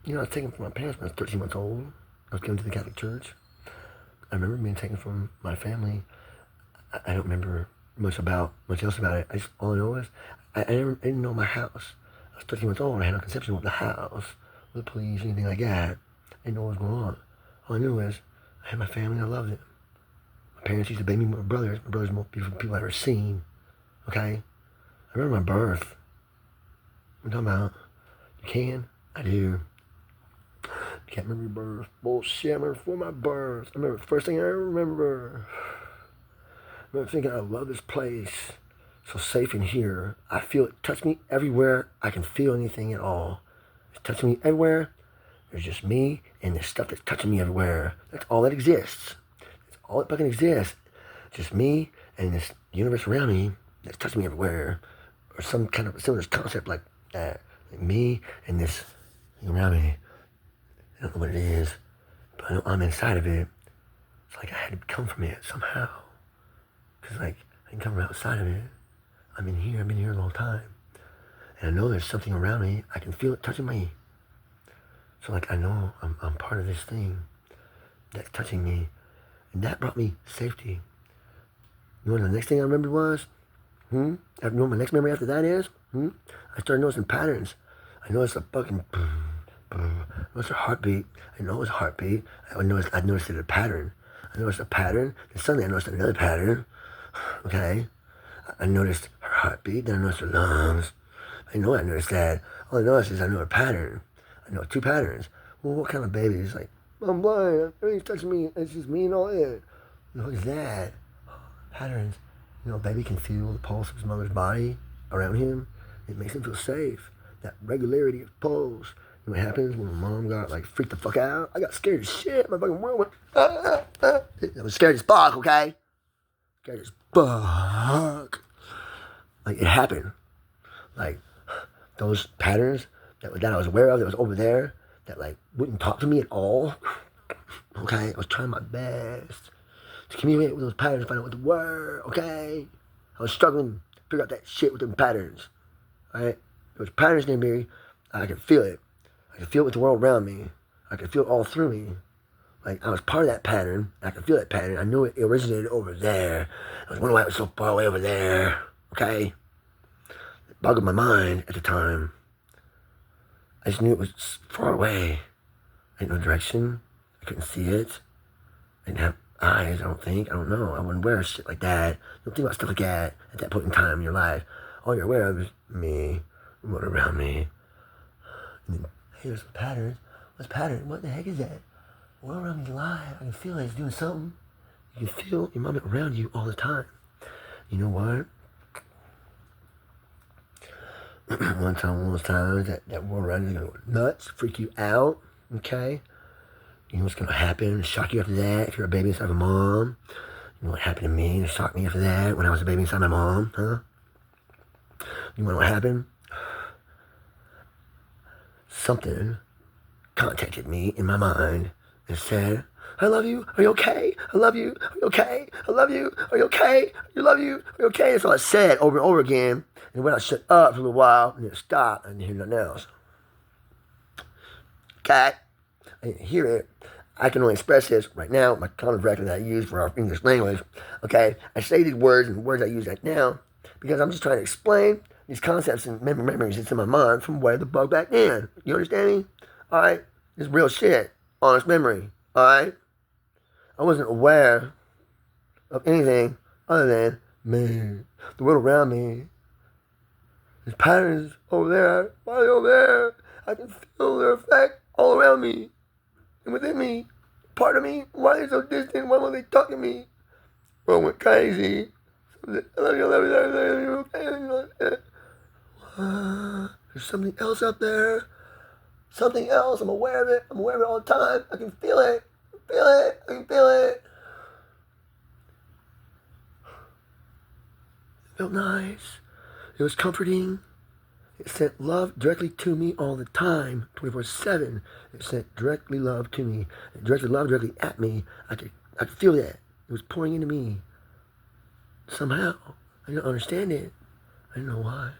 You know, I was taken from my parents when I was 13 months old. I was given to the Catholic Church. I remember being taken from my family. I don't remember much else about it. All I know is I didn't know my house. I was 13 months old. I had no conception of the house, or the police, anything like that. I didn't know what was going on. All I knew is I had my family and I loved it. My parents used to baby me with my brothers. My brothers are the most beautiful people I've ever seen. Okay? I remember my birth. What I'm talking about? You can? I do. I can't remember your birth. Bullshit. I remember before my birth. I remember the first thing I ever remember. I remember thinking, I love this place. So safe in here. I feel it touch me everywhere. I can feel anything at all. It's touching me everywhere. There's just me and this stuff that's touching me everywhere. That's all that exists. That's all that fucking exists. Just me and this universe around me that's touching me everywhere. Or some kind of similar concept like that. Like me and this thing around me. I don't know what it is, but I know I'm inside of it. It's like I had to come from it somehow. Because like, I can come from outside of it. I've been here a long time. And I know there's something around me. I can feel it touching me. So like, I know I'm part of this thing that's touching me. And that brought me safety. You know what the next thing I remembered was? You know what my next memory after that is? I started noticing patterns. I noticed a fucking I noticed a heartbeat. I know it was a heartbeat. I noticed it a pattern. I noticed a pattern. Then suddenly I noticed another pattern. Okay? I noticed her heartbeat. Then I noticed her lungs. I know I noticed that. All I noticed is I know a pattern. I know 2 patterns. Well, what kind of baby is like, I'm blind. Everything's touching me. It's just me and all it. What is that? Patterns. You know, a baby can feel the pulse of his mother's body around him. It makes him feel safe. That regularity of pulse. You know what happens when my mom got like freaked the fuck out? I got scared as shit. My fucking world went, I was scared as fuck, okay? Scared as fuck. Like, it happened. Like, those patterns that I was aware of, that was over there, that like wouldn't talk to me at all. Okay? I was trying my best to communicate with those patterns, find out what they were, okay? I was struggling to figure out that shit with them patterns. Alright? There was patterns in me. I could feel it. I could feel it with the world around me. I could feel it all through me. Like, I was part of that pattern. I could feel that pattern. I knew it originated over there. I was wondering why it was so far away over there. Okay? It boggled my mind at the time. I just knew it was far away. I had no direction. I couldn't see it. I didn't have eyes, I don't think. I don't know. I wouldn't wear shit like that. You don't think about stuff like that at that point in time in your life. All you're aware of is me, and what around me. And then, hey, there's some patterns. What's pattern? What the heck is that? What around me's alive. I can feel it. It's doing something. You can feel your mom around you all the time. You know what? One of those times, that world around you is going to go nuts, freak you out, okay? You know what's going to happen, shock you after that if you're a baby inside of a mom. You know what happened to me, it shocked me after that when I was a baby inside my mom, huh? You know what happened? Something contacted me in my mind and said, I love you, are you okay? I love you, are you okay? I love you, are you okay? I love you, are you okay? That's all I said over and over again. And when I shut up for a little while, and then it stopped, I didn't hear nothing else. Okay? I didn't hear it. I can only express this right now, my common vernacular that I use for our English language. Okay? I say these words and words I use right now because I'm just trying to explain these concepts and memories that's in my mind from way the bug back then. You understand me? Alright? It's real shit. Honest memory. Alright? I wasn't aware of anything other than me. The world around me. There's patterns over there. Why are they over there? I can feel their effect all around me and within me. Part of me. Why are they so distant? Why won't they talk to me? World went crazy. I love you, I love you, I love you, okay? There's something else out there. Something else. I'm aware of it. I'm aware of it all the time. I can feel it. Feel it. I can feel it. It felt nice. It was comforting. It sent love directly to me all the time, 24/7. It sent directly love to me. It directed love directly at me. I could feel that. It was pouring into me. Somehow. I didn't understand it. I didn't know why.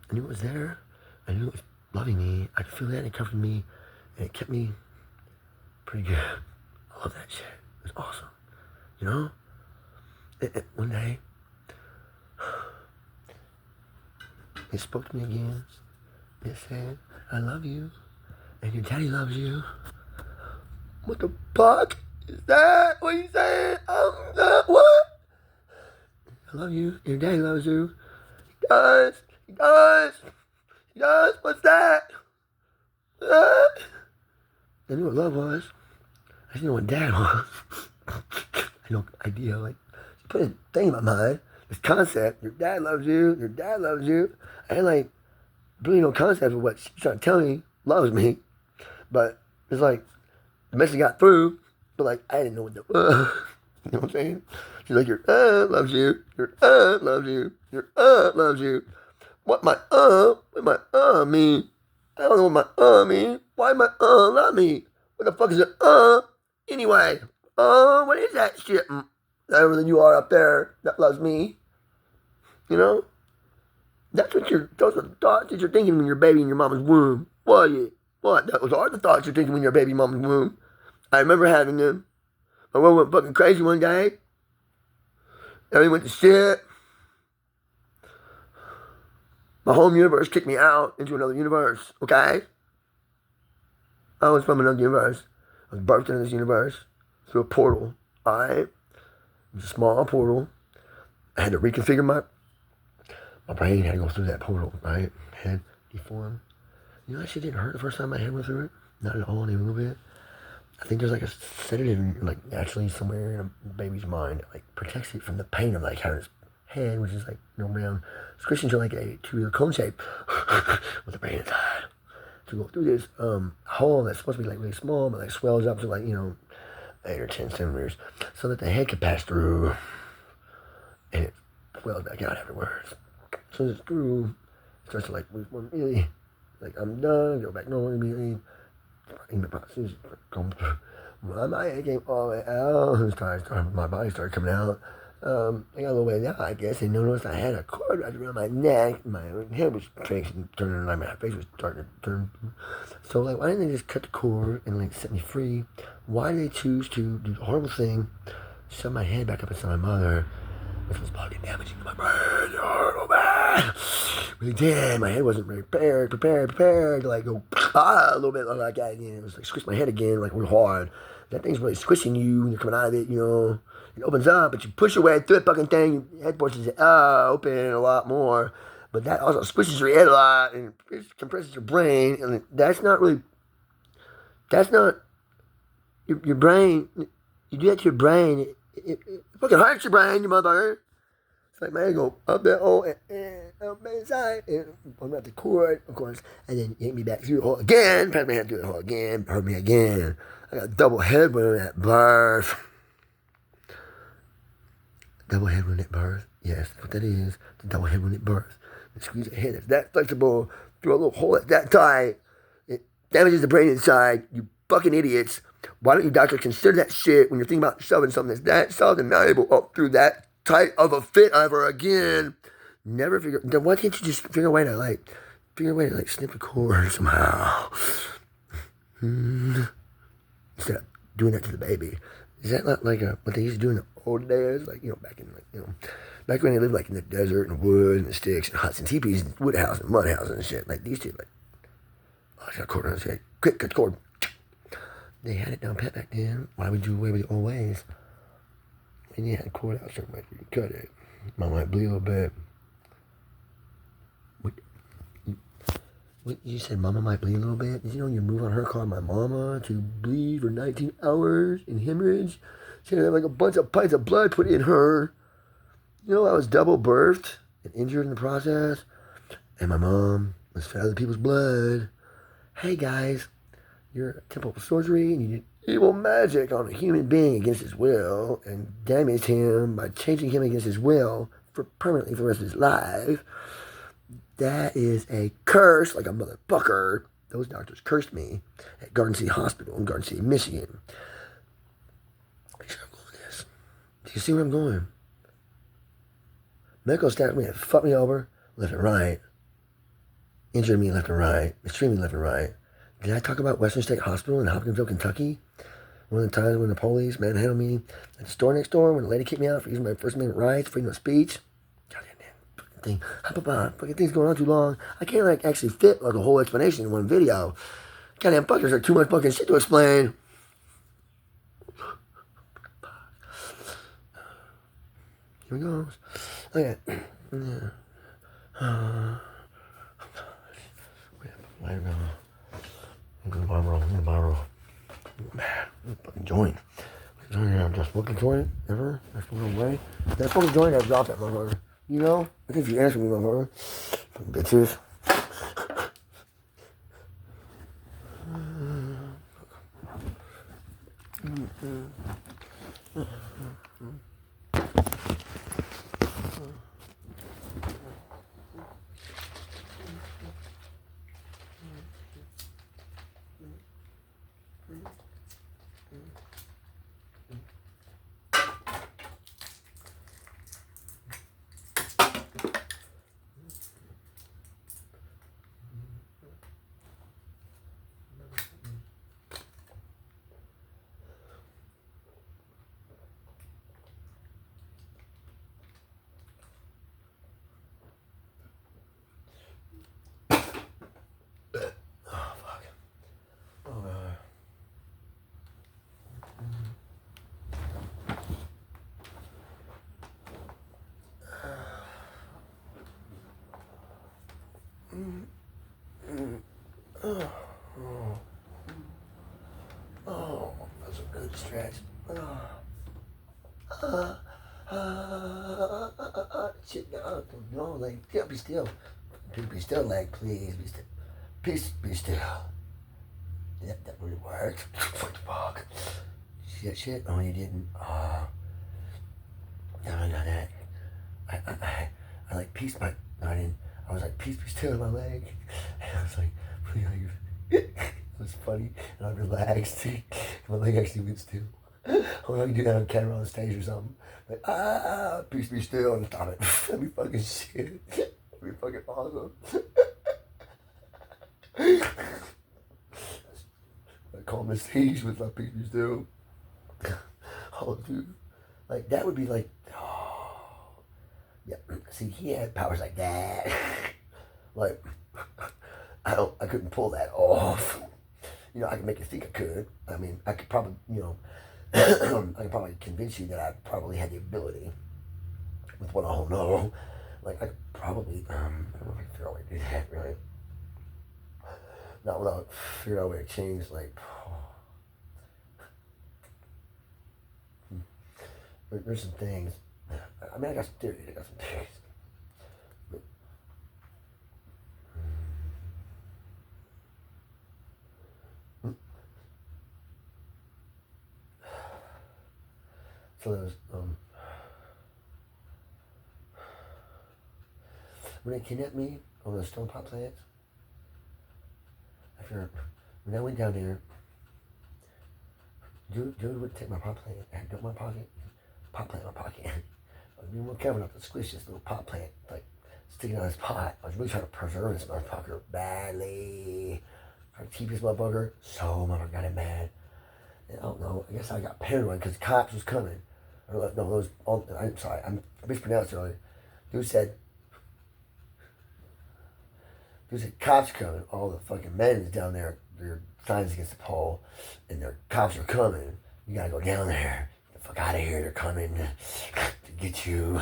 I knew it was there. I knew it was loving me. I could feel that and it comforted me. And it kept me pretty good. I love that shit. It was awesome. You know? One day, it spoke to me again. It said, I love you. And your daddy loves you. What the fuck is that? What are you saying? What? I love you. Your daddy loves you. He does. He does. He does. What's that? I knew what love was. I didn't know what dad was. I had no idea. Like, she put a thing in my mind. This concept. Your dad loves you. Your dad loves you. I had like really no concept of what she's trying to tell me. Loves me. But it's like, the message got through, but like, I didn't know what the, you know what I'm saying? She's like, your loves you. Your loves you. Your loves you. What my mean? I don't know what my mean. Why my love me? What the fuck is it anyway? What is that shit? Whatever you are up there that loves me. You know? Those are the thoughts that you're thinking when you're a baby in your mama's womb. What? Those are the thoughts you're thinking when you're a baby in mama's womb. I remember having them. My mom went fucking crazy one day. Everything went to shit. My home universe kicked me out into another universe, okay? I was from another universe. I was birthed into this universe through a portal, alright? It was a small portal. I had to reconfigure my brain had to go through that portal, right? Head deformed. You know, that shit didn't hurt the first time my head went through it. Not at all, not even a little bit. I think there's like a sedative, like naturally somewhere in a baby's mind that like protects it from the pain of like having its head, which is like around, squishing to like a two-year cone shape with the brain inside. To go through this hole that's supposed to be like really small, but like swells up to like 8 or 10 centimeters, so that the head can pass through, and it swells back out afterwards. So it's through, it starts to like really, like I'm done, go back normal immediately. My head came all the way out. My body started coming out. I got a little way down, I guess, and noticed I had a cord wrapped around my neck. My head was turning, like my face was starting to turn. So, like, why didn't they just cut the cord and, like, set me free? Why did they choose to do the horrible thing, shove my head back up inside my mother, which was probably damaging to my brain? Horrible, bad. Really did. My head wasn't very prepared to, like, go a little bit like that again. It was like squish my head again, like real hard. That thing's really squishing you when you're coming out of it, It opens up, but you push your way through that fucking thing. Your head forces it open a lot more. But that also squishes your head a lot and it compresses your brain. And that's not your brain. You do that to your brain. It fucking hurts your brain, you motherfucker. It's like, man, go up there, and up inside, and I'm at the cord, of course, and then yank me back through the hole again, pass my hand through the hole again, hurt me again. I got double head wound at birth. Double head wound at birth. Yes, that's what that is. The double head wound at birth. You squeeze your head, it's that flexible, through a little hole that's that tight. It damages the brain inside. You fucking idiots. Why don't you doctors consider that shit when you're thinking about shoving something that's that soft and malleable up through that tight of a fit ever again? Never figure. Then why can't you just figure a way to like snip the cord somehow? Instead of doing that to the baby. Is that not like what they used to do in the old days? Like, back when they lived like in the desert and the woods and the sticks and huts and teepees and wood houses and mud houses and shit. Like these two, like, oh, I got a cord on his head. Quick, cut the cord. They had it down pat back then. Why would you do away with the old ways? And you had a cord out certain way you could cut it. Mom might bleed a little bit. What you said mama might bleed a little bit? Did you know your move on her caused my mama to bleed for 19 hours in hemorrhage? She had like a bunch of pints of blood put in her. I was double birthed and injured in the process. And my mom was fed other people's blood. Hey guys, you're a temple surgery and you did evil magic on a human being against his will and damaged him by changing him against his will permanently for the rest of his life. That is a curse, like a motherfucker. Those doctors cursed me at Garden City Hospital in Garden City, Michigan. Make sure I'm going with this. Do you see where I'm going? Medical staff me and fucked me over left and right. Injured me left and right. Mistreated me left and right. Did I talk about Western State Hospital in Hopkinsville, Kentucky? One of the times when the police manhandled me at the store next door when the lady kicked me out for using my First Amendment rights, freedom of speech. Thing. Fucking thing's going on too long. I can't actually fit like a whole explanation in one video. Goddamn fuckers are too much fucking shit to explain. Here we go. Okay. Yeah. Where go? In the bottom. Man, fucking joint. I'm just smoking joint ever. I smoke away. That fucking joint, I dropped that motherfucker. I think you answer me, motherfucker. Fucking bitches. Oh, fuck. Oh, God. Oh, that's a good stretch. Shit, no, leg. Yeah, be still. Be still, leg, please. Be still. Peace, be still. Yep, that really worked. What the fuck? Shit. Oh, you didn't. Oh, no, that. I like peace, but no, I didn't. I was like, peace, be still in my leg. And I was like, it was funny, and I relaxed. My leg actually went still. Hold on, you do that on camera on the stage or something. Like, peace, be still, and stop it. That'd be fucking shit. That'd be fucking awesome. I calm the stage with my peace, be still. Oh, dude. Like, that would be like, oh. Yeah, see, he had powers like that. Like, I couldn't pull that off. You know, I could make you think I could. I mean, I could probably, you know, I could probably convince you that I probably had the ability with what I don't know. Like, I could probably, I don't know if I can figure out a way to do that, really. Not without figuring out a way to change, like, there's some things. I mean, I got some theories. But, so there was, when they kidnapped me on the stone pot plants, when I went down there, dude would take my pot plant. I had it in my pocket, pot plant in my pocket. I was being real careful not to squish this little pot plant, like sticking out his pot. I was really trying to preserve this motherfucker badly. Trying to keep this motherfucker. So motherfucker got him mad. And I don't know. I guess I got paranoid because the cops was coming. I don't know. No, those. I'm sorry. I mispronounced it earlier. Dude said cops coming. All the fucking men is down there. Their signs against the pole, and their cops are coming. You gotta go down there. Get the fuck out of here. They're coming to get you.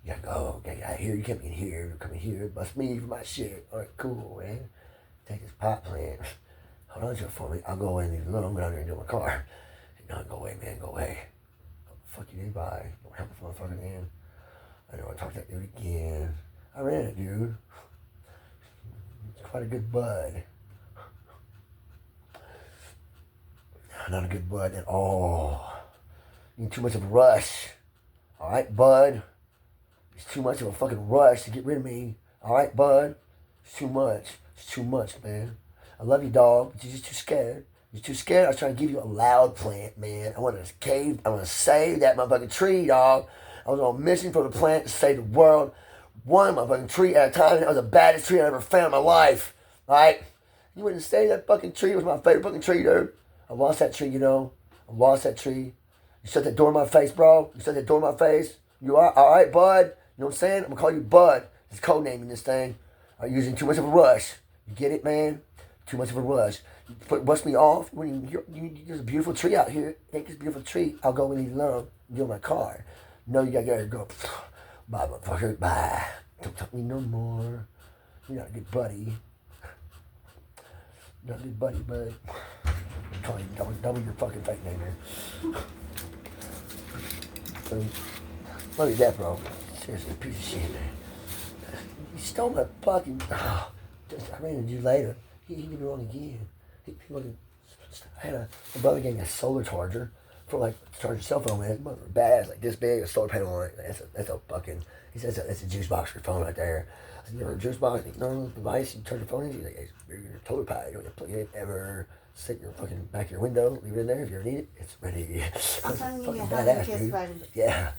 You gotta go. Get out of here. You can't be in here. You're coming here. Bust me for my shit. All right, cool, man. Take this pot plant. Hold on to it for me. I'll go away and leave it alone. I'm going down there and do my car. No, go away, man. Go away. Fuck you, dude. Bye. Don't help this motherfucker again. I don't want to talk to that dude again. I ran it, dude. He's quite a good bud. Not a good bud at all. You need too much of a rush. Alright, bud? It's too much of a fucking rush to get rid of me. Alright, bud? It's too much. It's too much, man. I love you, dog, but you're just too scared. You're too scared. I was trying to give you a loud plant, man. I wanted to cave. I want to save that motherfucking tree, dog. I was on a mission for the plant to save the world. One motherfucking tree at a time. That was the baddest tree I ever found in my life. Alright? You wouldn't say that fucking tree. It was my favorite fucking tree, dude. I lost that tree, you know. I lost that tree. You shut that door in my face, bro. You shut that door in my face. You are alright, bud? You know what I'm saying? I'm gonna call you Bud. It's code naming this thing. I'm using too much of a rush. You get it, man? Too much of a rush. You rush me off. There's a beautiful tree out here. Take this beautiful tree. I'll go and leave it alone. You're my car. No, you gotta go. Bye, motherfucker. Bye. Don't talk to me no more. You're not a good buddy. You're not a good buddy, bud. Call you double your fucking fake name here. So, look at that, bro. Seriously, piece of shit, man. You stole my fucking. I ran into you later. He did me wrong again. He fucking I had my brother gave me a solar charger for like to charge your cell phone with. Mother bad, it's like this big, a solar panel on it. That's a fucking. He says that's a juice box for your phone right there. I said, you ever a juice box? Like, no device you charge your phone in. He's like, it's your total pad. You don't have to plug it in ever. Stick your fucking back of your window, leave it in there. If you ever need it, it's ready. I'm telling you, fucking you have a badass, kiss dude. button. Yeah.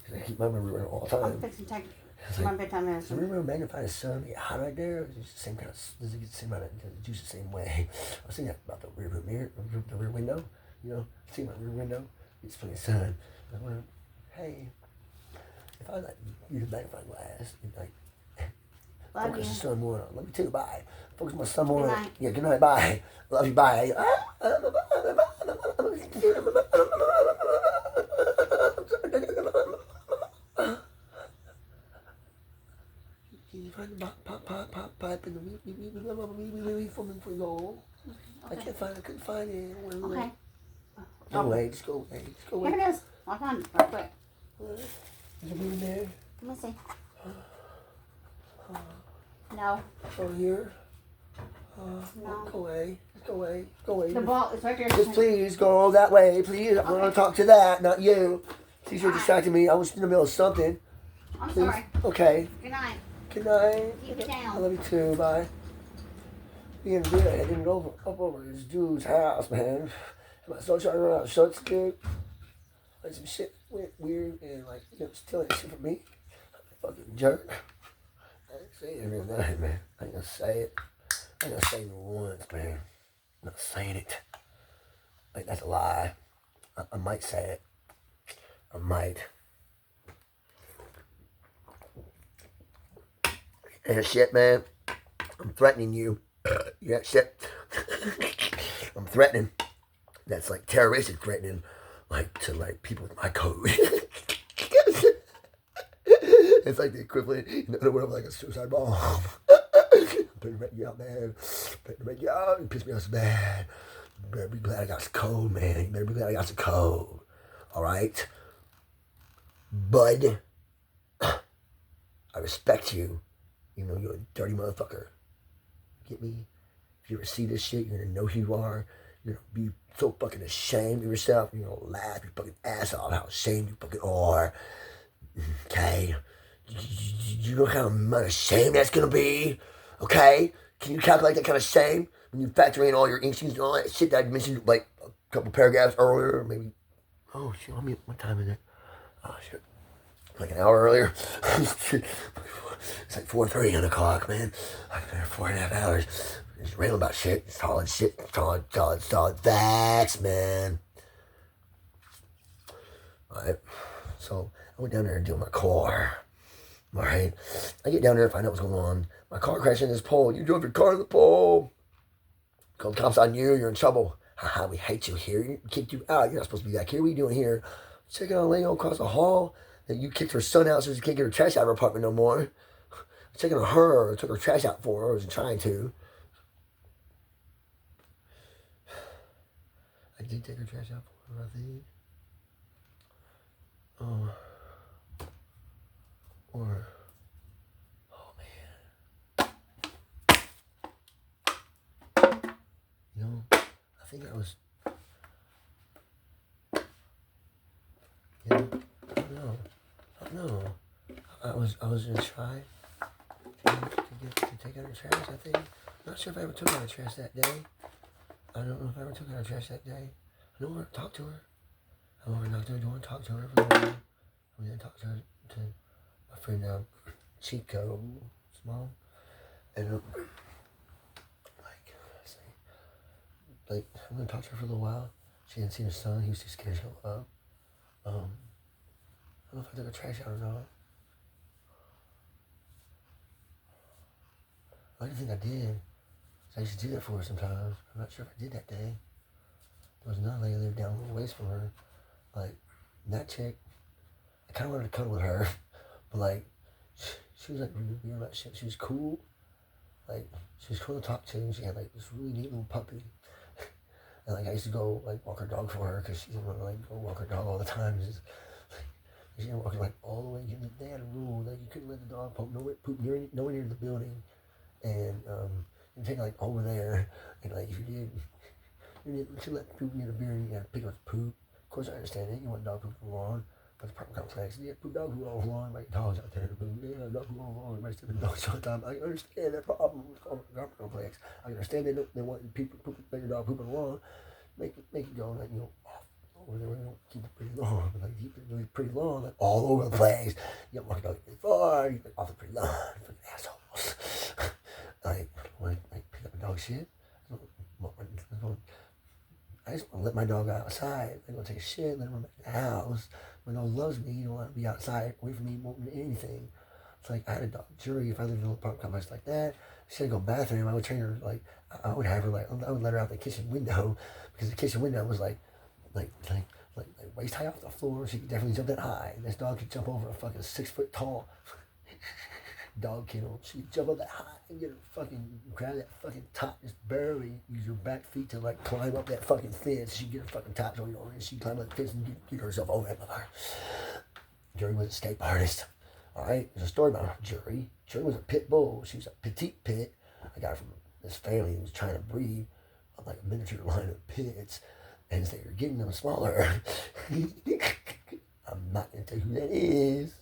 He's like, keep my memory all the I'm time. fixing to take It's my like, bedtime so medicine. remember when magnified the sun get hot right there? It's just the same kind of, does it get the same amount of juice the same way? I was thinking about the rear mirror, the rear window, you know, see my rear window, it's from the sun. I was wondering, hey, if I like use a magnifying glass and like Love focus you. the sun more on, love you too, bye. Focus my sun more Good on, night. yeah, good night, bye. Love you, bye. Can you find the pop pipe and the wee for me for you? I Okay. can't find it. I couldn't find it. Okay. Go away. Just go away. Just go away. Here it is. I'll find it right quick. Is it in there? Let me see. No. Oh, here? No. Go away. Just go away. Go away. The ball is right there. Just please go that way. Please. I want to talk to that, not you. Please, you're distracting me. I was in the middle of something. I'm Please. sorry. Okay. Good night. Good night. Keep it I down. love you too. Bye. Being good, heading up over this dude's house, man. My soul trying to run out of shots, dude. Like some shit went weird and like, you know, stealing shit from me. Fucking jerk. I ain't saying it every night, man. I ain't gonna say it. I ain't gonna say it once, man. I'm not saying it. Like, that's a lie. I might say it. I might. And shit, man. I'm threatening you. Yeah, shit. I'm threatening. That's like terroristic threatening, like to like people with my code. It's like the equivalent, you know, of like a suicide bomb. Better make you out, man. Better make you out. You piss me off so bad. You better be glad I got some code, man. You better be glad I got some code. All right, bud. I respect you. You know you're a dirty motherfucker. Get me? If you ever see this shit, you're gonna know who you are. You're gonna be so fucking ashamed of yourself. You're gonna laugh your fucking ass off how ashamed you fucking are. Okay? You know how amount of shame that's gonna be? Okay? Can you calculate that kind of shame? When you factor in all your instincts and all that shit that I mentioned like a couple paragraphs earlier, maybe. Oh shit, let me, what time is it? Oh shit. Like an hour earlier. It's like 4:30 on the clock, man. I've been there 4.5 hours. Just railing about shit. Solid shit. Solid facts, man. Alright. So I went down there and do my car. Alright. I get down there and find out what's going on. My car crashed in this pole. You drove your car to the pole. Call the cops on you. You're in trouble. Haha, we hate you here. We kicked you out. You're not supposed to be back here. What are you doing here? Checking on a lady across the hall. That you kicked her son out so she can't get her trash out of her apartment no more. Checking on her. Took her trash out for her. I wasn't trying to. I did take her trash out for her, I think. Or, oh man. You know, I think I was, you know, I don't know. I was gonna try to take out her trash, I think. I'm not sure if I ever took out her trash that day. I don't know if I ever took out her trash that day. I don't want to talk to her. I don't want to talk to her for a while. I'm going to talk to her, to my friend Chico's mom. And like, I'm going to talk to her for a little while. She hadn't seen her son. He was too scared to show up. I don't know if I took her trash out or not. I didn't think I did. I used to do that for her sometimes. I'm not sure if I did that day. There was another lady that lived down a little ways from her. Like, that chick, I kind of wanted to cuddle with her. But, like, she was, like, really weird about shit. She was cool. Like, she was cool to talk to. She had, like, this really neat little puppy. And, like, I used to go, like, walk her dog for her because she didn't want to, like, go walk her dog all the time. She didn't walk her, like, all the way. They had a rule that you couldn't let the dog poop nowhere near the building. And, you take it, like, over there. And, like, if you did, She let people get a beer and you gotta pick up poop. Of course, I understand it. You want dog poop on the lawn. But the problem complex. Yeah, poop dog poop on the lawn. Like dogs out there. Yeah, dog poop on the lawn. Everybody's stepping dogs all the time. I understand that problem. It's called apartment complex. I understand they want people poop, let your dog poop on the lawn. Make it go like, off over there. They don't keep it pretty long. But like keep it really pretty long, like all over the place. You don't walk your dog pretty far. You off the pretty lawn. Fucking assholes. like pick up a dog shit. I just want to let my dog outside. I'm going to take a shit, let him run back to the house. My dog loves me. He don't want to be outside, away from me more than anything. It's like I had a dog, Jury. If I lived in an apartment complex like that, she had to go to the bathroom. I would train her, like, I would have her, like, I would let her out the kitchen window because the kitchen window was like waist high off the floor. She could definitely jump that high. This dog could jump over a fucking 6 foot tall dog kennel. She could jump up that high and get her fucking, grab that fucking top, just barely use her back feet to like climb up that fucking fence. She'd get her fucking top so and she'd climb up the fence and get herself over that motherfucker. Jury was a escape artist. Alright, there's a story about Jury. Jury was a pit bull. She was a petite pit. I got her from this family who was trying to breed like a miniature line of pits. And as they were getting them smaller, I'm not going to tell you who that is.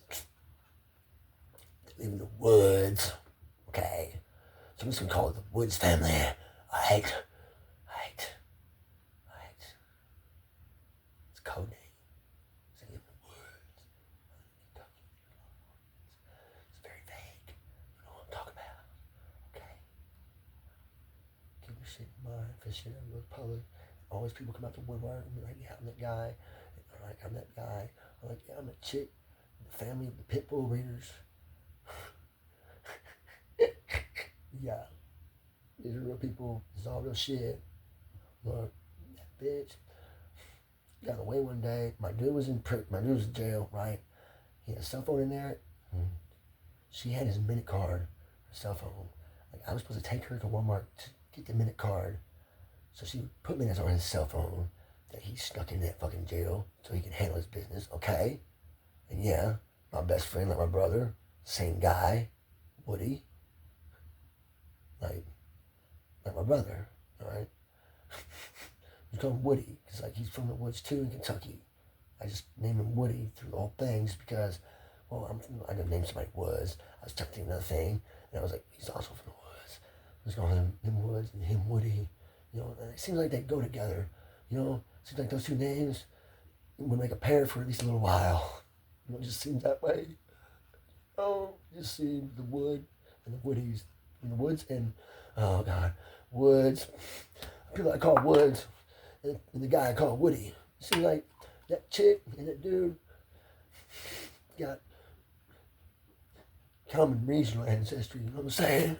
They live in the woods. Okay. So I'm just going to call it the Woods family. Alright. It's a code name. They live in the woods. It's very vague. You know what I'm talking about. Okay. Keep your shit in mind. If this shit ever goes public, always people come out to woodwork and be like, yeah, I'm that guy. I'm like, I'm that guy. I'm like, yeah, I'm that chick. The family of the pit bull breeders. Yeah. These are real people. This is all real shit. Look, that bitch got away one day. My dude was in jail, right? He had a cell phone in there. She had his minute card, her cell phone. Like, I was supposed to take her to Walmart to get the minute card. So she put minutes on his cell phone that he stuck in that fucking jail so he can handle his business, okay? And yeah, my best friend, like my brother, same guy, Woody. Like my brother, alright? We call him Woody, because like he's from the woods too in Kentucky. I just named him Woody through the whole thing just because, well, I didn't name somebody Woods. I was trying to think of another thing, and I was like, he's also from the woods. I was calling him Woods and him Woody. And it seems like they go together. It seems like those two names would make a pair for at least a little while. It just seems that way. It just seems the wood and the woodies in the woods and, oh God, Woods. People I call Woods and the guy I call Woody. It seems like that chick and that dude got common regional ancestry, you know what I'm saying?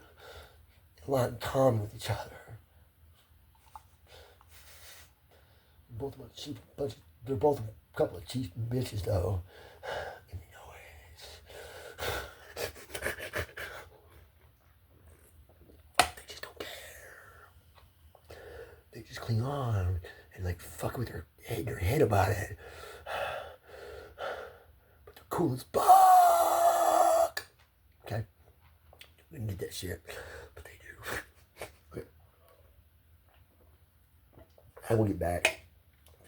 A lot in common with each other. They're both a couple of cheap bitches, though. They just don't care. They just cling on and like fuck with their head about it. But they're cool as fuck. Okay? We didn't get that shit, but they do. Okay. I will get back.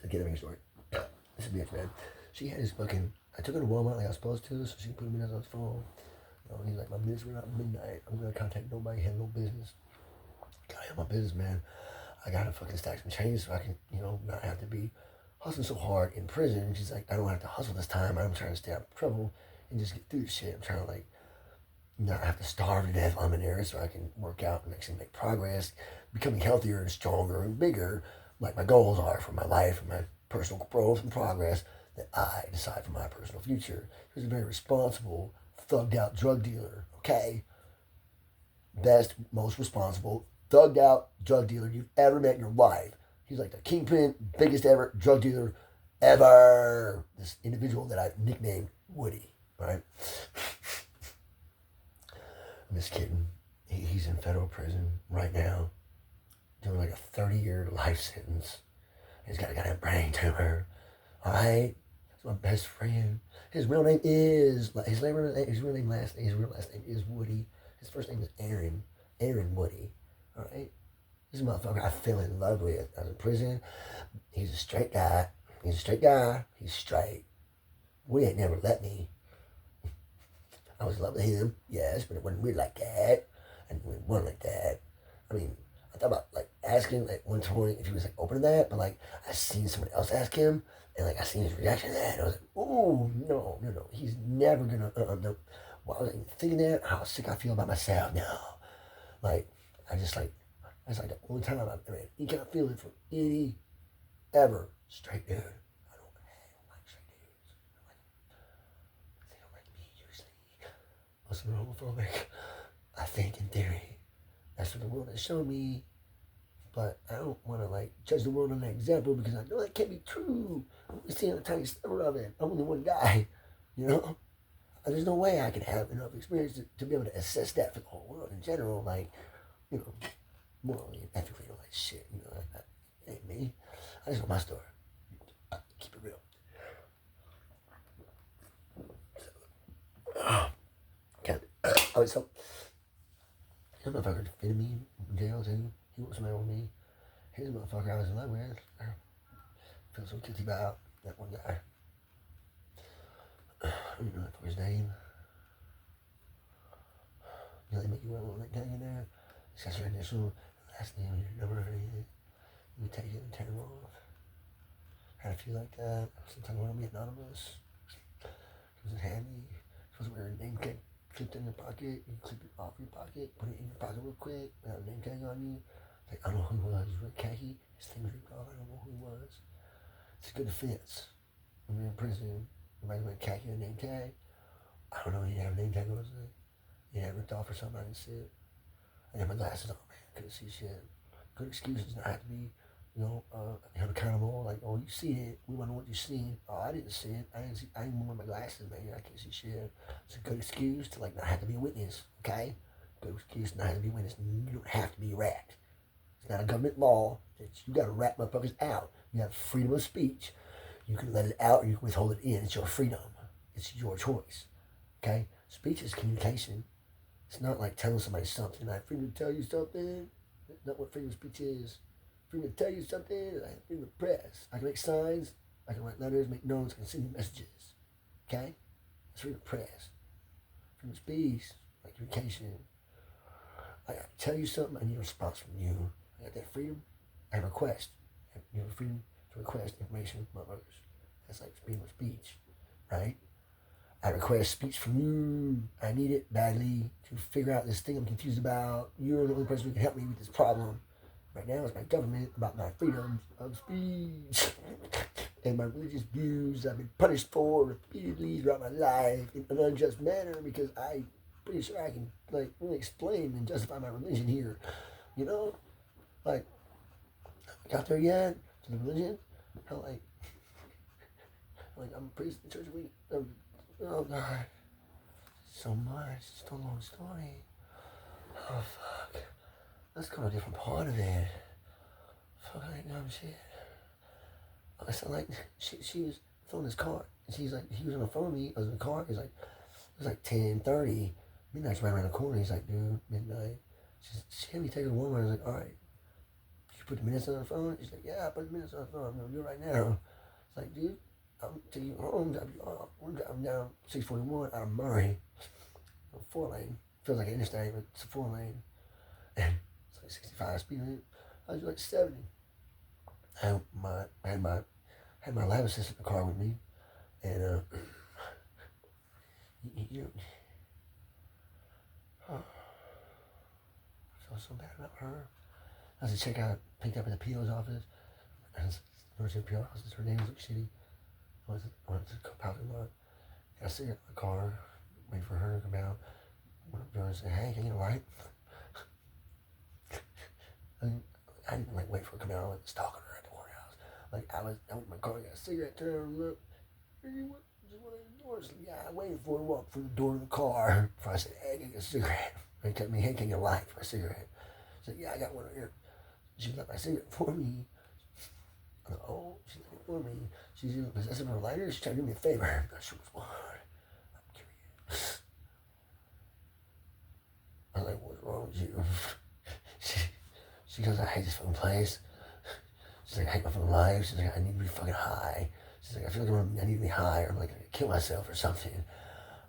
Get everything story. This is bitch, man. She had his fucking. I took her to Walmart like I was supposed to, so she could put minutes on his phone. He's like, my minutes were out midnight. I'm gonna contact nobody. Handle no business. Gotta handle my business, man. I gotta fucking stack some change so I can, not have to be hustling so hard in prison. She's like, I don't have to hustle this time. I'm trying to stay out of trouble and just get through the shit. I'm trying to not have to starve to death while I'm in there, so I can work out and actually make progress, becoming healthier and stronger and bigger. Like my goals are for my life and my personal growth and progress that I decide for my personal future. He was a very responsible, thugged out drug dealer, okay? Best, most responsible, thugged out drug dealer you've ever met in your life. He's like the kingpin, biggest ever drug dealer ever. This individual that I've nicknamed Woody, right? I'm just kidding. He's in federal prison right now. Doing like a 30-year life sentence. He's got a brain tumor. Alright? That's my best friend. His real name is his real last name is Woody. His first name is Aaron. Aaron Woody. Alright? This motherfucker I fell in love with. I was in prison. He's a straight guy. He's a straight guy. He's straight. We ain't never let me. I was in love with him, yes, but it wasn't weird like that. And it wasn't like that. I mean, I thought about like asking like one point if he was like open to that, but like I seen someone else ask him, and like I seen his reaction to that, and I was like, oh no, no, no, he's never gonna. No. Why was I even thinking that? How sick I feel about myself now. Like I just like that's like the only time I've ever had any kind of feeling for any ever straight dude. I don't like straight dudes. They don't like me usually. Most of them are homophobic. I think in theory. That's what the world has shown me. But I don't want to like judge the world on that example because I know that can't be true. I'm only seeing a tiny sliver of it. I'm only one guy, you know? There's no way I can have enough experience to be able to assess that for the whole world in general. Like, you know, morally and ethically, like shit. You know, it ain't me. I just know my story. I keep it real. So, this motherfucker defended me in jail too. He wants to marry with me. Here's a motherfucker I was in love with. I feel so guilty about that one guy. I don't know that his name. You know, they make you wear a little name tag in there. It's got your initial, last name, your number, and everything. You take it and tear them off. Had a few like that. Sometimes I want to be anonymous. It was handy. You're supposed to wear a name tag clipped in your pocket. You clip it off your pocket, put it in your pocket real quick, without a name tag on you. Like, I don't know who he was. He was khaki. His thing was ripped off. I don't know who he was. It's a good defense. When you're in prison, everybody's wearing khaki and a name tag. I don't know. He didn't have a name tag on his leg. He had it ripped off or something. I didn't see it. I had my glasses on, man. Couldn't see shit. Good excuses not have to be, held accountable. Like, oh, you see it. We want to know what you seen. Oh, I didn't see it. I didn't wear my glasses, man. I can't see shit. It's a good excuse to, like, not have to be a witness, okay? Good excuse to not have to be a witness. You don't have to be a rat. It's not a government law that you got to rat motherfuckers out. You have freedom of speech. You can let it out or you can withhold it in. It's your freedom. It's your choice, okay? Speech is communication. It's not like telling somebody something. I have freedom to tell you something. That's not what freedom of speech is. Freedom to tell you something. I have freedom of press. I can make signs. I can write letters, make notes. I can send you messages. Okay? That's freedom of press. Freedom of speech. Like communication. I gotta tell you something. I need a response from you. I got that freedom. I have a request. You have freedom to request information from others. That's like freedom of speech. Right? I request speech from you. I need it badly to figure out this thing I'm confused about. You're the only person who can help me with this problem. Right now, it's my government about my freedom of speech and my religious views I've been punished for repeatedly throughout my life in an unjust manner because I'm pretty sure I can like really explain and justify my religion here. You know, like got there yet to the religion? How like I'm a priest in the Church of Week. Oh God, so much. It's still a long story. Oh fuck. Let's go to a different part of it. Fuck, I ain't dumb shit. I said like she was filling his car. And she's like, he was on the phone with me. I was in the car. It was like 10:30. Midnight's right around the corner. He's like, dude, midnight. She had me take her to Walmart. I was like, all right. You put the minutes on the phone? She's like, yeah, I put the minutes on the phone. I'm gonna do it right now. It's like, dude, I'm taking you home. Drop you off. We're driving down 641 out of Murray. 4-lane. Feels like an interstate, but it's a 4-lane. And it's like 65 speed limit. I was like 70. I had my lab assistant in the car with me, and I felt so bad about her. I was a check out, picked up at the PO's office. I went to the PO's office. Her name was like shitty. I went to the parking lot. Got a cigarette in the car. Wait for her to come out. Went up to her and said, "Hey, can you get a light?" I didn't like wait for her to come out. I was stalking her at the courthouse. Like I went in my car, got a cigarette, turned around and looked. Hey, what? Just went in the door. She's like, yeah, I waited for her to walk through the door of the car. Before I said, hey, can I get a cigarette? They kept me, hey, can I get a light for a cigarette? She said, yeah, I got one here. She got my cigarette for me. I was like, oh, she got it for me. She's possessive of a lighter. She's trying to do me a favor. I'm not sure what's one. I'm curious. I was like, what's wrong with you? She goes, I hate this fucking place. She's like, I hate my fucking life. She's like, I need to be fucking high. She's like, I feel like I need to be high or I'm like gonna kill myself or something.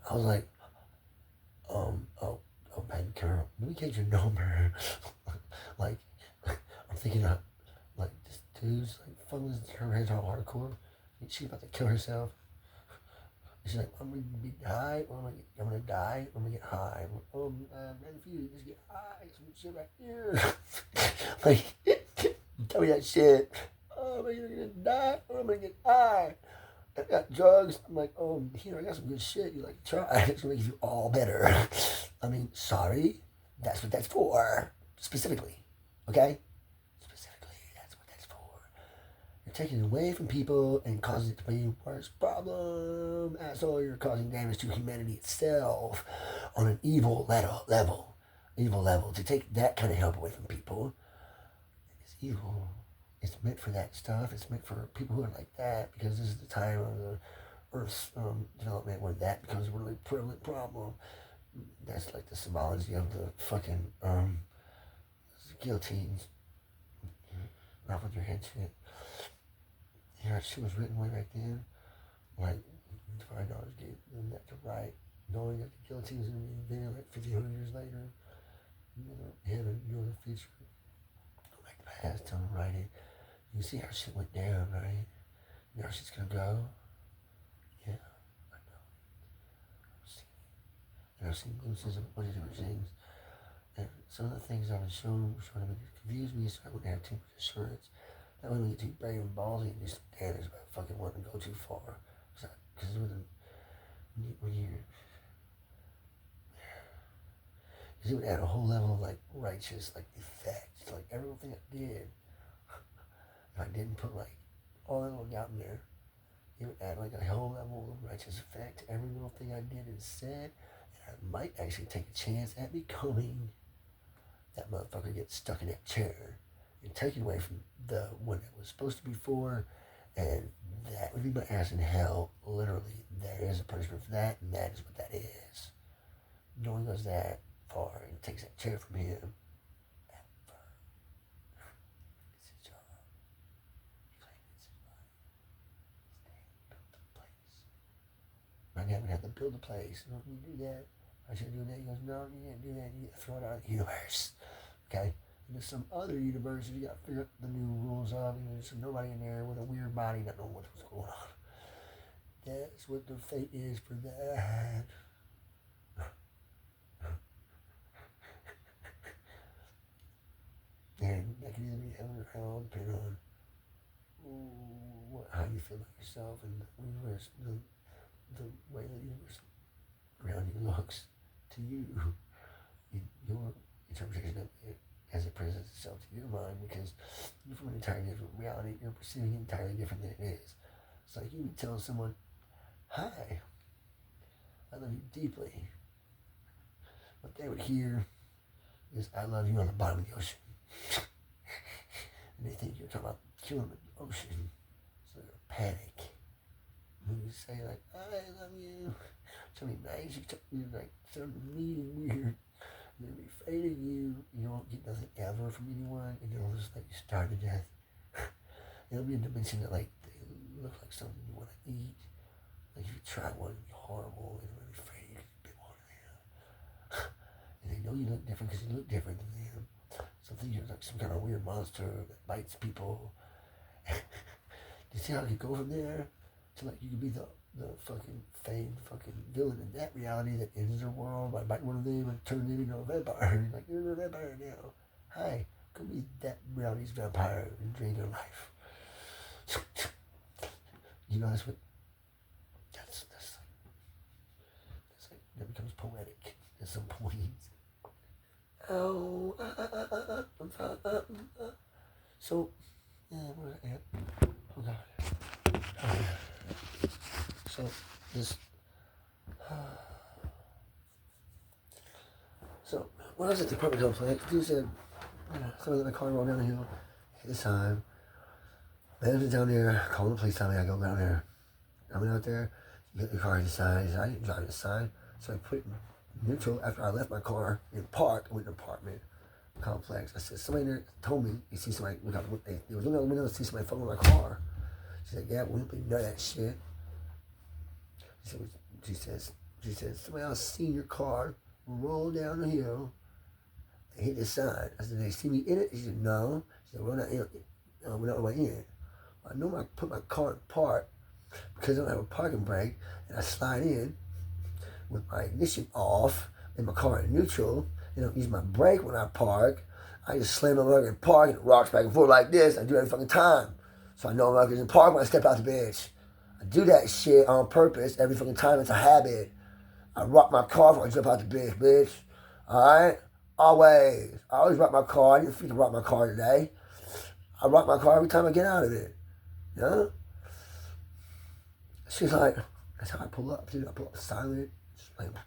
I was like, oh, baby girl, let me get your number. Like, I'm thinking, like, this dude's like, fucking with her head's all hardcore. She's about to kill herself. She's like, I'm gonna be high, or I'm gonna die, or I'm gonna get high. I'm like, man, if you just get high, some shit right here. Like, tell me that shit. Oh, am I either gonna die, or I'm gonna get high? I got drugs. I'm like, here, I got some good shit. You like, try. It's gonna make you all better. I mean, sorry. That's what that's for. Specifically. Okay? Specifically, that's what that's for. You're taking it away from people and causing it to be a worse problem. Asshole, you're causing damage to humanity itself on an evil level. Evil level. To take that kind of help away from people is evil. It's meant for that stuff. It's meant for people who are like that because this is the time of the Earth's development where that becomes a really prevalent problem. That's like the symbology of the fucking guillotines. Off with your head shit. Yeah, shit was written way back then. Like, $5 gave them that to write, knowing that the guillotine was going to be invented like 1,500 years later. Ahead of the future. Go back to the past, tell them to write it. You see how shit went down, right? You know how shit's gonna go? Yeah, I know. I've seen glimpses of a bunch of different things. And some of the things I was shown were trying to confuse me so I wouldn't have too much assurance. That way I wouldn't get too brave and ballsy and do some damage about fucking wanting to go too far. Because when you're... Because it would add a whole level of like righteous like effect. Like everything I did. If I didn't put like all that little doubt in there, it would add like a whole level of righteous effect to every little thing I did and said, and I might actually take a chance at becoming that motherfucker gets stuck in that chair and taken away from the one that was supposed to be for, and that would be my ass in hell. Literally, there is a punishment for that, and that is what that is. No one goes that far and takes that chair from him. My dad would have to build a place. You know, you do that. I should do that. He goes, no, you can't do that. You get to throw it out of the universe. Okay? And there's some other universes you got to figure out the new rules of. And there's nobody in there with a weird body not knowing what's going on. That's what the fate is for that. And that can either be heaven or hell, depending on how you feel about yourself and the universe, the way the universe around you looks to you, your interpretation of it as it presents itself to your mind, because you're from an entirely different reality, you're perceiving it entirely different than it is. It's like you would tell someone, hi, I love you deeply. What they would hear is, I love you on the bottom of the ocean. And they think you're talking about killing them in the ocean. So they're panic. When you say like, I love you, something nice, you're like something mean and weird. They'll be afraid of you. You won't get nothing ever from anyone, and it'll just like you starve to death. It'll be a dimension that like they look like something you want to eat. Like if you try one, it'll be horrible, and they'll be afraid you could bit one of them. And they know you look different because you look different than them. So think you're like some kind of weird monster that bites people. You see how you go from there? So like you could be the fucking famed fucking villain in that reality that ends their world by biting one of them and turning them into a vampire. You're like, you're a vampire now. Hi, go be that reality's vampire and drain their life. You know that's like that becomes poetic at some point. Oh, I'm fine. So, yeah, where was I at? Oh God. So this. So when I was at the apartment complex, dude said, someone in the car rolled down the hill. Hit the sign. Manager's down there, calling the police. Tell me I go down there. I went out there. Get the car in the sign. He said, I didn't drive the sign, so I put it in neutral after I left my car in park. I went to the apartment. complex. I said, somebody there told me, you see somebody, they was looking out the window to see somebody fucking with my car. She said, yeah, we don't be none of that shit. She says, somebody else seen your car roll down the hill and hit the side. I said, they see me in it? She said, no. She said, we're not in it. We're not in it. I know I put my car in park because I don't have a parking brake, and I slide in with my ignition off and my car in neutral. I don't use my brake when I park. I just slam my mother in park and it rocks back and forth like this. I do it every fucking time. So I know my mother's in park when I step out the bitch. I do that shit on purpose every fucking time. It's a habit. I rock my car before I jump out the bitch. Alright? Always. I always rock my car. I didn't freaking rock my car today. I rock my car every time I get out of it. You know? She's like, that's how I pull up, dude. I pull up silent. Like, I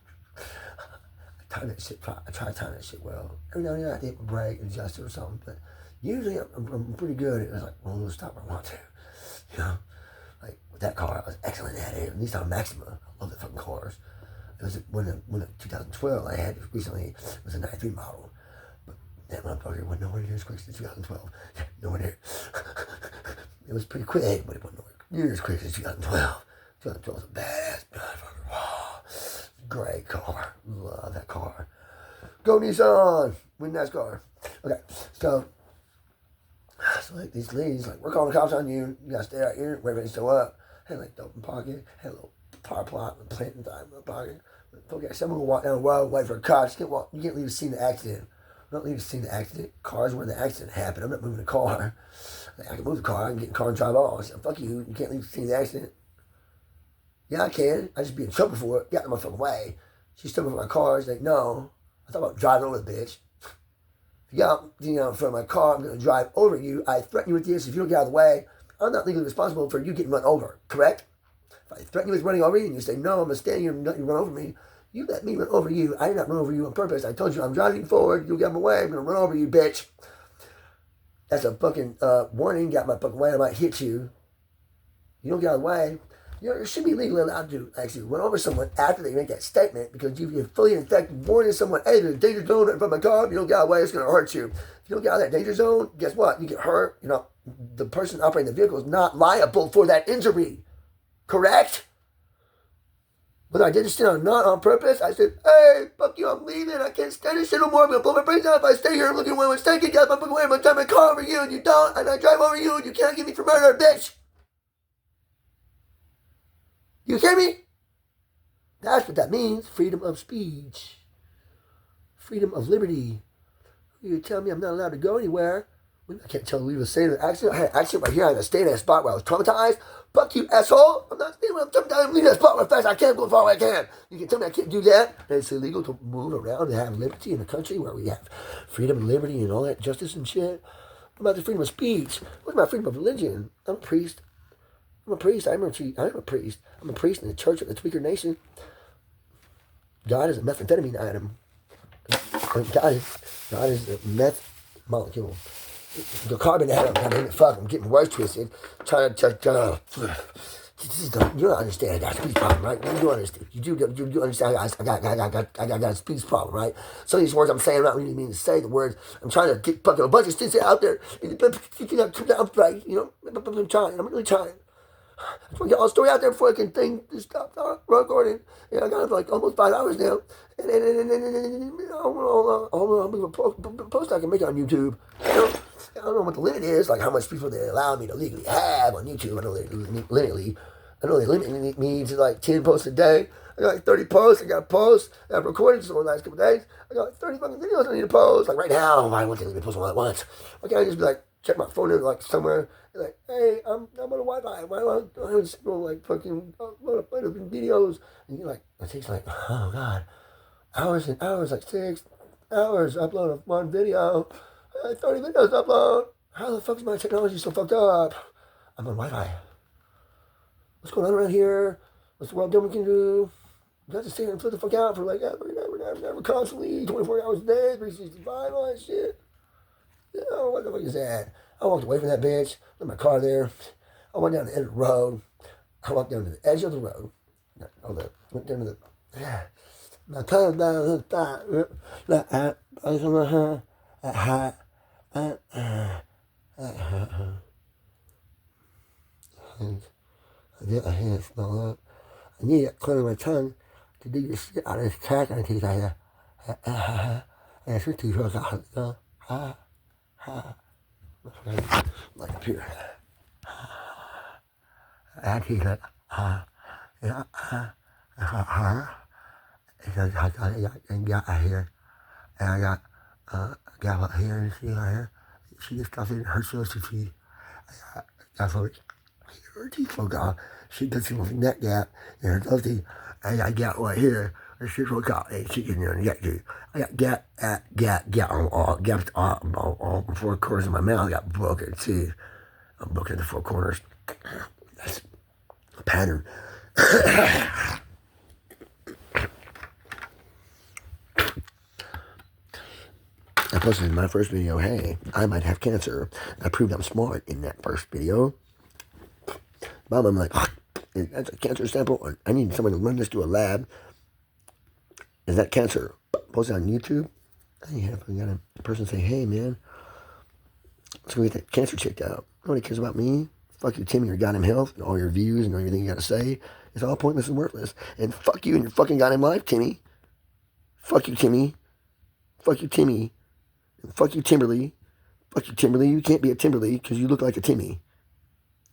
time that shit. I try to time that shit well. Every now and then I hit my brake and adjust it or something, but usually I'm pretty good. It was like, well, we'll stop where I want to. You know? Like, with that car, I was excellent at it. At least on Maxima. I love the fucking cars. It was when the 2012 I had recently, it was a 93 model. But that motherfucker went nowhere near as quick as the 2012. Yeah, nowhere near. It was pretty quick, but it wasn't nowhere near as quick as 2012. 2012 was a badass motherfucker. Oh, great car. Love that car. Go Nissan. Win NASCAR. Okay, so like these ladies, like, we're calling the cops on you. You gotta stay out here. Wait for it to show up. Had like dope in pocket. Had a little power plot and plant in my pocket. Okay, someone will walk down the road, wait for a car. You can't leave the scene of the accident. I'm not leaving the scene of the accident. Car's where the accident happened. I'm not moving the car. I can move the car. I can get in the car and drive off. I said, fuck you. You can't leave the scene of the accident. Yeah, I can. I just be in trouble for it. Get out of my fucking way. She's stood before my car. She's like, no. I thought about driving over the bitch. If you get out in front of my car, I'm going to drive over you. I threaten you with this. If you don't get out of the way, I'm not legally responsible for you getting run over. Correct? If I threaten you with running over you and you say, no, I'm going to stand here and let you run over me, you let me run over you. I did not run over you on purpose. I told you I'm driving forward. You'll get out of my way. I'm going to run over you, bitch. That's a fucking warning. Get out of my fucking way. I might hit you. You don't get out of the way. You should be legally allowed to actually run over someone after they make that statement, because you're fully in effect warning someone, hey, there's a danger zone right in front of my car. If you don't get out of the way, it's going to hurt you. If you don't get out of that danger zone, guess what? You get hurt. You know, the person operating the vehicle is not liable for that injury. Correct? Whether I did this shit or not on purpose, I said, hey, fuck you, I'm leaving. I can't stand this shit no more. I'm going to blow my brains out if I stay here. I'm looking away. I'm taking get my fucking way. I'm going to drive my car over you and you don't. And I drive over you and you can't get me for murder, bitch. You hear me? That's what that means. Freedom of speech. Freedom of liberty. You tell me I'm not allowed to go anywhere. I can't tell you to say an accident. I had an accident right here. I had to stay in that spot where I was traumatized. Fuck you, asshole. I'm not staying where I'm traumatized. I'm leaving that spot where fast I can, go as far as I can. You can tell me I can't do that. And it's illegal to move around and have liberty in a country where we have freedom and liberty and all that justice and shit. What about the freedom of speech? What about freedom of religion? I'm a priest. I'm a priest. I'm a priest. I'm a priest in the Church of the Tweaker Nation. God is a methamphetamine item. God is a meth molecule. The carbon atom. I'm getting words twisted. You don't understand. I got a speech problem, right? You do understand. You do understand. I got a speech problem, right? Some of these words I'm saying, I'm not really meaning to say the words. I'm trying to get fucking a bunch of stints out there. Right? You know, I'm trying. I'm really trying. I just want to get all the story out there before I can stop recording. Yeah, I got it for like almost 5 hours now. And I'll make a post I can make on YouTube. I don't know what the limit is, like how much people they allow me to legally have on YouTube. I know they limit me to like 10 posts a day. I got like 30 posts. I got posts. I've recorded some over the last couple of days. I got like 30 fucking videos I need to post. Like right now, I want to post them all at once. Why can't I just be like, check my phone in like somewhere, like, hey, I'm on a Wi-Fi. Why don't I just go like fucking load up videos? And you're like, it takes like, oh God, hours and hours, like 6 hours upload one video. 30 videos to upload. How the fuck is my technology so fucked up? I'm on Wi-Fi. What's going on around here? What's the world doing we can do? You have to stay and flip the fuck out for like never constantly, 24 hours a day, 365, all that shit. You know, what the fuck is that? I walked away from that bitch, left my car there. I went down the end of the road. I walked down to the edge of the road. Went down to the... I can't smell up. I need it clear my tongue to do this shit out of this crack on the teeth. I swear to you, like up here. I had teeth like, yeah, and got here, and I got up here and see her. She just stuff in her social teeth. That's what her teeth broke off. She does see my neck gap and her those teeth. And I got right here. Her shit broke off. And she can get you. I got gap on all gaps all 4 corners of my mouth. I got broken teeth. I'm broken the 4 corners. That's a pattern. I posted in my first video, hey, I might have cancer. I proved I'm smart in that first video. Mom, I'm like, that's a cancer sample. I need someone to run this to a lab. Is that cancer? Post it on YouTube. I got a person say, hey, man, let's go get that cancer checked out. Nobody cares about me. Fuck you, Timmy, your goddamn health, and all your views and everything you got to say. It's all pointless and worthless. And fuck you and your fucking goddamn life, Timmy. Fuck you, Timmy. Fuck you, Timmy. And fuck you, Timberly. Fuck you, Timberly. You can't be a Timberly because you look like a Timmy.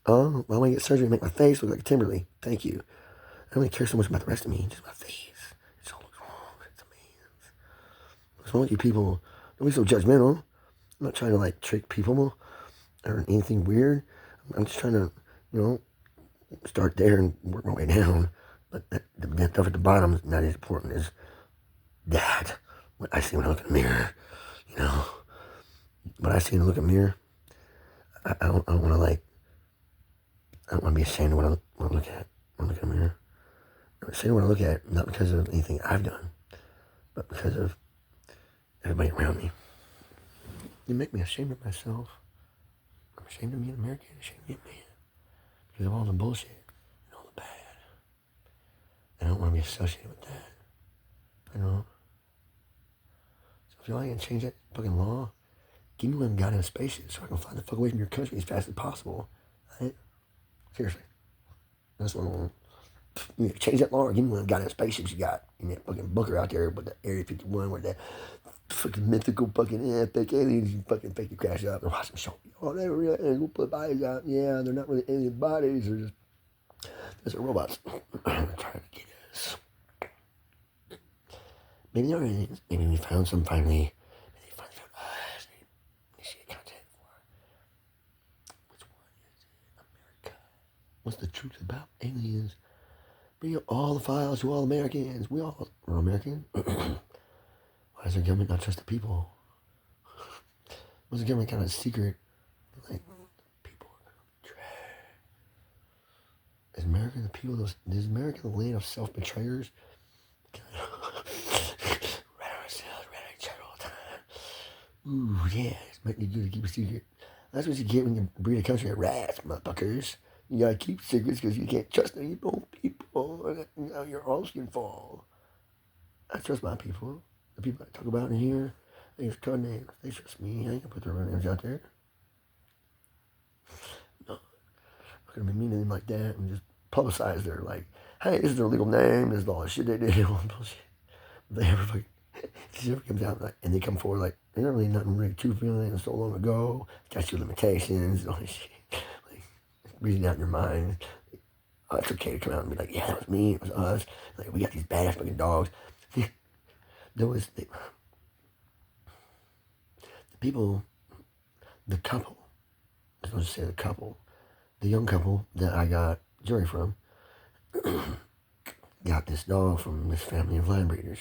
Oh, well, I want to get surgery to make my face look like a Timberly. Thank you. I don't really care so much about the rest of me, just my face. It's all looks wrong. It's amazing. What's wrong with you people? Don't be so judgmental. I'm not trying to like trick people or anything weird. I'm just trying to, start there and work my way down. But the stuff at the bottom is not as important as that. What I see when I look in the mirror, What I see when I look in the mirror, I don't want to like. I don't want to be ashamed of what I look at when I look in the mirror. I'm ashamed of what I look at, not because of anything I've done, but because of everybody around me. You make me ashamed of myself. I'm ashamed of being American, ashamed of being man. Because of all the bullshit and all the bad. I don't want to be associated with that. I don't. So if you want to change that fucking law, give me one of them goddamn spaceships so I can fly the fuck away from your country as fast as possible. Right? Seriously. That's what I want. You need to change that law or give me one of the goddamn spaceships you got in that fucking bunker out there with the Area 51 with that fucking mythical fucking fake aliens you fucking fake you crash up and watch them show you. Oh, they were real aliens. We'll put bodies out. Yeah, they're not really alien bodies. They're just robots trying to get us. Maybe they're aliens. Maybe we found some finally. Maybe they finally found us. Initiate contact for. Which one is it? America. What's the truth about aliens? Bring up all the files to all Americans. We all are American. Why does the government not trust the people? Was the government kind of secret? Like, people are going to betray. Is America the people? Is America the land of self-betrayers? Rat ourselves, rat each other all the time. Ooh, yeah, it might be good to keep a secret. That's what you get when you breed a country of rats, motherfuckers. You gotta keep secrets because you can't trust any people. Now your arms can fall. I trust my people. The people I talk about in here, they use code names. They trust me. I ain't gonna put their real names out there. No. I'm gonna be mean to them like that and just publicize their like, hey, this is their legal name, this is all the shit they did, all bullshit. They ever fucking this ever comes out like, and they come forward like, there's not really nothing really too feeling so long ago, statute of limitations, all this shit. Like reading out in your mind. Oh, it's okay to come out and be like, yeah, that was me, it was us. Like we got these badass fucking dogs. There was the people, the couple, I was going to say the couple, the young couple that I got Jerry from, got this dog from this family of line breeders,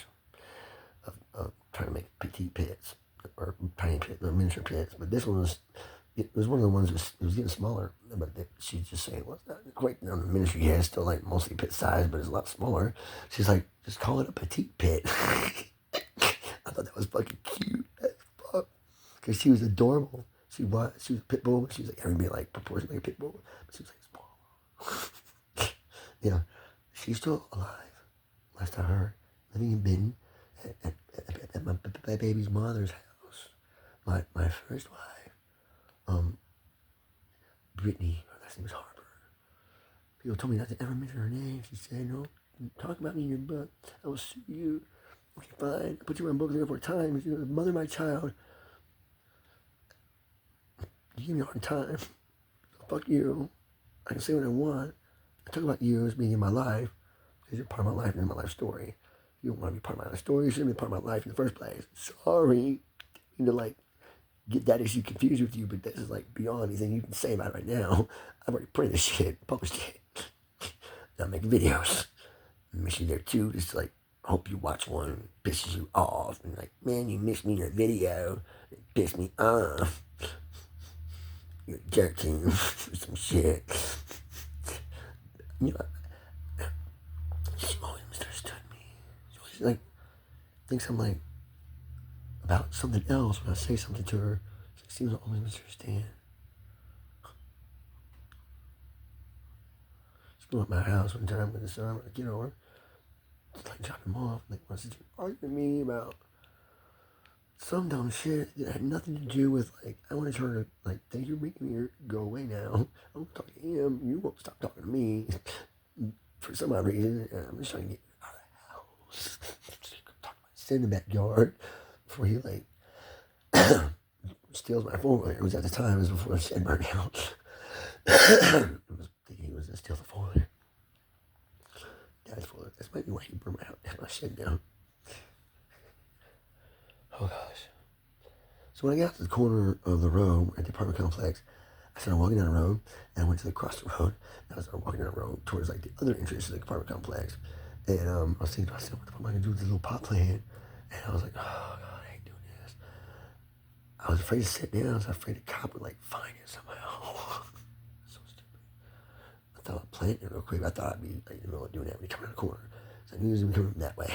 of trying to make petite pits, or tiny pits, or miniature pits. But this one was, it was one of the ones that was getting smaller, but she's just saying, well, it's not quite on the miniature yet, it's still like mostly pit size, but it's a lot smaller. She's like, just call it a petite pit. I thought that was fucking cute as fuck. Because she was adorable. She was a pit bull. She was like everybody like proportionally a pit bull. But she was like small. Yeah. She's still alive. Last I heard. Living in Benton at my baby's mother's house. my first wife, Brittany, her last name was Harper. People told me not to ever mention her name. She said, no, talk about me in your book. I will sue you. Okay, fine. I put you on book 3 or 4 times. You're the mother of my child. You give me a hard time. Fuck you. I can say what I want. I talk about you as being in my life because you're part of my life and in my life story. You don't want to be part of my life story. You shouldn't be part of my life in the first place. Sorry. You know, like, get that issue confused with you, but this is like beyond anything you can say about it right now. I've already printed this shit, published it. Now I'm making videos. I miss you there too. Just like, hope you watch one, pisses you off, and like, man, you missed me in your video. It pissed me off. You're a jerk team. Some shit. You know, she always misunderstood me. She always like thinks I'm like about something else when I say something to her. She seems to always misunderstand. She came up my house one time with the son. I'm like, you know her. Just like dropped him off. Like, wants to argue with me about some dumb shit that had nothing to do with like I wanted her to like think you're making me go away now. I'm talking to him. You won't stop talking to me for some odd reason. I'm just trying to get you out of the house. Sit in the backyard before he like steals my phone. It was at the time. It was before the shed burned out. I was thinking he was gonna steal the phone. Dad's phone. That's might be why he burned my shed down. Oh gosh. So when I got to the corner of the road at the apartment complex, I started walking down the road and I went to across the road. And I started walking down the road towards like the other entrance to the apartment complex. And I was thinking to myself, what the fuck am I gonna do with this little pot plant? And I was like, oh god, I ain't doing this. I was afraid to sit down. I was afraid the cop would like find it somehow. So stupid. I thought I'd plant it real quick. I thought I'd be like, in the middle of doing that when he came around the corner. So I knew he was gonna come that way.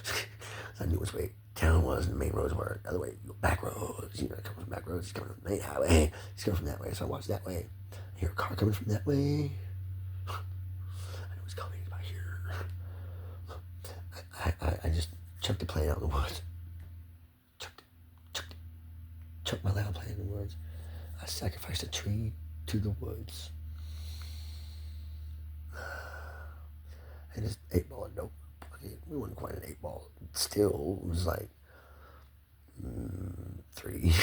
So I knew which way town was and the main roads were. The other way, you go back roads. You know, coming from back roads. He's coming from the main highway. He's coming from that way. So I watched that way. I hear a car coming from that way. I know he's coming. He's about here. I just chucked the plane out in the woods. Chucked my loud plane in the woods. I sacrificed a tree to the woods. And this 8-ball of dope. We wasn't quite an 8-ball. Still, it was like 3.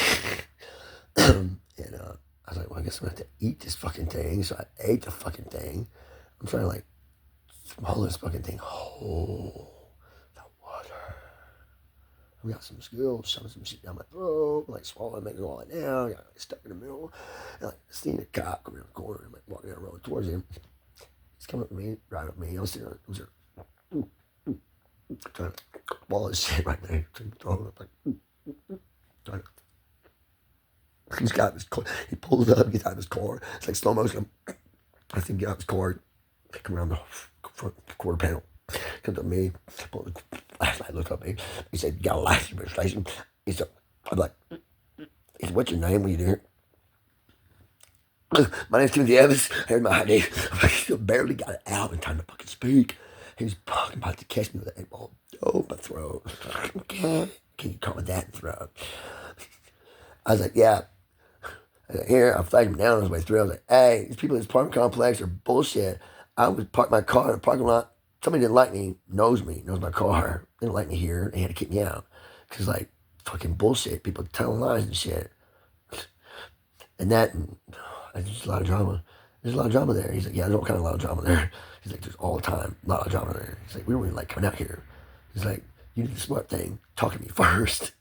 And I was like, well, I guess I'm gonna have to eat this fucking thing. So I ate the fucking thing. I'm trying to like swallow this fucking thing whole. The water. I got some skills, shoving some shit down my throat, like swallowing, making all that down. Got like, stuck in the middle. And like seeing the cop coming around the corner and like walking down the road towards him. He's coming up to me, right up to me. I was sitting on it. Trying to swallow his shit right there. Throwing up like trying to. He's got his car. He pulls up, gets out of his car. It's like slow motion. I see him get out of his car, pick him around the front quarter panel. Comes up to me, pulls the flashlight, looks up at me. He said, "You got a license registration?" He said, I'm like, he said, "What's your name? What are you doing?" My name's Timothy Evans. Here's my ID. I still barely got it out in time to fucking speak. He was fucking about to catch me with an 8-ball dope my throat. Okay. Can you call me that throat? I was like, yeah. I was like, here, I flagged him down on his way through. I was like, hey, these people in this apartment complex are bullshit. I would park my car in a parking lot. Somebody didn't like me, knows my car. They didn't like me here. They had to kick me out. Because, like, fucking bullshit. People telling lies and shit. And that, there's a lot of drama. There's a lot of drama there. He's like, yeah, there's all kind of a lot of drama there. He's like, there's all the time, a lot of drama there. He's like, we don't really like coming out here. He's like, you did the smart thing, talk to me first.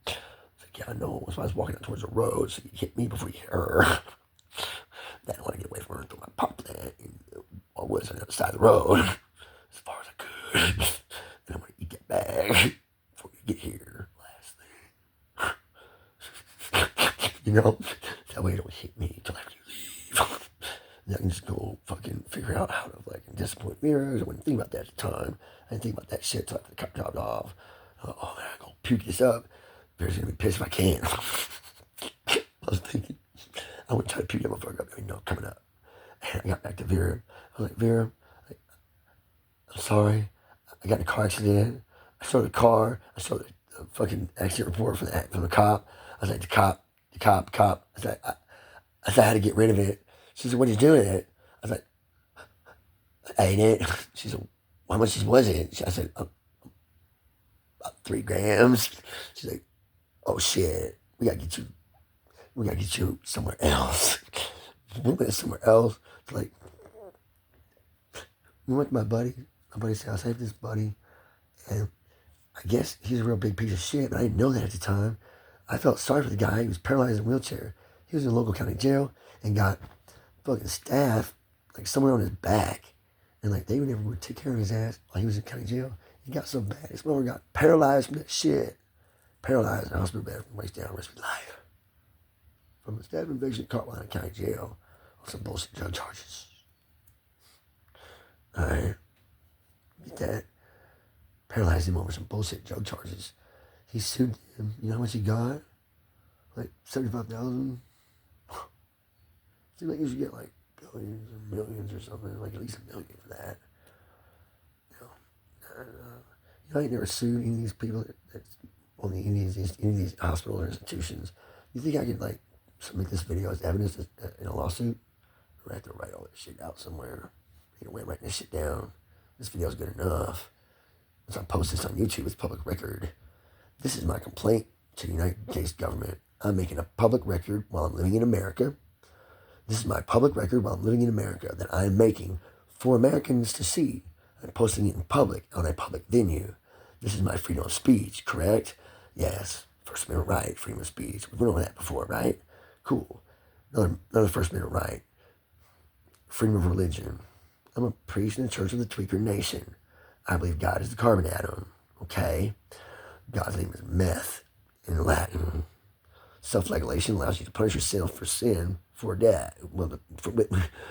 I was like, yeah, I know. That's why I was walking out towards the road, so you hit me before you hit her. Then I want to get away from her and throw my pop plant in the woods on the other side of the road, as far as I could. Then I'm going to eat that bag before you get here. Last thing. You know? That way you don't hit me until after you leave. And I can just go fucking figure out how to like disappoint mirrors. I wouldn't think about that at the time. I didn't think about that shit till after the cop dropped off. Oh man, I'm gonna puke this up. Vera's gonna be pissed if I can't. I was thinking, I wouldn't try to puke that motherfucker up. No, coming up. And I got back to Vera. I was like, Vera, I'm sorry. I got in a car accident. I showed the car. I showed the fucking accident report from the cop. was like, the cop. I said, I said, I had to get rid of it. She said, what did you do with it? I was like, I ate it. She said, how much was it? I said, about 3 grams. She's like, oh shit, we gotta get you somewhere else. We went somewhere else. It's like, we went to my buddy's house. I have this buddy, and I guess he's a real big piece of shit, but I didn't know that at the time. I felt sorry for the guy. He was paralyzed in a wheelchair. He was in a local county jail and got fucking staff like somewhere on his back. And like they would never would take care of his ass while he was in county jail. He got so bad. This mother got paralyzed from that shit. Paralyzed in a hospital bed from waist down, rest of his life. From a staff invasion caught while in county jail on some bullshit drug charges. Alright. Get that. Paralyzed him over some bullshit drug charges. He sued him. You know how much he got? Like $75,000. Seems like you should get like billions or millions or something, like at least $1 million for that. I ain't never sued any of these people that's on any of these hospitals or institutions. You think I could like submit this video as evidence in a lawsuit? Or I have to write all this shit out somewhere. Ain't no way of writing this shit down. This video's good enough. Once I post this on YouTube, it's public record. This is my complaint to the United States government. I'm making a public record while I'm living in America. This is my public record while I'm living in America that I am making for Americans to see. I'm posting it in public on a public venue. This is my freedom of speech, correct? Yes. First Amendment right, freedom of speech. We've been over that before, right? Cool. Another First Amendment right. Freedom of religion. I'm a priest in the Church of the Tweaker Nation. I believe God is the carbon atom. Okay? God's name is meth in Latin. Self-flagellation allows you to punish yourself for sin for death. Well,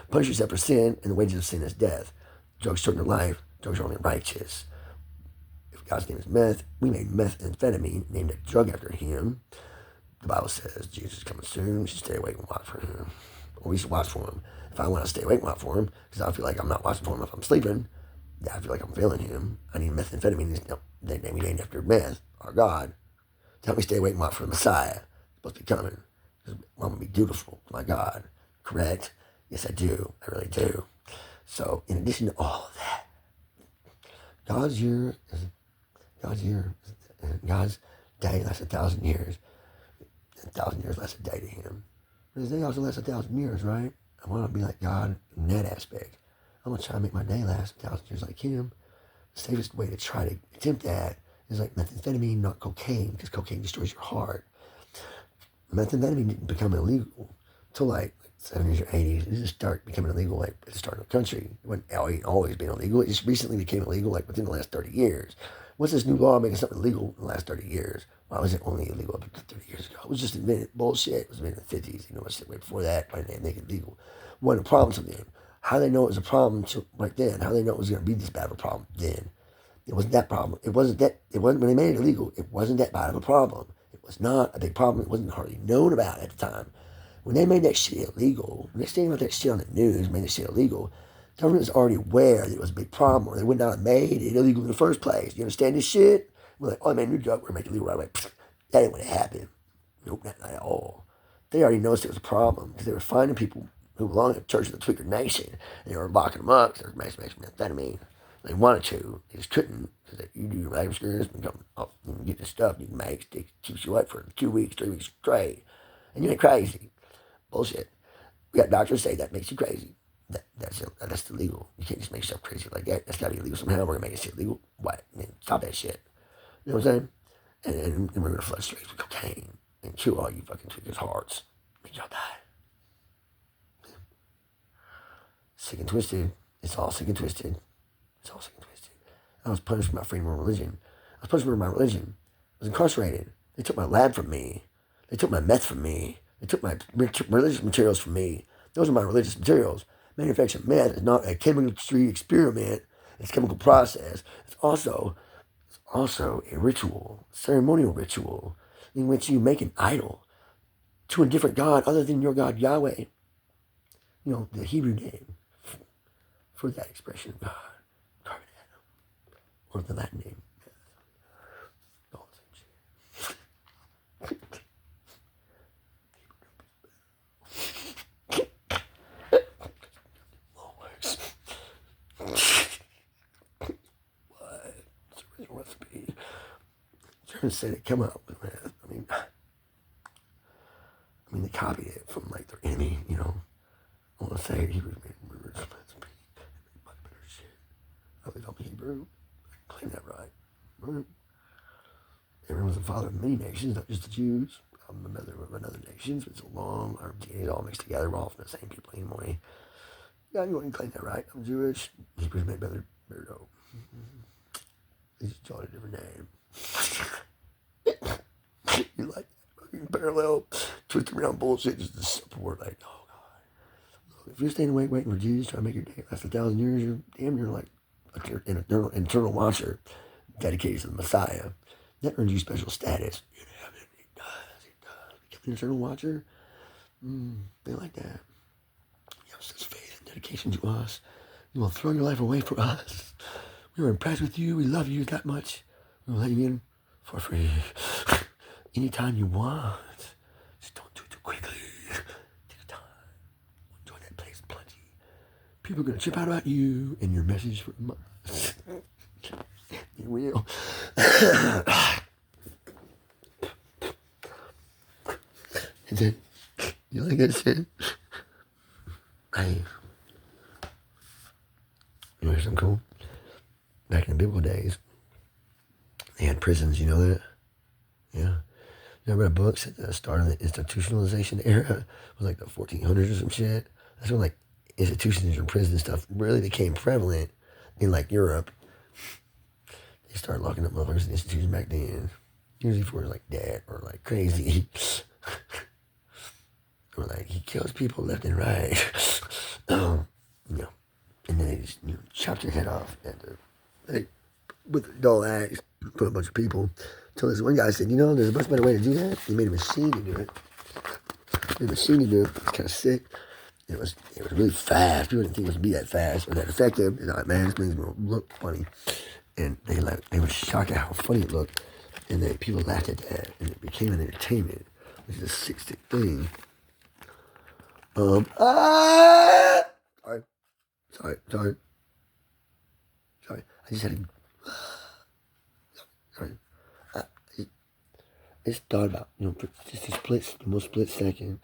punish yourself for sin, and the wages of sin is death. Drugs shorten your life. Drugs are only righteous. If God's name is meth, we made methamphetamine, named a drug after him. The Bible says Jesus is coming soon. We should stay awake and watch for him. Or we should watch for him. If I want to stay awake and watch for him, because I feel like I'm not watching for him if I'm sleeping, I feel like I'm failing him. I need methamphetamine. They named after meth, our God, to help me stay awake and watch for the Messiah. Supposed to be coming. Because I'm going to be dutiful to my God. Correct? Yes, I do. I really do. So, in addition to all of that, God's day lasts 1,000 years. 1,000 years lasts a day to him. But his day also lasts 1,000 years, right? I want to be like God in that aspect. I'm going to try to make my day last 1,000 years like him. The safest way to try to attempt that is like methamphetamine, not cocaine, because cocaine destroys your heart. Methamphetamine didn't become illegal until like 70s or 80s. It just started becoming illegal like at the start of the country. It wasn't always been illegal. It just recently became illegal like within the last 30 years. What's this new law making something illegal in the last 30 years? Why was it only illegal up to 30 years ago? It was just invented bullshit. It was invented in the 50s. You know, it's way before that. Why didn't they make it legal? What a problem to them. How they know it was a problem right then? How they know it was going to be this bad of a problem then? It wasn't that problem. It wasn't when they made it illegal, it wasn't that bad of a problem. It was not a big problem. It wasn't hardly known about at the time. When they made that shit illegal, when they stated about that shit on the news, made that shit illegal, the government was already aware that it was a big problem, or they would not have made it illegal in the first place. You understand this shit? We're like, oh, I made a new drug, we're going to make it legal right away. That ain't what happened. Nope, not at all. They already noticed it was a problem, because they were finding people who belonged to the Church of the Tweaker Nation, and they were locking them up, because they were making methamphetamine. They wanted to, they just couldn't, because you do your lab experience and come up and get this stuff you can make, it keeps you up for 2 weeks, 3 weeks straight, and you ain't crazy. Bullshit. We got doctors say that makes you crazy. That's illegal. You can't just make yourself crazy like that. That's gotta be illegal somehow. We're gonna make this shit legal. What? Man, stop that shit. You know what I'm saying? And we're gonna flood streets with cocaine and kill all you fucking tweakers' hearts. Make y'all die. Sick and twisted. It's all sick and twisted. It's all sick and twisted. I was punished for my freedom of religion. I was punished for my religion. I was incarcerated. They took my lab from me. They took my meth from me. They took my religious materials from me. Those are my religious materials. Manufacturing meth is not a chemistry experiment. It's a chemical process. It's also a ritual, ceremonial ritual, in which you make an idol to a different God other than your God Yahweh. You know, the Hebrew name for that expression of God, carbon atom, or the Latin name. All the same shit. say they come up with, man. I mean, they copied it from like their enemy, you know. I want to say Hebrews made murderers, much better shit. At least I'm Hebrew. I can claim that right. Right? Abraham was the father of many nations, not just the Jews. I'm the mother of another nation, so it's a long, our DNA is all mixed together. We're all from the same people anyway. Yeah, you want to claim that right. I'm Jewish. Hebrews made better dope. They just called it a different name. You like that fucking parallel, twist around bullshit just to support, like, oh God. If you're staying awake waiting for Jesus trying to make your day last 1,000 years, you're damn near like an eternal watcher dedicated to the Messiah. That earns you special status. In heaven, it does. Become an eternal watcher. They like that. You have such faith and dedication to us. You will throw your life away for us. We were impressed with you. We love you that much. We will let you in for free. Anytime you want. Just don't do it too quickly. Take your time. Enjoy that place plenty. People are going to trip out about you and your message for a month. They will. And then, you like that shit? Hey. You know something cool? Back in the biblical days, they had prisons, you know that? Yeah. You ever read books at the start of the institutionalization era? It was like the 1400s or some shit. That's when like institutions and prison stuff really became prevalent in like Europe. They started locking up motherfuckers in institutions back then. Usually for like dead or like crazy. Or like he kills people left and right. You know. And then they just, you know, chopped your head off with a dull axe, put a bunch of people. So this one guy said, you know, there's a much better way to do that. He made a machine to do it. It's kind of sick. It was really fast. People didn't think it was be that fast or that effective. And like, man, this thing's gonna look funny. And they were shocked at how funny it looked. And then people laughed at that, and it became an entertainment, which is a sick thing. Sorry. I just had to. Sorry. I just thought about, you know, just the most split second.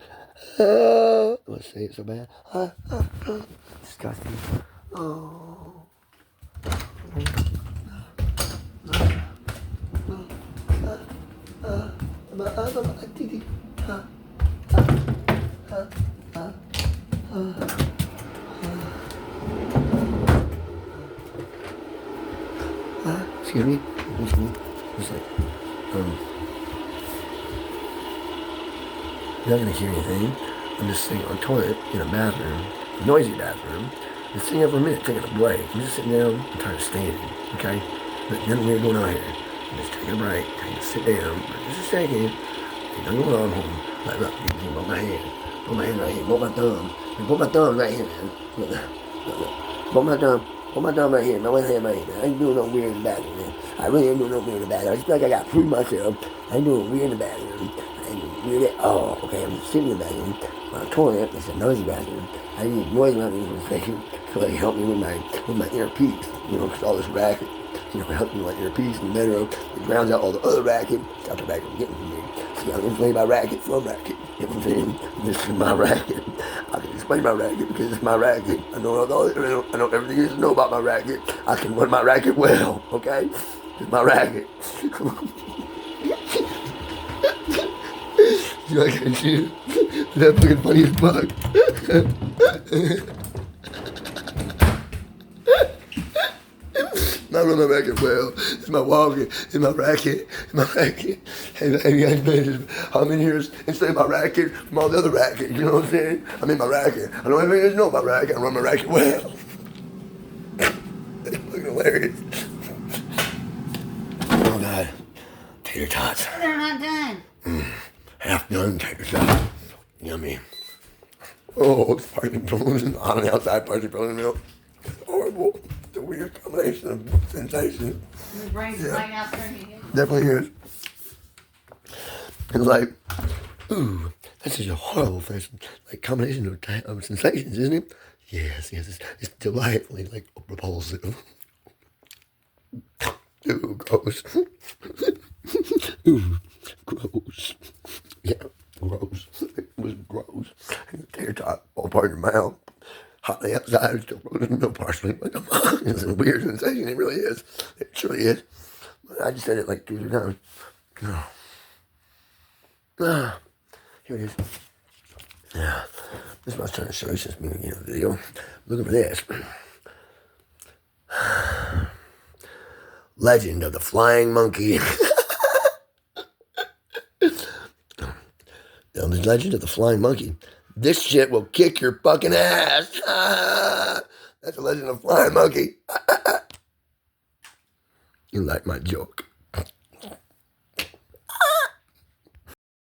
Let's say it so bad. Disgusting. Oh. Excuse me. It's like, you're not gonna hear anything. I'm just sitting on a toilet in a bathroom, a noisy bathroom. Just sitting there for a minute, taking a break. I'm just sitting down, I'm tired of standing, okay? But nothing weird going on here. I'm just taking a break, trying to sit down for just a second. Ain't nothing going on home. Like, look, you can hold my hand. Hold my hand right here. Hold my thumb. Hold my thumb right here, man. Look. Hold my thumb. Hold my thumb right here. My one hand right here. I ain't doing no weird in the bathroom, man. I really ain't doing no weird in the bathroom. I just feel like I got to prove myself. I ain't doing weird in the bathroom. I ain't doing weird. Oh, okay. I'm just sitting in the bathroom. On a toilet. It's a noisy bathroom. I need noise around me for a second. So it help me with my inner peace. You know, because all this racket, you know, help me with my inner peace and better. It drowns out all the other racket. Stop the racket from getting to me. See, I'm inflamed by racket from racket. You know what I'm saying? This is my racket. I can explain my racket because it's my racket. I know everything there is to know about my racket. I can run my racket well, okay? It's my racket. You like that shit? That's fucking funny as fuck. I run my racket well. It's my walking. It's my racket. It's my racket. Hey, guys, man, how many years instead of my racket from all the other rackets? You know what I'm saying? I'm in my racket. I know everybody know about racket. I run my racket well. That's fucking hilarious. Oh, God. Tater tots. They're not done. Half done tater tots. Yummy. Oh, it's partially frozen on the outside, partially frozen milk. It's horrible. It's a weird combination of sensations. Your brain's right out there. Definitely is. It's like, ooh, that's such a horrible combination of sensations, isn't it? Yes, it's delightfully like repulsive. Ooh, gross. Gross. Yeah, gross. It was gross. And the tater tot all part of your mouth. Hot on the outside, still frozen, no parsley. Like, it's a weird sensation. It really is. It truly is. I just said it like 2 or 3 times. Here it is. Yeah. This is what I was trying to show you since we beginning of the video. Looking for this. Legend of the Flying Monkey. Now, the Legend of the Flying Monkey. This shit will kick your fucking ass. That's the Legend of the Flying Monkey. You like my joke.